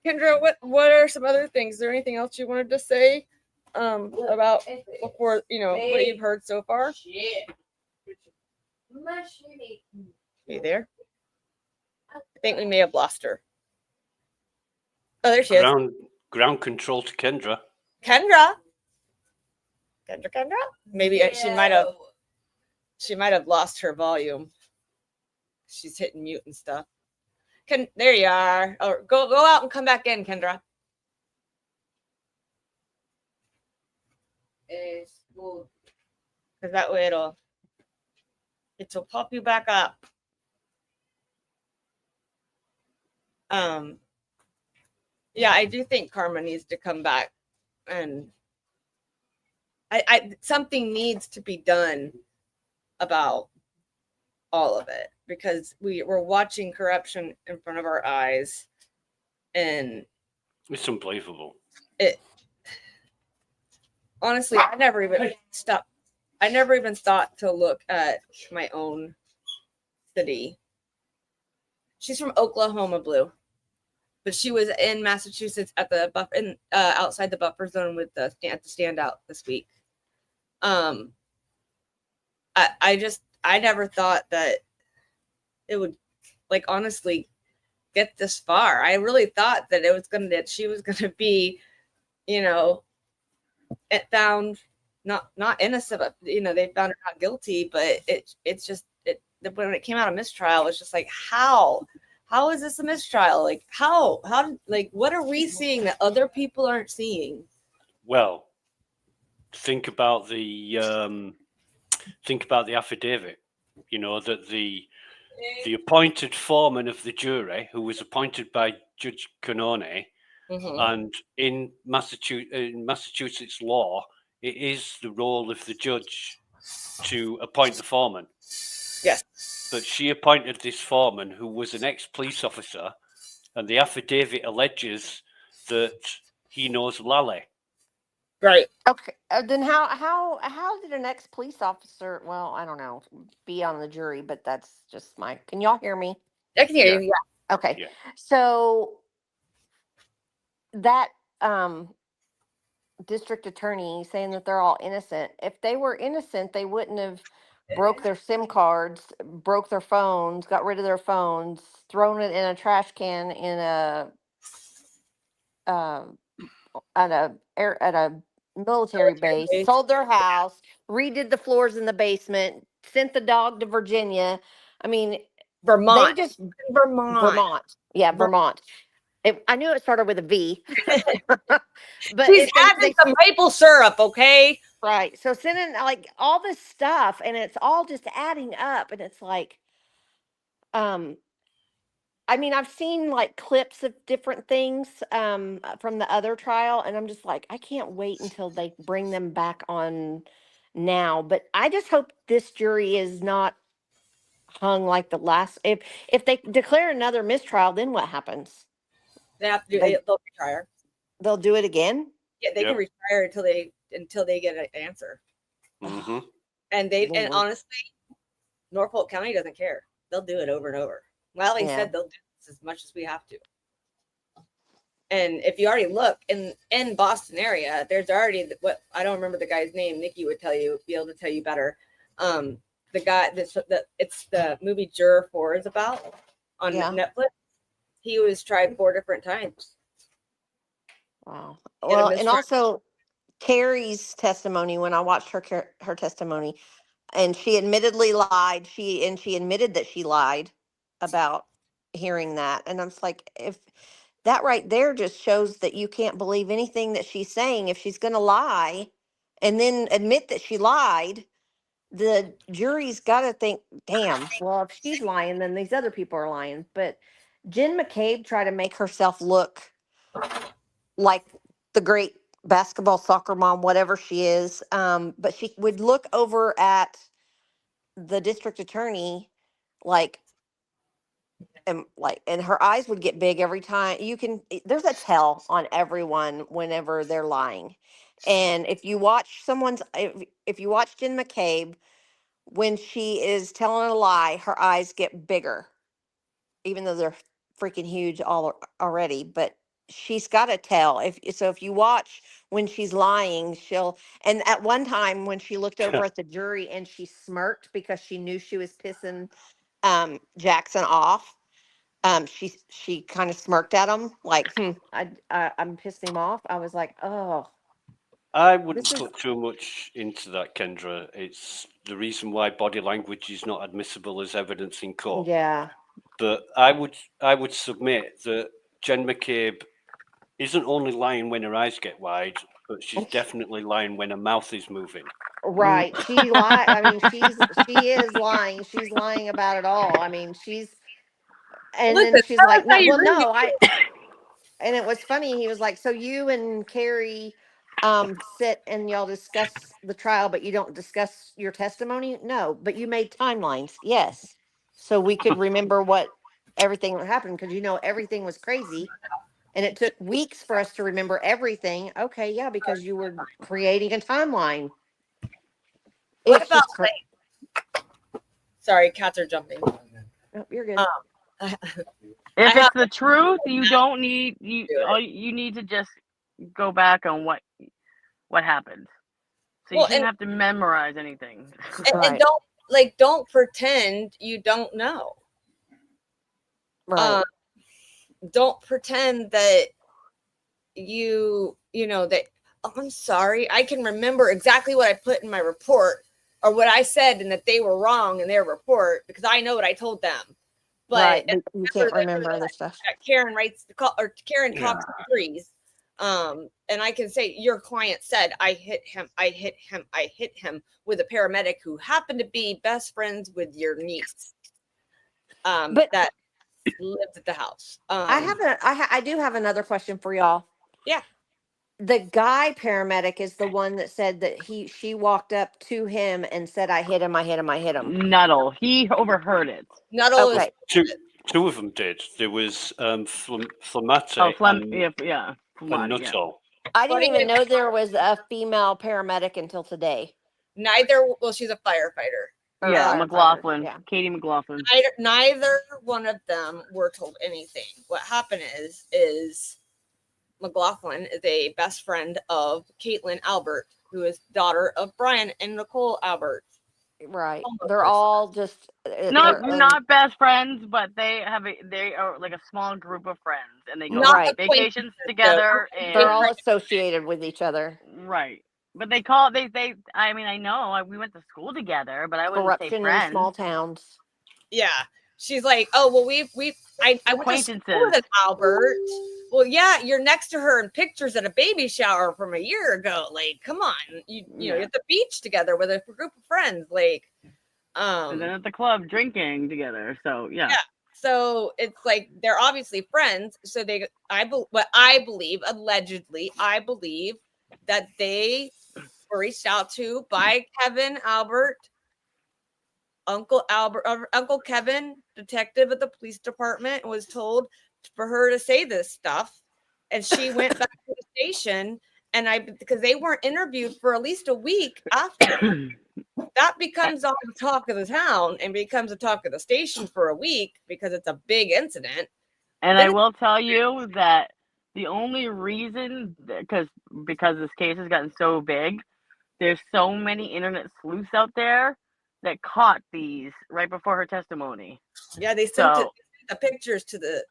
Kendra, what are some other things? Is there anything else you wanted to say about before, what you've heard so far? Are you there? I think we may have lost her. Oh, there she is. Ground control to Kendra. Kendra. Maybe she might have lost her volume. She's hitting mute and stuff. There you are. Oh, go out and come back in, Kendra. Because that way it'll pop you back up. Yeah, I do think Karma needs to come back, and something needs to be done about all of it, because we're watching corruption in front of our eyes, and it's unbelievable. Honestly, I never even thought to look at my own city. She's from Oklahoma, Blue. but she was in Massachusetts at the outside the buffer zone with the standout this week. I never thought that it would, like, honestly get this far. I really thought that she was gonna be, found not innocent, but they found her not guilty. But it's just when it came out of mistrial, it's just like, how is this a mistrial? Like, how like, what are we seeing that other people aren't seeing? Well, think about the affidavit. That the appointed foreman of the jury, who was appointed by Judge Canone, and in Massachusetts law, it is the role of the judge to appoint the foreman. Yes. But she appointed this foreman who was an ex-police officer, and the affidavit alleges that he knows Lally. Right. Okay. Then how did an ex-police officer, well, I don't know, be on the jury? But that's just can y'all hear me? I can hear you. Yeah. Okay. Yeah. So that district attorney saying that they're all innocent. If they were innocent, they wouldn't have broke their SIM cards, broke their phones, got rid of their phones, thrown it in a trash can in at a military base, sold their house, redid the floors in the basement, sent the dog to Virginia. I mean, Vermont. They just Vermont. Yeah, Vermont. I knew it started with a V. But She's adding some maple syrup, okay? Right. So sending like all this stuff, and it's all just adding up, and it's like, I mean, I've seen like clips of different things from the other trial, and I'm just like, I can't wait until they bring them back on now. But I just hope this jury is not hung like the last. If they declare another mistrial, then what happens? They have to do. They'll retire. They'll do it again. Yeah, they can retire until they get an answer. Mm-hmm. And honestly, Norfolk County doesn't care. They'll do it over and over. Lally said they'll do this as much as we have to. And if you already look in Boston area, there's already what I don't remember the guy's name. Nikki would be able to tell you better. The guy it's the movie Juror 4 is about on Netflix. He was tried 4 different times. Wow. Well, and also Carrie's testimony, when I watched her testimony, and she admittedly lied. She admitted that she lied about hearing that. And I'm like, if that right there just shows that you can't believe anything that she's saying. If she's going to lie and then admit that she lied, the jury's got to think, damn, well, if she's lying, then these other people are lying. But Jen McCabe tried to make herself look like the great basketball, soccer mom, whatever she is. But she would look over at the district attorney and her eyes would get big every time. There's a tell on everyone whenever they're lying. And if you watch if you watch Jen McCabe, when she is telling a lie, her eyes get bigger, even though they're freaking huge already. But she's got to tell. If you watch when she's lying, and at one time when she looked over at the jury and she smirked because she knew she was pissing Jackson off. She kind of smirked at him like, I'm pissing him off. I was like, oh. I wouldn't put too much into that, Kendra. It's the reason why body language is not admissible as evidence in court. Yeah. But I would submit that Jen McCabe isn't only lying when her eyes get wide, but she's definitely lying when her mouth is moving. Right. She lied. I mean, she is lying. She's lying about it all. I mean, then she's like, no, and it was funny. He was like, so you and Carrie sit and y'all discuss the trial, but you don't discuss your testimony? No, but you made timelines. Yes. So we could remember everything that happened, because everything was crazy. And it took weeks for us to remember everything. Okay, yeah, because you were creating a timeline. What about sorry, cats are jumping. Oh, you're good. If it's the truth, you don't need all you need to just go back on what happened. So you Well, shouldn't have to memorize anything. and don't pretend you don't know. Right. Don't pretend that you know that, oh, I'm sorry, I can remember exactly what I put in my report or what I said and that they were wrong in their report because I know what I told them. Right. But You can't remember other stuff. Karen writes the call, or Karen talks Yeah. threes. And I can say your client said I hit him with a paramedic who happened to be best friends with your niece. But that lived at the house. I do have another question for y'all. Yeah. The guy paramedic is the one that said that she walked up to him and said, I hit him. Nuttall. He overheard it. Nuttall Okay. Two of them did. There was Flamati Oh, and Flamati, Nuttall. I didn't even know there was a female paramedic until today. Well, she's a firefighter. Yeah, McLaughlin. Yeah. Katie McLaughlin. Neither one of them were told anything. What happened is McLaughlin is a best friend of Caitlin Albert, who is daughter of Brian and Nicole Albert. Right. They're all just Not best friends, but they are like a small group of friends, and they go on vacations together. And they're all associated with each other. Right. But they I mean, I know we went to school together, but I wouldn't say Corruption friends. in small towns. Yeah. She's like, oh, well, I went to school with Albert. Well, yeah, you're next to her in pictures at a baby shower from a year ago. Like, come on. You know, you're at the beach together with a group of friends. Like, and then at the club drinking together. So, yeah. So it's like they're obviously friends. So I believe that they were reached out to by Kevin Albert, Uncle Kevin, detective at the police department, and was told for her to say this stuff. And she went back to the station, and because they weren't interviewed for at least a week after. That becomes all the talk of the town and becomes the talk of the station for a week because it's a big incident. And I will tell you that the only reason, because this case has gotten so big, there's so many internet sleuths out there that caught these right before her testimony. Yeah, they sent the pictures to the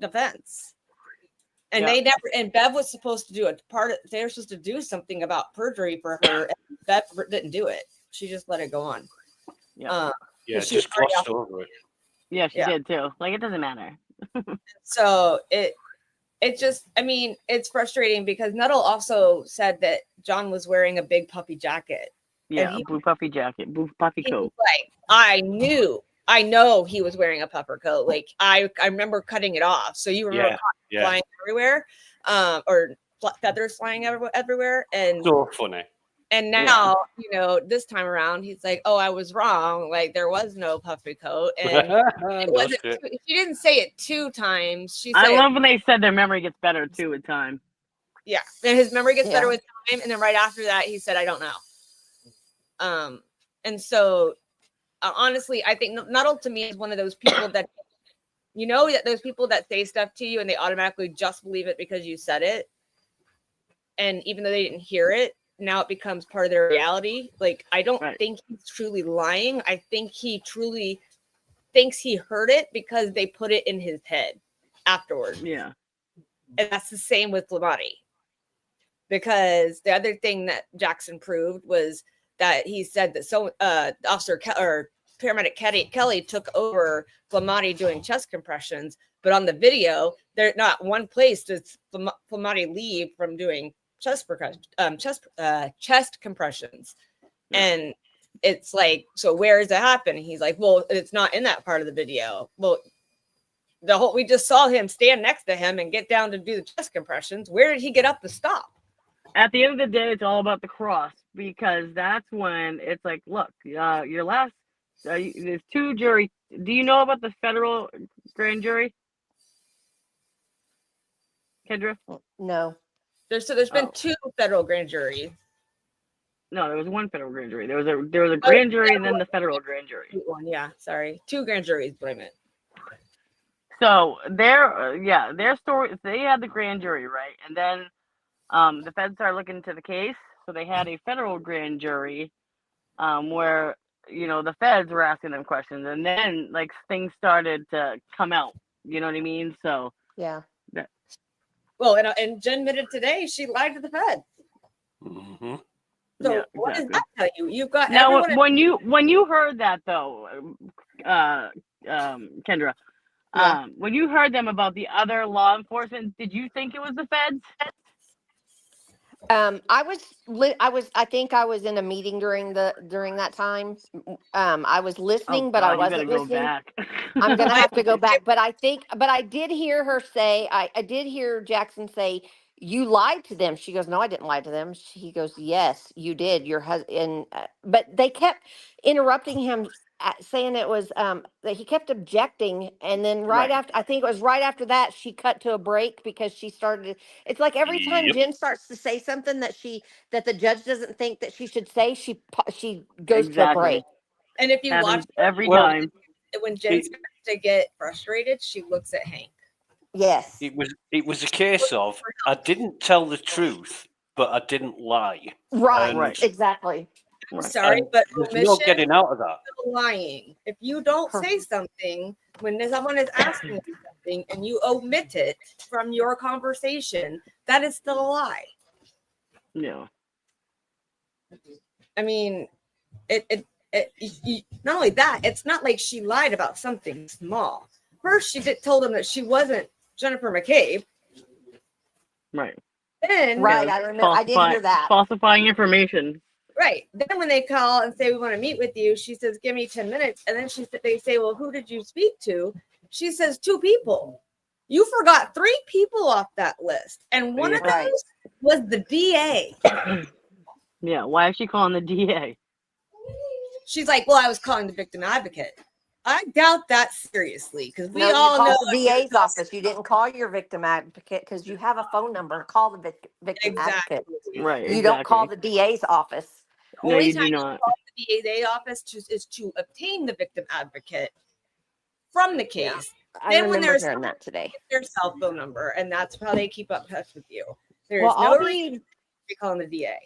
defense. And they never, and Bev was supposed to do they were supposed to do something about perjury for her, and Bev didn't do it. She just let it go on. Yeah. Just glossed over it. Yeah, she did too. Like, it doesn't matter. So it just, I mean, it's frustrating because Nuttall also said that John was wearing a big puffy jacket. Yeah, blue puffy jacket, blue puffy coat. Like, I know he was wearing a puffer coat. Like, I remember cutting it off. So you remember flying everywhere, or feathers flying everywhere, and so funny. And now, you know, this time around, he's like, "Oh, I was wrong. Like, there was no puffy coat." And it wasn't. She didn't say it 2 times. She said, I love when they said their memory gets better too with time. Yeah, and his memory gets better with time. And then right after that, he said, "I don't know." And so, honestly, I think Nuttall to me is one of those people that, you know, that those people that say stuff to you and they automatically just believe it because you said it, and even though they didn't hear it. Now it becomes part of their reality. Like, I don't think he's truly lying. I think he truly thinks he heard it because they put it in his head afterwards. Yeah. And that's the same with Flamati. Because the other thing that Jackson proved was that he said that paramedic Kelly took over Flamati doing chest compressions, but on the video, there's not one place does Flamati leave from doing chest compressions. And it's like, so where does it happen? And he's like, well, it's not in that part of the video. Well, we just saw him stand next to him and get down to do the chest compressions. Where did he get up to stop? At the end of the day, it's all about the cross, because that's when it's like, look, your last, there's 2 jury. Do you know about the federal grand jury, Kendra? No. There's been 2 federal grand juries. No, there was 1 federal grand jury. There was a grand jury and then the federal grand jury. One, yeah, sorry. 2 grand juries, what I meant. So their story. They had the grand jury, right, and then the feds started looking into the case. So they had a federal grand jury, where the feds were asking them questions, and then like things started to come out. You know what I mean? So Yeah. Well, and Jen admitted today she lied to the Fed. Mm-hmm. So yeah, what does exactly. that tell you? You've got Now, everyone. when you heard that though, Kendra, Yeah. when you heard them about the other law enforcement, did you think it was the feds? I think I was in a meeting during that time. I was Oh listening, but I God, you better wasn't go listening. back. I'm gonna have to go back, but I did hear her say, I did hear Jackson say, "You lied to them." She goes, "No, I didn't lie to them." He goes, "Yes, you did. Your husband." But they kept interrupting him, saying it was that he kept objecting, and then Right. after, I think it was right after that, she cut to a break because she started. It's like every time Yep. Jen starts to say something that the judge doesn't think that she should say, she goes to a Exactly. break. And if you watch Happens every Well, time. when Jen starts to get frustrated, she looks at Hank. Yes. It was a case of I didn't tell the truth, but I didn't lie. Right. And, Exactly. Right. Sorry, and but there's no omission getting out of that. is still lying. If you don't say something when someone is asking you something and you omit it from your conversation, that is still a lie. Yeah. I mean, not only that, it's not like she lied about something small. First, she told him that she wasn't Jennifer McCabe. Right. Then, Right, I remember. I did hear that. Falsifying information. Right. Then when they call and say we want to meet with you, she says, "Give me 10 minutes." And then they say, "Well, who did you speak to?" She says, 2 people. You forgot 3 people off that list. And one of those was the DA. Yeah. Why is she calling the DA? She's like, "Well, I was calling the victim advocate." I doubt that seriously, because we No, all you know called the DA's office. You didn't call your victim advocate because you have a phone number. Call the victim advocate. Right. You don't call the DA's office. the only time you call the DA office is to obtain the victim advocate from the case. I Then when remember there's hearing that today. their cell phone number, and that's how they keep up touch with you. There's Well, no reason to be calling the DA.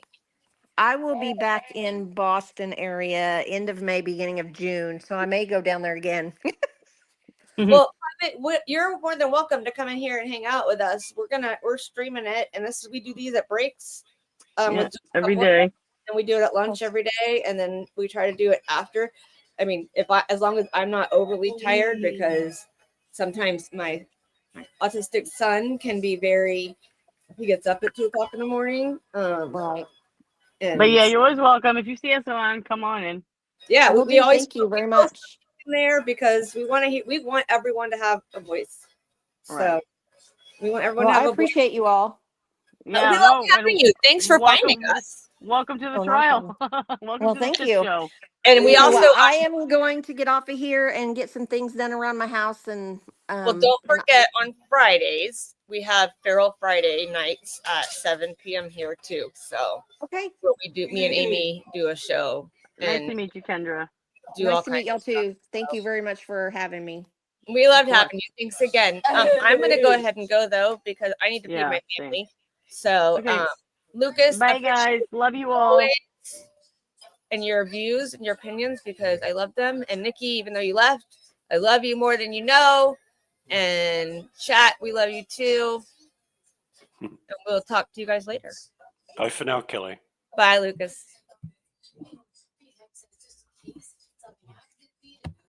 I will be back in Boston area end of May, beginning of June, so I may go down there again. Well, you're more than welcome to come in here and hang out with us. We're streaming it, and we do these at breaks. Every day. And we do it at lunch every day, and then we try to do it after. I mean, as long as I'm not overly tired, because sometimes my autistic son can be he gets up at 2:00 in the morning. Right. But yeah, you're always welcome. If you see us on, come on in. Yeah, we always thank you very much there, because we want everyone to have a voice. So we want everyone to have I a appreciate you all. Yeah, we love having you. Thanks for finding us. Welcome to the Oh, no trial. problem. Welcome Well, to the thank shit you. show. And we also, I am going to get off of here and get some things done around my house. And well, don't forget on Fridays we have Feral Friday nights at 7 p.m. here too. So okay, where me and Amy do a show. Nice And to meet you, Kendra. Nice to meet y'all too. Thank you very much for having me. We loved having you. Thanks again. I'm going to go ahead and go though, because I need to feed my family. So, Okay. Lucas, Bye guys. Love you all. And your views and your opinions, because I love them. And Nikki, even though you left, I love you more than you know. And chat, we love you too. And we'll talk to you guys later. Bye for now, Kelly. Bye, Lucas.